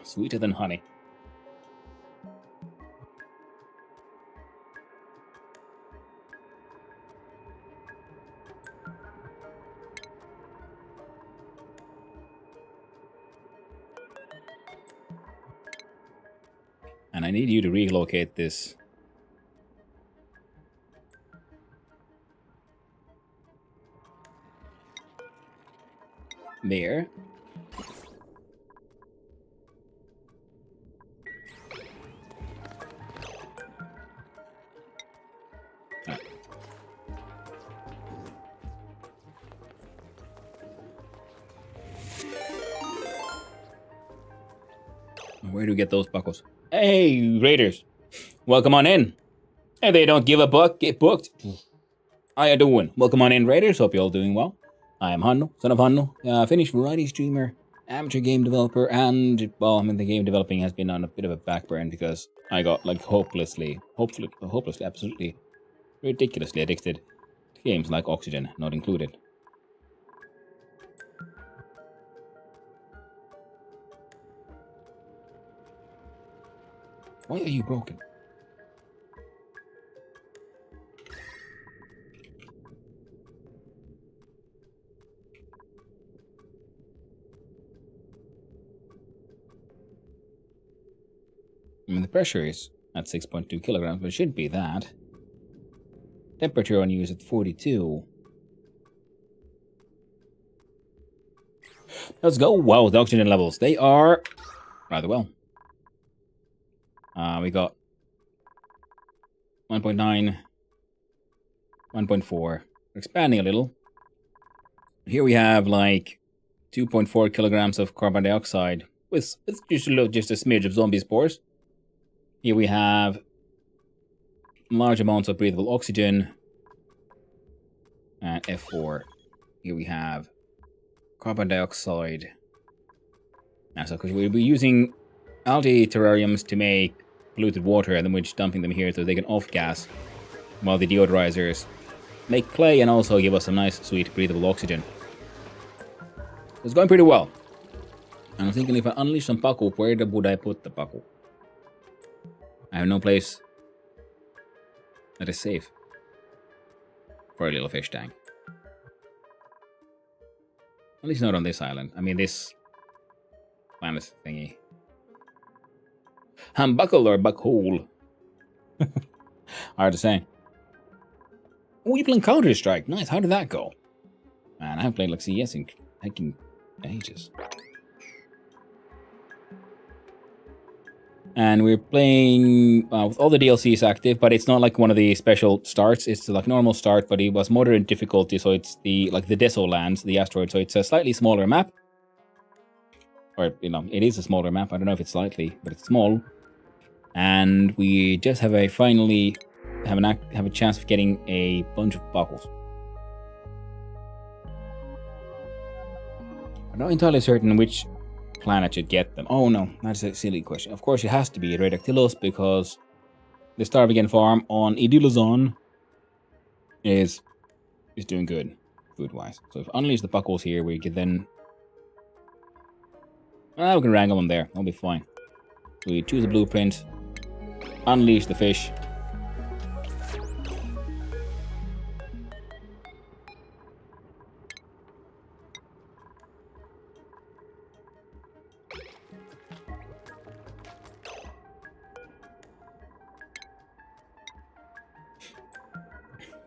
Sweeter than honey. And I need you to relocate this. There. Ah. Where do we get those buckles? Hey, Raiders. Welcome on in. Hey, they don't give a buck, get booked. How you doing? Welcome on in, Raiders. Hope you're all doing well. I am Hanno, son of Hanno, Finnish variety streamer, amateur game developer, and, well, I mean, the game developing has been on a bit of a back burn because I got, like, hopelessly, absolutely, ridiculously addicted to games like Oxygen, not included. Why are you broken? I mean, the pressure is at 6.2 kilograms, but it should be that. Temperature on you is at 42. Let's go. Wow, the oxygen levels. They are rather well. We got 1.9, 1.4. We're expanding a little. Here we have like 2.4 kilograms of carbon dioxide with just a smidge of zombie spores. Here we have large amounts of breathable oxygen. And F4. Here we have carbon dioxide. Now, so because we'll be using algae terrariums to make polluted water, and then we're just dumping them here so they can off-gas, while the deodorizers make clay and also give us some nice, sweet, breathable oxygen. So it's going pretty well. And I'm thinking if I unleash some Paku, where would I put the Paku? I have no place that is safe for a little fish tank. At least not on this island. I mean, this planet thingy. Humbuckle or buckhole? Hard to say. Oh, you're playing Counter-Strike. Nice. How did that go? Man, I haven't played like CS in ages. And we're playing with all the DLCs active, but it's not like one of the special starts. It's like normal start, but it was moderate difficulty, so it's the Desolands, the asteroid, so it's a slightly smaller map. Or, you know, it is a smaller map. I don't know if it's slightly, but it's small. And we just have finally have a chance of getting a bunch of buckles. I'm not entirely certain which planet should get them. Oh no, that's a silly question. Of course it has to be Redactylus because the Starvegan farm on Idylozon is doing good food-wise. So if I unleash the buckles here, we can then... we can wrangle them there. That'll be fine. So we choose a blueprint, unleash the fish.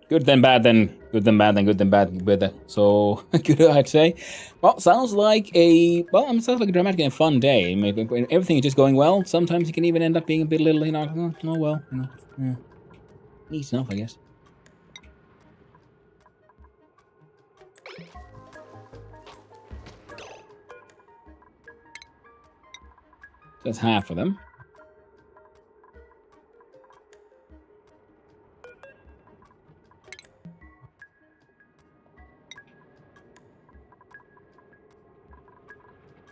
Good then bad then. Good then bad then. Good then bad. Good then. So good, I'd say. Well, sounds like a sounds like a dramatic and fun day. I mean, when everything is just going well, sometimes it can even end up being a bit little, you know. Oh well, you know. Yeah. Neat enough, I guess. That's half of them.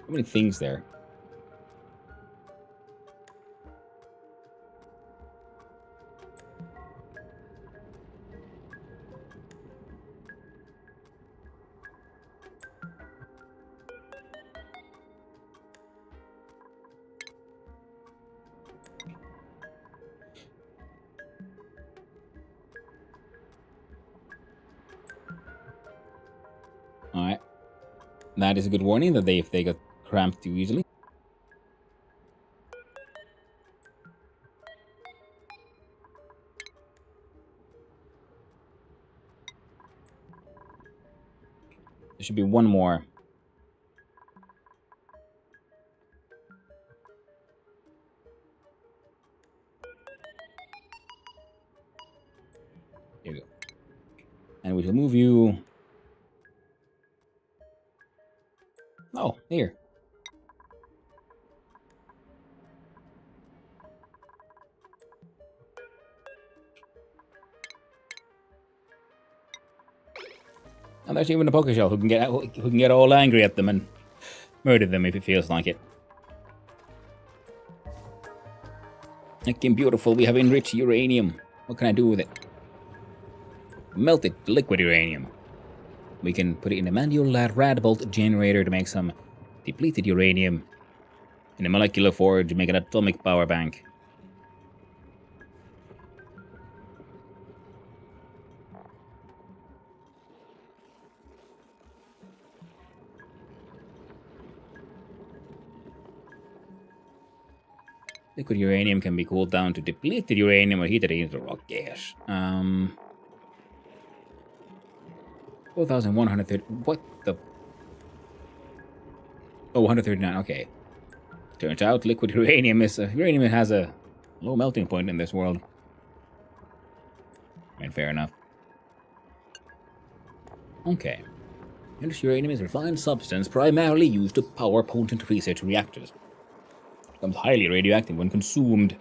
How many things there? that is a good warning that if they got cramped too easily. There should be one more. Here we go. And we shall move you. Oh, here. And there's even a poker shell who can get all angry at them and murder them if it feels like it. Looking beautiful. We have enriched uranium. What can I do with it? Melted liquid uranium. We can put it in a manual Radbolt generator to make some depleted uranium. In a molecular forge to make an atomic power bank. Liquid uranium can be cooled down to depleted uranium or heated into rock gas. 4,130. What the? Oh, 139. Okay. Turns out liquid uranium has a low melting point in this world. I mean, fair enough. Okay. Enriched uranium is a refined substance primarily used to power potent research reactors. Becomes highly radioactive when consumed.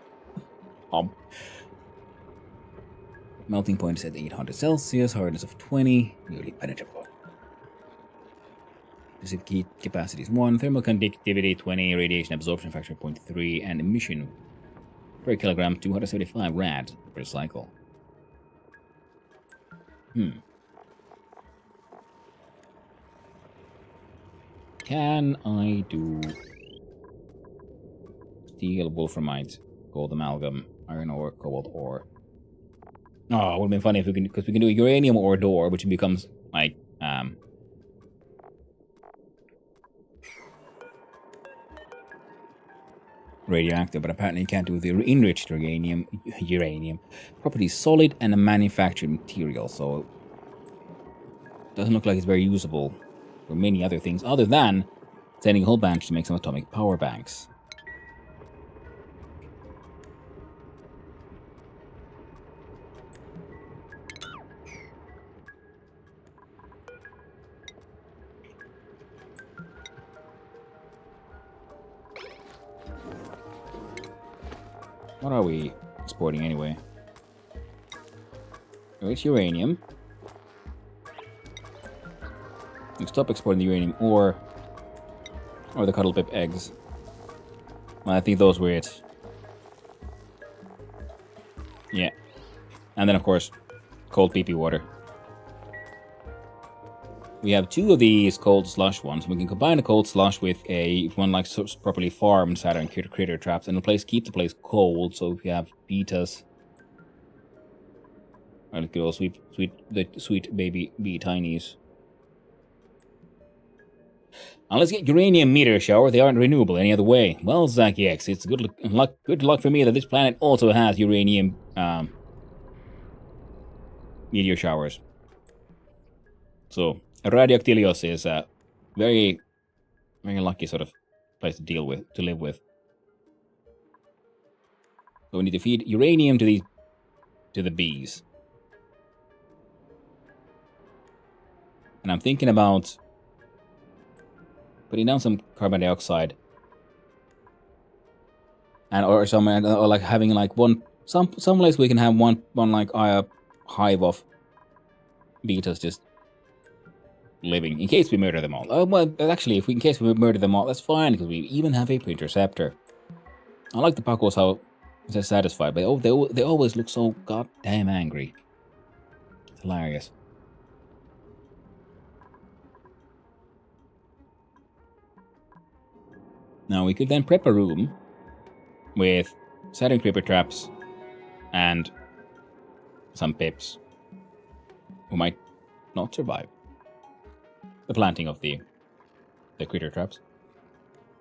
Melting point is at 800 Celsius, hardness of 20, nearly penetrable. Specific heat capacity is 1, thermal conductivity 20, radiation absorption factor 0.3, and emission per kilogram 275 rad per cycle. Can I do steel, wolframite, gold amalgam, iron ore, cobalt ore? Oh, it would have been funny if we can, because we can do a uranium ore door, which becomes like radioactive, but apparently you can't do the enriched uranium property solid and a manufactured material, so it doesn't look like it's very usable for many other things other than sending a whole bunch to make some atomic power banks. What are we exporting anyway? It's uranium. You stop exporting the uranium or the cuddle pip eggs. Well, I think those were it. Yeah. And then, of course, cold pee-pee water. We have 2 of these cold slush ones. We can combine a cold slush with one like properly farmed Saturn critter traps, and keep the place cold. So if you have betas, or look at all sweet baby bee tinies. Now let's get uranium meteor shower. They aren't renewable any other way. Well, Zaki X, it's good luck for me that this planet also has uranium meteor showers. So Radioactilios is a very, very lucky sort of place to live with. So we need to feed uranium to the bees. And I'm thinking about putting down some carbon dioxide, and or like having like some place we can have one like hive of beetles just living in case we murder them all. Oh well, actually, in case we murder them all, that's fine because we even have a interceptor. I like the Pacos how they're satisfied, but they always look so goddamn angry. It's hilarious. Now we could then prep a room with Saturn creeper traps and some pips who might not survive the planting of the the critter traps.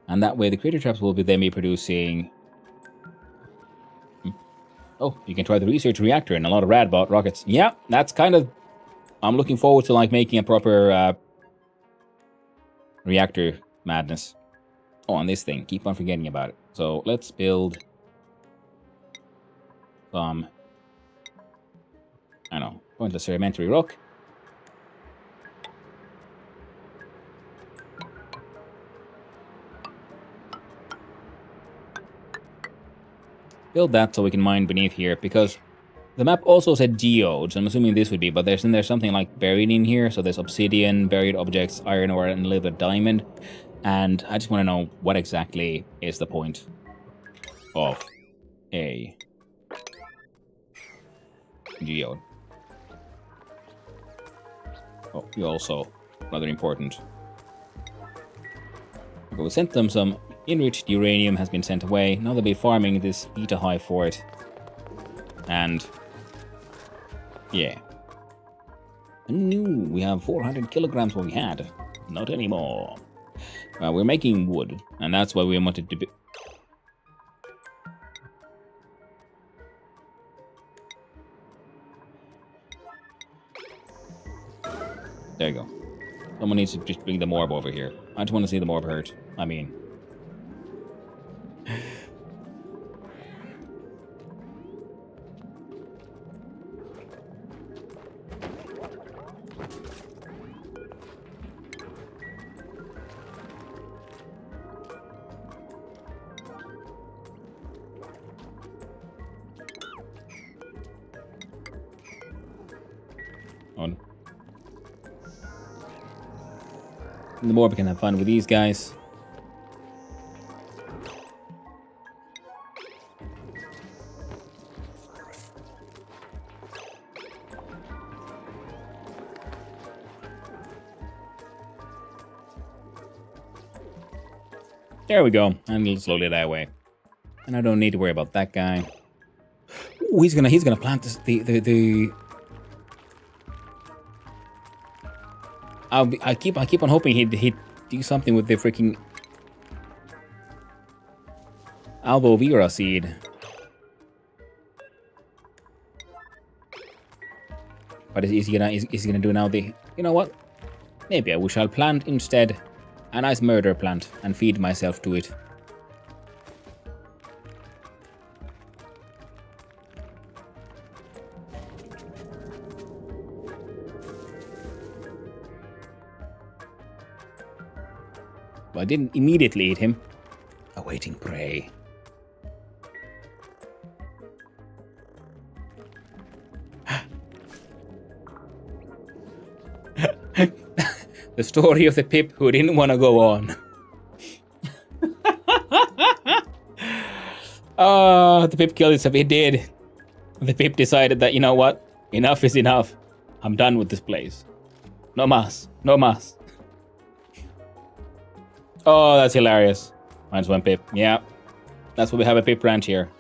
And that way the critter traps will then be producing... Oh, you can try the research reactor and a lot of Radbot rockets. Yeah, that's kind of... I'm looking forward to like making a proper reactor madness. Oh, and this thing. Keep on forgetting about it. So let's build some... I don't know, pointless sedimentary rock. Build that so we can mine beneath here, because the map also said geodes. I'm assuming this would be, but there's something like buried in here. So there's obsidian, buried objects, iron ore, and a little bit of diamond. And I just want to know what exactly is the point of a geode. Oh, you also rather important. Okay, we sent them some enriched uranium has been sent away. Now they'll be farming this beta hive for it. And yeah. No, we have 400 kilograms what we had. Not anymore. We're making wood, and that's why we wanted to be... There you go. Someone needs to just bring the morb over here. I just want to see the morb hurt. I mean... on. And the more we can have fun with these guys. There we go. And it'll slowly die away. And I don't need to worry about that guy. Ooh, he's gonna plant this, the I keep on hoping he'd do something with the freaking aloe vera seed. But is he gonna do now the... You know what? Maybe I shall plant instead a nice murder plant and feed myself to it. But I didn't immediately eat him. Awaiting prey. The story of the Pip who didn't want to go on. Oh, the Pip killed himself. He did. The Pip decided that, you know what? Enough is enough. I'm done with this place. No mas. No mas. Oh, that's hilarious. Minus one Pip. Yeah. That's why we have a Pip ranch here.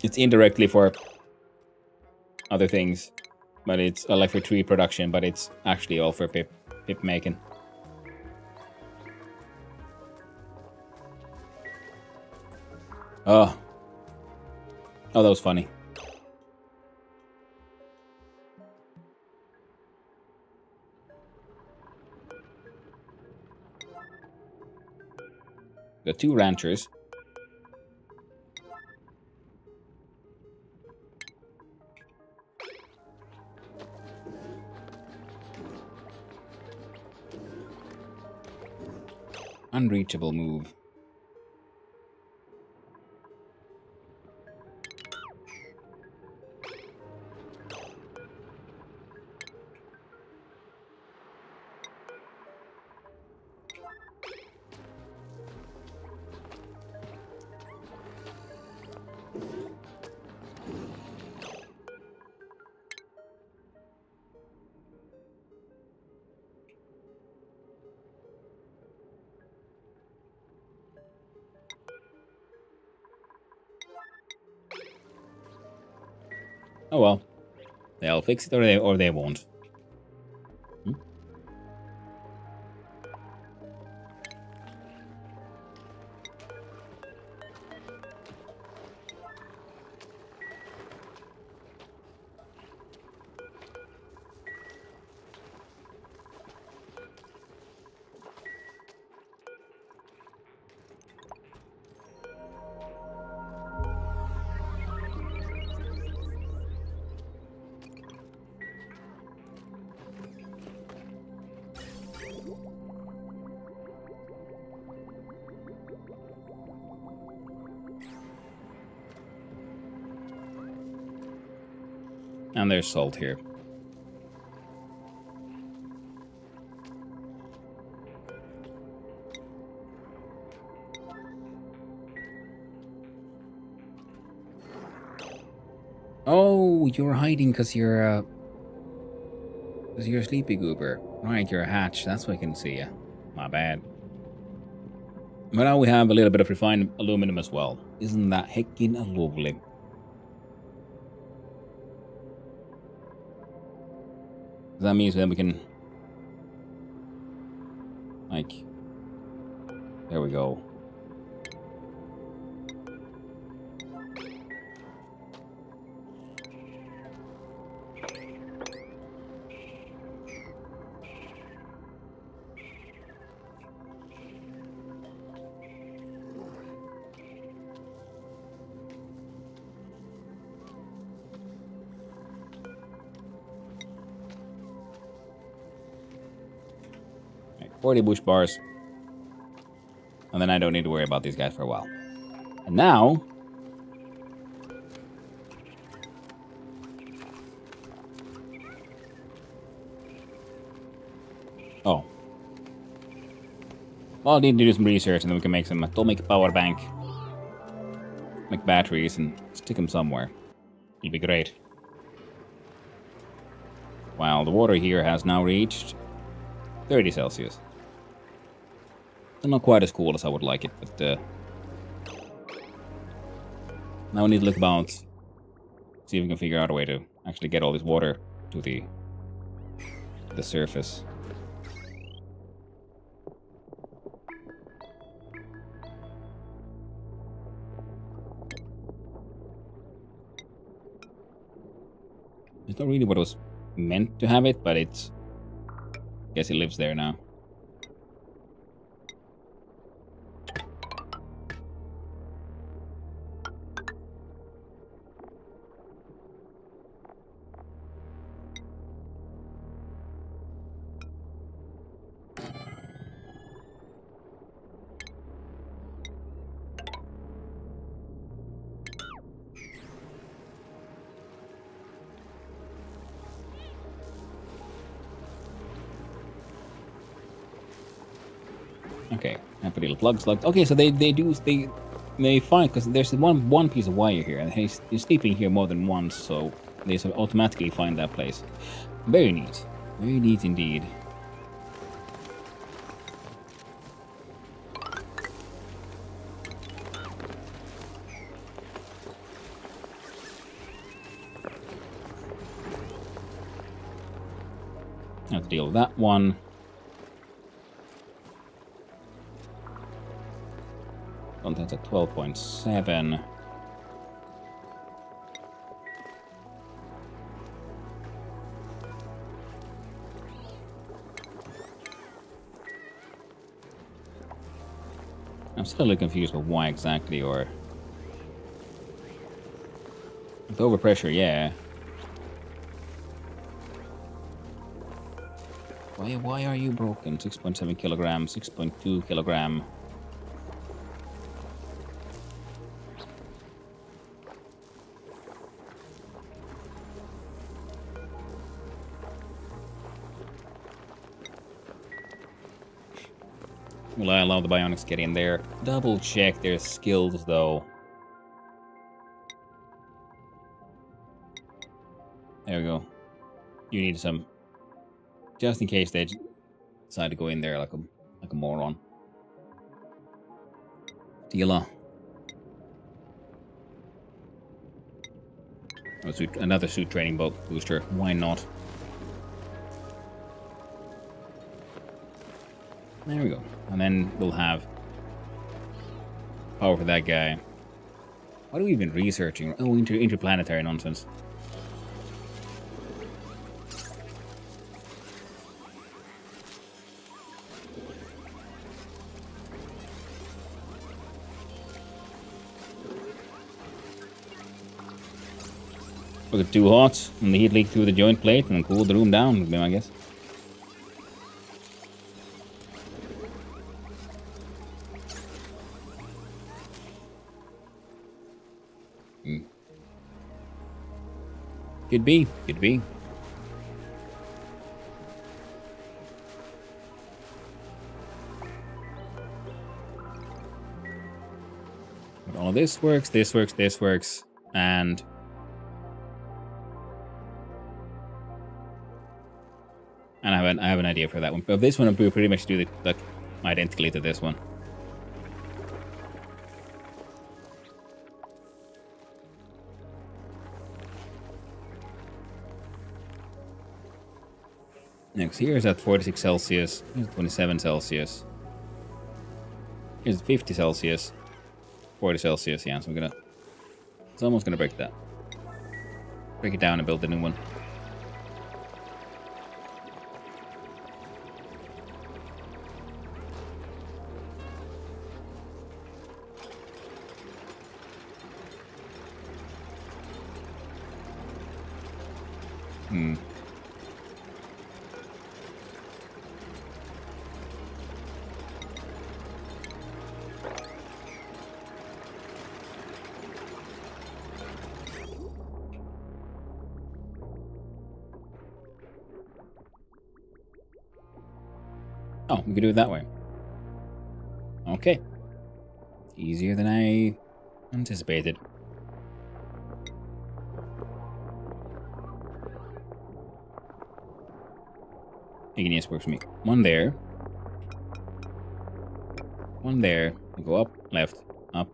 It's indirectly for other things. But it's like for tree production, but it's actually all for Pip making. Oh. Oh, that was funny. Got two ranchers. Unreachable move. Oh well. They'll fix it or they won't. And there's salt here. Oh, you're hiding because you're a sleepy goober. Right, you're a hatch. That's why I can see you. My bad. But now we have a little bit of refined aluminum as well. Isn't that heckin' lovely? That means then we can, like, there we go. Right, 40 bush bars. And then I don't need to worry about these guys for a while. And now... Oh. Well, I need to do some research and then we can make some atomic power bank. Make batteries and stick them somewhere. It'll be great. Wow, the water here has now reached 30 Celsius. Not quite as cool as I would like it, but now we need to look about, see if we can figure out a way to actually get all this water to the surface. It's not really what was meant to have it, but it's, I guess it lives there now. Okay, happy little plugs. Okay, so they find, because there's one piece of wire here, and he's sleeping here more than once, so they automatically find that place. Very neat indeed. Let's deal with that one. Contents at 12.7. I'm still a little confused with why exactly, or... With overpressure, yeah. Why are you broken? 6.7 kilograms, 6.2 kilogram. Will I allow the bionics to get in there? Double check their skills, though. There we go. You need some, just in case they decide to go in there like a moron. Dealer. Another suit training booster. Why not? There we go. And then we'll have power for that guy. What are we even researching? Oh, interplanetary nonsense. Was it too hot and the heat leaked through the joint plate and cooled the room down, I guess? Could be. Could be. But all of this works, this works, and I have an idea for that one. But this one will pretty much do the identically to this one. Next, here's at 46 Celsius, here's 27 Celsius, here's 50 Celsius, 40 Celsius, yeah, so it's almost gonna break that. Break it down and build a new one. Oh, we can do it that way. Okay. Easier than I anticipated. Igneous works for me. One there. One there. We go up, left, up.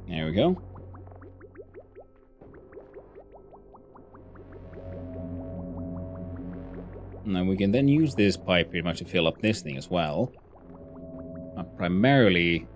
There we go. Now we can then use this pipe pretty much to fill up this thing as well. Primarily...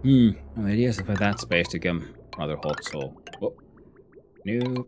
Well, it is for that space to come rather hot, so... Oh. Nope.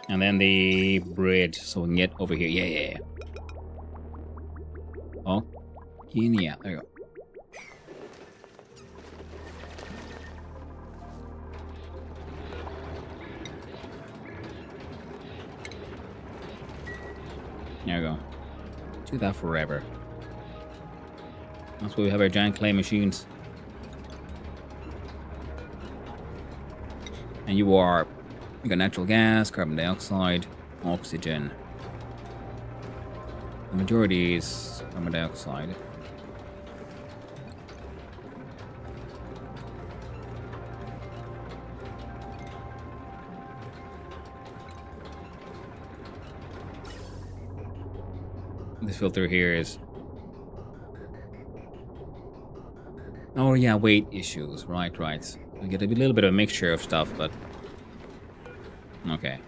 And then the bridge, so we can get over here. Yeah. Oh, yeah, there you go. There we go. Do that forever. That's why we have our giant clay machines. And you are We got natural gas, carbon dioxide, oxygen. The majority is carbon dioxide. This filter here is... Oh yeah, weight issues. Right. We get a little bit of a mixture of stuff, but... Okay.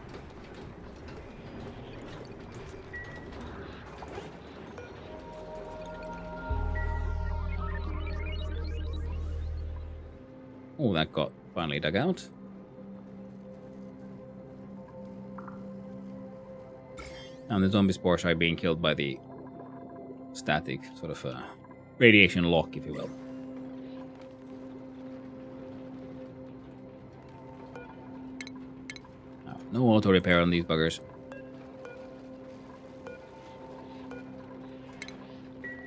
Oh, that got finally dug out. And the zombie spores are being killed by the static sort of radiation lock, if you will. No auto repair on these buggers.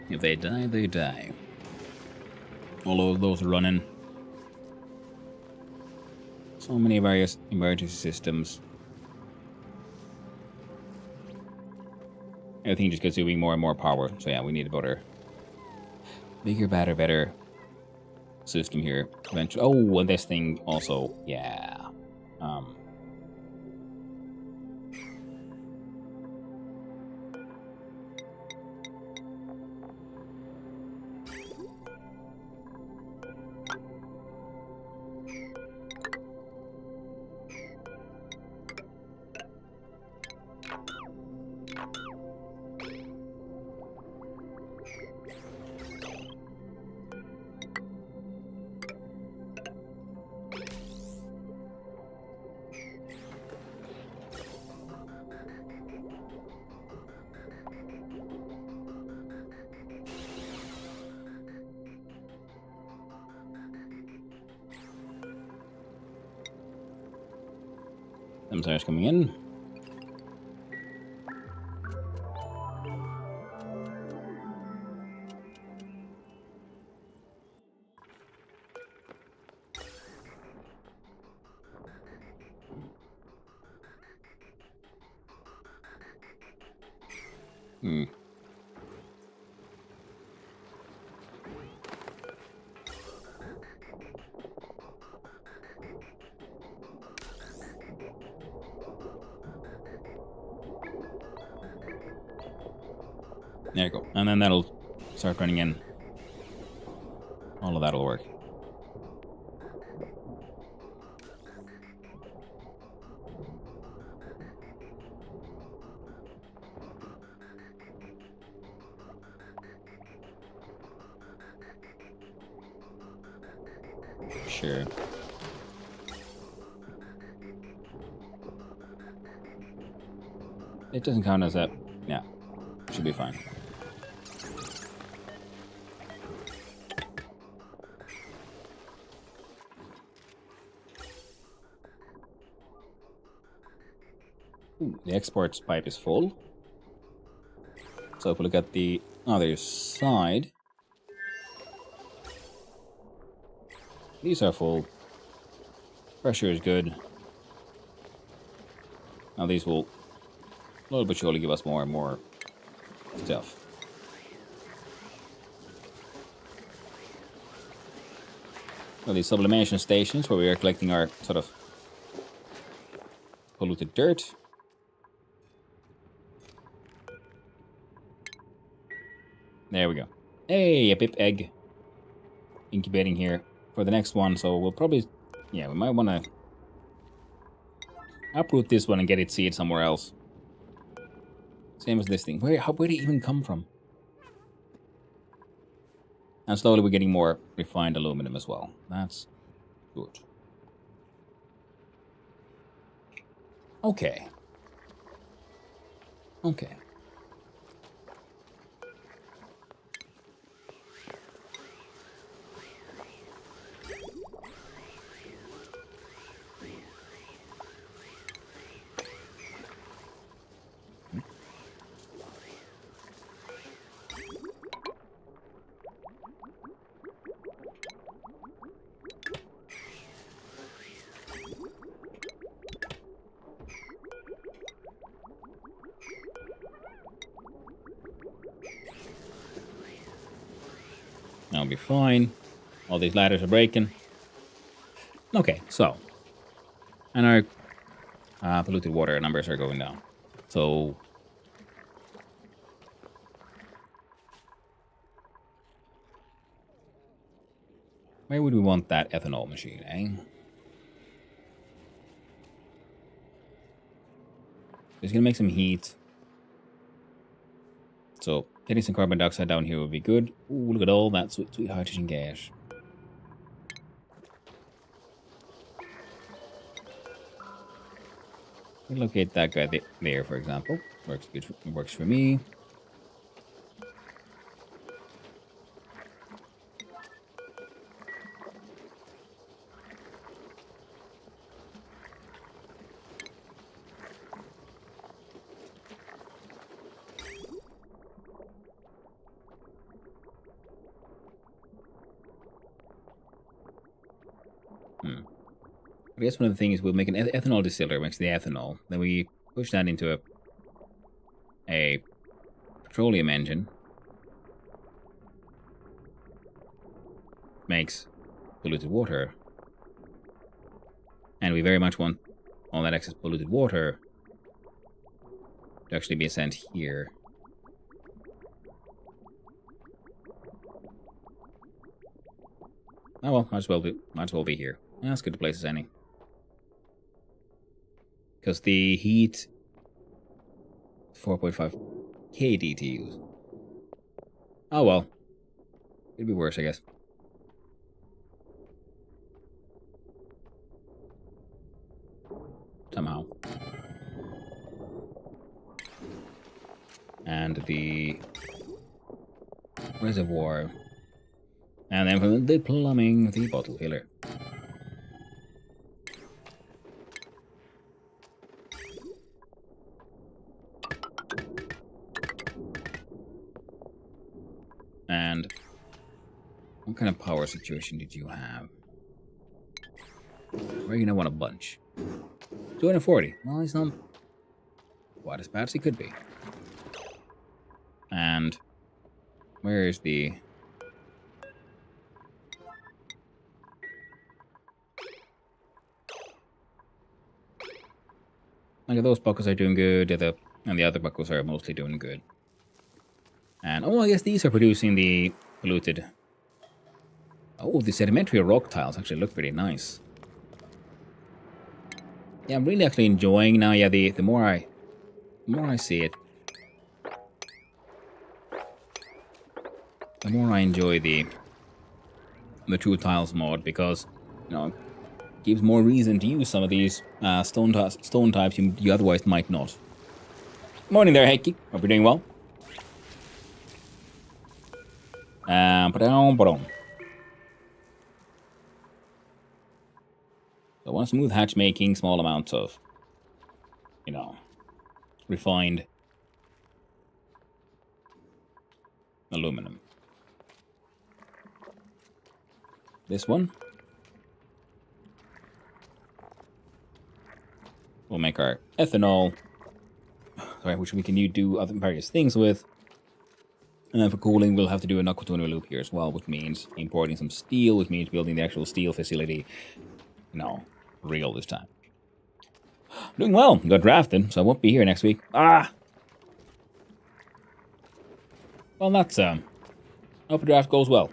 If they die, they die. All of those are running. So many various emergency systems. Everything just consuming more and more power. So yeah, we need a bigger, better system here. Eventually. Oh, and this thing also, yeah. Them tires coming in. There you go. And then that'll start running in. All of that'll work. Sure. It doesn't count as that. Yeah. Should be fine. Ooh, the exports pipe is full. So if we look at the other side, these are full. Pressure is good. Now these will little bit surely give us more and more stuff. So these sublimation stations where we are collecting our sort of polluted dirt. There we go. Hey, a pip egg incubating here for the next one. So we'll probably, yeah, we might want to uproot this one and get it seed somewhere else. Same as this thing. Where did it even come from? And slowly we're getting more refined aluminum as well. That's good. Okay. Okay. That'll be fine. All these ladders are breaking. Okay, so. And our polluted water numbers are going down. So. Where would we want that ethanol machine, eh? It's gonna make some heat. So, getting some carbon dioxide down here would be good. Ooh, look at all that sweet, sweet hydrogen gas. Relocate that guy there, for example. Works good. Works for me. I guess one of the things we'll make an ethanol distiller, makes the ethanol. Then we push that into a petroleum engine. Makes polluted water. And we very much want all that excess polluted water to actually be sent here. Oh well, might as well be here. That's good a place as any. Because the heat 4.5 kDTUs. Oh well. It'd be worse, I guess. Somehow. And the reservoir. And then from the plumbing, the bottle filler. And what kind of power situation did you have? Where you gonna want a bunch? 240. Well, he's not quite as bad as he could be. And where is the... Like, those buckles are doing good, and the other buckles are mostly doing good. And, oh, I guess these are producing the polluted... Oh, the sedimentary rock tiles actually look pretty nice. Yeah, I'm really actually enjoying now, yeah, the more I see it, the more I enjoy the True Tiles mod, because, you know, it gives more reason to use some of these stone types you otherwise might not. Morning there, Heikki. Hope you're doing well. So one smooth hatch making, small amounts of, you know, refined aluminum. This one will make our ethanol, which we can do other various things with. And then for cooling, we'll have to do an Aquatuna loop here as well, which means importing some steel, which means building the actual steel facility. No, real this time. Doing well. Got drafted, so I won't be here next week. Ah! Well, that's, hope the draft goes well.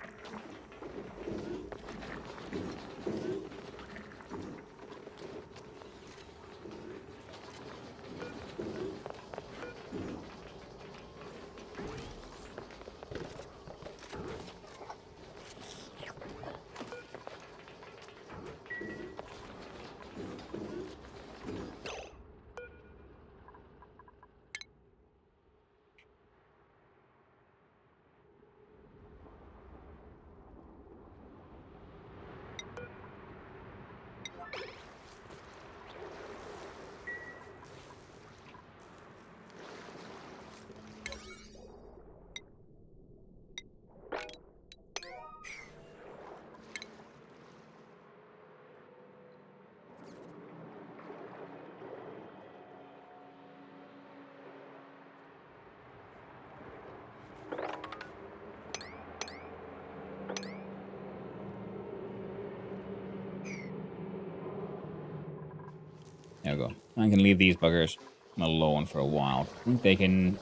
There we go. I can leave these buggers alone for a while. I think they can...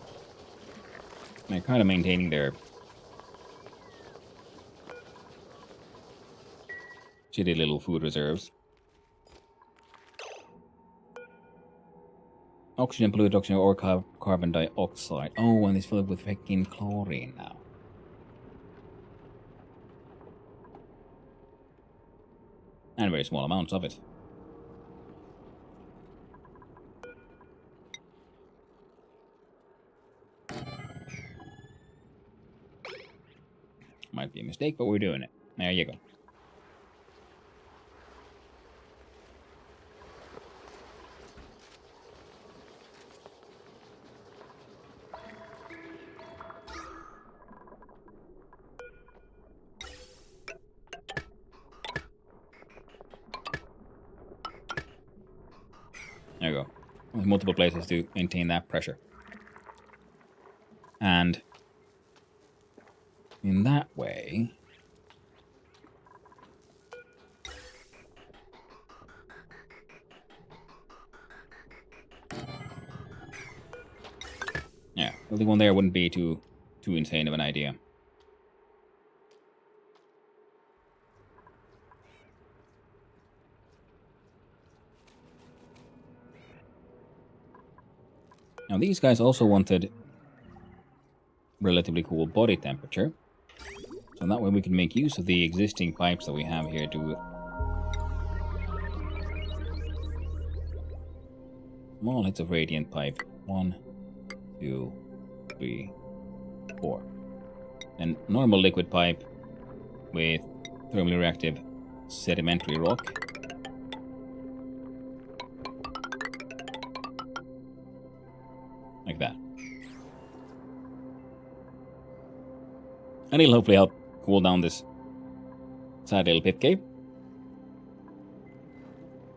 They're kind of maintaining their... shitty little food reserves. Oxygen, polluted oxygen, or carbon dioxide. Oh, and it's filled with fucking chlorine now. And very small amounts of it. Might be a mistake, but we're doing it. There you go. There you go. With multiple places to maintain that pressure. And in that way, yeah, building one there wouldn't be too insane of an idea. Now these guys also wanted relatively cool body temperature. So that way we can make use of the existing pipes that we have here to... Small hits of radiant pipe. 1, 2, 3, 4. And normal liquid pipe with thermally reactive sedimentary rock. Like that. And it'll hopefully help cool down this sad little pit cave.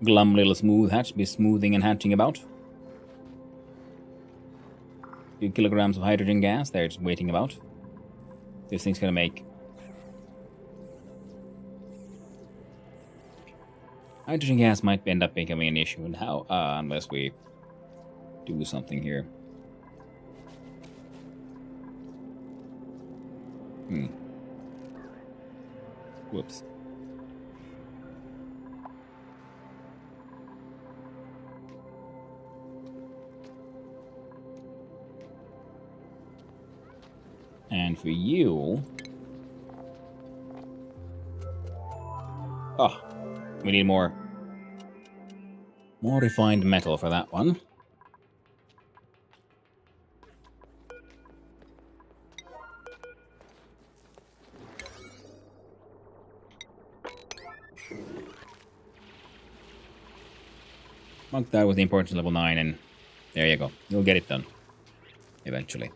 Glum little smooth hatch be smoothing and hatching about. A few kilograms of hydrogen gas there just waiting about. This thing's gonna make... Hydrogen gas might end up becoming an issue, and how? Unless we do something here. Whoops. And for you... Oh, we need more refined metal for that one. Mark that with the importance level 9, and there you go. You'll get it done. Eventually.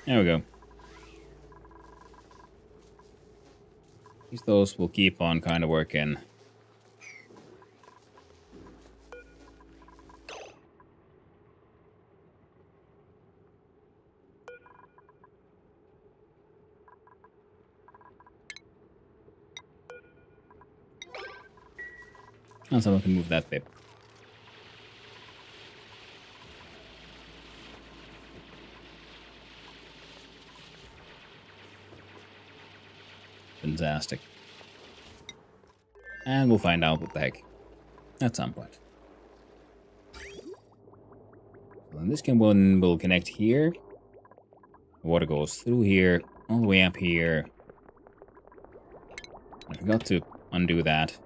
There we go. Those will keep on kind of working. And someone can move that bit. Fantastic. And we'll find out what the heck at some point. And this one will connect here. The water goes through here, all the way up here. I forgot to undo that.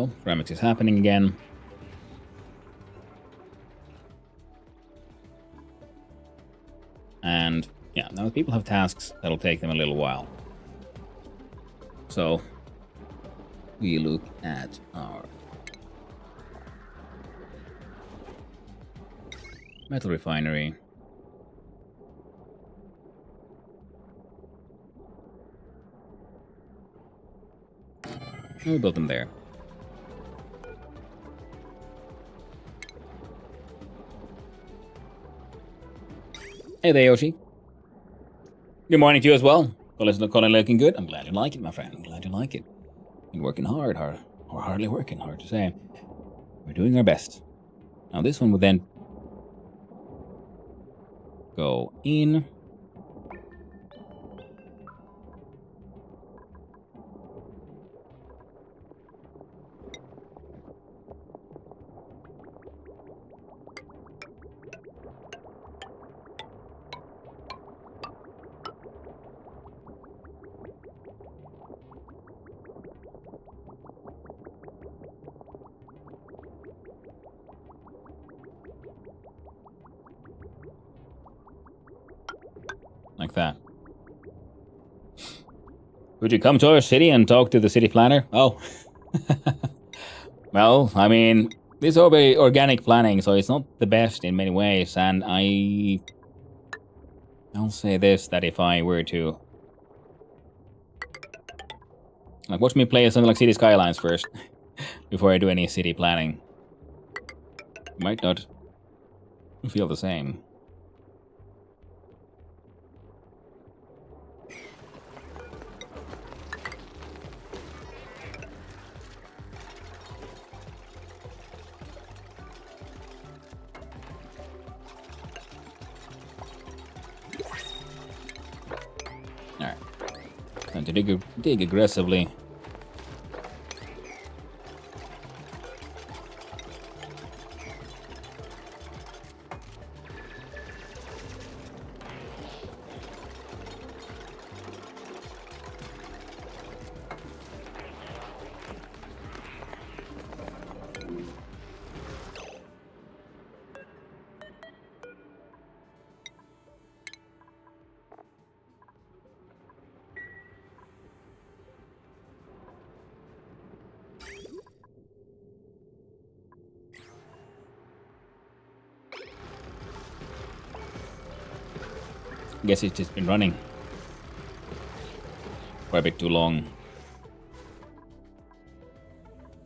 Well, ceramics is happening again. And yeah, now the people have tasks that'll take them a little while. So we look at our metal refinery. And we built them there. Hey there, Yoshi. Good morning to you as well. Colin looking good. I'm glad you like it, my friend. I'm glad you like it. Been working hard, or hardly working, hard to say. We're doing our best. Now this one will then go in. Like that. Would you come to our city and talk to the city planner? Oh. Well, I mean, this is all very organic planning, so it's not the best in many ways, and I'll say this, that if I were to like watch me play something like City Skylines first before I do any city planning. Might not feel the same. Alright. Time to dig aggressively. Guess it's just been running for a bit too long.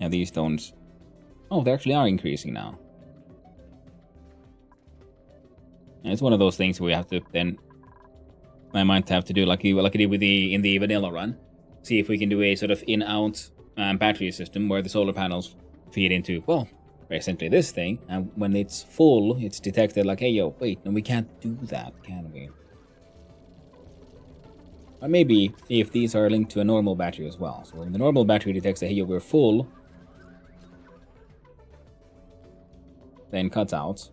Yeah, these stones. Oh, they actually are increasing now. And it's one of those things where we have to then. I might have to do like I did with in the vanilla run. See if we can do a sort of in-out battery system where the solar panels feed into, well, essentially this thing, and when it's full, it's detected like, hey, yo, wait, no, we can't do that, can we? Or maybe if these are linked to a normal battery as well. So when the normal battery detects that, hey, yo, we're full, then cuts out.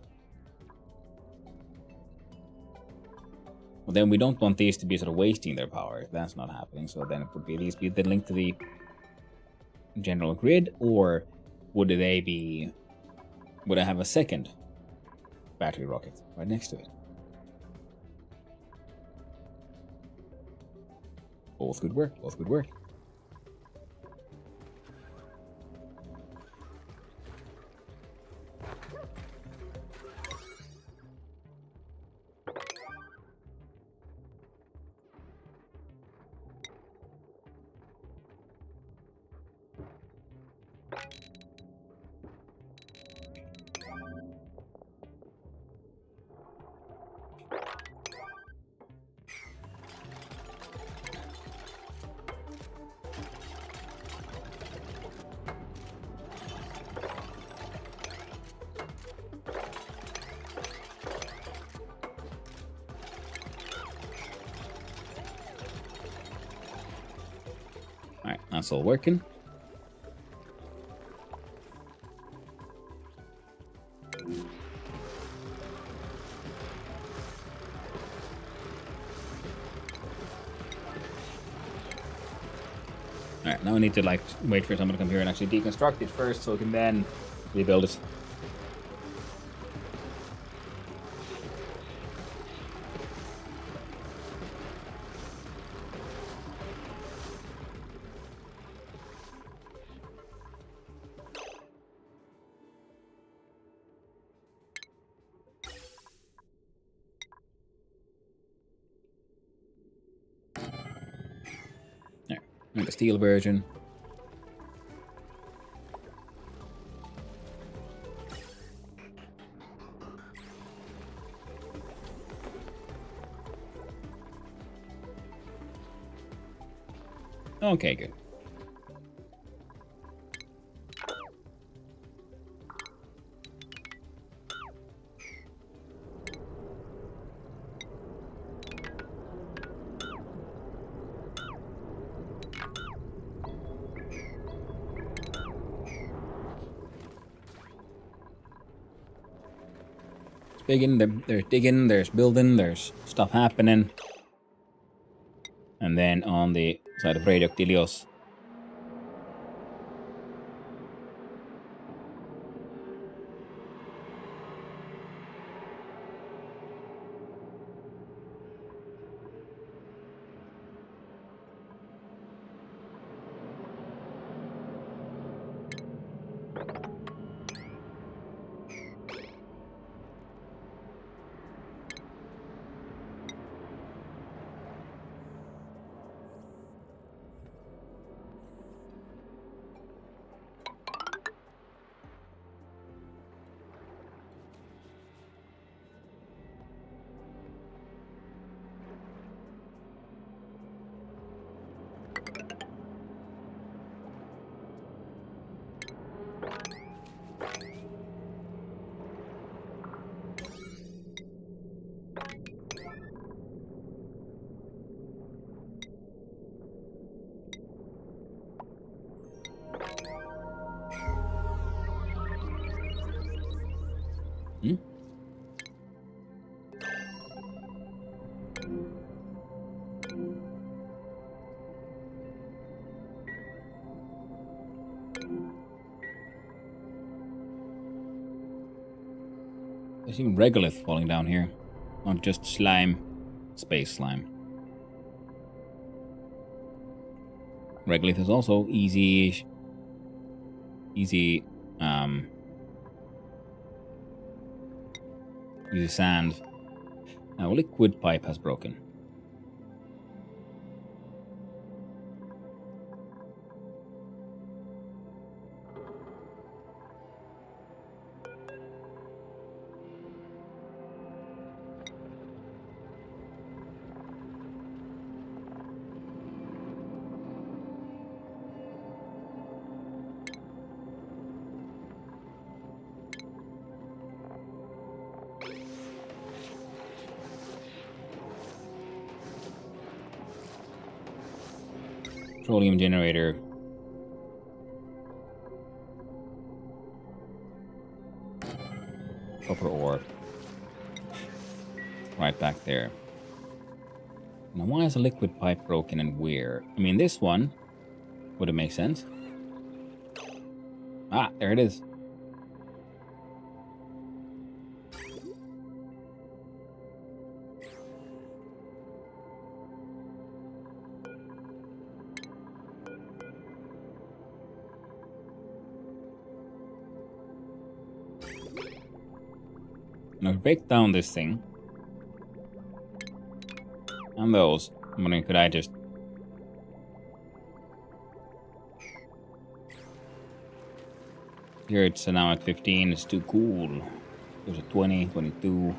Well, then we don't want these to be sort of wasting their power if that's not happening. So then it would be these be then linked to the general grid, or would I have a second battery rocket right next to it? Both could work, both could work. Alright, that's all working. Alright, now we need to like wait for someone to come here and actually deconstruct it first so we can then rebuild it. And the steel version. Okay, good. There's digging, there's building, there's stuff happening. And then on the side of Radio Tilios. Hmm? There's even regolith falling down here. Not just slime. Space slime. Regolith is also easy, easy sand. Now, liquid pipe has broken. Petroleum generator. Copper ore. Right back there. Now, why is a liquid pipe broken and where? I mean, this one would have made sense. Ah, there it is. Now, break down this thing. And those. I'm wondering, could I just... Here it's now at 15. It's too cool. There's a 20, 22.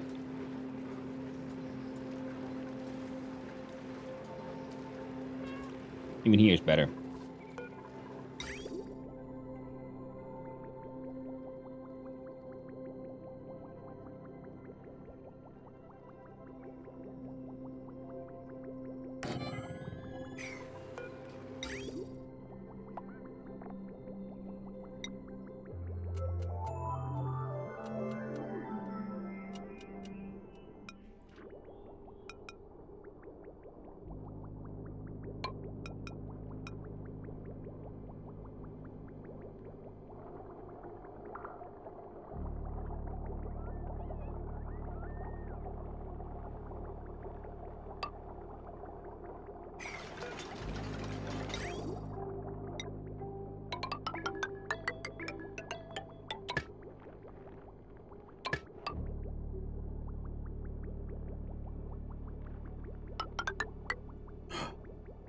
Even here is better.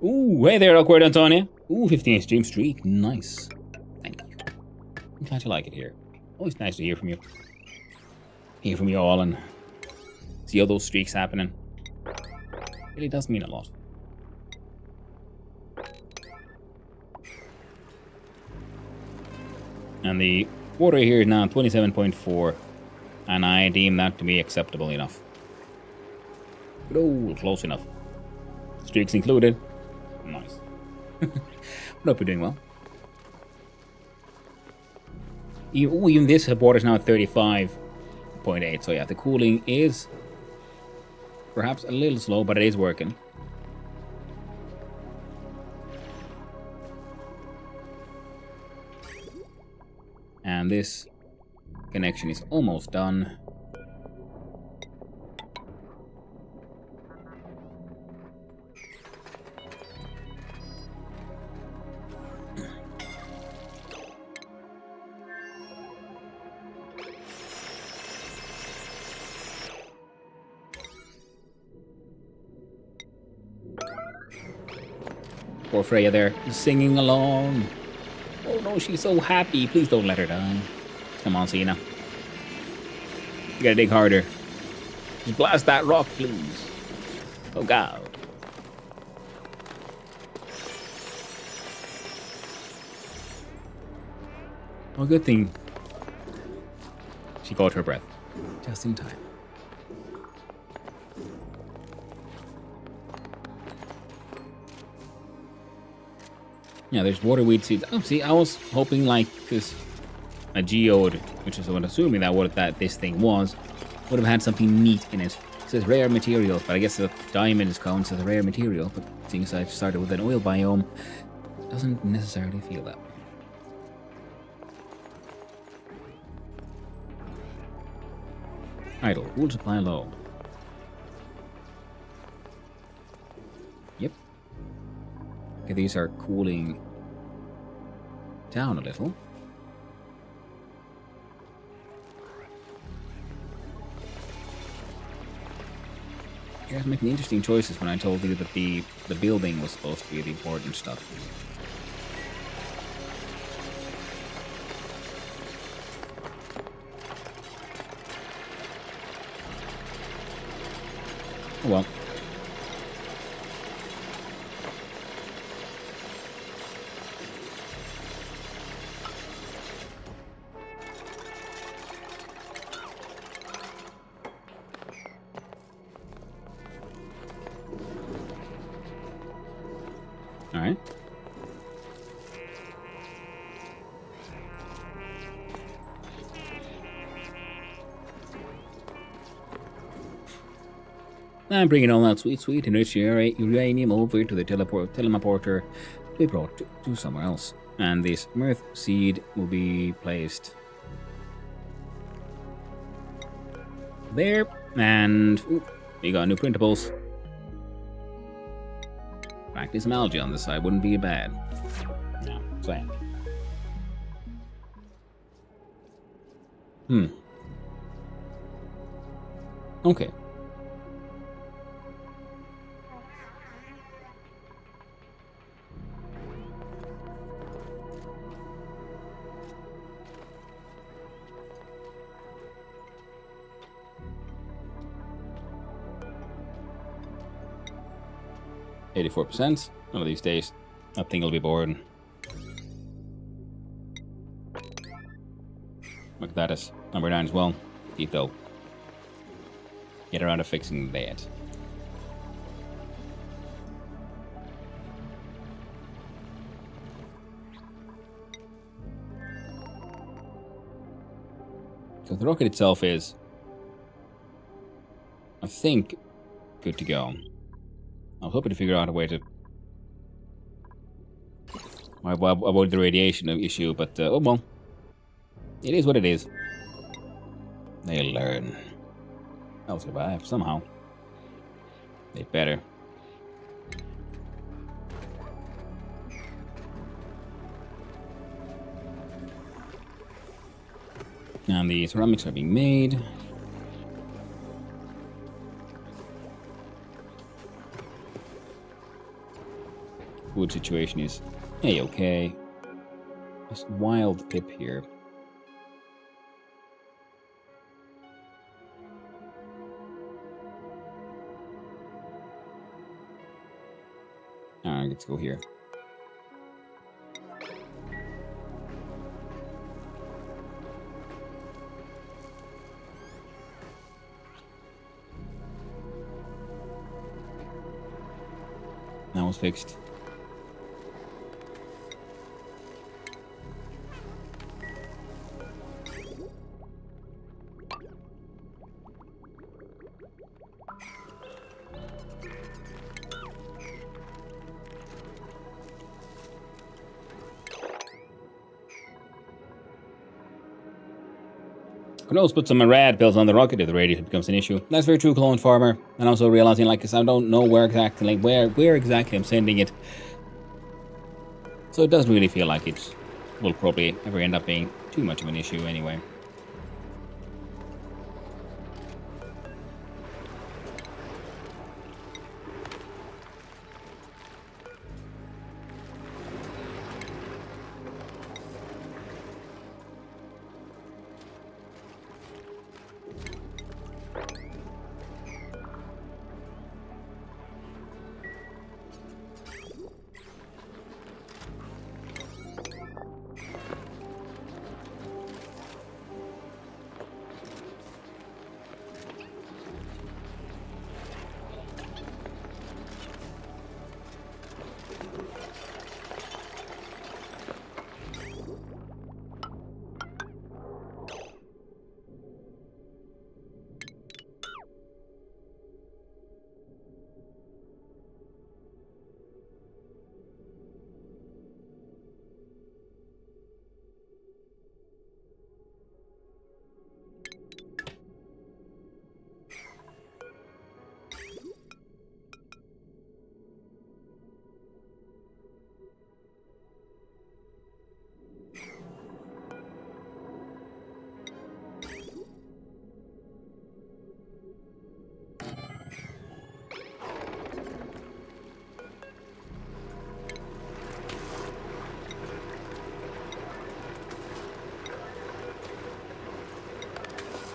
Ooh, hey there, awkward Antonia. Ooh, 15 stream streak. Nice. Thank you. I'm glad you like it here. Always nice to hear from you. Hear from you all and see all those streaks happening. Really does mean a lot. And the water here is now 27.4, and I deem that to be acceptable enough. Good old close enough. Streaks included. Nice. Hope you're doing well. Even this water is now at 35.8, so yeah, the cooling is perhaps a little slow, but it is working. And this connection is almost done. Poor Freya there, singing along. Oh no, she's so happy. Please don't let her die. Come on, Cena. You gotta dig harder. Just blast that rock, please. Oh god. Oh, good thing she caught her breath. Just in time. Yeah, there's waterweed seeds. Oh, see, I was hoping like this a geode, which is what I'm assuming that this thing was, would have had something neat in it. It says rare materials, but I guess the diamond is counts as a rare material. But seeing as I've started with an oil biome, it doesn't necessarily feel that way. Idle. Wool supply low. Yep. Okay, these are cooling down a little. You guys making interesting choices when I told you that the building was supposed to be the important stuff. Oh well. All right. I'm bringing all that sweet enriched uranium over to the teleporter to be brought to somewhere else. And this mirth seed will be placed there. And we got new printables. Practically some algae on this side wouldn't be bad. No, sand. Okay. %. One of these days, that thing will be bored. Look at that as number 9 as well. Keep though. Get around to fixing that. So the rocket itself is, I think, good to go. I was hoping to figure out a way to avoid the radiation issue, but oh well. It is what it is. They'll learn. They'll survive somehow. They better. And the ceramics are being made. food situation is a-okay. This wild pip here. Alright, let's go here. That was fixed. Can always put some rad pills on the rocket if the radius becomes an issue. That's very true, Clone Farmer. And also realizing, like, I don't know where exactly I'm sending it. So it doesn't really feel like it will probably ever end up being too much of an issue anyway.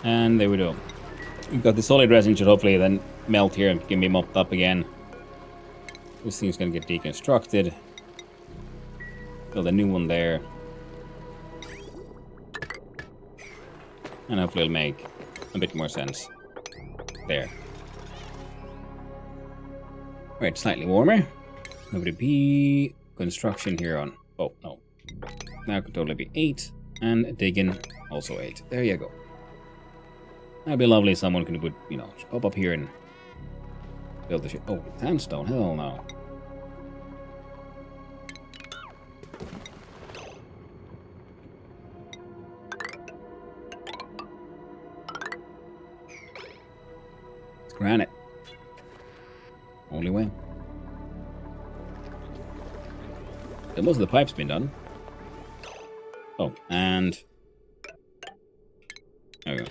And there we go. We've got the solid resin should hopefully then melt here and can be mopped up again. This thing's gonna get deconstructed. Build a new one there. And hopefully it'll make a bit more sense. There. Right, slightly warmer. Nobody be construction here on. Oh, no. Now could totally be 8. And digging also 8. There you go. That'd be lovely if someone could put, you know, just pop up here and build the shit. Oh, sandstone, hell no. It's granite. Only way. So most of the pipe's been done. Oh, and there we go.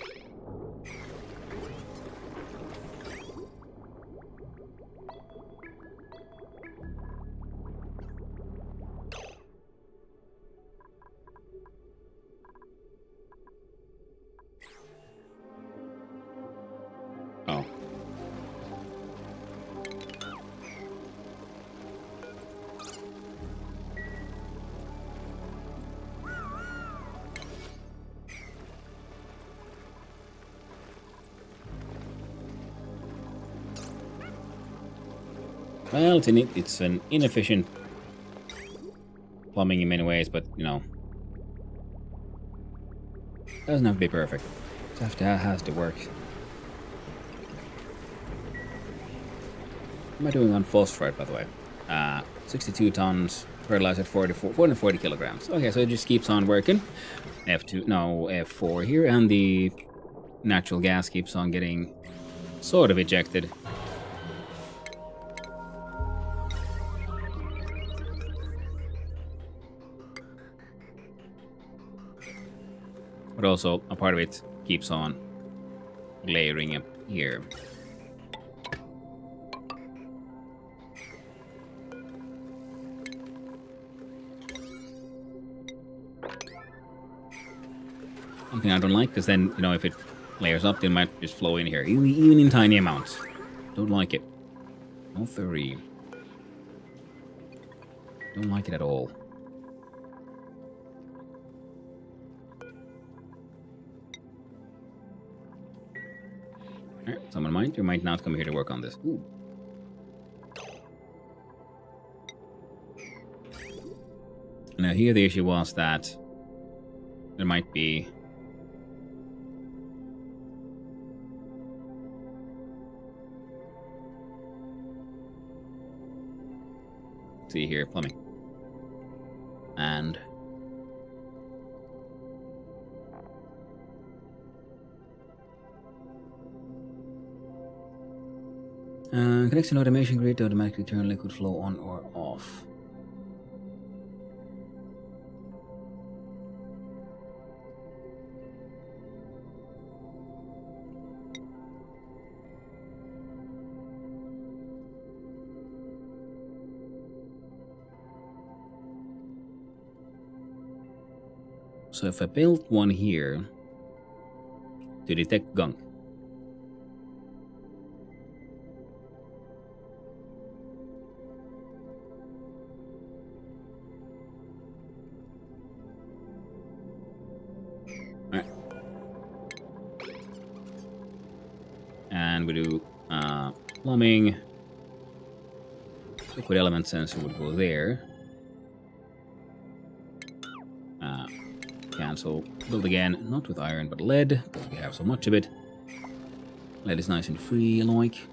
Oh. Well, it's an inefficient plumbing in many ways, but, you know, doesn't have to be perfect. It has to work. What am I doing on phosphorite, by the way? 62 tons, fertilizer 440 kilograms. Okay, so it just keeps on working. F4 here, and the natural gas keeps on getting sort of ejected. But also, a part of it keeps on layering up here. Something I don't like, because then, you know, if it layers up, they might just flow in here, even in tiny amounts. Don't like it. No 30. Don't like it at all. Alright, someone might or might not come here to work on this. Ooh. Now here the issue was that there might be see here, plumbing. And connects an automation grid to automatically turn liquid flow on or off. So if I built one here to detect gunk, alright, and we do plumbing, liquid element sensor would go there. Cancel. Build again, not with iron, but lead, because we have so much of it. Lead is nice and free, I like.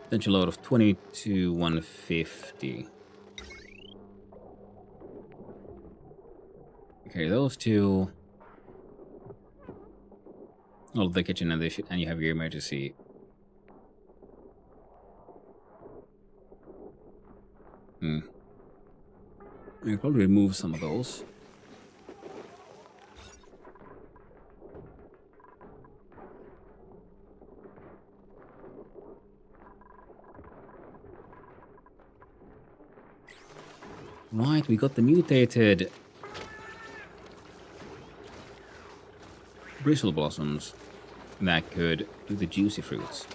Potential load of 20 to 150. Okay, those two. All of the kitchen and this, and you have your emergency. I'll probably remove some of those. Right, we got the mutated bristle blossoms that could do the juicy fruits.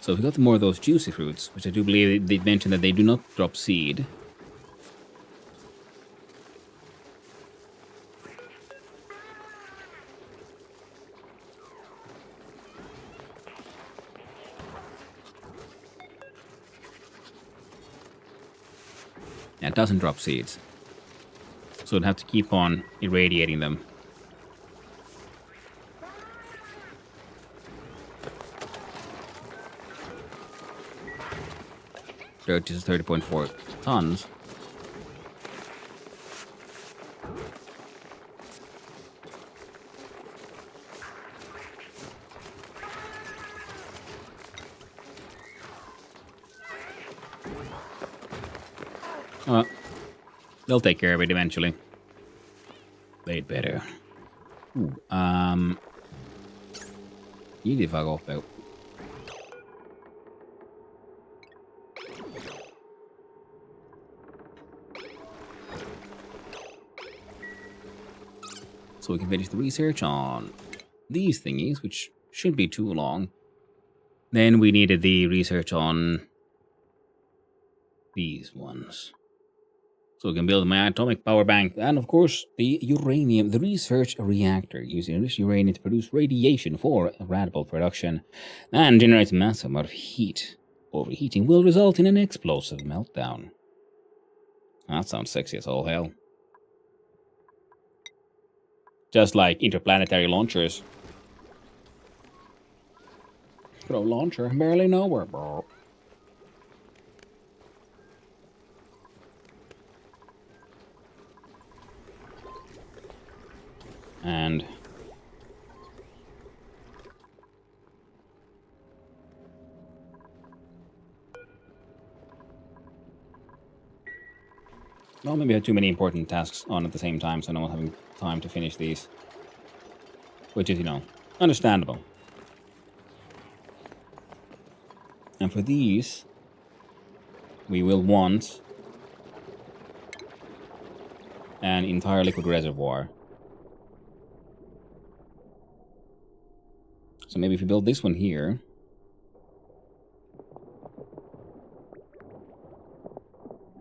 So if we got more of those juicy fruits, which I do believe they mentioned that they do not drop seed. Yeah, it doesn't drop seeds. So it'd have to keep on irradiating them. Which is 30.4 tons. They'll take care of it eventually. They'd better. Ooh, need to fuck off out. So we can finish the research on these thingies, which shouldn't be too long. Then we needed the research on these ones. So we can build my atomic power bank, and of course the uranium, the research reactor, using this uranium to produce radiation for radical production and generates massive amount of heat. Overheating will result in an explosive meltdown. That sounds sexy as all hell. Just like interplanetary launchers. Could Throw launcher, barely nowhere, bro. And well, maybe I had too many important tasks on at the same time, so I'm not having time to finish these. Which is, you know, understandable. And for these, we will want an entire liquid reservoir. So maybe if we build this one here.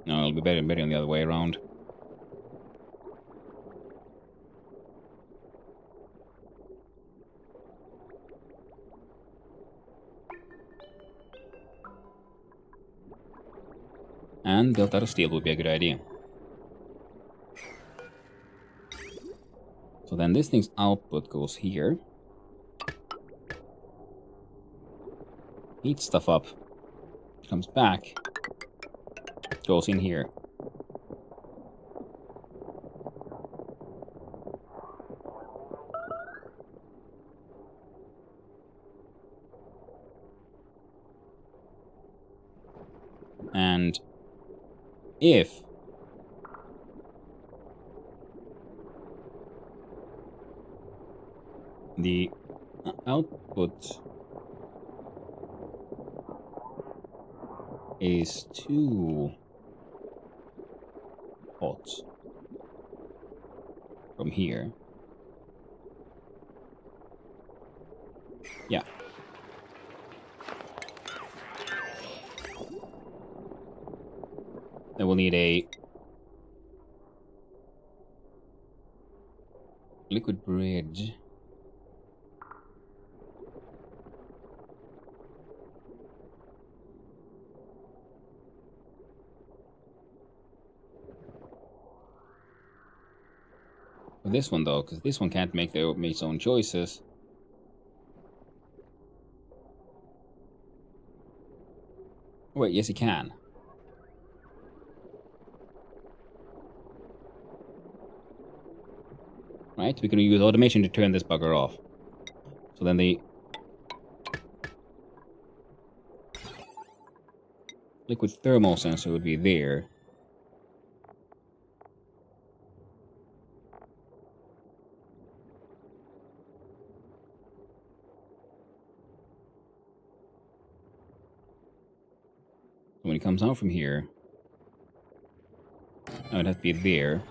No, it'll be better on the other way around. And built out of steel would be a good idea. So then this thing's output goes here. Heats stuff up. Comes back. Goes in here. And if the output is too hot from here, yeah, then we'll need a liquid bridge. For this one though, because this one can't make its own choices. Wait, yes it can. Right, we can use automation to turn this bugger off. So then the liquid thermal sensor would be there. When it comes out from here, oh, it'd have to be there.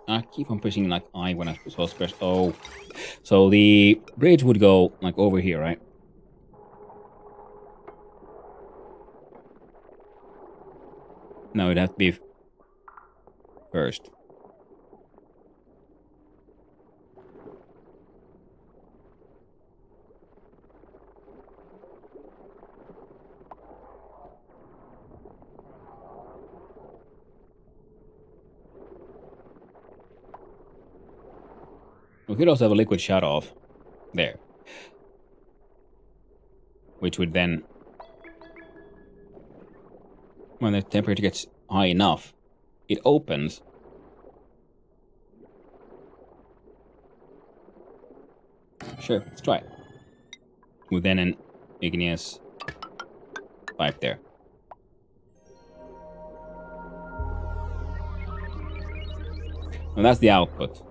I keep on pushing like I when I'm supposed to press O. So the bridge would go like over here, right? No, it'd have to be first. We could also have a liquid shut off there, which would then, when the temperature gets high enough, it opens. Sure, let's try it. With then an igneous pipe there. And that's the output.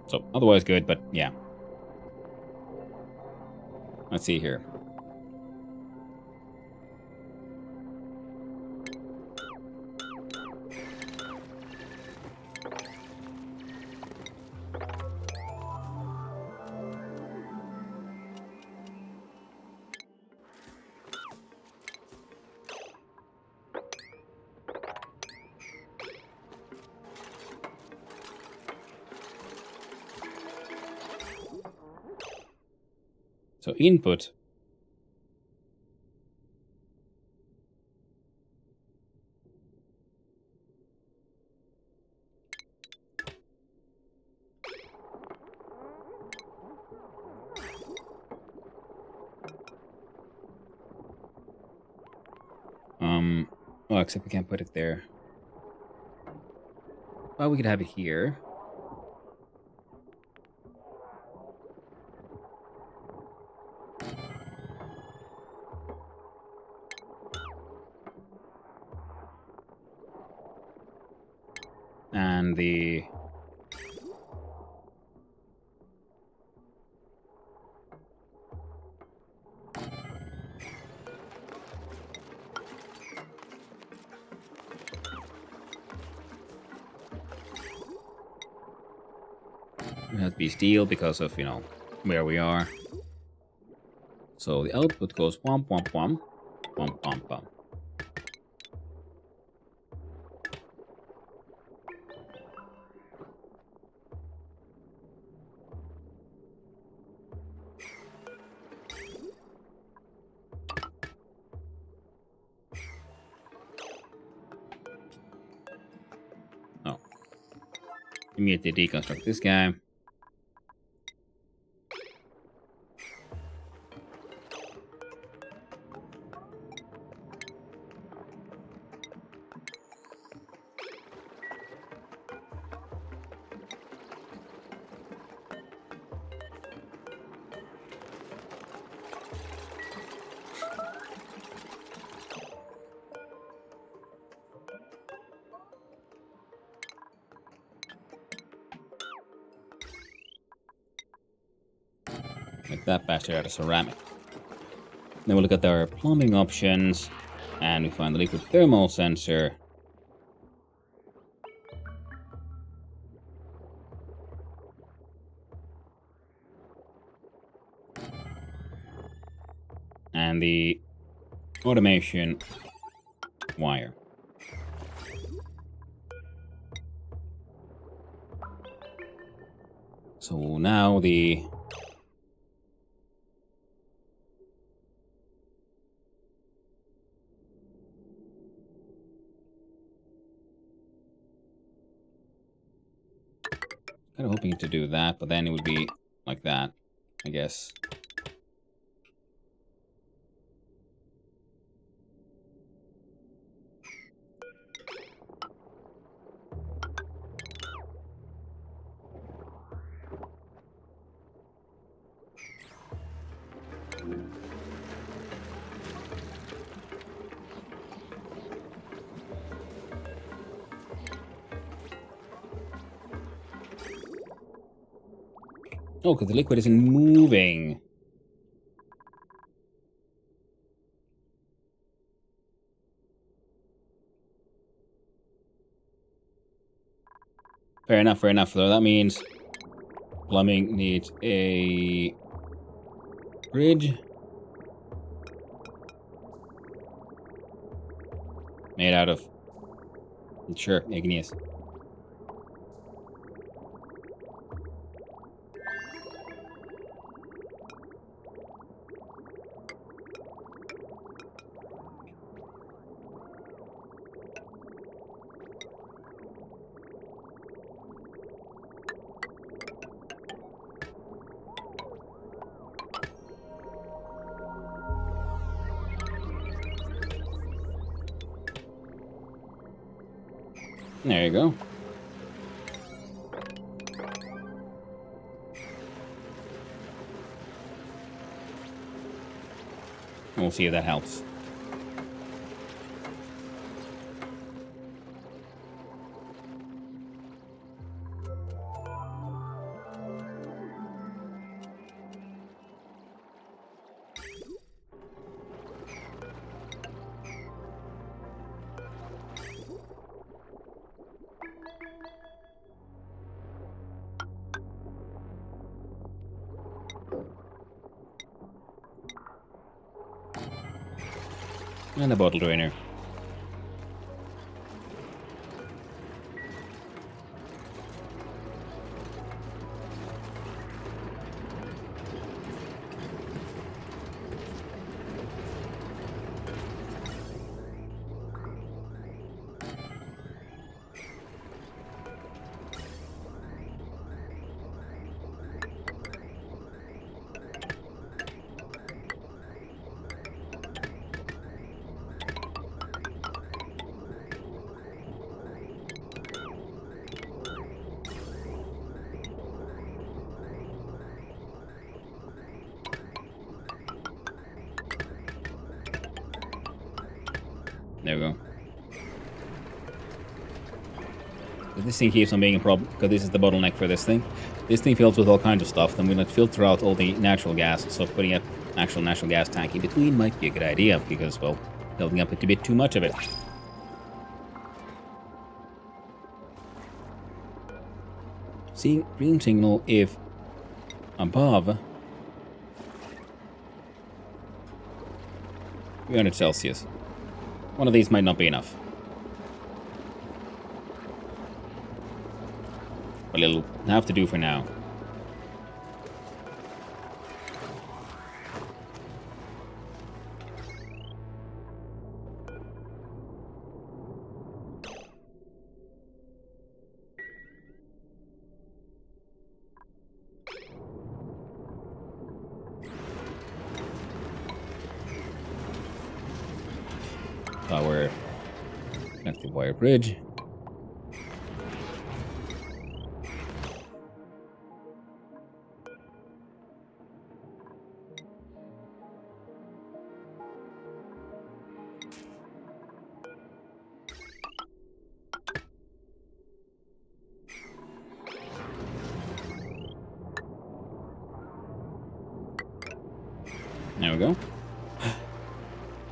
So, otherwise good, but yeah. Let's see here. So input. Oh, except we can't put it there. Well, we could have it here. And the... it has to be steel because of, you know, where we are. So the output goes womp womp womp. Womp womp womp. Oh. Immediately deconstruct this guy. Make that bastard out of ceramic. Then we look at our plumbing options, and we find the liquid thermal sensor. And the automation wire. So now the kind of hoping to do that, but then it would be like that, I guess. Oh, because the liquid isn't moving. Fair enough, fair enough. So that means plumbing needs a bridge made out of, sure, igneous. There you go. We'll see if that helps. And a bottle drainer. There we go. This thing keeps on being a problem, because this is the bottleneck for this thing. This thing fills with all kinds of stuff, then we're going to filter out all the natural gas, so putting an actual natural gas tank in between might be a good idea, because, well, building up a bit too much of it. See, green signal if above 300 Celsius. One of these might not be enough. But it'll have to do for now. Power connected wire bridge. There we go.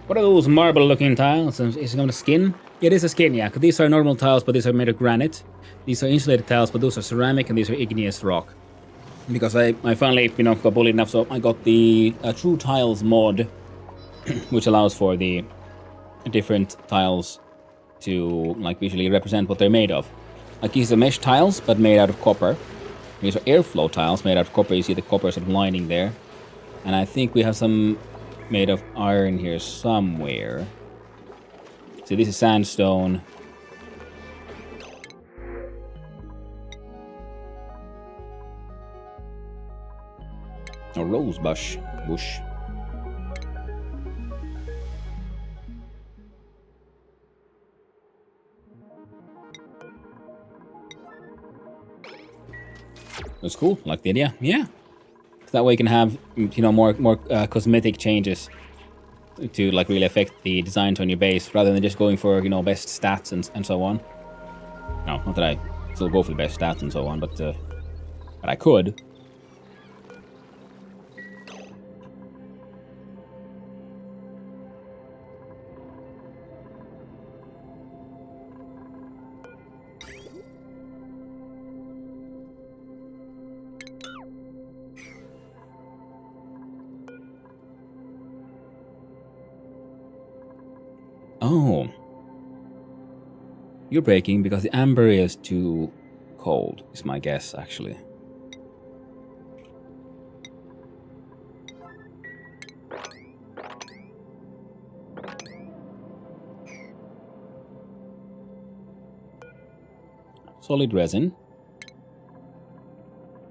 What are those marble-looking tiles? Is it going to skin? Yeah, it is a skin, yeah. Because these are normal tiles, but these are made of granite. These are insulated tiles, but those are ceramic, and these are igneous rock. Because I finally, got bullied enough, so I got the True Tiles mod, which allows for the different tiles to, visually represent what they're made of. Like, these are mesh tiles, but made out of copper. These are airflow tiles made out of copper. You see the copper sort of lining there. And I think we have some made of iron here somewhere. So this is sandstone. A rose bush. That's cool. Like the idea. Yeah. That way you can have, more cosmetic changes to really affect the designs on your base, rather than just going for best stats and so on. No, not that I still go for the best stats and so on, but I could. Oh. You're breaking because the amber is too cold, is my guess, actually. Solid resin.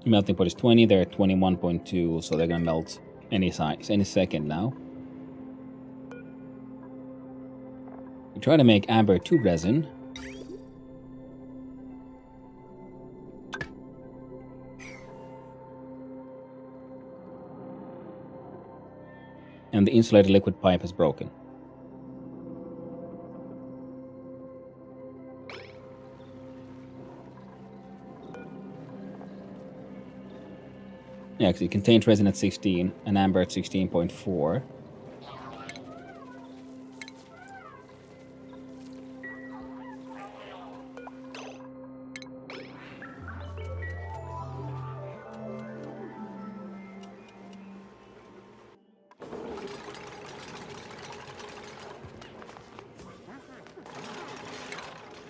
Melting point is 20, they're at 21.2, so they're gonna melt any second now. We try to make amber 2 resin. And the insulated liquid pipe is broken. Yeah, because it contains resin at 16 and amber at 16.4.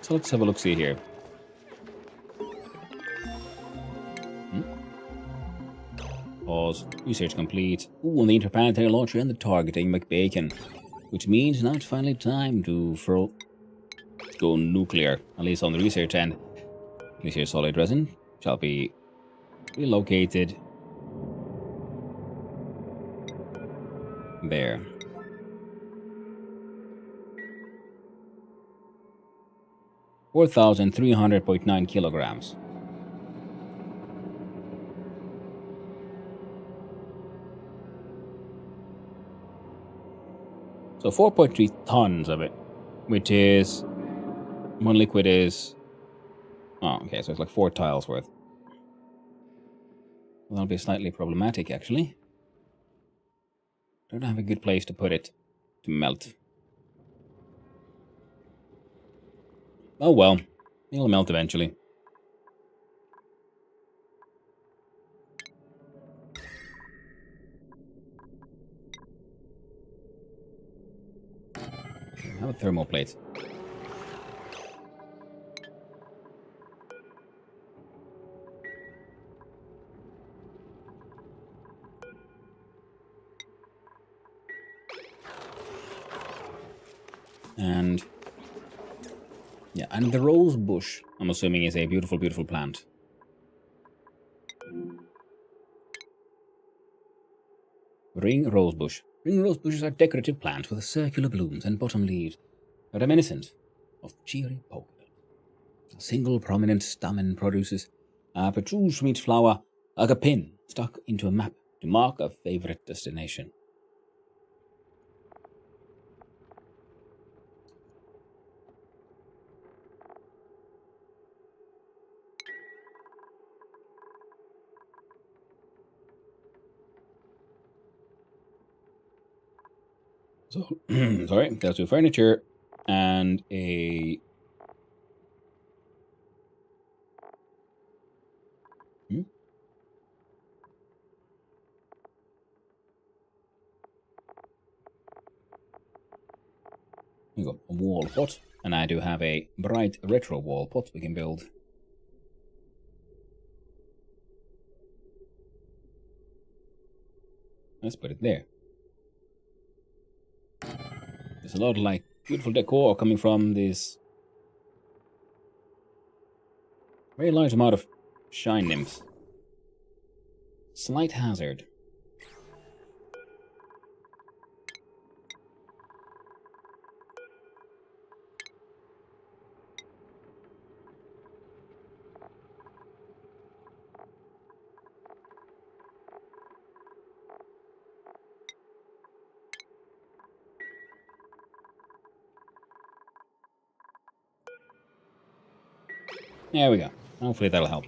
So let's have a look-see here. Pause. Research complete. Ooh, on the interplanetary launcher and the targeting McBacon. Which means now it's finally time to go nuclear. At least on the research end. This here solid resin shall be relocated there. $4,300.9 kilograms. So 4.3 tons of it. which is 1 liquid is. Oh, okay, so it's like 4 tiles worth. Well, that'll be slightly problematic, actually. Don't have a good place to put it to melt. Oh well, it'll melt eventually. How about thermal plates? And yeah, and the rose bush, I'm assuming, is a beautiful, beautiful plant. Ring rose bush. Ring rose bushes are decorative plants with circular blooms and bottom leaves, reminiscent of cheery polka. A single prominent stamen protrudes from each flower like a pin stuck into a map to mark a favorite destination. So, sorry, that's two furniture and a. We got a wall pot, and I do have a bright retro wall pot we can build. Let's put it there. There's a lot of like beautiful decor coming from this very large amount of shine nymphs. Slight hazard. There we go. Hopefully that'll help.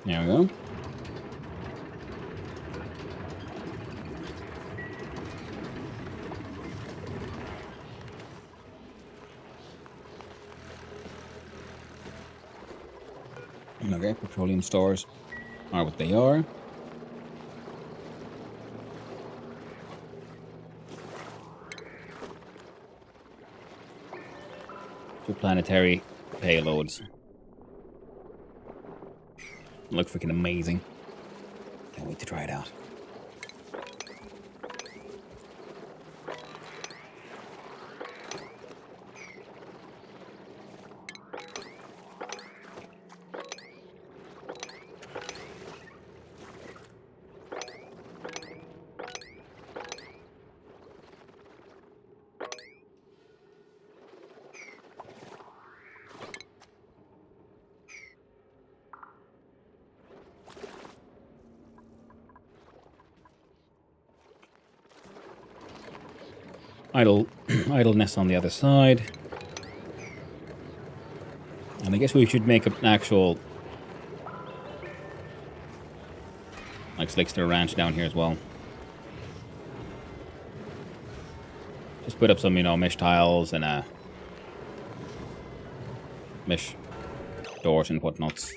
There we go. Okay, petroleum stores are what they are. Two planetary payloads. Look freaking amazing. Can't wait to try it out. Idleness on the other side. And I guess we should make an actual like Slickster Ranch down here as well. Just put up some, mesh tiles and mesh doors and whatnots.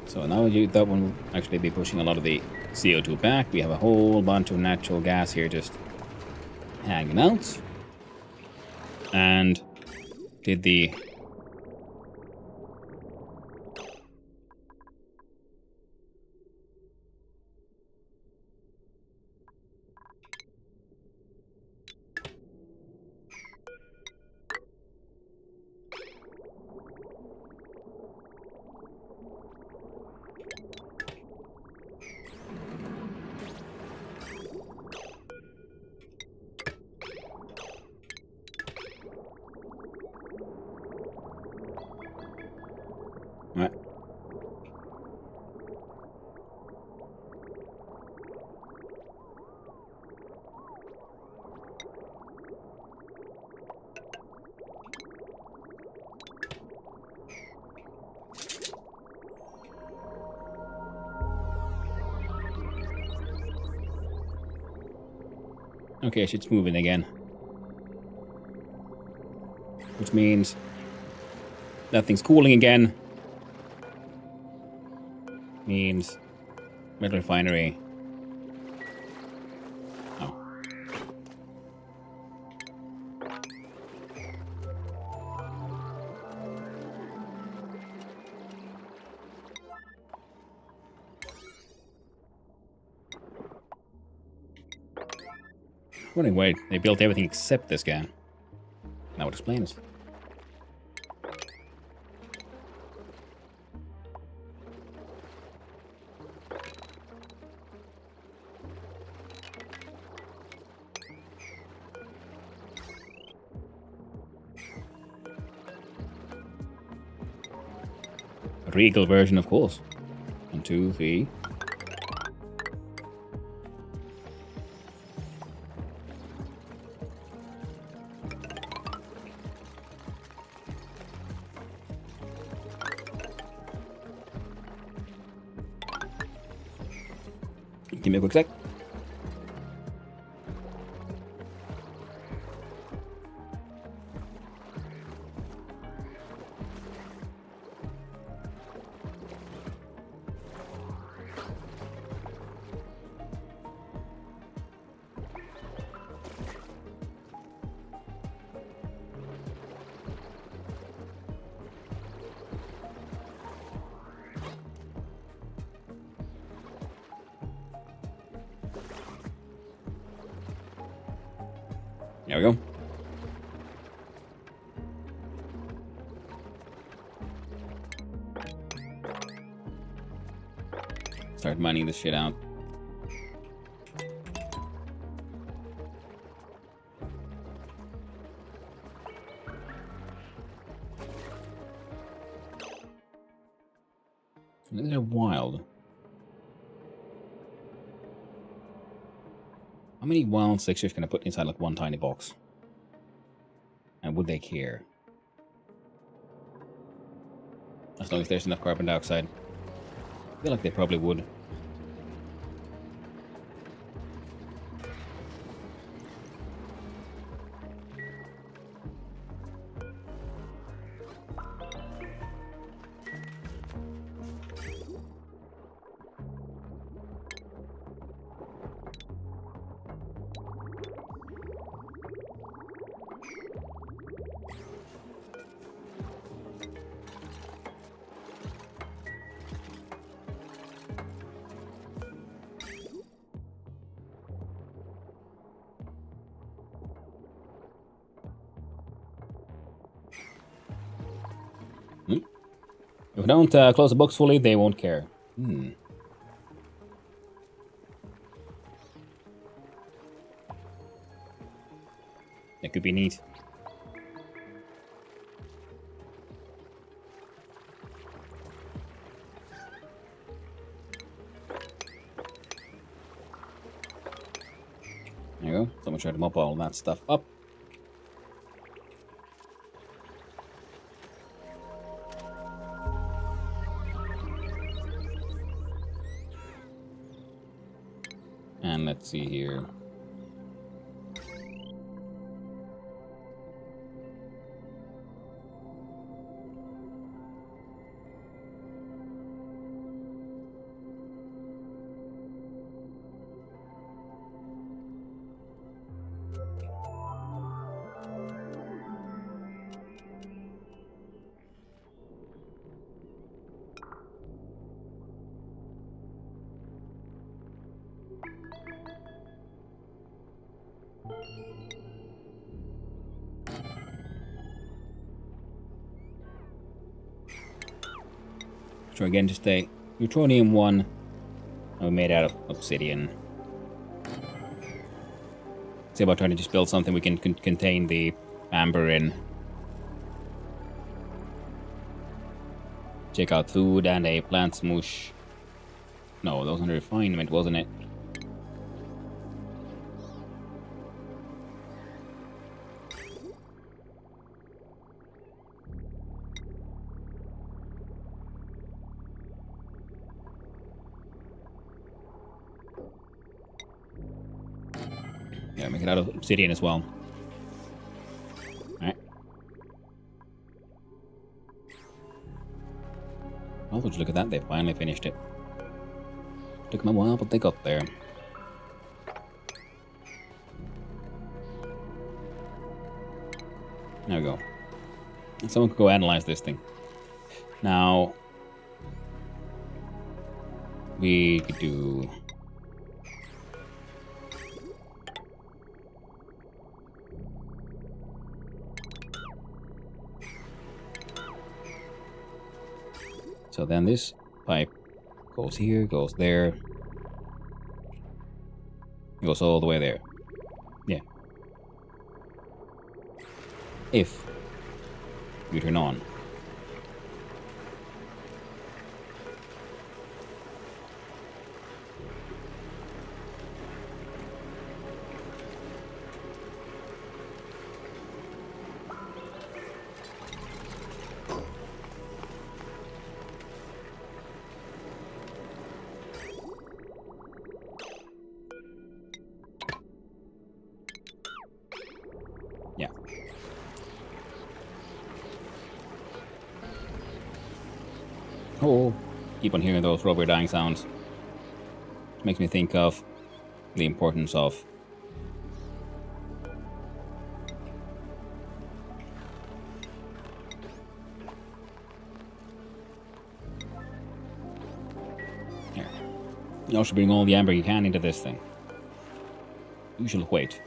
So now that one will actually be pushing a lot of the CO2 back. We have a whole bunch of natural gas here just hanging out. And did the... Okay, shit's moving again. Which means that thing's cooling again. Means metal refinery. Oh. Wondering why they built everything except this guy. That would explain it. A regal version, of course. 1, 2, 3. Give me a quick sec. There we go. Start mining this shit out. They're wild. How many wild sixers can I put inside like one tiny box? And would they care? As long as there's enough carbon dioxide. I feel like they probably would. If we don't close the books fully, they won't care. That could be neat. There you go. Someone tried to mop all that stuff up. And let's see here. So again, just a Neutronium 1 made out of obsidian. See about trying to just build something we can contain the amber in. Check out food and a plant smoosh. No, that was under refinement, wasn't it? Yeah, make it out of obsidian as well. Alright. Oh, would you look at that? They finally finished it. Took them a while, but they got there. There we go. Someone could go analyze this thing. Now, we could do... So then this pipe goes here, goes there. Goes all the way there. Yeah. If you turn on. Yeah. Oh, keep on hearing those rubber dying sounds. Makes me think of the importance of here. You should bring all the amber you can into this thing. You shall wait.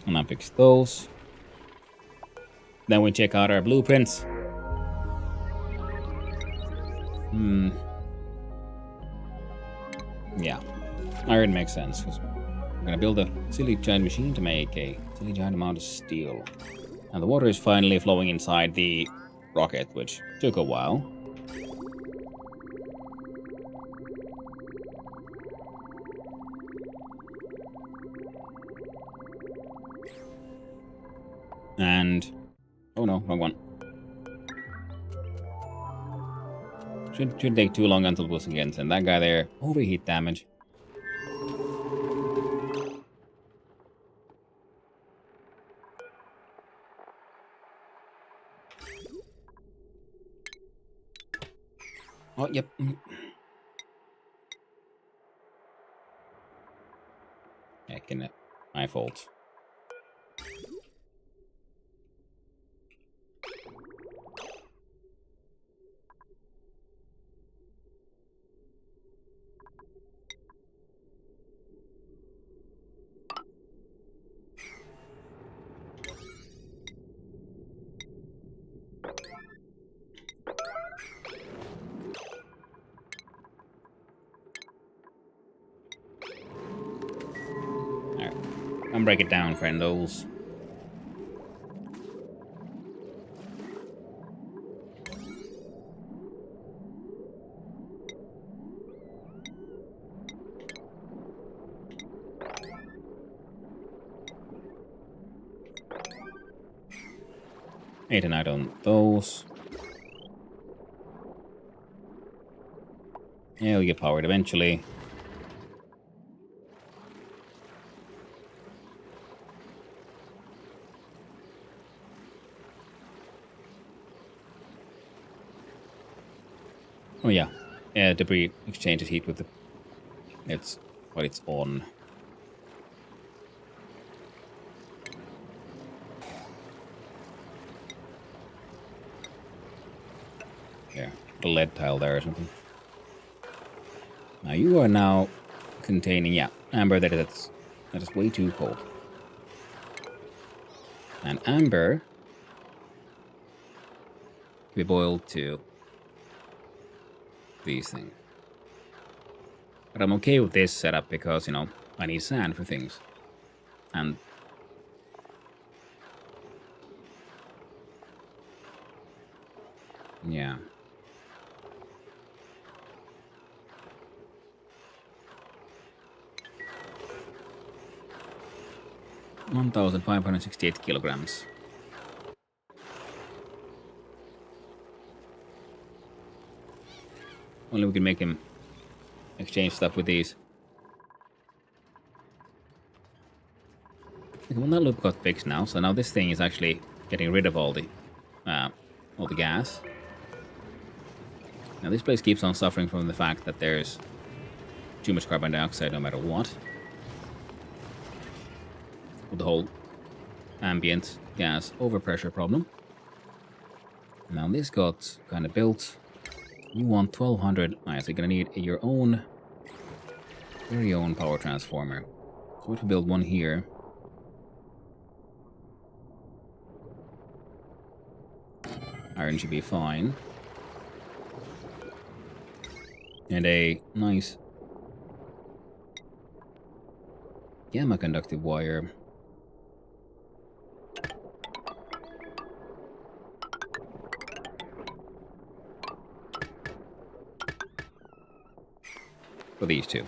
And I fix those. Then we check out our blueprints. Yeah. Iron makes sense. 'Cause we're gonna build a silly giant machine to make a silly giant amount of steel. And the water is finally flowing inside the rocket, which took a while. And... oh no, wrong one. Shouldn't take too long until boosting against and that guy there. Overheat damage. Oh, yep. Heck, my fault. Come break it down, friendos. Ignite on those. Yeah, we get powered eventually. Oh yeah, debris exchanges heat with the... it's what it's on. Yeah, the lead tile there or something. Now you are now containing, yeah, amber that is way too cold. And amber can be boiled to these things. But I'm okay with this setup because, you know, I need sand for things. And yeah. 1,568 kilograms. Only we can make him exchange stuff with these. Okay, well, that loop got fixed now, so now this thing is actually getting rid of all the gas. Now this place keeps on suffering from the fact that there's too much carbon dioxide no matter what. With the whole ambient gas overpressure problem. Now this got kind of built. You want 1200. Alright, so you're gonna need your own, very own power transformer. So we can build one here. Iron should be fine. And a nice gamma conductive wire. For these two.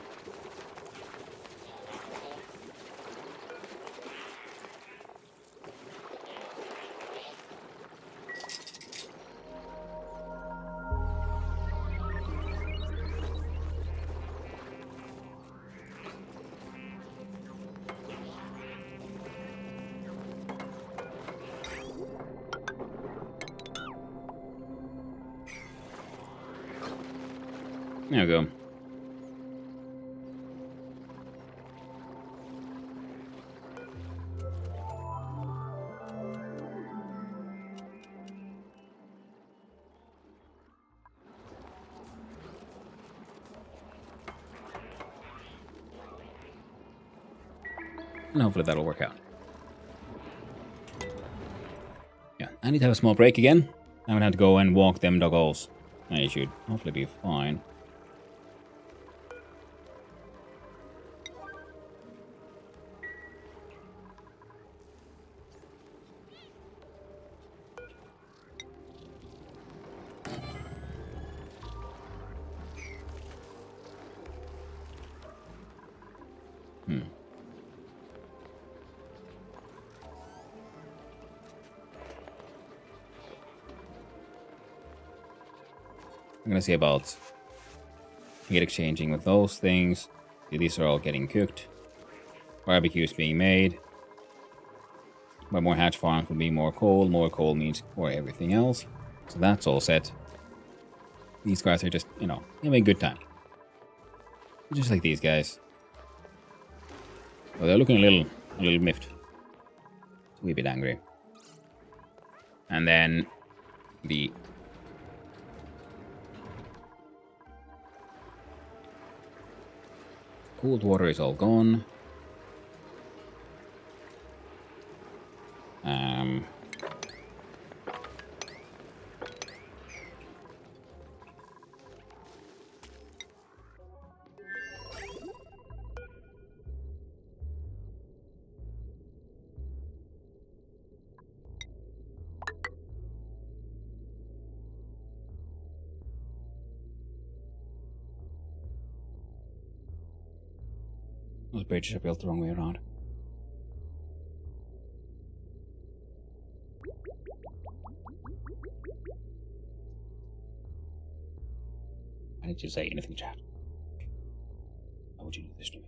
There we go. And hopefully that'll work out. Yeah, I need to have a small break again. I'm gonna have to go and walk them doggos. I should hopefully be fine. I'm gonna see about heat exchanging with those things. These are all getting cooked. Barbecues being made. But more hatch farms will be more coal. More coal means more everything else. So that's all set. These guys are just, you know, having a good time. Just like these guys. Well, they're looking a little miffed. A wee bit angry. And then the cooled water is all gone. Those bridges are built the wrong way around. Why did you say anything, chat? Why would you do this to me?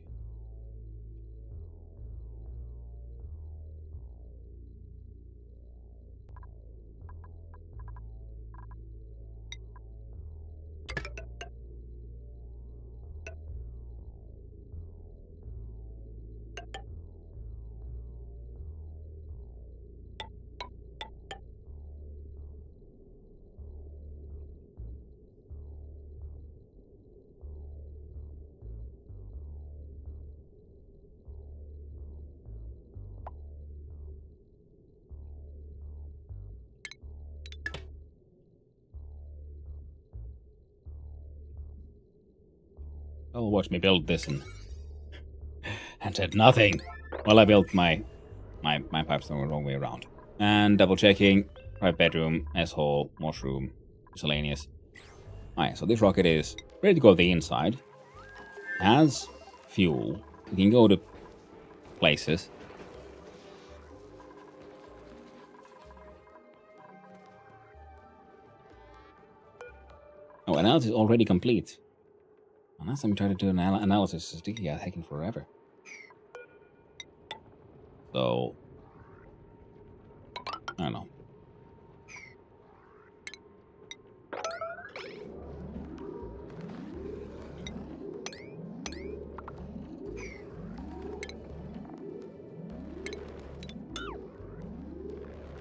Oh, watch me build this and said nothing. Well, I built my pipes the wrong way around. And double checking. Private bedroom, S-hole, washroom, miscellaneous. Alright, so this rocket is ready to go to the inside. Has fuel. You can go to places. Analysis already complete. And last time we tried to do an analysis, it's taking forever. So, I don't know.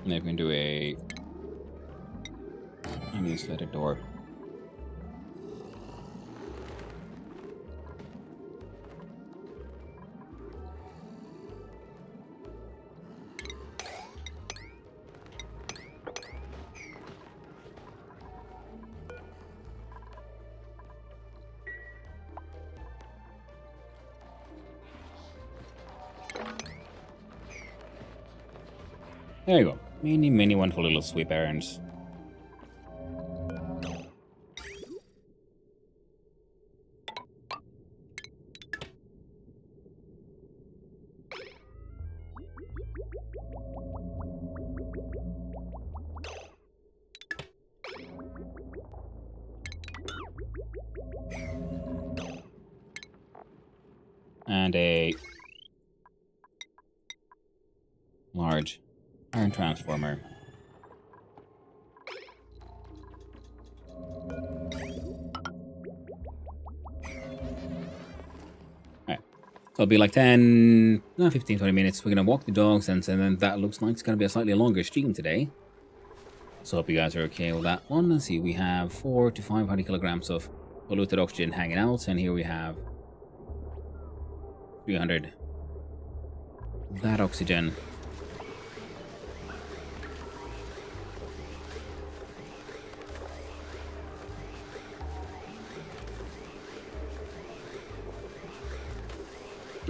And then we can do a... I mean, set a door. There you go. Many wonderful little sweep errands. And a large iron transformer. Alright. So it'll be like 10, 15, 20 minutes. We're gonna walk the dogs, and then that looks like it's gonna be a slightly longer stream today. So hope you guys are okay with that one. Let's see, we have 400 to 500 kilograms of polluted oxygen hanging out, and here we have 300. That oxygen.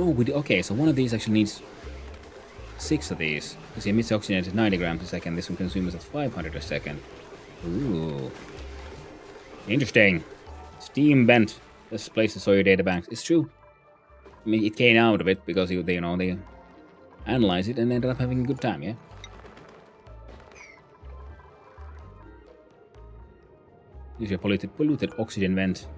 Oh, okay, so one of these actually needs 6 of these. Because it emits oxygen at 90 grams a second. This one consumes at 500 a second. Ooh. Interesting. Steam vent. This place is your data banks. It's true. I mean, it came out of it because they analyzed it and ended up having a good time, yeah? Use your polluted oxygen vent.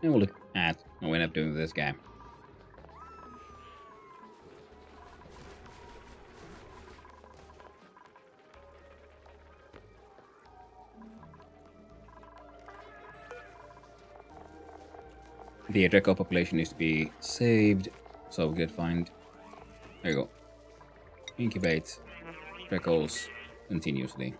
And we'll look at what we end up doing with this guy. The Draco population needs to be saved, so we could find... There you go. Incubate Dracos continuously.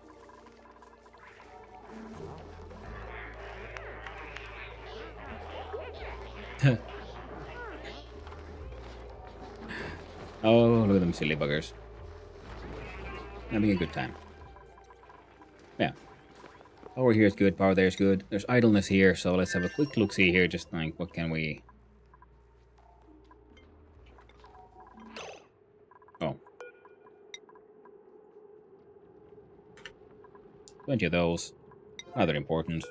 Oh, look at them silly buggers. Having a good time. Yeah. Power here is good, power there is good. There's idleness here, so let's have a quick look-see here, just like, what can we... Oh. 20 of those. Rather important.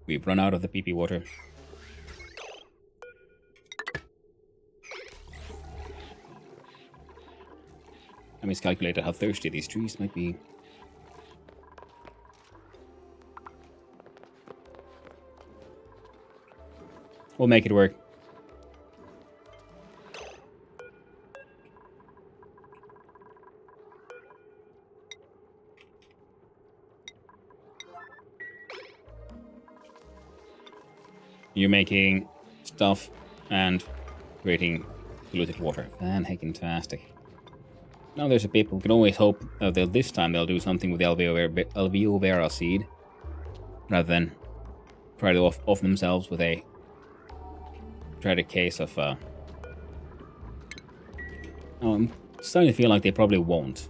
We've run out of the PP water. I miscalculated how thirsty these trees might be. We'll make it work. You're making stuff and creating polluted water. Fan-heckin-tastic. Now there's a people. We can always hope that this time they'll do something with the Alveo Vera seed, rather than try to off themselves with a case of. I'm starting to feel like they probably won't.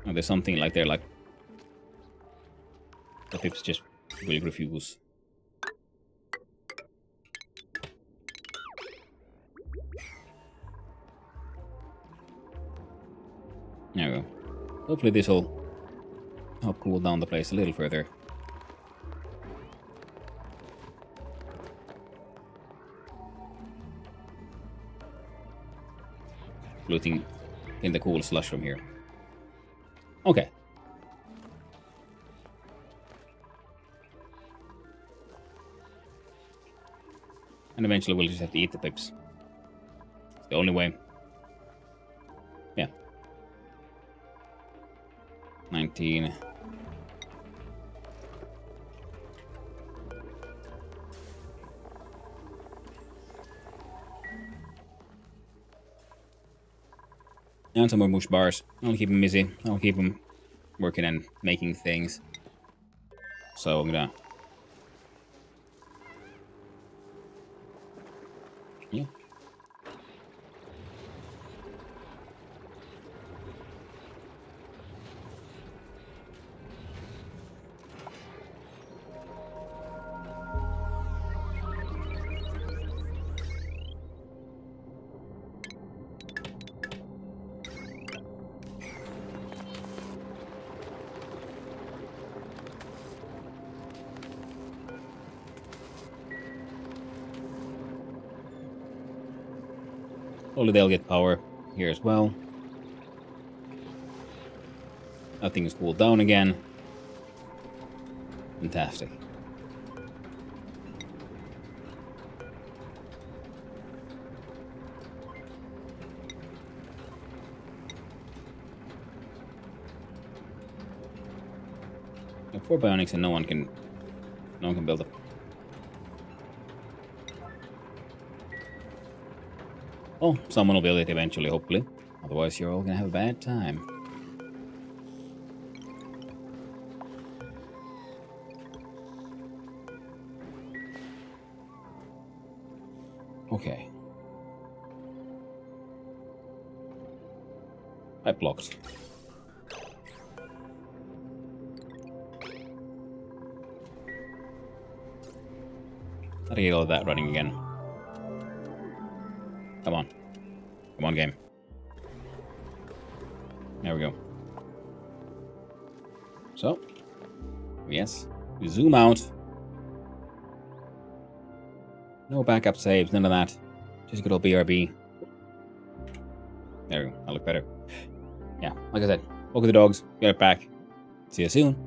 Or there's something like they're like The pips just will refuse. There we go. Hopefully this will help cool down the place a little further. Looting in the cool slush from here. Okay. And eventually we'll just have to eat the pips. It's the only way. Yeah. 19. And some more mush bars. I'll keep them busy. I'll keep them working and making things. So I'm gonna... Yeah. Hopefully they'll get power here as well. That thing is cooled down again. Fantastic. Yeah, 4 bionics and no one can build up. Oh, someone will build it eventually, hopefully. Otherwise, you're all gonna have a bad time. Okay. Pipe blocks. Gotta get all of that running again. Come on. Come on, game. There we go. So. Yes. We zoom out. No backup saves, none of that. Just good old BRB. There we go. I look better. Yeah, like I said, walk with the dogs, get it back. See you soon.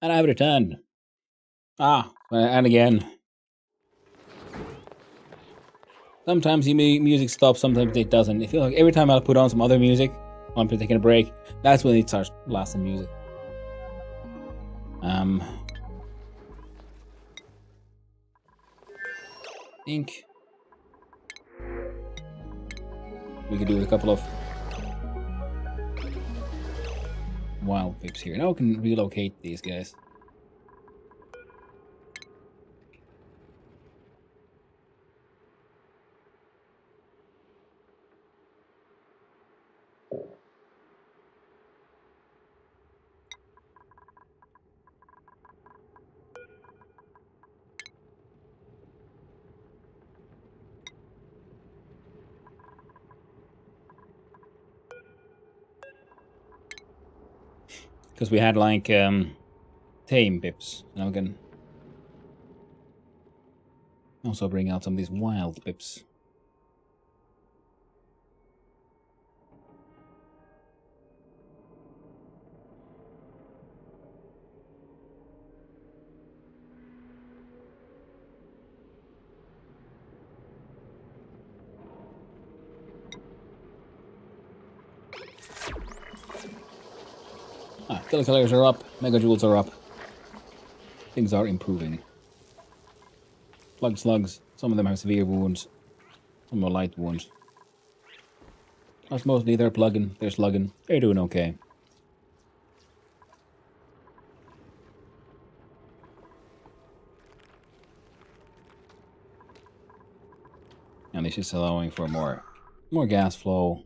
And I've returned. And again. Sometimes the music stops, sometimes it doesn't. I feel like every time I put on some other music, when I'm taking a break, that's when it starts blasting music. I think we could do a couple of wild pips here. Now we can relocate these guys. Because we had like tame pips. Now we can also bring out some of these wild pips. Killer Killers are up, Mega Jewels are up. Things are improving. Plug slugs, some of them have severe wounds, some are light wounds. That's mostly they're plugging, they're slugging, they're doing okay. And this is allowing for more gas flow.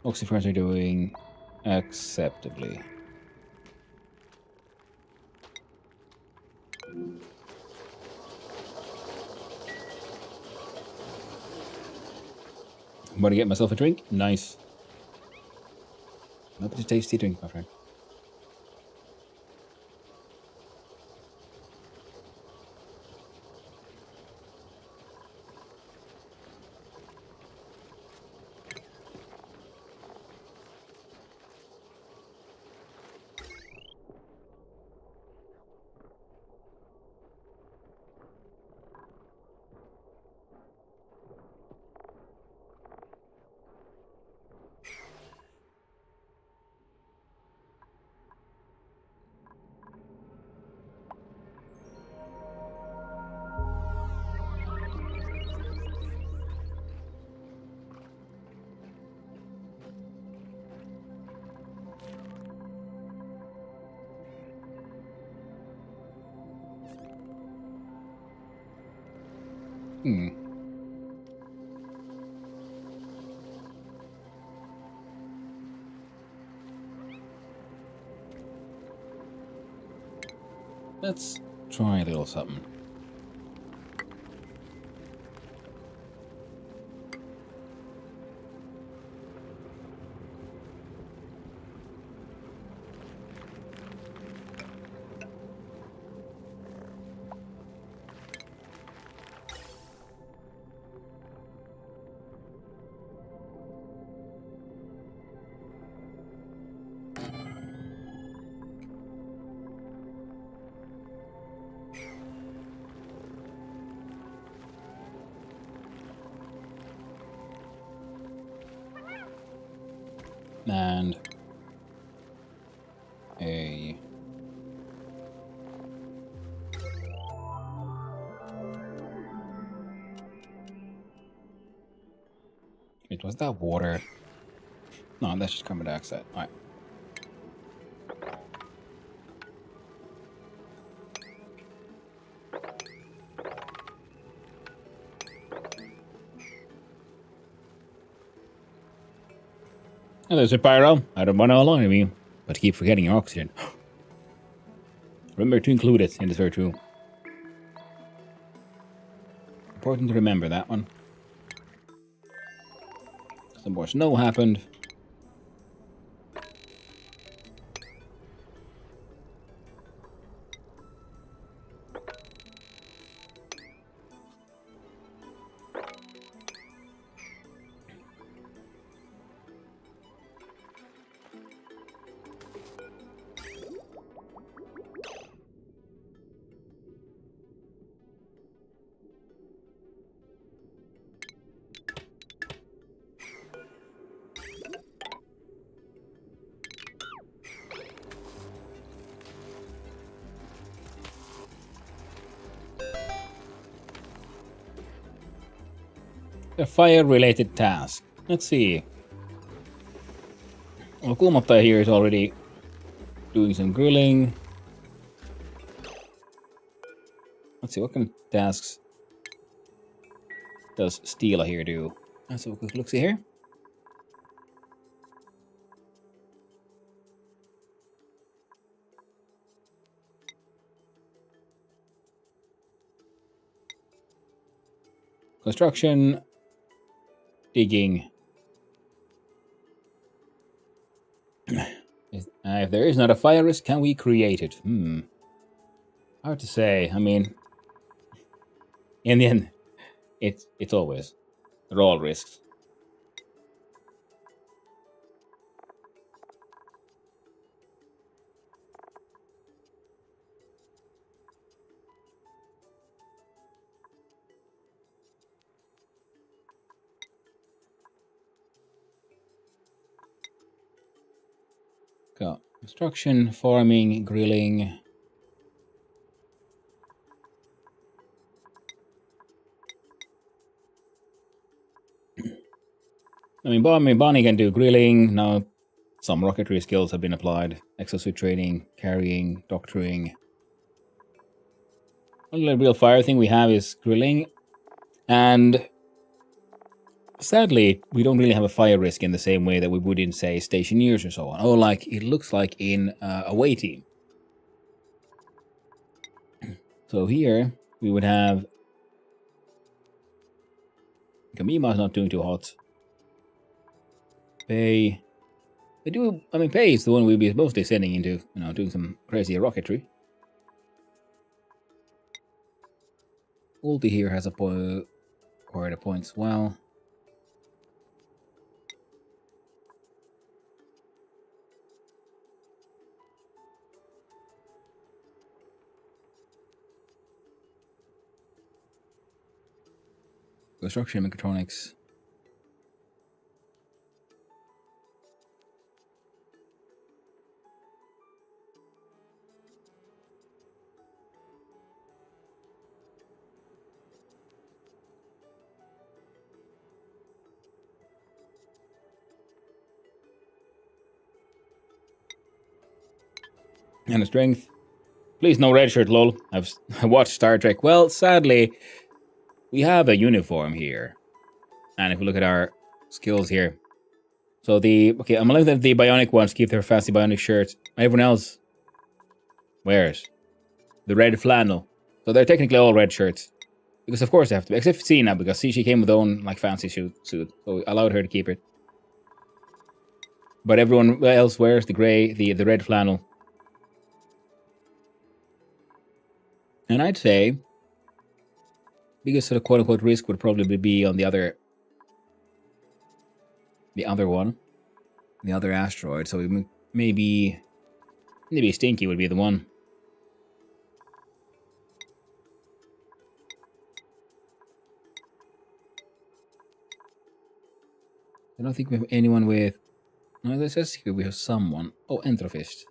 Oxyfers are doing acceptably. I'm going to get myself a drink. Nice. Hope it's a tasty drink, my friend. Let's try a little something. And a wait, was that water? No, that's just carbon dioxide. All right. And there's a pyro. I don't want to alarm you, but keep forgetting your oxygen. Remember to include it in this virtue. Important to remember that one. Some more snow happened. A fire-related task. Let's see. Well, Kulmatta here is already doing some grilling. Let's see, what kind of tasks does Stila here do? Let's have a quick look-see here. Construction, digging. If there is not a fire risk, can we create it? Hard to say. I mean, in the end, they're all risks. Got construction, farming, grilling. I mean, Bonnie can do grilling. Now, some rocketry skills have been applied. Exosuit training, carrying, doctoring. Only real fire thing we have is grilling. And sadly, we don't really have a fire risk in the same way that we would in, say, stationeers or so on. Or like it looks like in away team. So here we would have Kamima's not doing too hot. Pei. They do. I mean, Pei is the one we'll be mostly sending into, doing some crazy rocketry. Ulti here has quite a point as well. Construction, mechatronics. And a strength. Please no red shirt, lol. I've watched Star Trek. Well, sadly, we have a uniform here. And if we look at our skills here. So I'm looking at the bionic ones keep their fancy bionic shirts. Everyone else wears the red flannel. So they're technically all red shirts. Because of course they have to be. Except Cena, because she came with her own fancy suit. So we allowed her to keep it. But everyone else wears the gray, the red flannel. And I'd say biggest sort of quote-unquote risk would probably be on the other one. The other asteroid. So maybe Stinky would be the one. I don't think we have anyone with... No, this says here we have someone. Oh, Entrophist.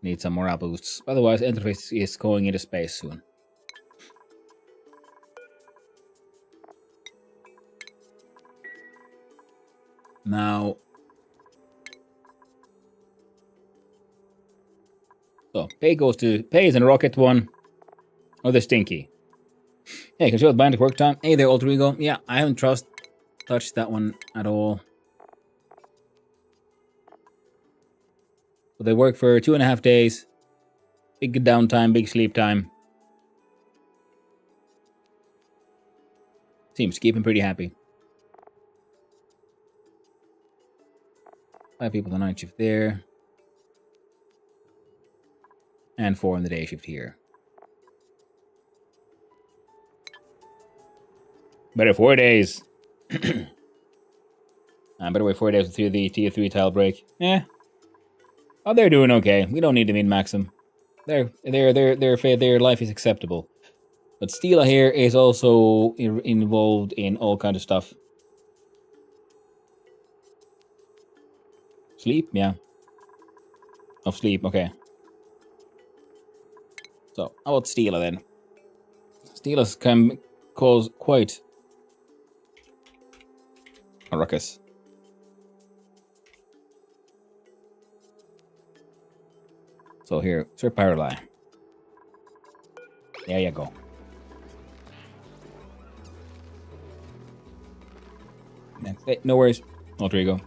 Need some morale boosts. Otherwise, Entrophist is going into space soon. Now... So, Pei is in a rocket one. Or the Stinky. Hey, can show the bionic work time. Hey there, Alter Ego. Yeah, I haven't touched that one at all. So they work for 2.5 days. Big downtime, big sleep time. Seems to keep him pretty happy. 5 people on the night shift there. And 4 on the day shift here. Better 4 days. Better wait 4 days through the tier 3 tile break. Oh, they're doing okay. We don't need to min-max them. Their life is acceptable. But Stila here is also involved in all kind of stuff. Sleep? Yeah. Of sleep, okay. So, how about Stila then? Stila's cause quite a ruckus. So here, Sir Paraly. There you go. That's it. No worries. Alter ego.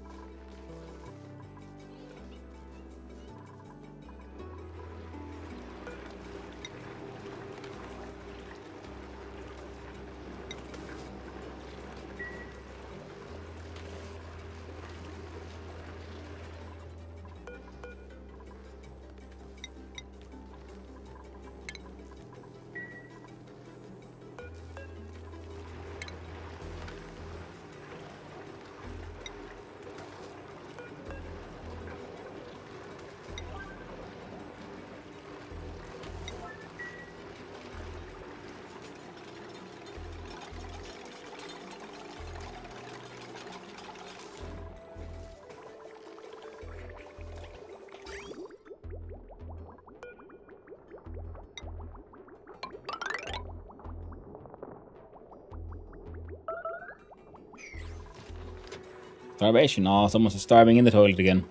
Starvation. Oh, someone's starving in the toilet again.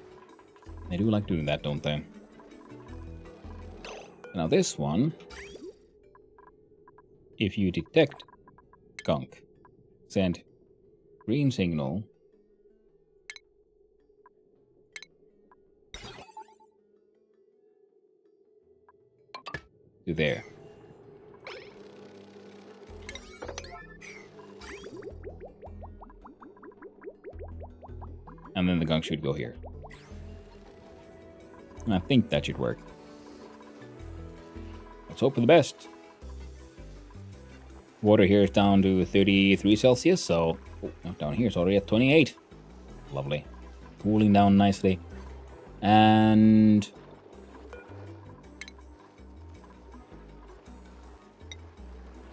They do like doing that, don't they? Now this one, if you detect skunk, send green signal to there. And then the gunk should go here. And I think that should work. Let's hope for the best. Water here is down to 33 Celsius, so down here it's already at 28. Lovely. Cooling down nicely. And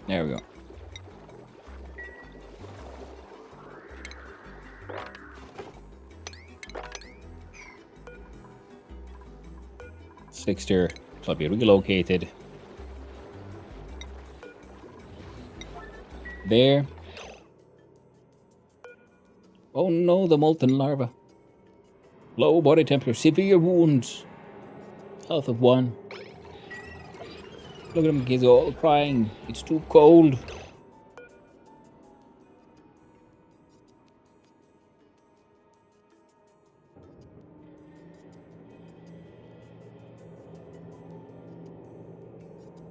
there we go. Fixture shall be relocated there. Oh no, the molten larva. Low body temperature, severe wounds. Health of 1. Look at him, he's all crying. It's too cold.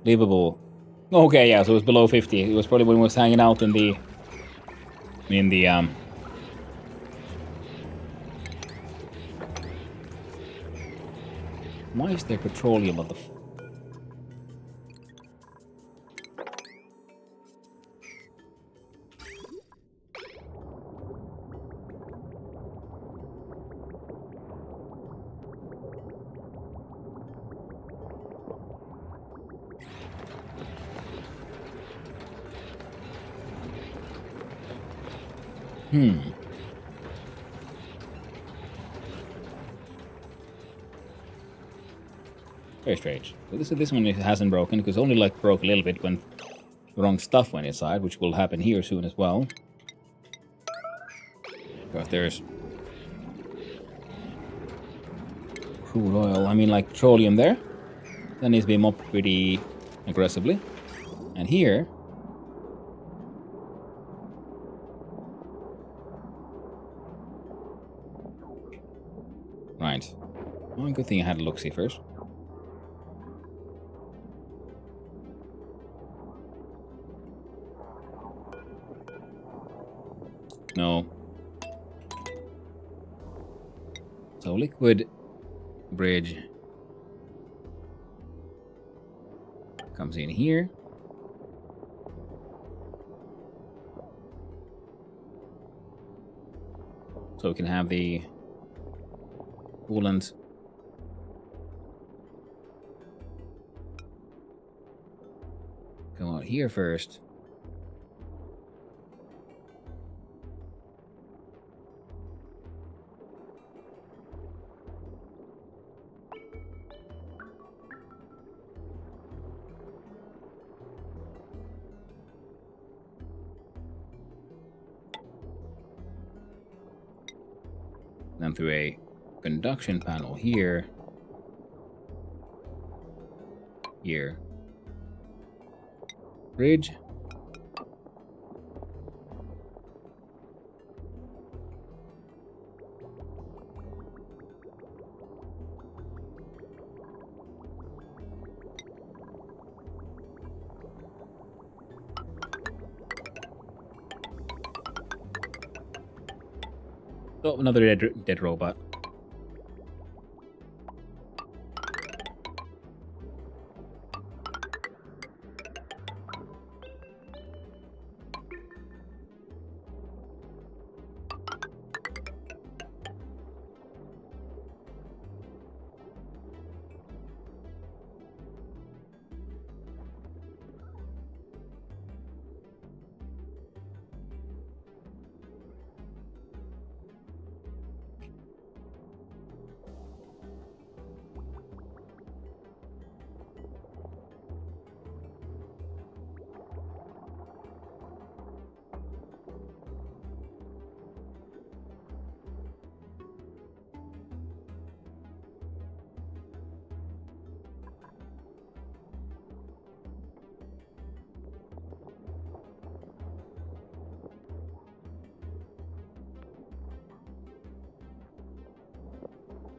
Livable. Okay, yeah, so it was below 50. It was probably when he was hanging out in the Why is there petroleum on the Very strange. So this one hasn't broken, because only like broke a little bit when the wrong stuff went inside, which will happen here soon as well. Because there's crude oil, I mean like petroleum there. That needs to be mopped pretty aggressively. And here, right. Well, good thing I had a look-see first. No. So liquid bridge comes in here. So we can have the coolant come out here first. down through a conduction panel here. Here. Bridge. Oh, another dead robot.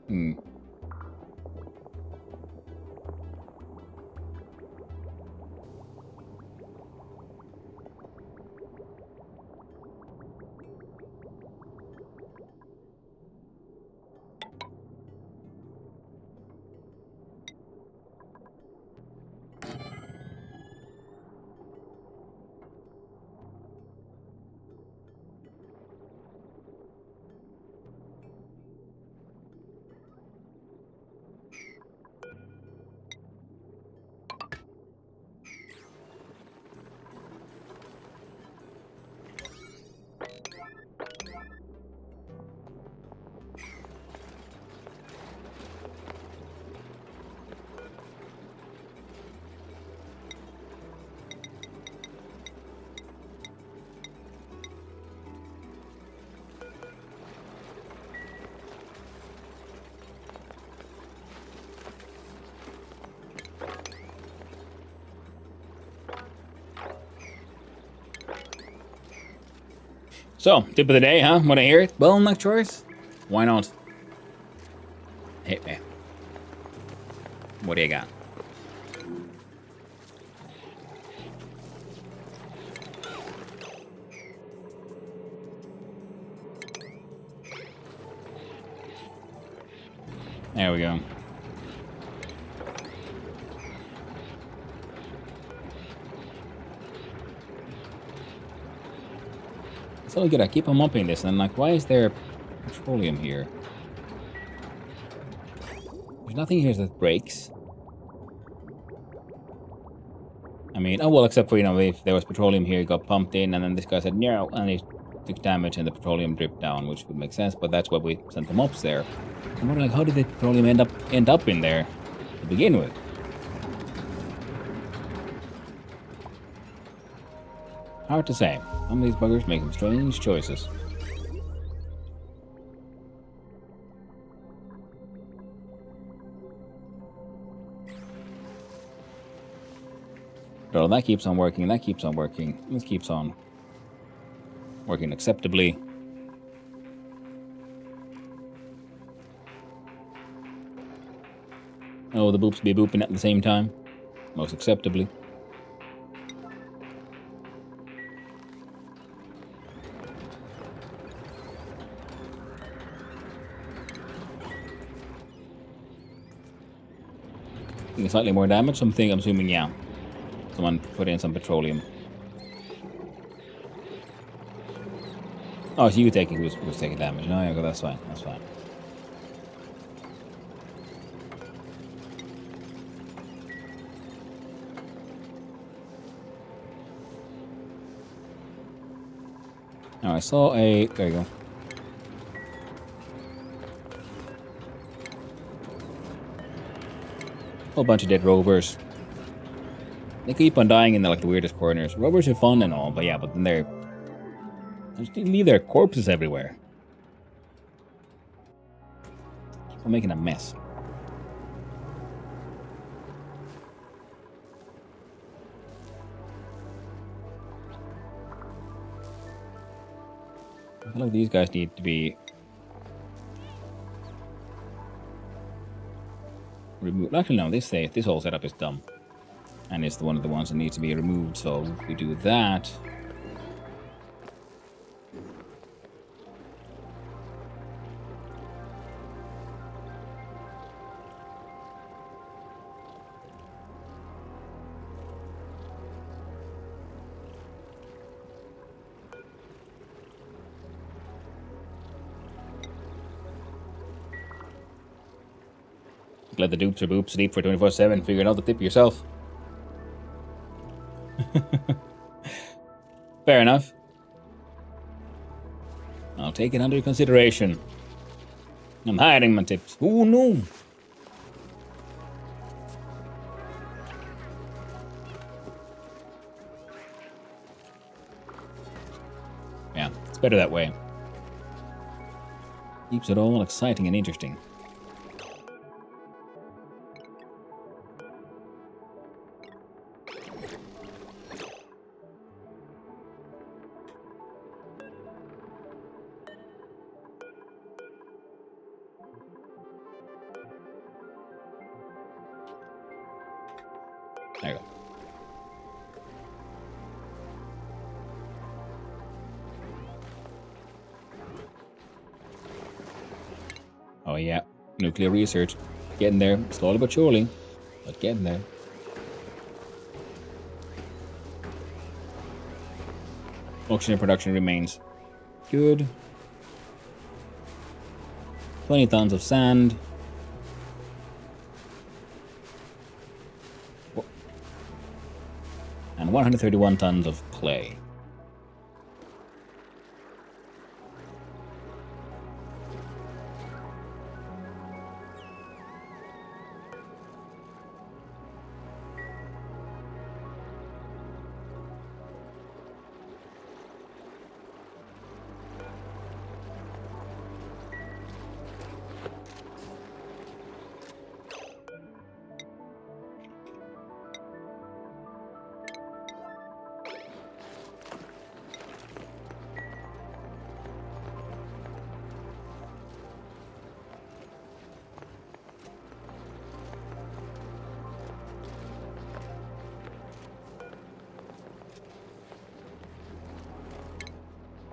Hmm. So, tip of the day, huh? Want to hear it? Bottleneck choice? Why not? Hit me. What do you got? There we go. So good, I keep on mopping this, and I'm like, why is there petroleum here? There's nothing here that breaks. I mean, oh well, except for, you know, if there was petroleum here, it got pumped in, and then this guy said, no, and he took damage, and the petroleum dripped down, which would make sense, but that's why we sent the mops there. I'm wondering, like, how did the petroleum end up in there to begin with? Hard to say. Some of these buggers make some strange choices. Well, that keeps on working, that keeps on working. This keeps on working acceptably. Oh, the boops be booping at the same time. Most acceptably. Slightly more damage, I'm assuming, yeah. Someone put in some petroleum. Oh, so you taking who's taking damage. No, yeah, that's fine, that's fine. Now I saw a... There you go. Whole bunch of dead rovers. They keep on dying in the, like, the weirdest corners. Rovers are fun and all, but yeah, but then they just leave their corpses everywhere. I'm making a mess. I feel like these guys need to be removed. Actually, no, this whole setup is dumb. And it's one of the ones that needs to be removed, so if we do that... Let the dupes or boops sleep for 24/7, figuring out the tip yourself. Fair enough. I'll take it under consideration. I'm hiding my tips. Oh no! Yeah, it's better that way. Keeps it all exciting and interesting. There you go. Oh yeah, nuclear research. Getting there, slowly but surely, but getting there. Oxygen production remains good. 20 tons of sand. And 131 tons of clay.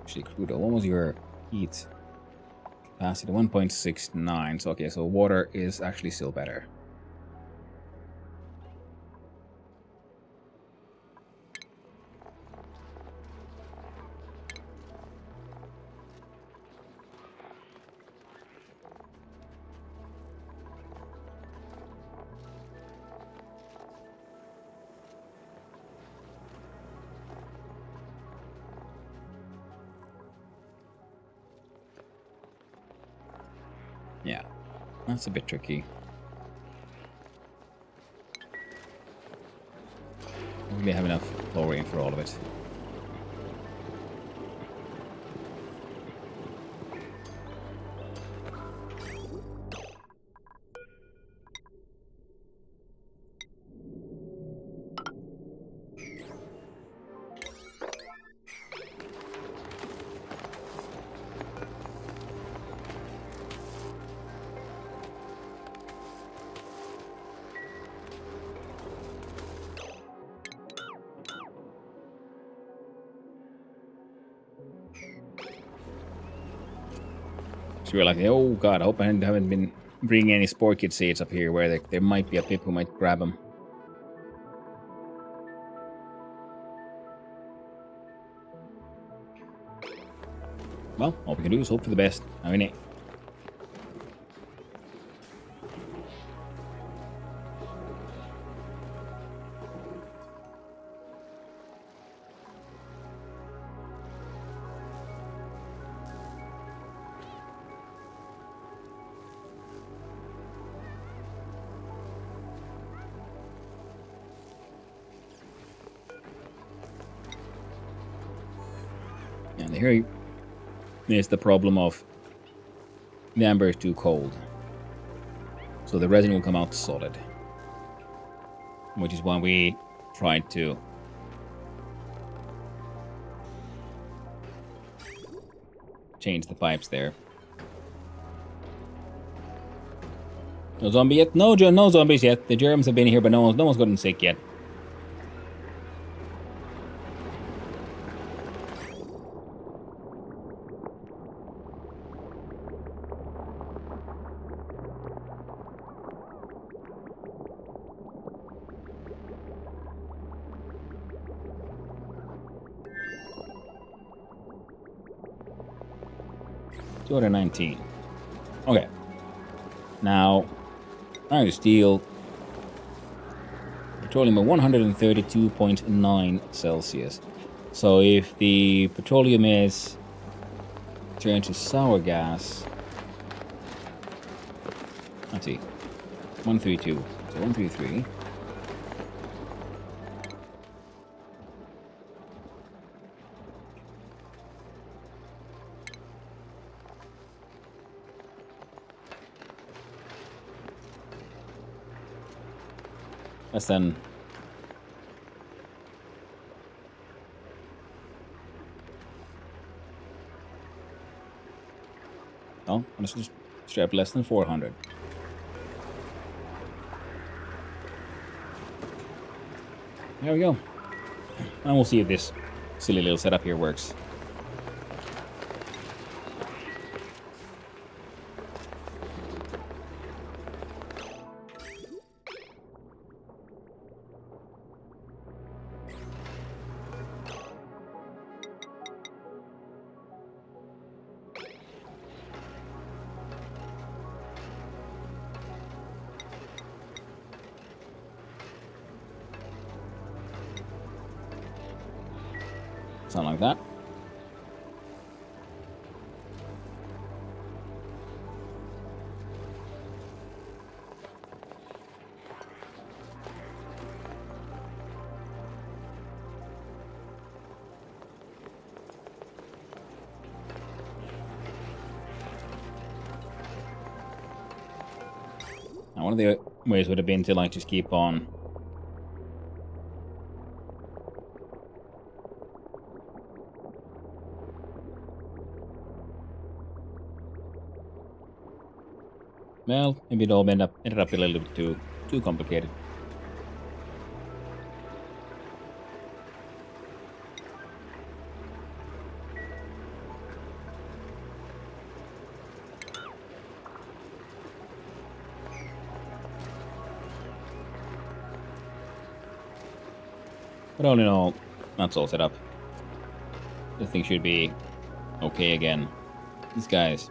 Actually, crude oil. What was your heat capacity? 1.69. So okay, so water is actually still better. Yeah, that's a bit tricky. We really have enough chlorine for all of it. So we're like, oh god, I hope I haven't been bringing any spore kid seeds up here where there might be a pip who might grab them. Well, all we can do is hope for the best. I mean, and here is the problem of the amber is too cold. So the resin will come out solid. Which is why we tried to change the pipes there. No zombie yet? No zombies yet. The germs have been here, but no one's gotten sick yet. $219. Okay. Now, iron steel. Petroleum at 132.9 Celsius. So if the petroleum is turned to sour gas, let's see, 132. So 133. Less than. Oh, let's just strap less than 400. There we go. And we'll see if this silly little setup here works. Something like that. Now, one of the ways would have been to like just keep on well, maybe it all ended up a little bit too complicated. But all in all, that's all set up. This thing should be okay again. This guy's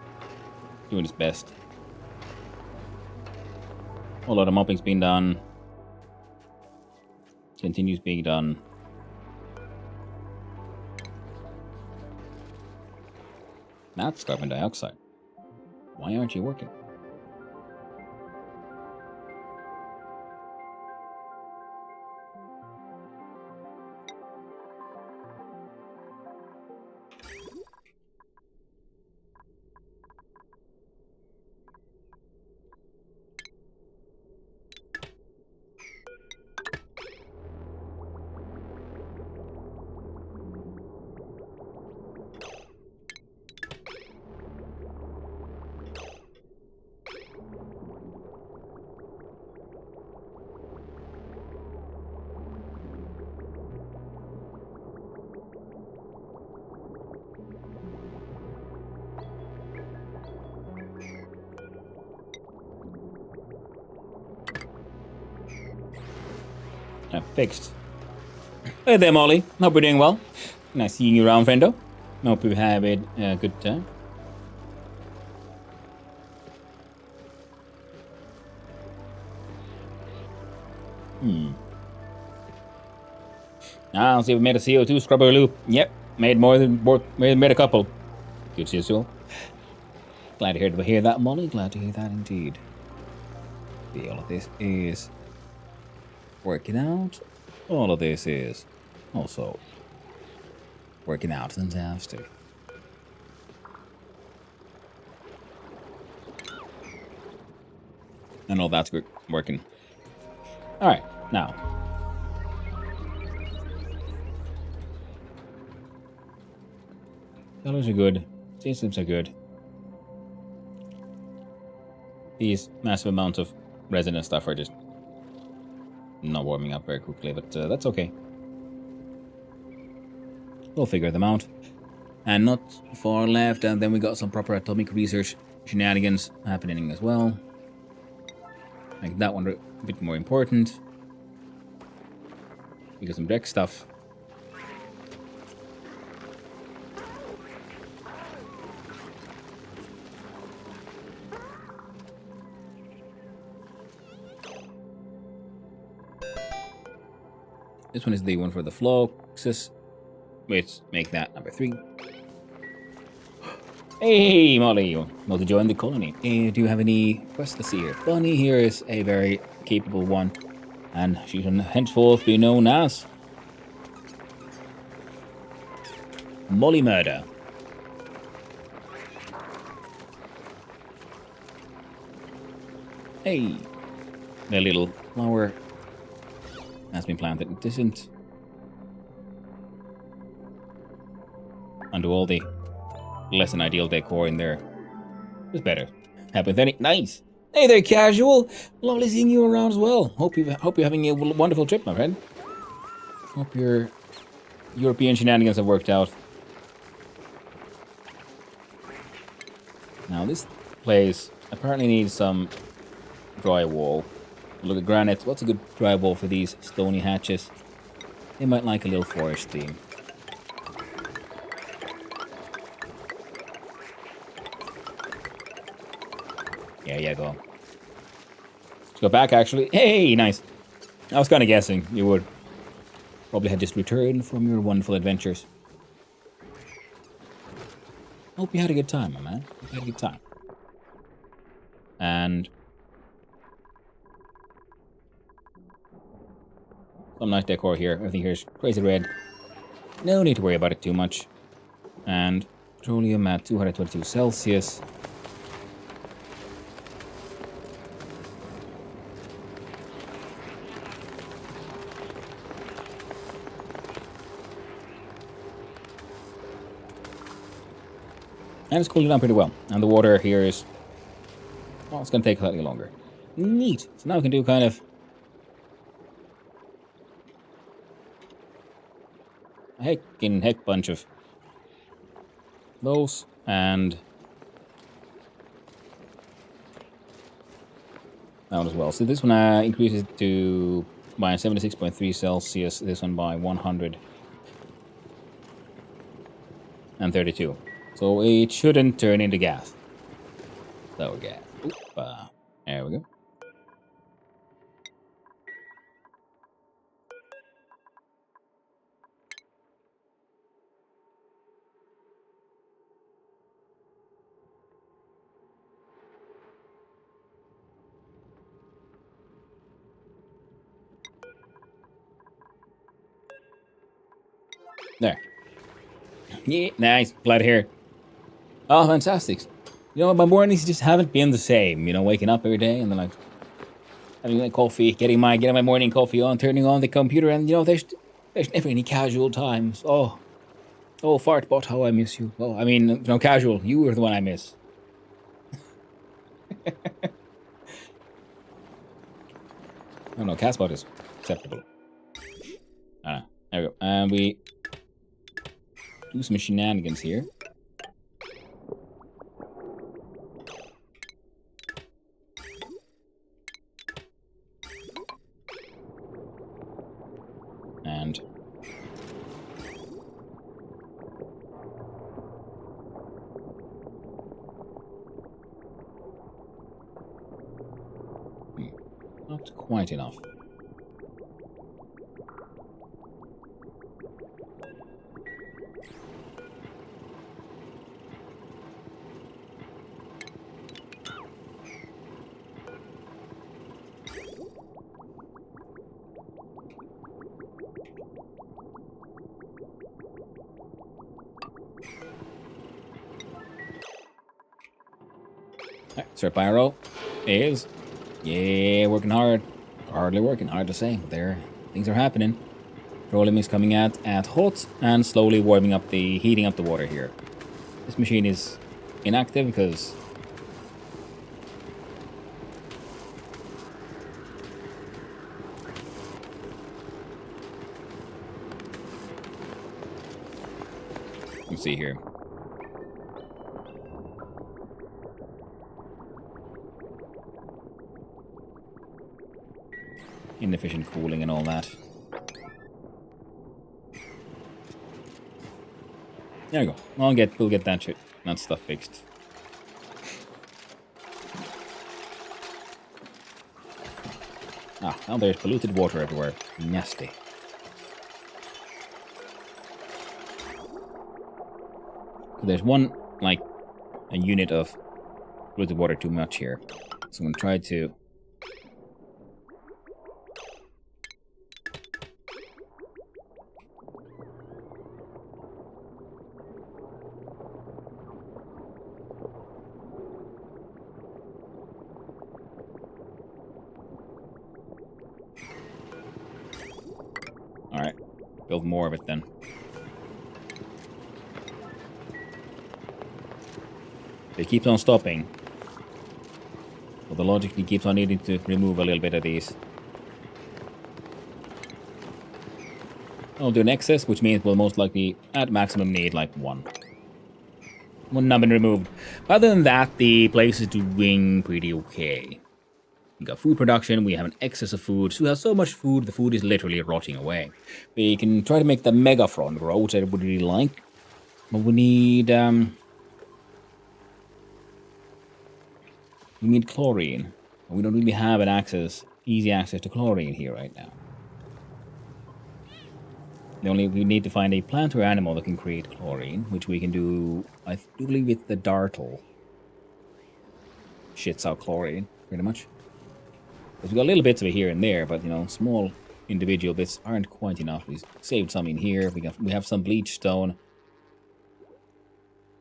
doing his best. A whole lot of mopping's been done. Continues being done. That's carbon dioxide. Why aren't you working? Fixed. Hey there, Molly. Hope you're doing well. Nice seeing you around, friendo. Hope you have a good time. I'll see if we made a CO2 scrubber loop. Yep, made a couple. Good to see you, Sue. Glad to hear that, Molly. Glad to hear that indeed. See, all of this is working out. All of this is also working out. Fantastic. And all that's good working. Alright, now. Colors are good. Systems are good. These massive amounts of resin and stuff are just not warming up very quickly, but that's okay. We'll figure them out. And not far left, and then we got some proper atomic research shenanigans happening as well. Make that one a bit more important. We got some deck stuff. This one is the one for the Fluxus. Let's make that number 3. Hey, Molly! Want to join the colony? Hey, do you have any quests to see here? Bunny here is a very capable one, and she can henceforth be known as Molly Murder. Hey! The little flower has been planted. It isn't undo all the less than ideal decor in there. It's better. Happy with any. Nice. Hey there, Casual. Lovely seeing you around as well. Hope you're having a wonderful trip, my friend. Hope your European shenanigans have worked out. Now this place apparently needs some drywall. Look at granite. What's a good drywall for these stony hatches? They might like a little forest theme. There you go. Let's go back, actually. Hey, nice. I was kind of guessing you would. Probably had just returned from your wonderful adventures. Hope you had a good time, my man. Hope you had a good time. And some nice decor here. Everything here is crazy red. No need to worry about it too much. And petroleum at 222 Celsius. And it's cooling down pretty well. And the water here is, well, it's going to take slightly longer. Neat. So now we can do kind of a heck bunch of those. And that one as well. So this one increases to by 76.3 Celsius. This one by 132. So it shouldn't turn into gas. So gas. Oop, there we go. There. Yeah, nice. Glad to hear it. Oh, fantastic. You know, my mornings just haven't been the same. You know, waking up every day and then like having my coffee, getting my morning coffee on, turning on the computer, and you know, there's never any casual times. Oh, Fartbot, how I miss you. Well, I mean, no, Casual, you were the one I miss. Oh no, Castbot is acceptable. There we go. And we do some shenanigans here. And not quite enough. Sir Pyro is Yeah, working hard. Hardly working, hard to say. There, things are happening. Petroleum is coming at hot and slowly warming up heating up the water here. This machine is inactive because let's see here. Inefficient cooling and all that. There we go. We'll get that stuff fixed. Ah, now there's polluted water everywhere. Nasty. There's one, like, a unit of polluted water too much here. So I'm gonna try to... Alright, build more of it then. It keeps on stopping. So the logic keeps on needing to remove a little bit of these. I'll do an excess, which means we'll most likely at maximum need like one. One not been removed. Other than that, the place is doing pretty okay. We got food production, we have an excess of food. So we have so much food, the food is literally rotting away. We can try to make the Megaphron grow, which I would really like. But we need chlorine. We don't really have easy access to chlorine here right now. We need to find a plant or animal that can create chlorine, which we can do, I do believe, with the dartle. Shits out chlorine, pretty much. Because we got little bits of it here and there, but, you know, small individual bits aren't quite enough. We saved some in here. We have some bleach stone.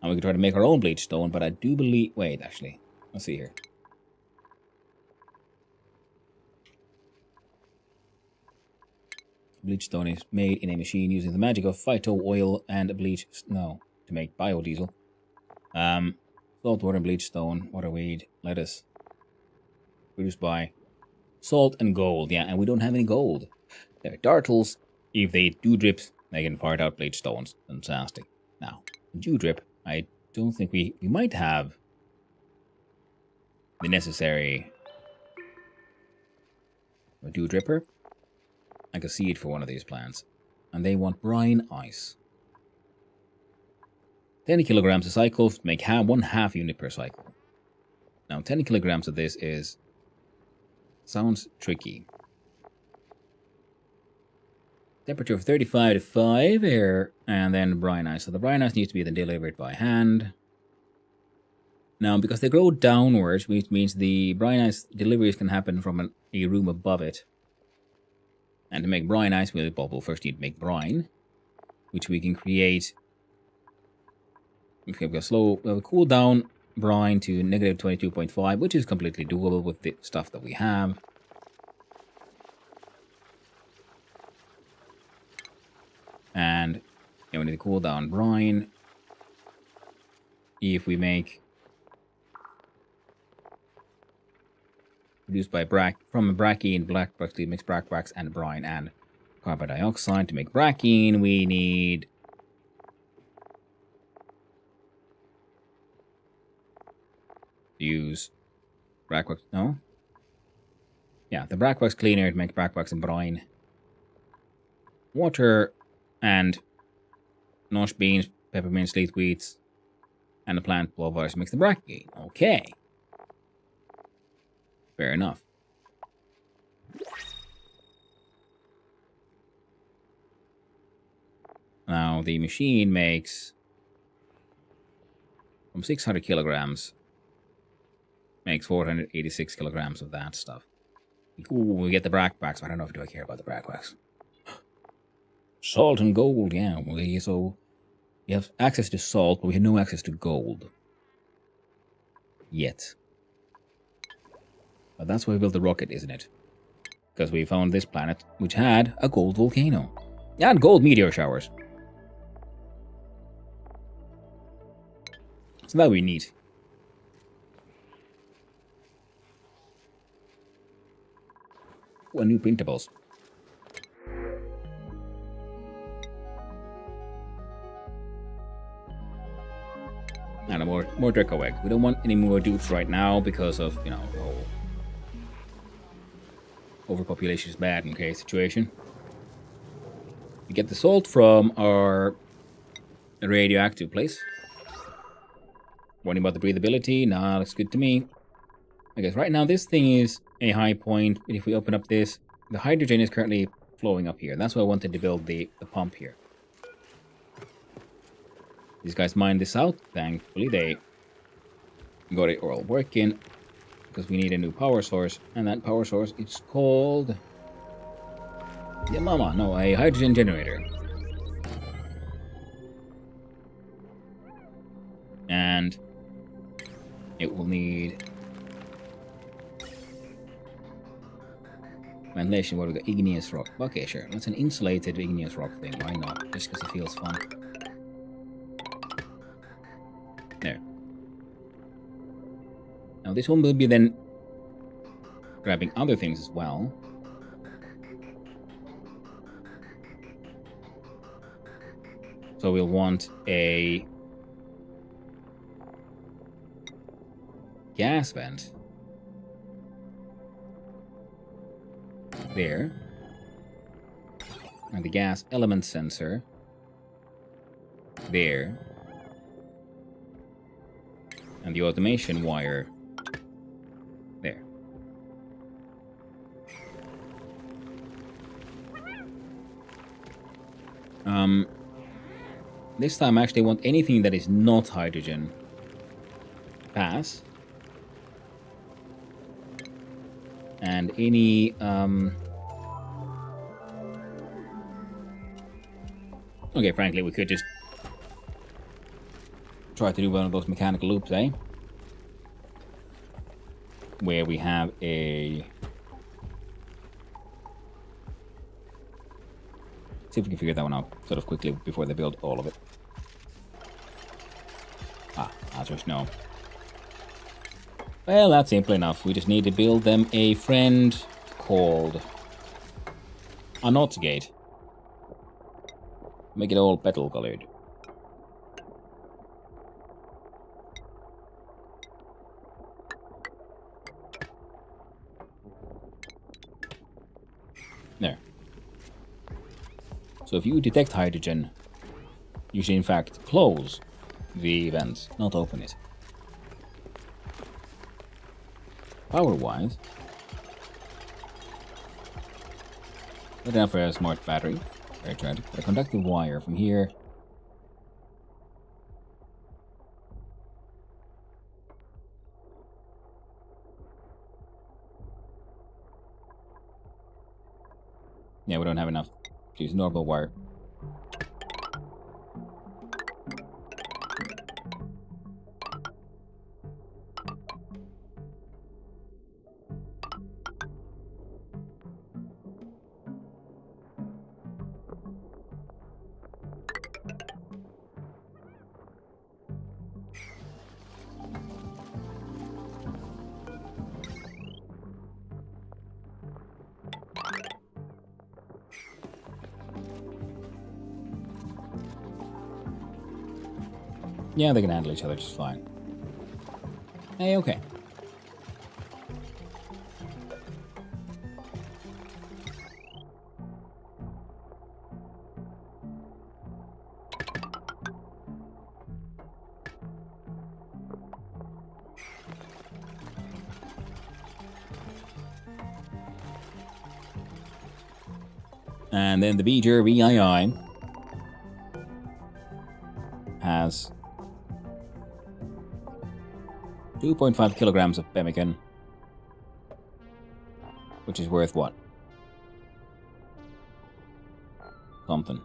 And we can try to make our own bleach stone, but I do believe... Wait, actually. Let's see here. Bleach stone is made in a machine using the magic of phyto oil and bleach... No, to make biodiesel. Salt, water, and bleach stone, water, weed, lettuce. Produced by... Salt and gold, yeah, and we don't have any gold. They're dartles. If they do drips, they can fart out bleach stones. Fantastic. Now, dew drip, I don't think we might have the necessary dew dripper. Like a seed for one of these plants. And they want brine ice. 10 kilograms a cycle to make 1/2 unit per cycle. Now, 10 kilograms of this sounds tricky. Temperature of 35 to 5 here, and then brine ice. So the brine ice needs to be then delivered by hand. Now, because they grow downwards, which means the brine ice deliveries can happen from a room above it. And to make brine ice, we'll first need to make brine, which we can create. Okay, we'll cool down brine to negative 22.5, which is completely doable with the stuff that we have. And we need to cool down brine. If we make produced by from a brackine, black wax, mix black wax and brine and carbon dioxide. To make brackine, we need use brackwax. No, yeah, the brackwax cleaner to make brackwax and brine. Water and nosh beans, peppermint, sleet wheats, and the plant blowflies makes the brackine. Okay. Fair enough. Now, the machine makes from 600 kilograms, makes 486 kilograms of that stuff. Ooh, we get the brackwax. I don't know if I care about the brackwax. Salt and gold, yeah. So we have access to salt, but we have no access to gold. Yet. But that's why we built the rocket, isn't it? Because we found this planet, which had a gold volcano. And gold meteor showers. So that we need. New printables. And more Draco egg. We don't want any more dudes right now because of, you know, the whole overpopulation is bad in case situation. We get the salt from our radioactive place. Warning about the breathability. Nah, looks good to me. I guess right now this thing is a high point, but if we open up this, the hydrogen is currently flowing up here. That's why I wanted to build the pump here. These guys mined this out. Thankfully, they got it all working because we need a new power source, and that power source is called Yamama. No, a hydrogen generator. And it will need ventilation. What we got? Igneous rock. Okay, sure. That's an insulated igneous rock thing. Why not? Just because it feels fun. There. Now this one will be then grabbing other things as well. So we'll want a gas vent there, and the gas element sensor there, and the automation wire there. This time I actually want anything that is not hydrogen pass. And any okay, frankly, we could just try to do one of those mechanical loops, eh? Where we have a... See if we can figure that one out sort of quickly before they build all of it. Ah, answer is no. Well, that's simple enough. We just need to build them a friend called a NOT gate. Make it all petal colored. There. So if you detect hydrogen, you should in fact close the vents, not open it. Power-wise, not enough for a smart battery. Very tragic. A conductive wire from here. Yeah, we don't have enough to use normal wire. Yeah, they can handle each other just fine. Hey, okay. And then the Beeger VII has 2.5 kilograms of pemmican, which is worth what? Something.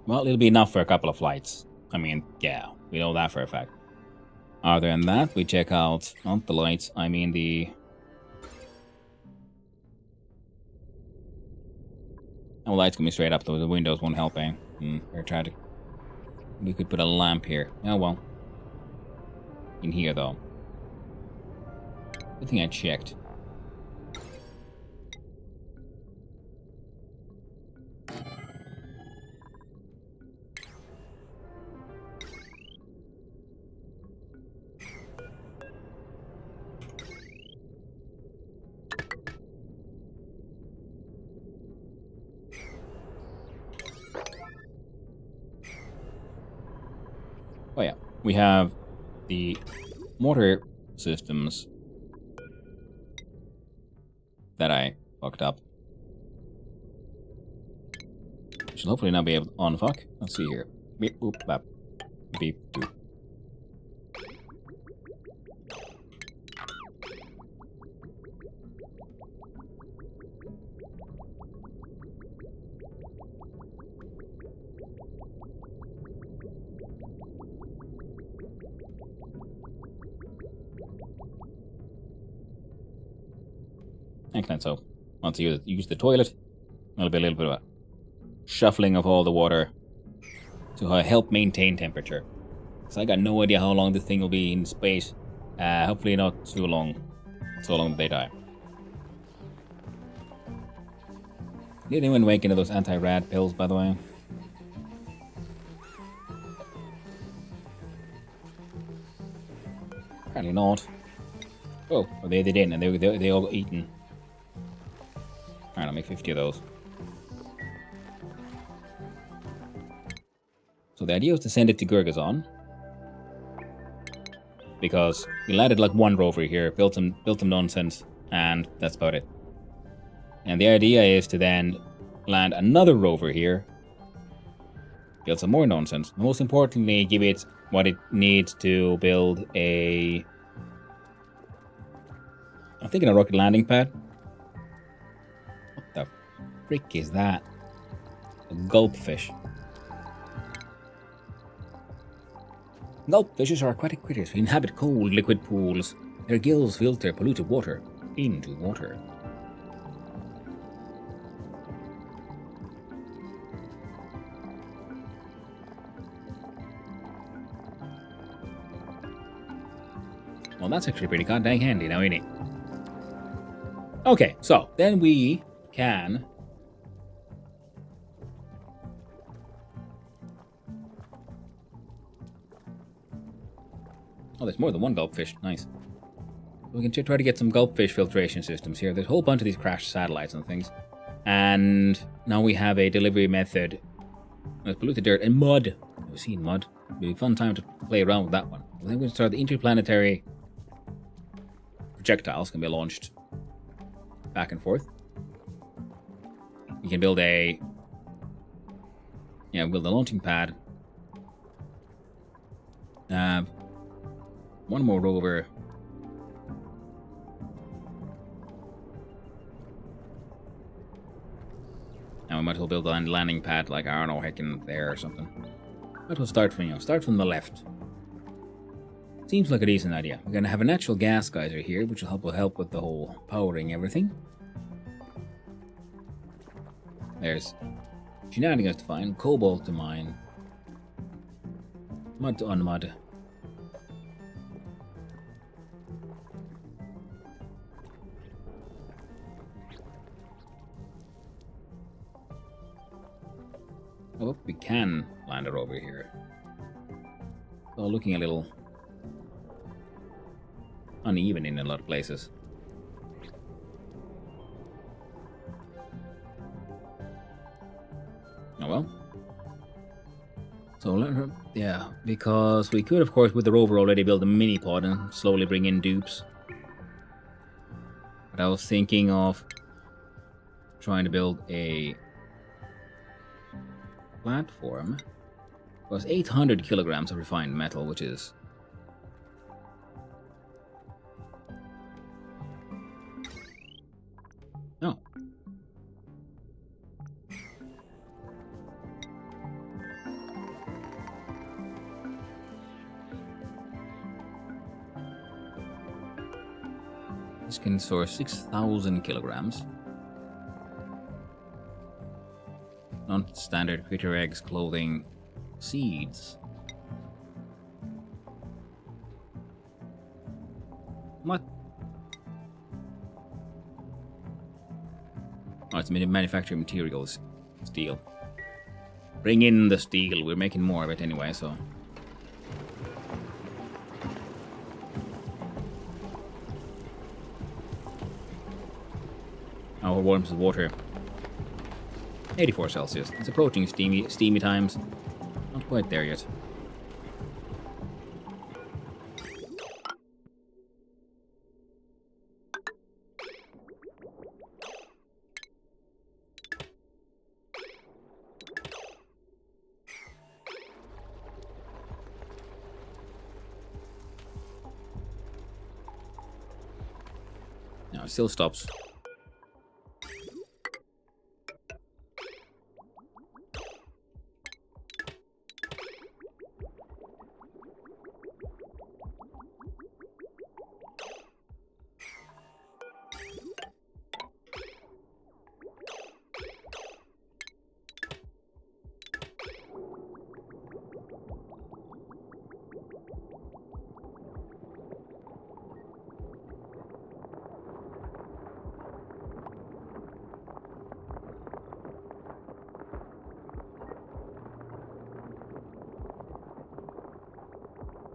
Well, it'll be enough for a couple of flights. I mean, yeah, we know that for a fact. Other than that, we check out, not the lights, I mean the... Oh, lights coming straight up, though the windows won't help, eh? Very tragic. We could put a lamp here. Oh well. In here, though. Good thing I checked. Oh yeah, we have the mortar systems that I fucked up. Should hopefully now be able to unfuck. Let's see here. Beep, boop, bap. Beep, boop. Excellent. So once you use the toilet, there'll be a little bit of a shuffling of all the water to help maintain temperature. So I got no idea how long this thing will be in space. Hopefully not too long. So long that they die. Did anyone make any of those anti-rad pills, by the way? Apparently not. Oh, well, they didn't, and they all got eaten. Alright, I'll make 50 of those. So the idea was to send it to Gurgazon, because we landed like one rover here, built some nonsense, and that's about it. And the idea is to then land another rover here, build some more nonsense. Most importantly, give it what it needs to build a... I'm thinking a rocket landing pad. What the frick is that? A gulpfish. Gulpfishes are aquatic critters who inhabit cold liquid pools. Their gills filter polluted water into water. Well, that's actually pretty goddamn handy now, ain't it? Okay, so then we can... Oh, there's more than one gulpfish. Nice. We can try to get some gulpfish filtration systems here. There's a whole bunch of these crashed satellites and things. And now we have a delivery method. There's polluted dirt and mud. I've seen mud. It'll be a fun time to play around with that one. I think we're going to start the interplanetary projectiles can be launched back and forth. You can build a... Yeah, build a launching pad. Have one more rover. And we might as well build a landing pad like, I don't know, heck in there or something. Might as well start from the left. Seems like a decent idea. We're going to have a natural gas geyser here, which will help with the whole powering everything. There's shenanigans to find, cobalt to mine, mud to unmud. Oh, we can land it over here. So looking a little uneven in a lot of places. Oh well. So, yeah, because we could, of course, with the rover already build a mini pod and slowly bring in dupes. But I was thinking of trying to build a platform. It was 800 kilograms of refined metal, which is... Oh. can store 6,000 kilograms. Non-standard critter eggs, clothing, seeds. What? Oh, it's manufacturing materials. Steel. Bring in the steel. We're making more of it anyway, so... How warm is the water? 84 Celsius. It's approaching steamy times. Not quite there yet. No, it still stops.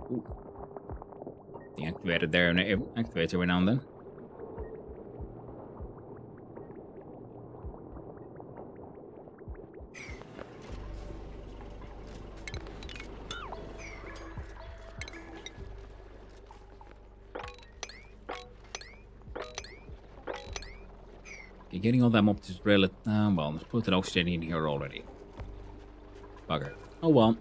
Ooh. Deactivated there and it activates every now and then. Okay, getting all that up to relative. Well, let's put that oxygen in here already. Bugger. Oh well.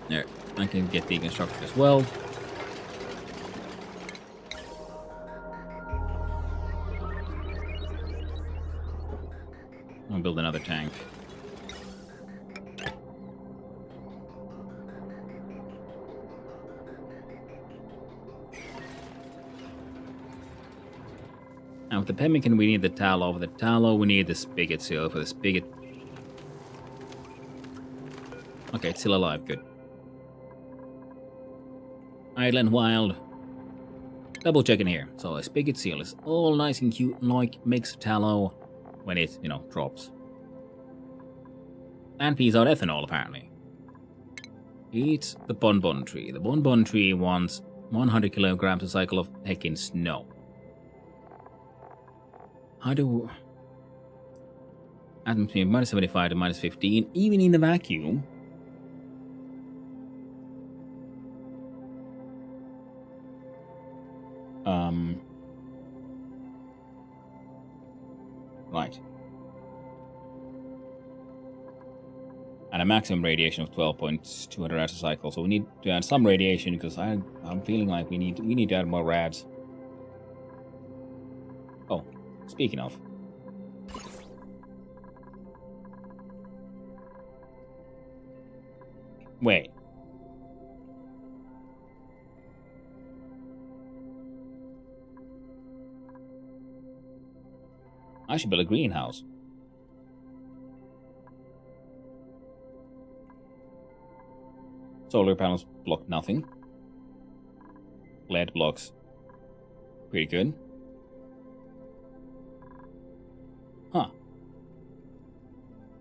There, I can get deconstructed as well. I'll build another tank. Now with the pemmican we need the tallow. For the tallow we need the spigot seal. For the spigot... Okay, it's still alive, good. Idle and wild. Double checking here. So a spigot seal is all nice and cute, like mixed tallow when it, you know, drops. And pees out ethanol, apparently. Eats the bonbon tree. The bonbon tree wants 100 kilograms a cycle of heckin' snow. How do... Atmosphere minus 75 to minus 15, even in the vacuum. Right. And a maximum radiation of 12.200 hours a cycle. So we need to add some radiation because I'm feeling like we need to add more rads. Oh, speaking of. Wait. I should build a greenhouse. Solar panels block nothing. LED blocks. Pretty good. Huh.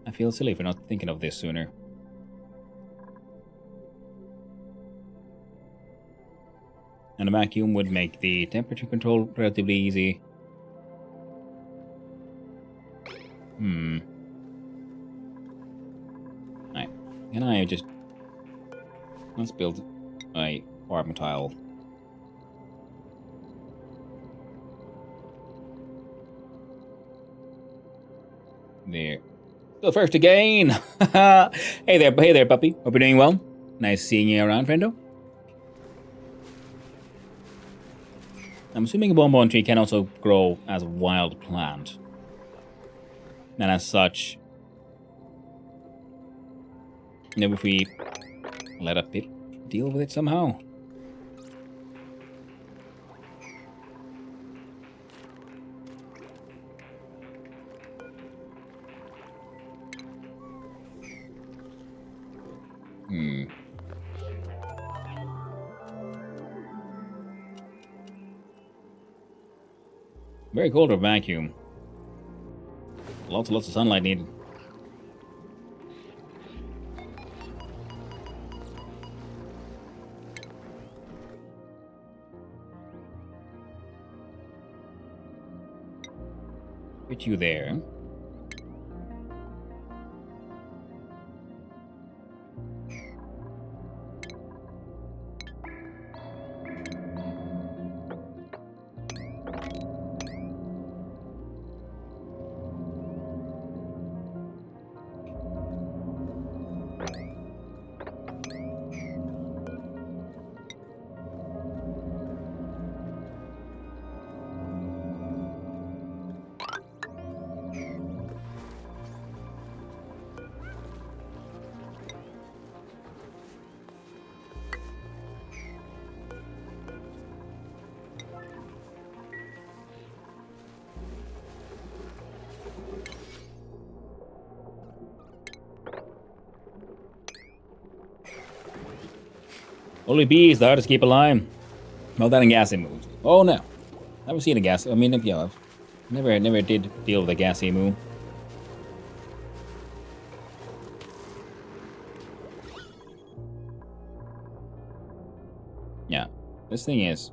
I feel silly for not thinking of this sooner. And a vacuum would make the temperature control relatively easy. Right. Can I just... Let's build a farm tile. There. Still first again. Hey there, puppy. Hope you're doing well. Nice seeing you around, friendo. I'm assuming a bonbon tree can also grow as a wild plant. And as such, maybe if we let a pip deal with it somehow. Very cold or vacuum. Lots of sunlight needed. Put you there. Only bees, the hardest to keep alive. Well, that and gassy moves. Oh no, never seen a gas. I mean, yeah, I've never did deal with a gassy move. Yeah, this thing is.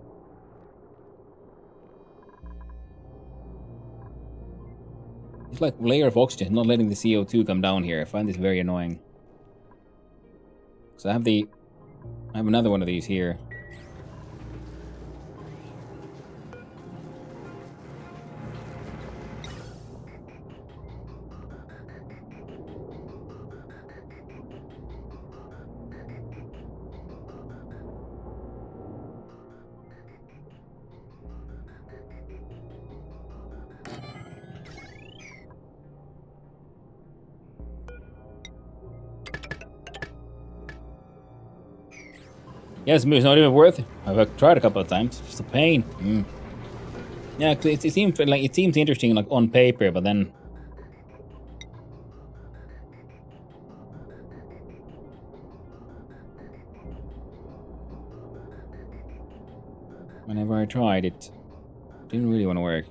It's like a layer of oxygen, not letting the CO2 come down here. I find this very annoying. So I have another one of these here. Yes, it's not even worth it. I've tried a couple of times. It's just a pain. Yeah, it seems like it seems interesting, like on paper, but then whenever I tried, it didn't really want to work.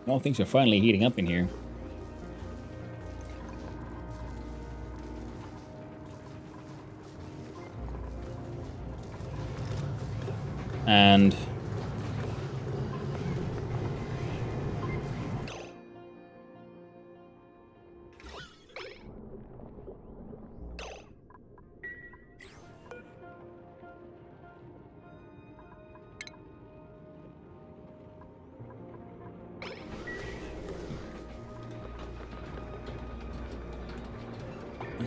All things are finally heating up in here. And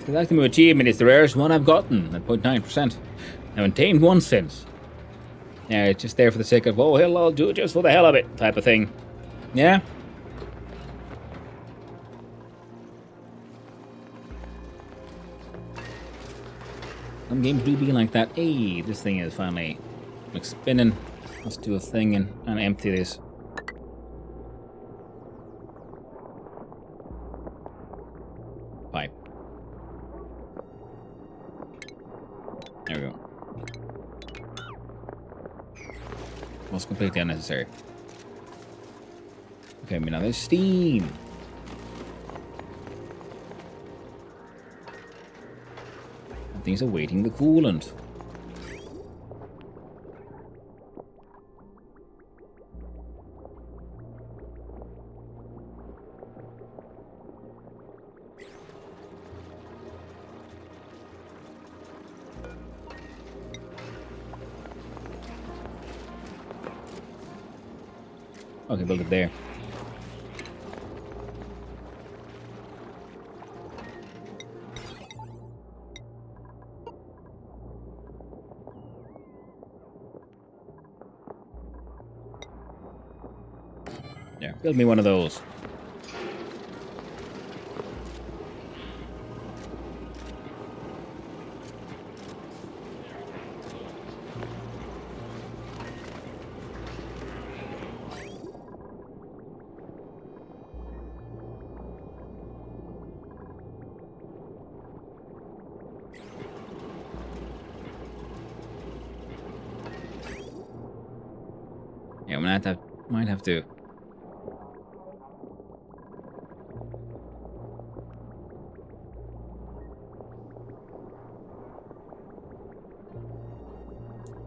the active achievement is the rarest one I've gotten at 0.9%. I haven't tamed one since. Yeah, it's just there for the sake of, oh, hell, I'll do it just for the hell of it type of thing. Yeah? Some games do be like that. Hey, this thing is finally like spinning. Let's do a thing and empty this. Pipe. There we go. Was completely unnecessary. Okay, now there's steam. Things awaiting the coolant. Okay, build it there. Yeah, build me one of those. Yeah, might have to.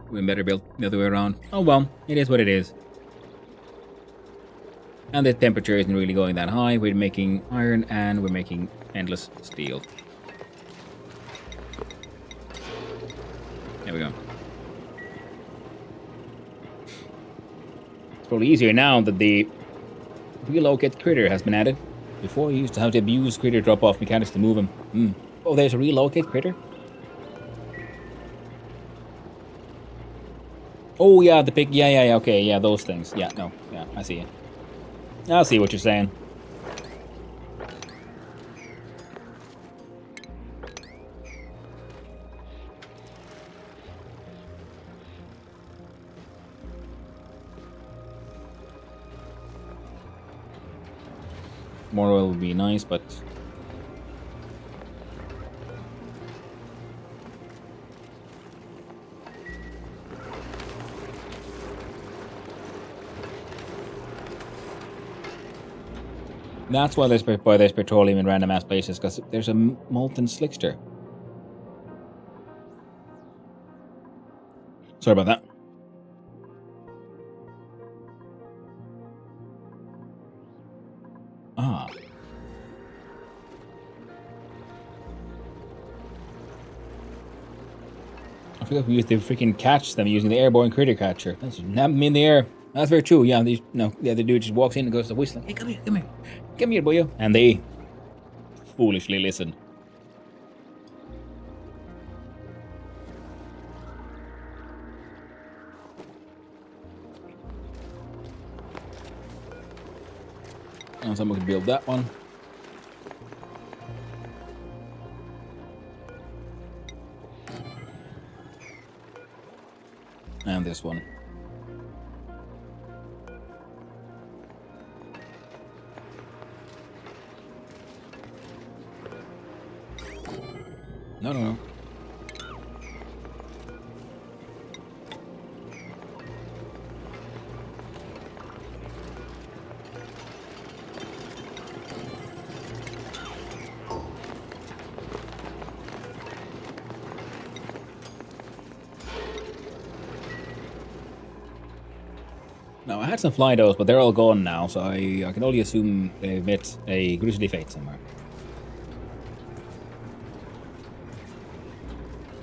We better build the other way around. Oh well, it is what it is. And the temperature isn't really going that high. We're making iron and we're making endless steel. There we go. It's probably easier now that the relocate critter has been added. Before you used to have to abuse critter drop-off mechanics to move them. Oh, there's a relocate critter? Oh yeah, the pig. Yeah, okay, yeah, those things. Yeah, no, yeah, I see it. I see what you're saying. More oil would be nice, but that's why there's petroleum in random ass places, because there's a molten slickster. Sorry about that. Ah. I forgot we used to freaking catch them using the airborne critter catcher. That's nab them in the air. That's very true. Yeah, the other dude just walks in and goes to whistling. Hey, come here, come here. Come here, boyo. And they foolishly listen. And someone could build that one. And this one. No. Now, I had some Flydos, but they're all gone now, so I can only assume they've met a grisly fate somewhere.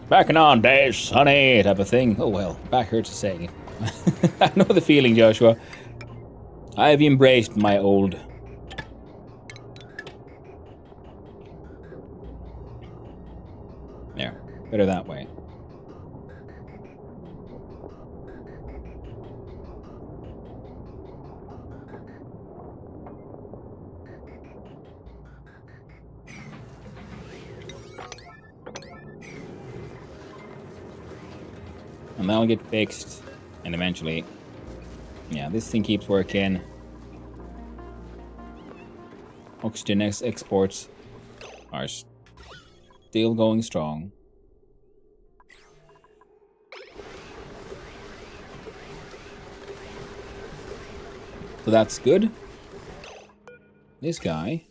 Backing on, days, honey, type of thing. Oh well, back hurts to say. I know the feeling, Joshua. I've embraced my old... There, better that way. And that'll get fixed, and eventually, yeah, this thing keeps working. Oxygen exports are still going strong. So that's good. This guy.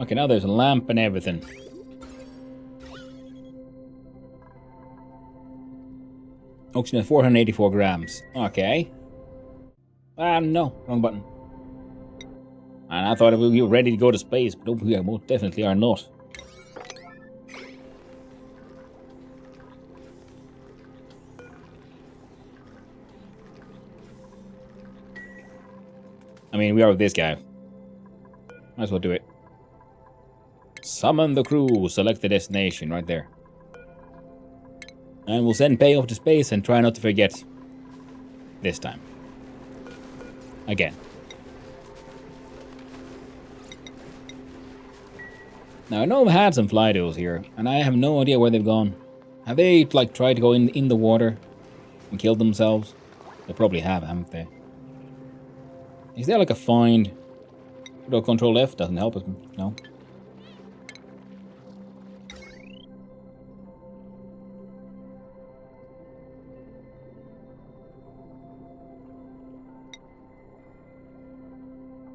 Okay, now there's a lamp and everything. Oxygen at 484 grams. Okay. No, wrong button. And I thought we were ready to go to space, but we most definitely are not. I mean, we are with this guy. Might as well do it. Summon the crew, select the destination, right there. And we'll send payoff to space and try not to forget. This time. Again. Now, I know I've had some fly duels here, and I have no idea where they've gone. Have they, like, tried to go in the water and killed themselves? They probably have, haven't they? Is there, like, a find? No, Control F doesn't help us. No.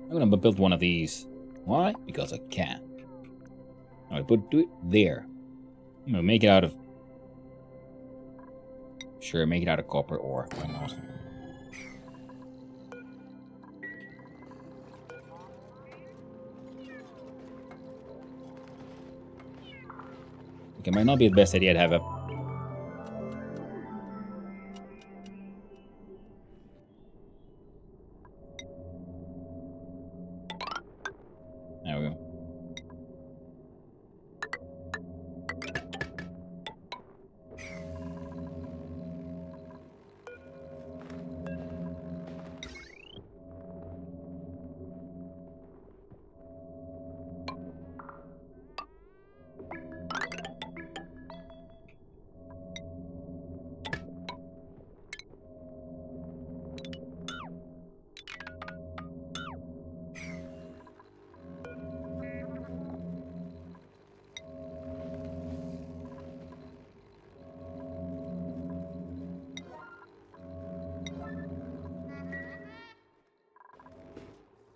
I'm gonna build one of these. Why? Because I can. Alright, but do it there. I'm gonna make it out of... Sure, make it out of copper ore. Why not? Okay, might not be the best idea to have a... There we go.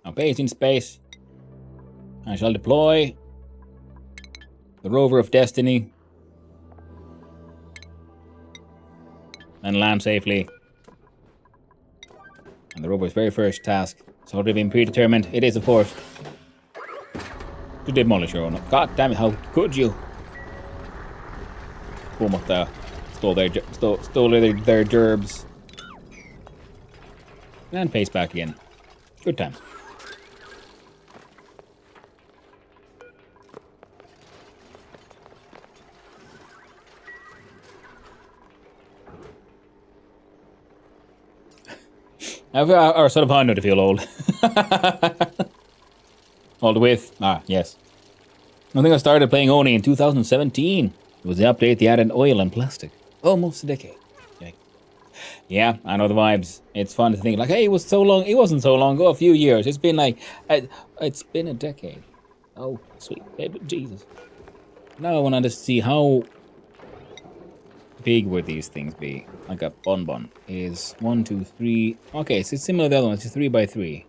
Now, base in space. I shall deploy the rover of destiny and land safely. And the rover's very first task has already been predetermined. It is, of course, to demolish your own. God damn it! How could you? Puhumatta stole their gerbs and pace back again. Good times. Or sort of hard not to feel old. Old with. Yes. I think I started playing Oni in 2017. It was the update they added oil and plastic. Almost a decade. Yeah, I know the vibes. It's fun to think like, hey, it was so long. It wasn't so long ago, a few years. It's been like, it's been a decade. Oh, sweet baby Jesus. Now I want to see how big would these things be. Like a bonbon is 1, 2, 3. Okay, so it's similar to the other one. It's a 3x3. We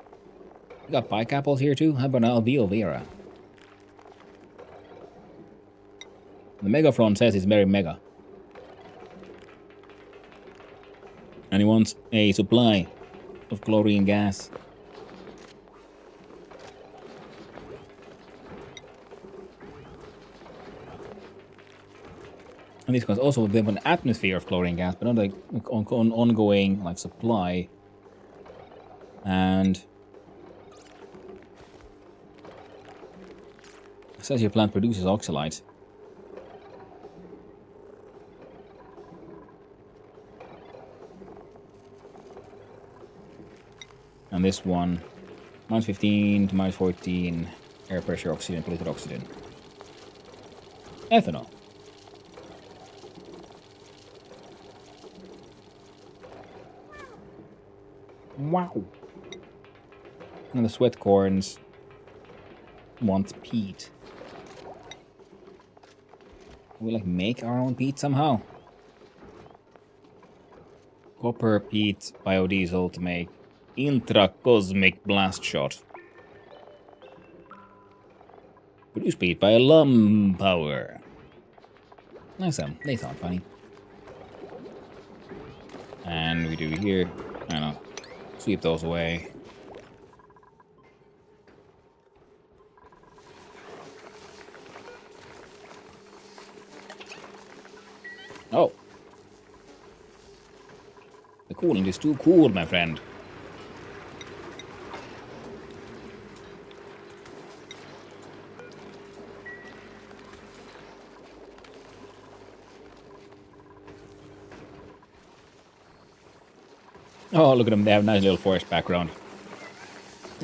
got pike apples here too. How about an Alveo Vera? The Megaphron says it's very mega. And he wants a supply of chlorine gas. And these guys also have an atmosphere of chlorine gas, but not like ongoing like supply. And it says your plant produces oxalate. And this one, -15 to -14, air pressure, oxygen, polluted oxygen. Ethanol. Wow. And the sweat corns want peat. Can we like make our own peat somehow? Copper peat biodiesel to make intra-cosmic blast shot. Produce speed by Lum Power. Nice sound. They sound funny. And we do here. I don't know. Sweep those away. Oh. The coolant is too cool, my friend. Oh, look at them. They have a nice little forest background.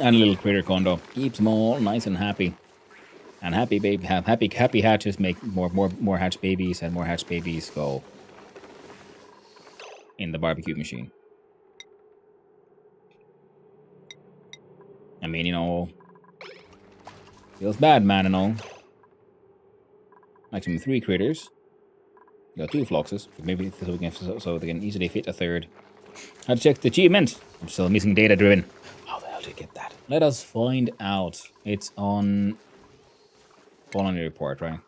And a little critter condo. Keeps them all nice and happy. And happy baby, happy hatches make more hatch babies, and more hatch babies go in the barbecue machine. I mean, you know, feels bad, man, and all. Maximum 3 critters. You got 2 floxes, maybe so they can easily fit a third. I'll check the achievement. I'm still missing data driven. How the hell did I get that? Let us find out. It's on Colony Report, right?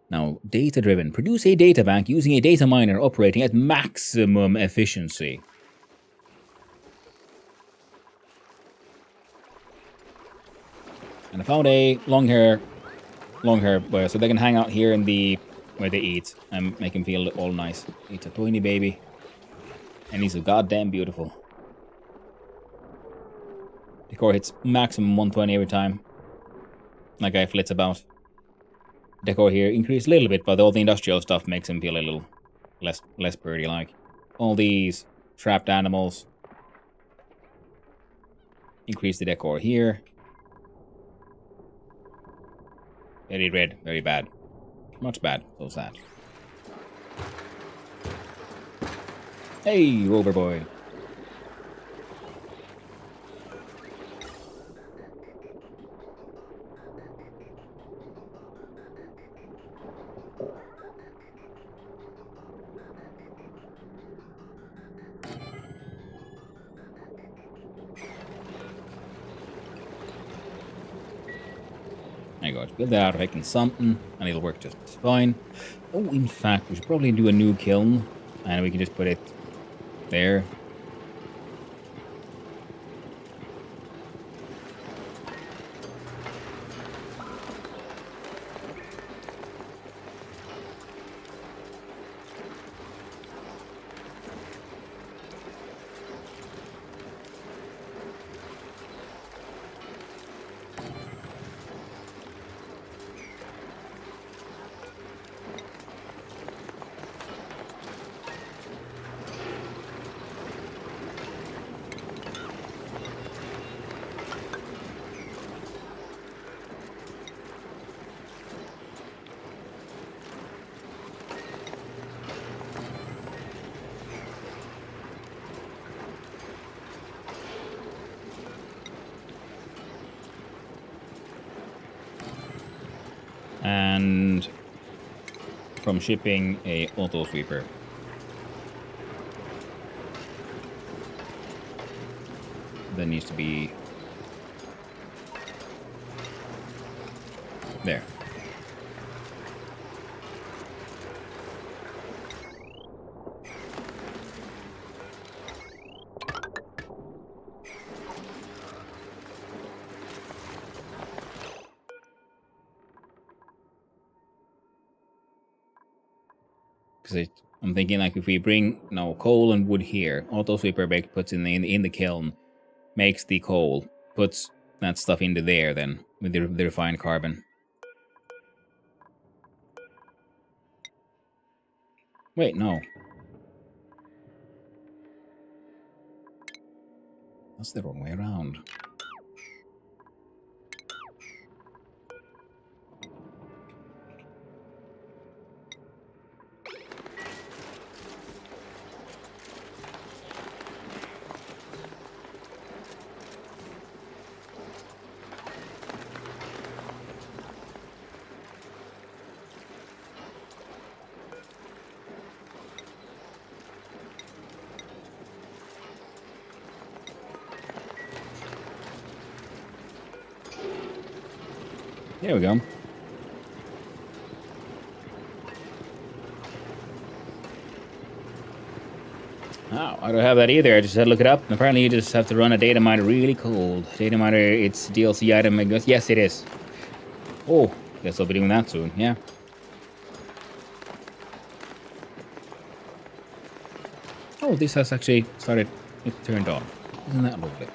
Now, data driven. Produce a data bank using a data miner operating at maximum efficiency. And I found a long hair boy, so they can hang out here in the where they eat and make him feel all nice. It's a tiny baby, and he's so goddamn beautiful. Decor hits maximum 120 every time. That guy flits about. Decor here increased a little bit, but all the industrial stuff makes him feel a little less pretty like. All these trapped animals. Increase the decor here. Very red, very bad. Much bad, so sad. Hey, Rover boy. There you go. Build that out of making something, and it'll work just fine. Oh, in fact, we should probably do a new kiln, and we can just put it there. And from shipping a auto sweeper. That needs to be there. Because I'm thinking, like, if we bring coal and wood here, auto sweeper puts in the kiln, makes the coal, puts that stuff into there then with the refined carbon. Wait, no. That's the wrong way around. There we go. Oh, I don't have that either. I just had to look it up. And apparently, you just have to run a data miner really cold. Data miner, it's DLC item. I guess. Yes, it is. Oh, guess I'll be doing that soon. Yeah. Oh, this has actually started. It turned on. Isn't that lovely?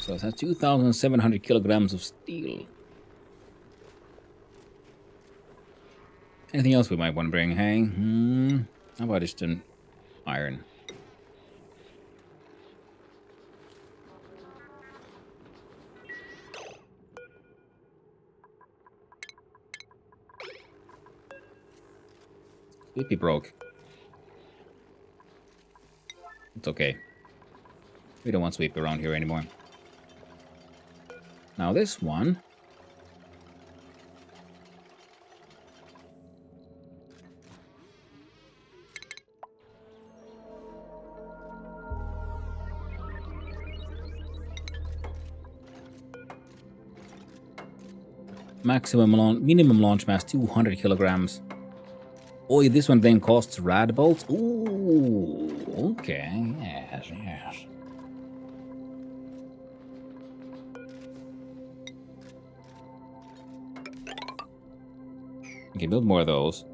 So it has 2,700 kilograms of steel. Anything else we might want to bring? Hey, how about just an iron? Sleepy broke. It's okay. We don't want Sweep around here anymore. Now this one. Minimum launch mass 200 kilograms. Oh, this one then costs rad bolts. Ooh, okay, yes, yes. You can build more of those.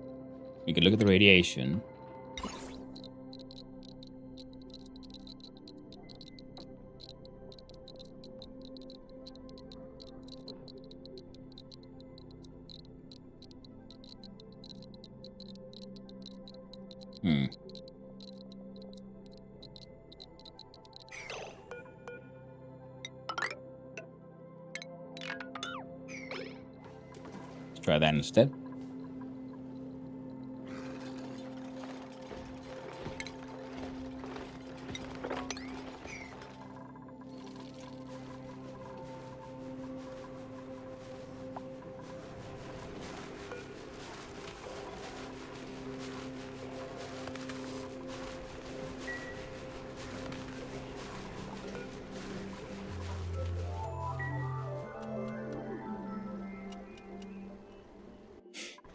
You can look at the radiation. Let's try that instead.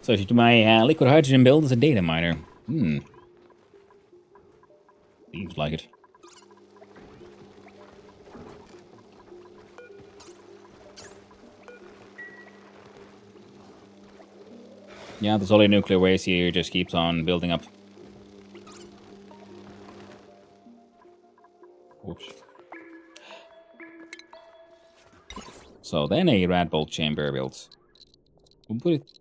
So to do my liquid hydrogen build as a data miner. Seems like it. Yeah, the solid nuclear waste here just keeps on building up. Oops. So then a rad bolt chamber built. We'll put it.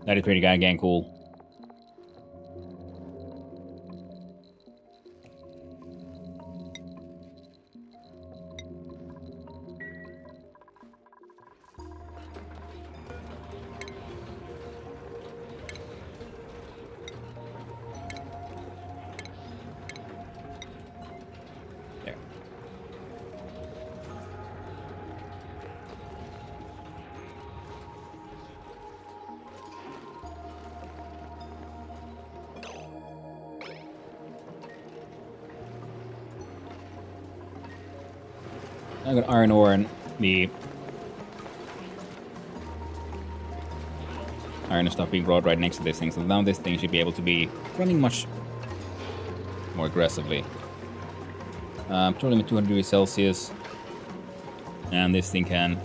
That is pretty goddamn cool. There. I got iron ore and the iron stuff being brought right next to this thing, so now this thing should be able to be running much more aggressively. Petroleum at 200 degrees Celsius, and this thing can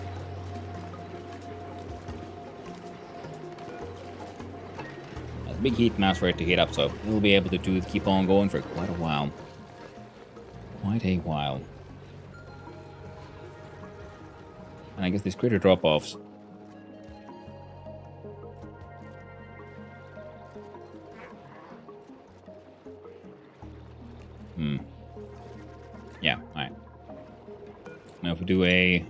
has a big heat mass for it to heat up, so it'll be able to keep on going for quite a while. Quite a while. And I guess these critter drop-offs. we do a...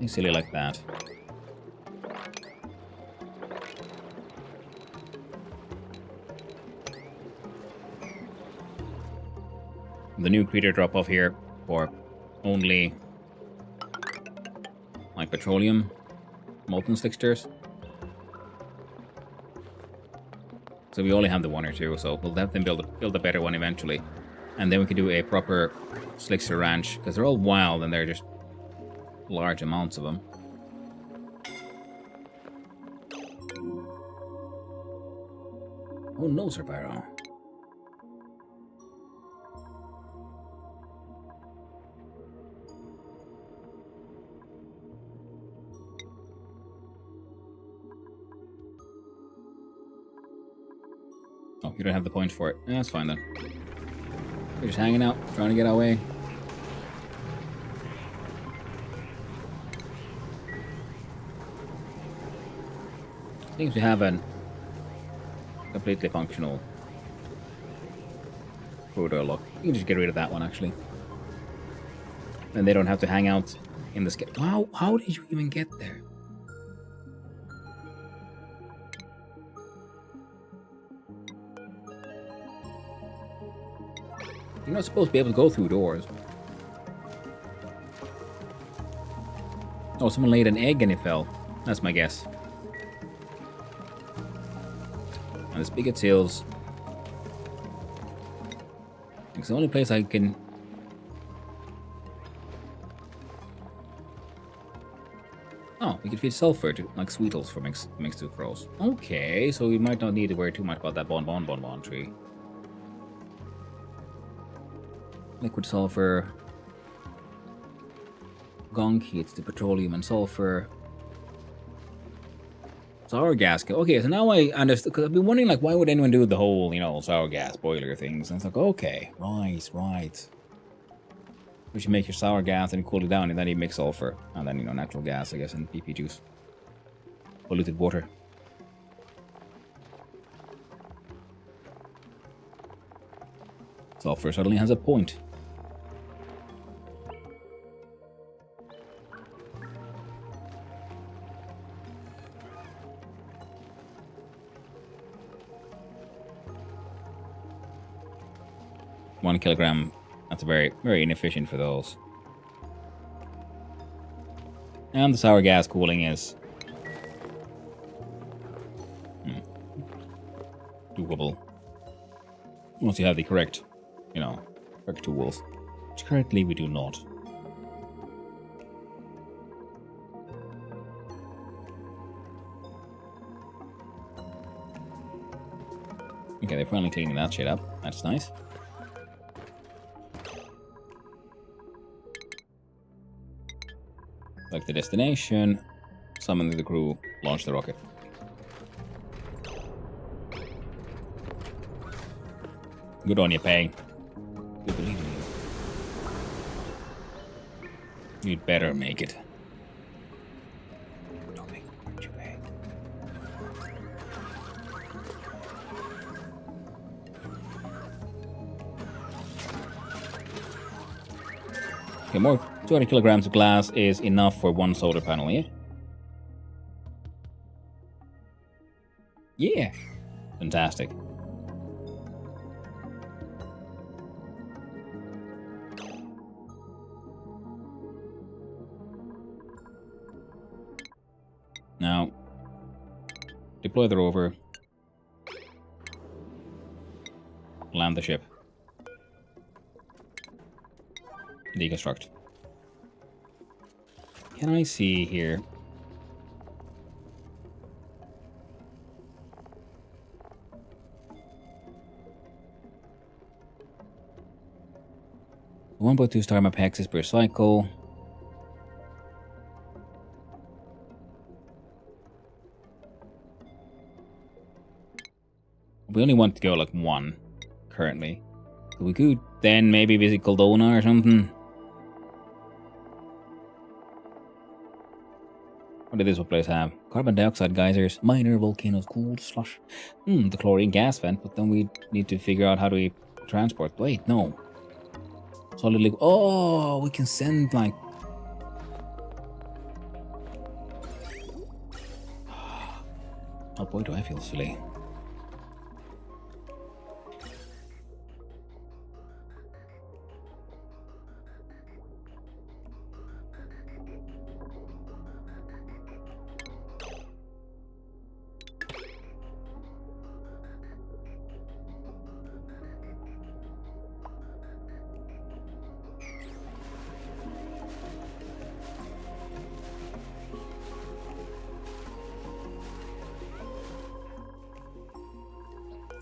silly like that. The new creator drop off here for only like petroleum molten slicksters. So we only have the one or two, so we'll have them build a better one eventually. And then we can do a proper slickster ranch, because they're all wild and they're just large amounts of them. Oh no, Sir Pyro. Oh, you don't have the points for it. Yeah, that's fine then. We're just hanging out, trying to get our way. Seems we have a completely functional corridor lock. You can just get rid of that one, actually. And they don't have to hang out in the sky. Wow, how did you even get there? You're not supposed to be able to go through doors. Oh, someone laid an egg and it fell. That's my guess. And the spigot seals. It's the only place I can... Oh, we can feed sulfur to like sweetles for mixed with crows. Okay, so we might not need to worry too much about that bonbon tree. Liquid sulfur. Gunk heats the petroleum and sulfur. Sour gas. Okay, so now I understand. Because I've been wondering, like, why would anyone do the whole, you know, sour gas boiler things? And it's like, okay, right. We should make your sour gas and cool it down, and then you mix sulfur. And then, you know, natural gas, I guess, and PP juice. Polluted water. Sulfur suddenly has a point. One kilogram, that's very, very inefficient for those. And the sour gas cooling is doable. Once you have the correct, you know, correct tools. Which currently we do not. Okay, they're finally cleaning that shit up. That's nice. Select the destination, summon the crew, launch the rocket. Good on you, Pay. We believe in you. You'd better make it. Don't make it, Pay. Okay, more 200 kilograms of glass is enough for one solar panel, yeah? Yeah. Fantastic. Now, deploy the rover. Land the ship. Deconstruct. Can I see here? 1.2 star map hexes per cycle. We only want to go like 1 currently. So we could then maybe visit Goldona or something. What did this place have? Carbon dioxide geysers, minor volcanoes, cooled slush. The chlorine gas vent, but then we need to figure out how do we transport. Wait, no. Solid liquid. Oh, we can send like... Oh boy, do I feel silly.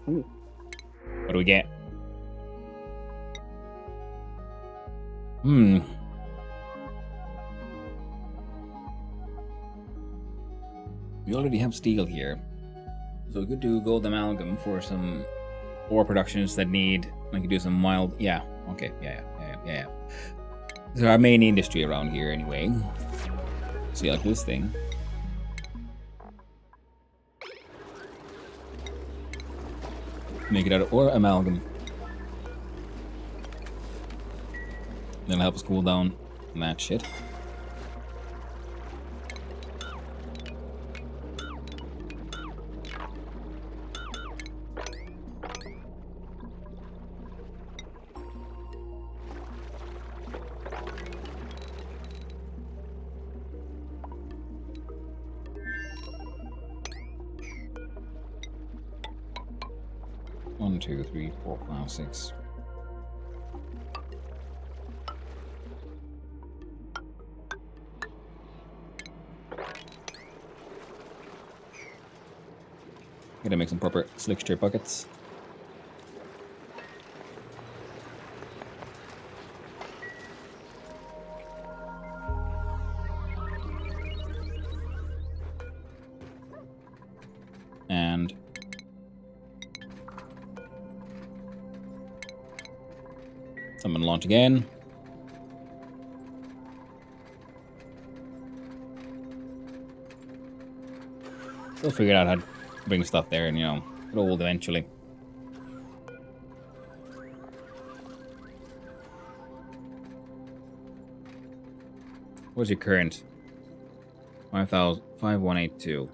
Ooh. What do we get? We already have steel here. So we could do gold amalgam for some ore productions that need... I could do some mild... Yeah, okay, yeah. This is our main industry around here anyway. See, like this thing. Make it out of ore amalgam. That'll help us cool down on that shit. One, two, three, four, five, six. Gotta make some proper slick straight buckets. And someone launch again. We'll figure out how to bring stuff there and, you know, get old eventually. What's your current? 5182.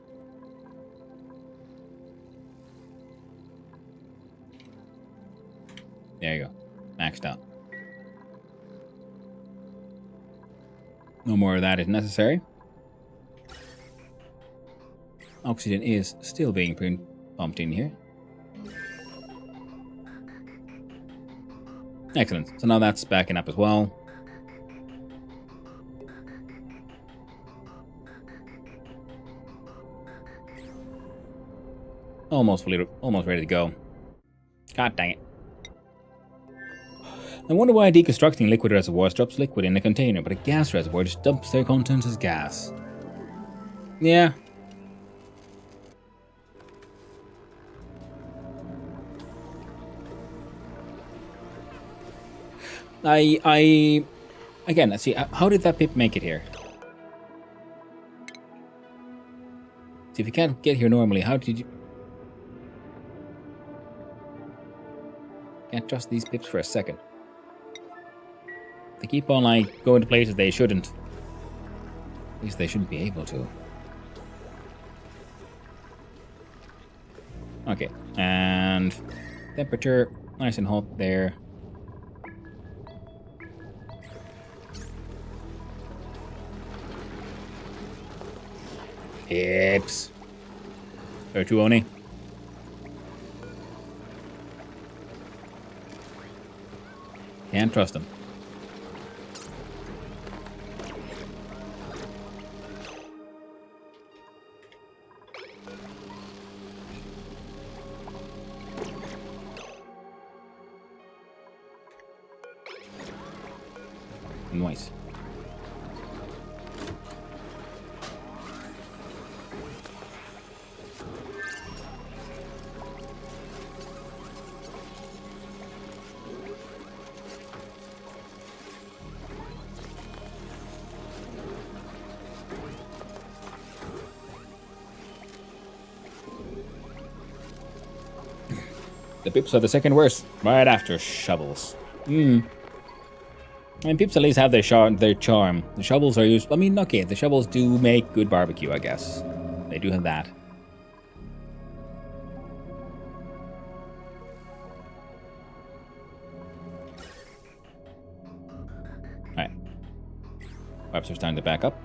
There you go. Maxed out. No more of that is necessary. Oxygen is still being pumped in here. Excellent. So now that's backing up as well. Almost ready to go. God dang it. I wonder why deconstructing liquid reservoirs drops liquid in a container, but a gas reservoir just dumps their contents as gas. Yeah. Again, let's see, how did that pip make it here? See, if you can't get here normally, how did you... Can't trust these pips for a second. They keep on, like, going to places they shouldn't. At least they shouldn't be able to. Okay, and... temperature, nice and hot there. Pips. There two only. Can't trust them. Nice. The pips are the second worst, right after shovels. I mean, pips at least have their charm. The shovels are used. I mean, okay, the shovels do make good barbecue, I guess. They do have that. Alright. Perhaps there's time to back up.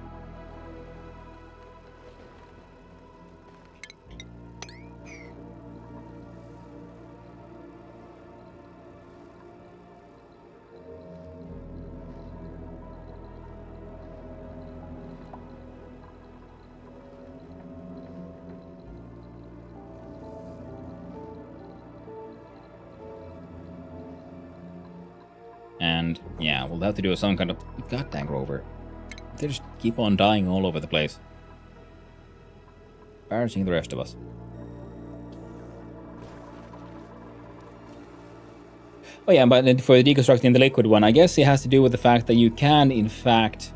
And yeah, we'll have to do some kind of goddamn Grover. They just keep on dying all over the place. Embarrassing the rest of us. Oh yeah, but for deconstructing the liquid one, I guess it has to do with the fact that you can, in fact,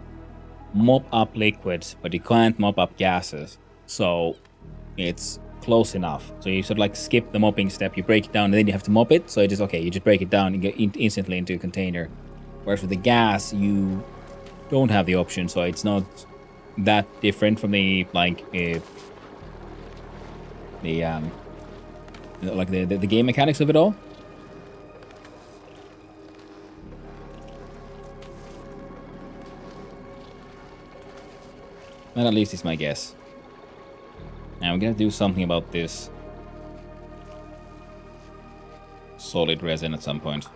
mop up liquids, but you can't mop up gases. So it's close enough. So you sort of like skip the mopping step, you break it down, and then you have to mop it. So it just, okay, you just break it down and get instantly into a container. Whereas with the gas, you don't have the option, so it's not that different from the like the game mechanics of it all. That at least is my guess. Now we're gonna do something about this solid resin at some point.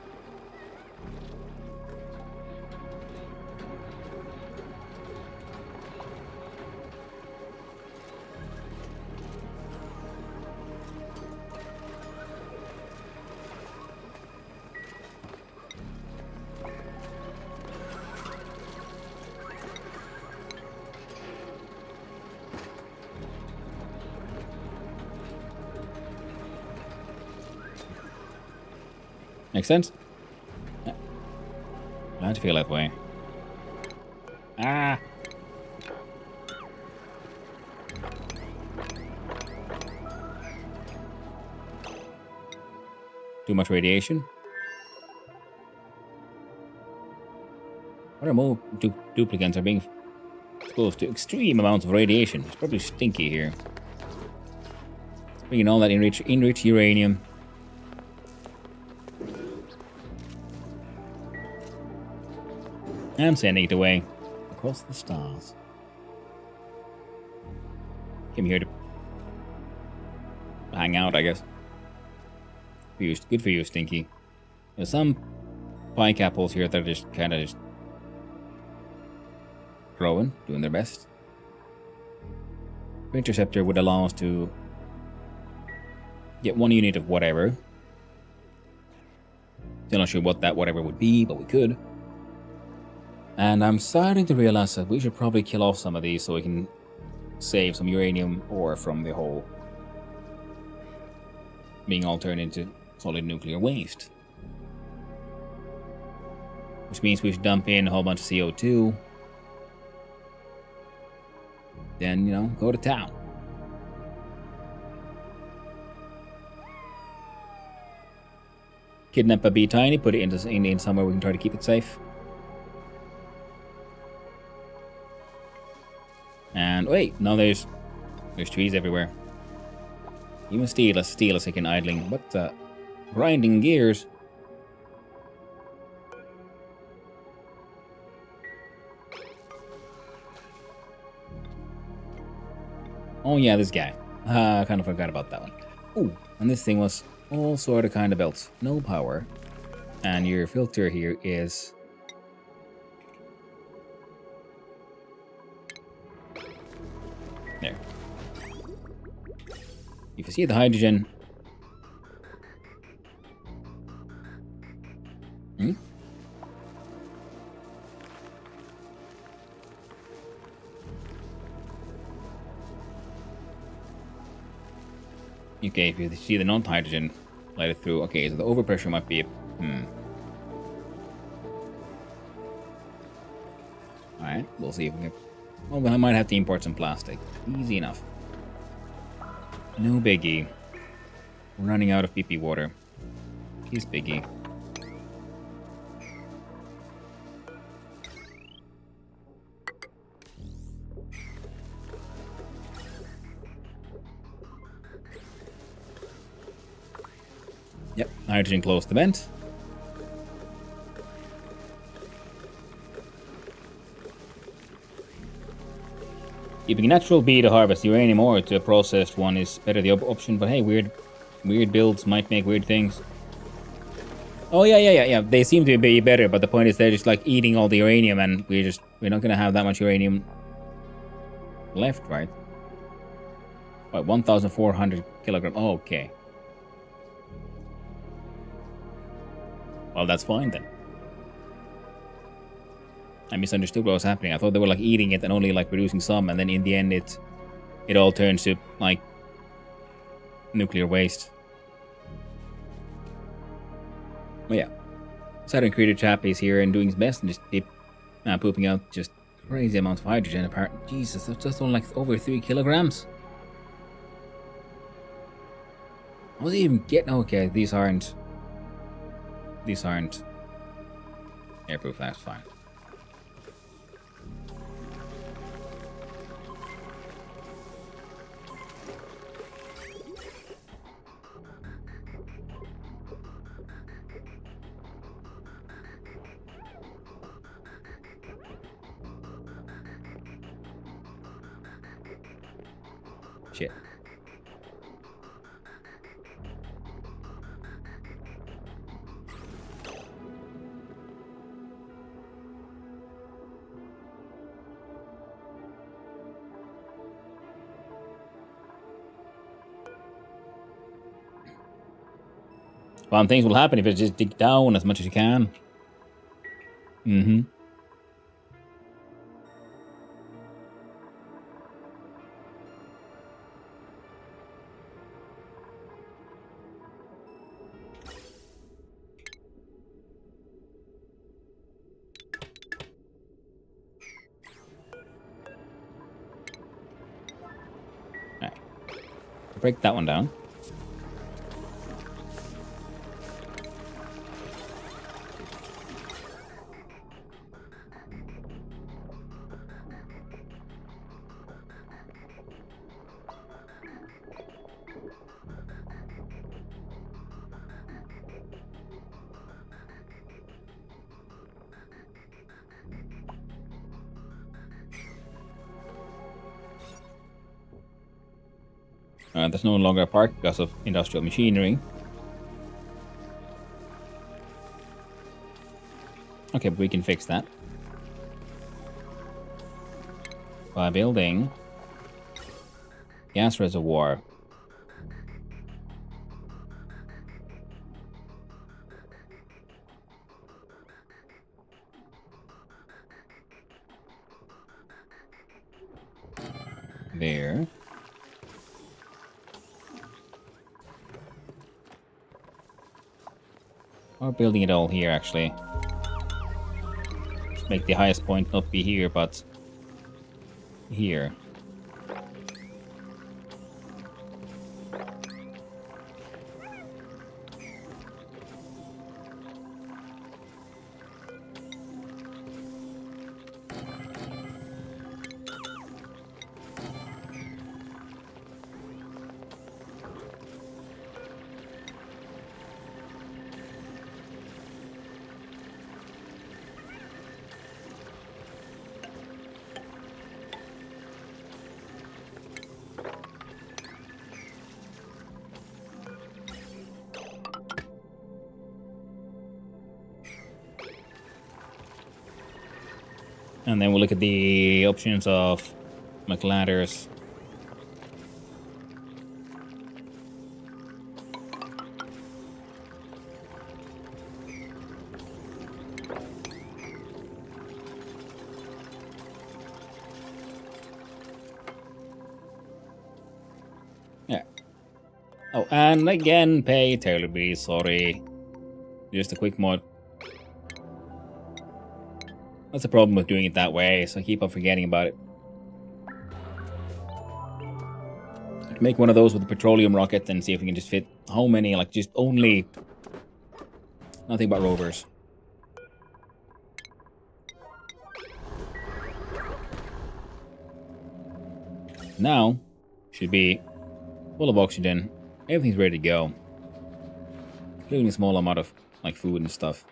Makes sense? Yeah. Glad to feel that way. Ah! Too much radiation? What are more duplicants are being exposed to extreme amounts of radiation. It's probably stinky here. Bringing all that enriched uranium. And sending it away across the stars. Came here to hang out, I guess. Good for you, Stinky. There's some pike apples here that are just kind of just growing, doing their best. Interceptor would allow us to get one unit of whatever. Still not sure what that whatever would be, but we could. And I'm starting to realize that we should probably kill off some of these so we can save some uranium ore from the whole being all turned into solid nuclear waste. Which means we should dump in a whole bunch of CO2. Then, you know, go to town. Kidnap a bee tiny, put it in somewhere we can try to keep it safe. And wait, no, there's trees everywhere. Even steel is like an idling. What the? Grinding gears. Oh yeah, this guy. I kind of forgot about that one. Ooh, and this thing was all sort of kind of belts. No power. And your filter here is... there. If you see the hydrogen... Okay, if you see the non-hydrogen, let it through. Okay, so the overpressure might be a... Alright, we'll see if we can... Well, I might have to import some plastic. Easy enough. No biggie. We're running out of PP water. He's biggie. Yep, hydrogen close the vent. Keeping natural bee to harvest uranium ore to a processed one is better the option, but hey, weird builds might make weird things. Oh yeah. They seem to be better, but the point is they're just like eating all the uranium, and we're not gonna have that much uranium left, right? What, 1,400 kilograms? Oh, okay. Well, that's fine then. I misunderstood what was happening. I thought they were like eating it and only like producing some, and then in the end it all turns to like nuclear waste. But yeah, Saturn Creator Chap is here and doing his best and just keep pooping out just crazy amounts of hydrogen. Apparently, Jesus, that's just on like over 3 kilograms. How was he even getting? Okay, these aren't airproof. That's fine. Shit. Well, things will happen if you just dig down as much as you can. Mm-hmm. Alright. Break that one down. There's no longer a park because of industrial machinery. Okay, but we can fix that by building gas reservoir. There. Or building it all here, actually. Just make the highest point not be here, but here. And then we'll look at the options of McLadders. Yeah. Oh, and again, pay terribly, sorry. Just a quick mod. That's the problem with doing it that way, so I keep on forgetting about it. I can make one of those with a petroleum rocket and see if we can just fit how many, like just only... Nothing but rovers. Now, should be full of oxygen. Everything's ready to go. Including a small amount of like food and stuff.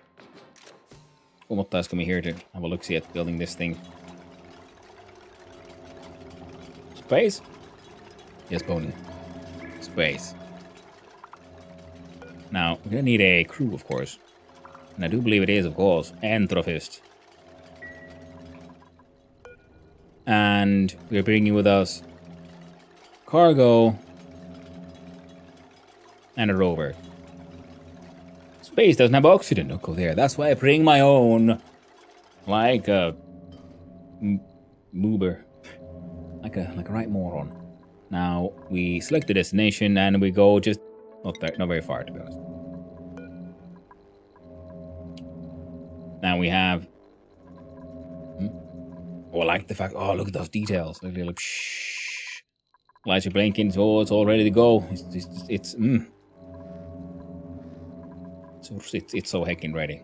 What task come here to have a look-see at building this thing? Space? Yes, Pony. Space. Now, we're gonna need a crew, of course. And I do believe it is, of course, Anthrophist. And we're bringing with us cargo and a rover. Space doesn't have oxygen. Don't go there. That's why I bring my own. Like a moober. Like a right moron. Now we select the destination and we go just not very far, to be honest. Now we have. Oh, I like the fact. Oh, look at those details. Look, look, shh. Lights are blinking. So it's all ready to go. It's so heckin' ready.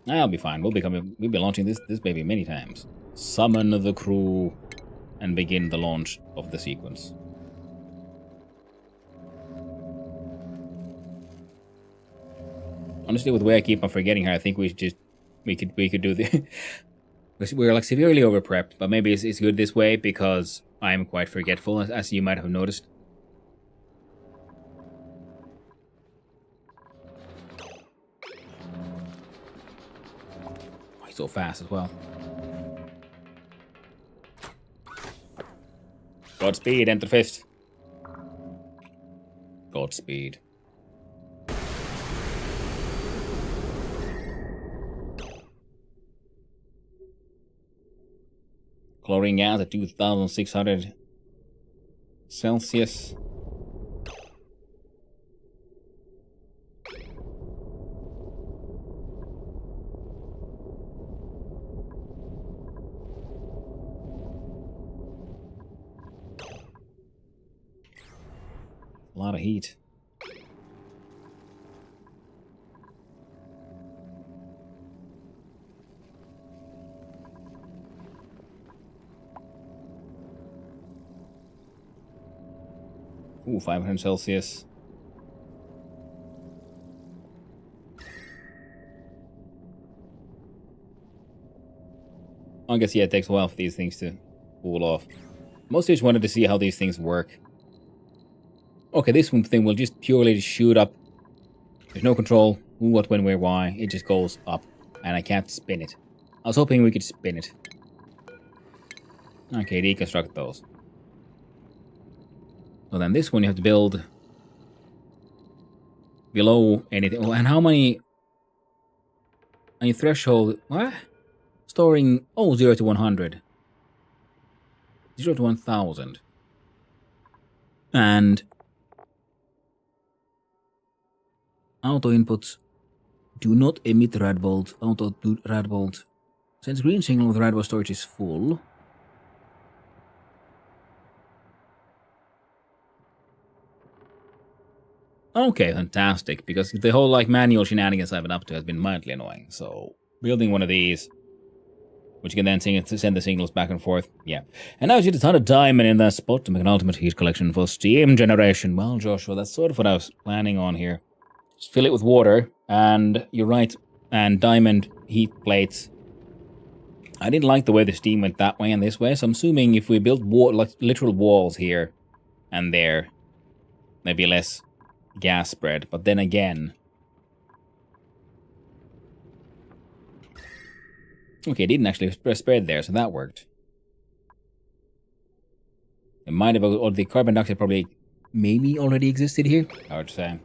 I'll be fine. We'll be launching this baby many times. Summon the crew and begin the launch of the sequence. Honestly, with the way I keep on forgetting her, I think we could do the. We're like severely over prepped, but maybe it's good this way because I'm quite forgetful, as you might have noticed. Oh, he's so fast as well. Godspeed, enter fist. Godspeed. Chlorine gas at 2,600 Celsius. A lot of heat. Ooh, 500 Celsius. I guess, yeah, it takes a while for these things to cool off. Mostly just wanted to see how these things work. Okay, this one thing will just purely shoot up. There's no control. Who, what, when, where, why. It just goes up. And I can't spin it. I was hoping we could spin it. Okay, deconstruct those. So then this one you have to build below anything. Oh, and how many... Any threshold... What? Storing... Oh, 0 to 100. 0 to 1000. And... Auto inputs do not emit radbolt. Auto radbolt. Since green signal with radbolt storage is full. Okay, fantastic. Because the whole like manual shenanigans I've been up to has been mildly annoying. So building one of these, which can then send the signals back and forth. Yeah. And now you get a ton of diamond in that spot to make an ultimate heat collection for steam generation. Well, Joshua, that's sort of what I was planning on here. Just fill it with water, and you're right, and diamond heat plates. I didn't like the way the steam went that way and this way, so I'm assuming if we build like literal walls here and there, maybe less gas spread. But then again, okay, it didn't actually spread there, so that worked. It might have, or the carbon dioxide probably maybe already existed here. Hard to say.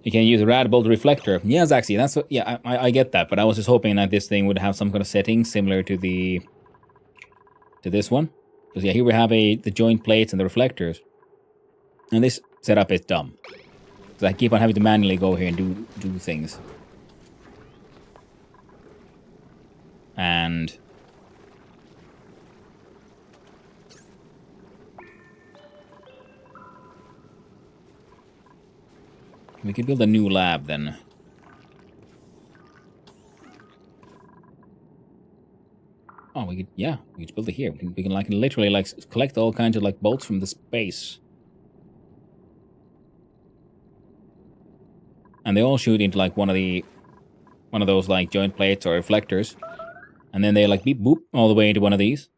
You can use a radbolt reflector. Yeah, Zaxi, that's what, yeah, I get that, but I was just hoping that this thing would have some kind of setting similar to the to this one. Because yeah, here we have the joint plates and the reflectors. And this setup is dumb. Because I keep on having to manually go here and do things. And we could build a new lab then. Oh, we could build it here. We can like literally like collect all kinds of like bolts from the space. And they all shoot into like one of those like joint plates or reflectors. And then they like beep boop all the way into one of these.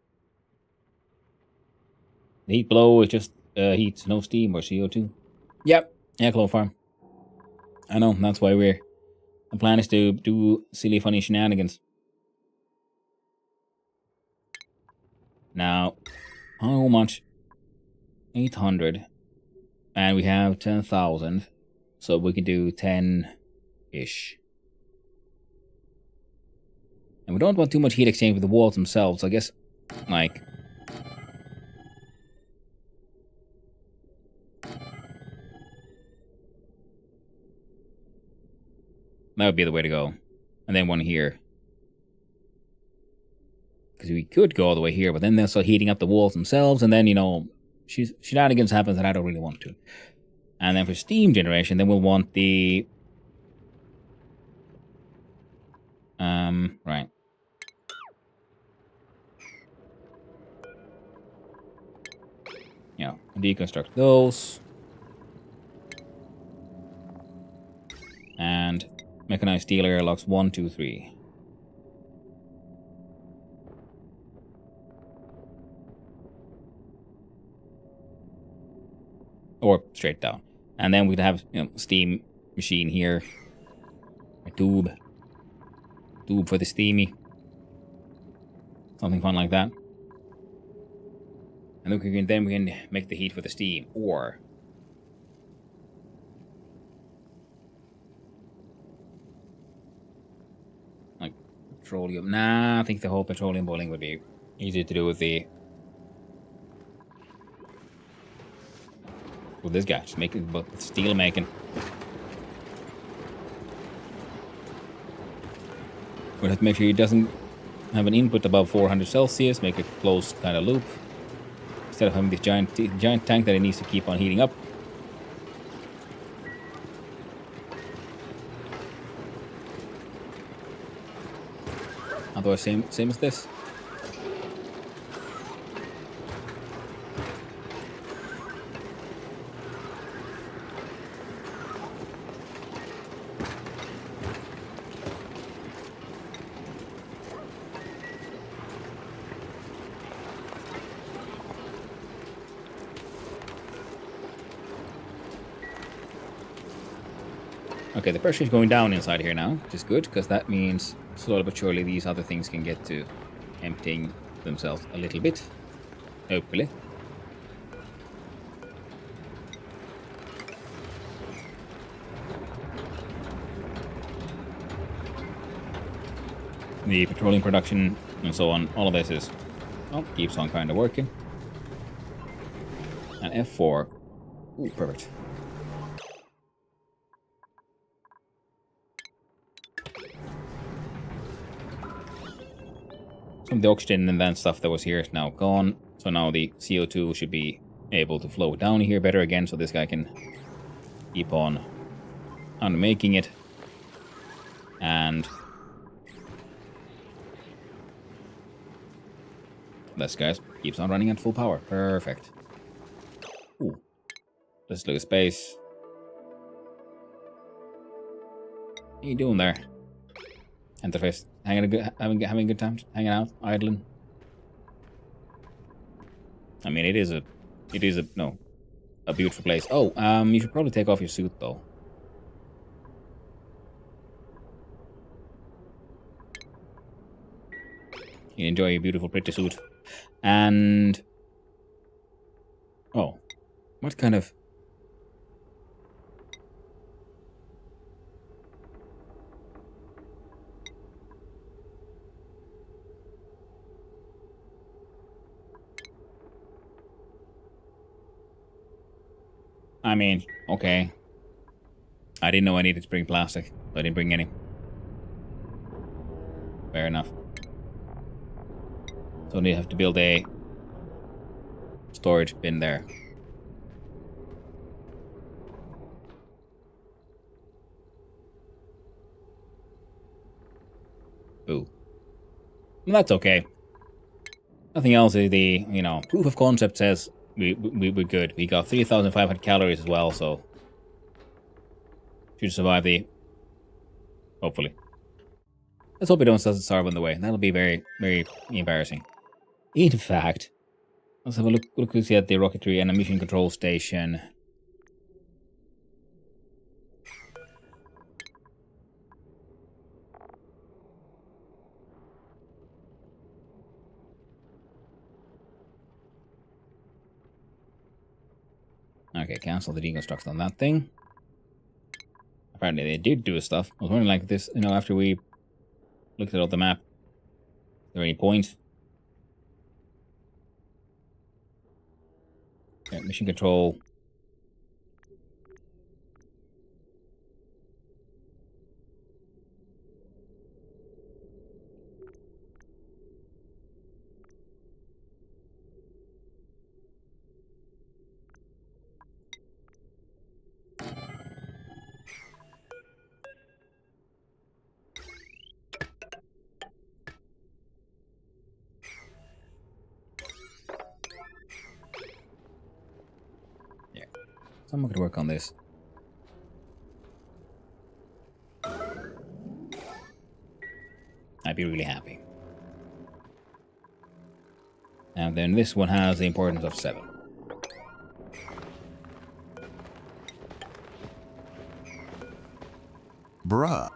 The heat below is just heat, no steam or CO2. Yep, yeah, Clone Farm. I know, that's why the plan is to do silly funny shenanigans. Now, how much? 800. And we have 10,000. So we can do 10-ish. And we don't want too much heat exchange with the walls themselves. I guess, like... that would be the way to go. And then one here. Because we could go all the way here, but then they'll start heating up the walls themselves, and then, you know, shenanigans happens and I don't really want to. And then for steam generation, then we'll want the... right. Yeah, deconstruct those. And mechanized steel airlocks 1, 2, 3. Or straight down. And then we'd have, you know, steam machine here. A tube. Tube for the steamy. Something fun like that. And then we can make the heat for the steam. Or like petroleum. Nah, I think the whole petroleum boiling would be easier to do with this guy. Just make it, but steel making. We'll have to make sure he doesn't have an input above 400 Celsius. Make a closed kind of loop. Instead of having this giant tank that it needs to keep on heating up. Otherwise, same as this. Okay, the pressure is going down inside here now, which is good, because that means slowly but surely these other things can get to emptying themselves a little bit. Hopefully. The petroleum production and so on, all of this is, oh, keeps on kind of working. And F4, ooh, perfect. Some of the oxygen and that stuff that was here is now gone. So now the CO2 should be able to flow down here better again. So this guy can keep on making it. And this guy keeps on running at full power. Perfect. Ooh. Let's look at space. What are you doing there? Interface. Having a good time, hanging out, idling. I mean, it is a beautiful place. Oh, you should probably take off your suit though. You enjoy your beautiful, pretty suit, and oh, what kind of? I mean, okay. I didn't know I needed to bring plastic, so I didn't bring any. Fair enough. So you have to build a storage bin there. Ooh. Well, that's okay. Nothing else is the, proof of concept says we're good. We got 3,500 calories as well, so should survive the... Hopefully. Let's hope we don't starve on the way. That'll be very, very embarrassing. In fact, let's have a look quickly at the rocketry and a mission control station. Okay, cancel the deconstruct on that thing. Apparently they did do stuff. I was wondering, like, this, after we looked at all the map, is there any point? Okay, mission control. So I'm going to work on this. I'd be really happy. And then this one has the importance of 7. Bruh.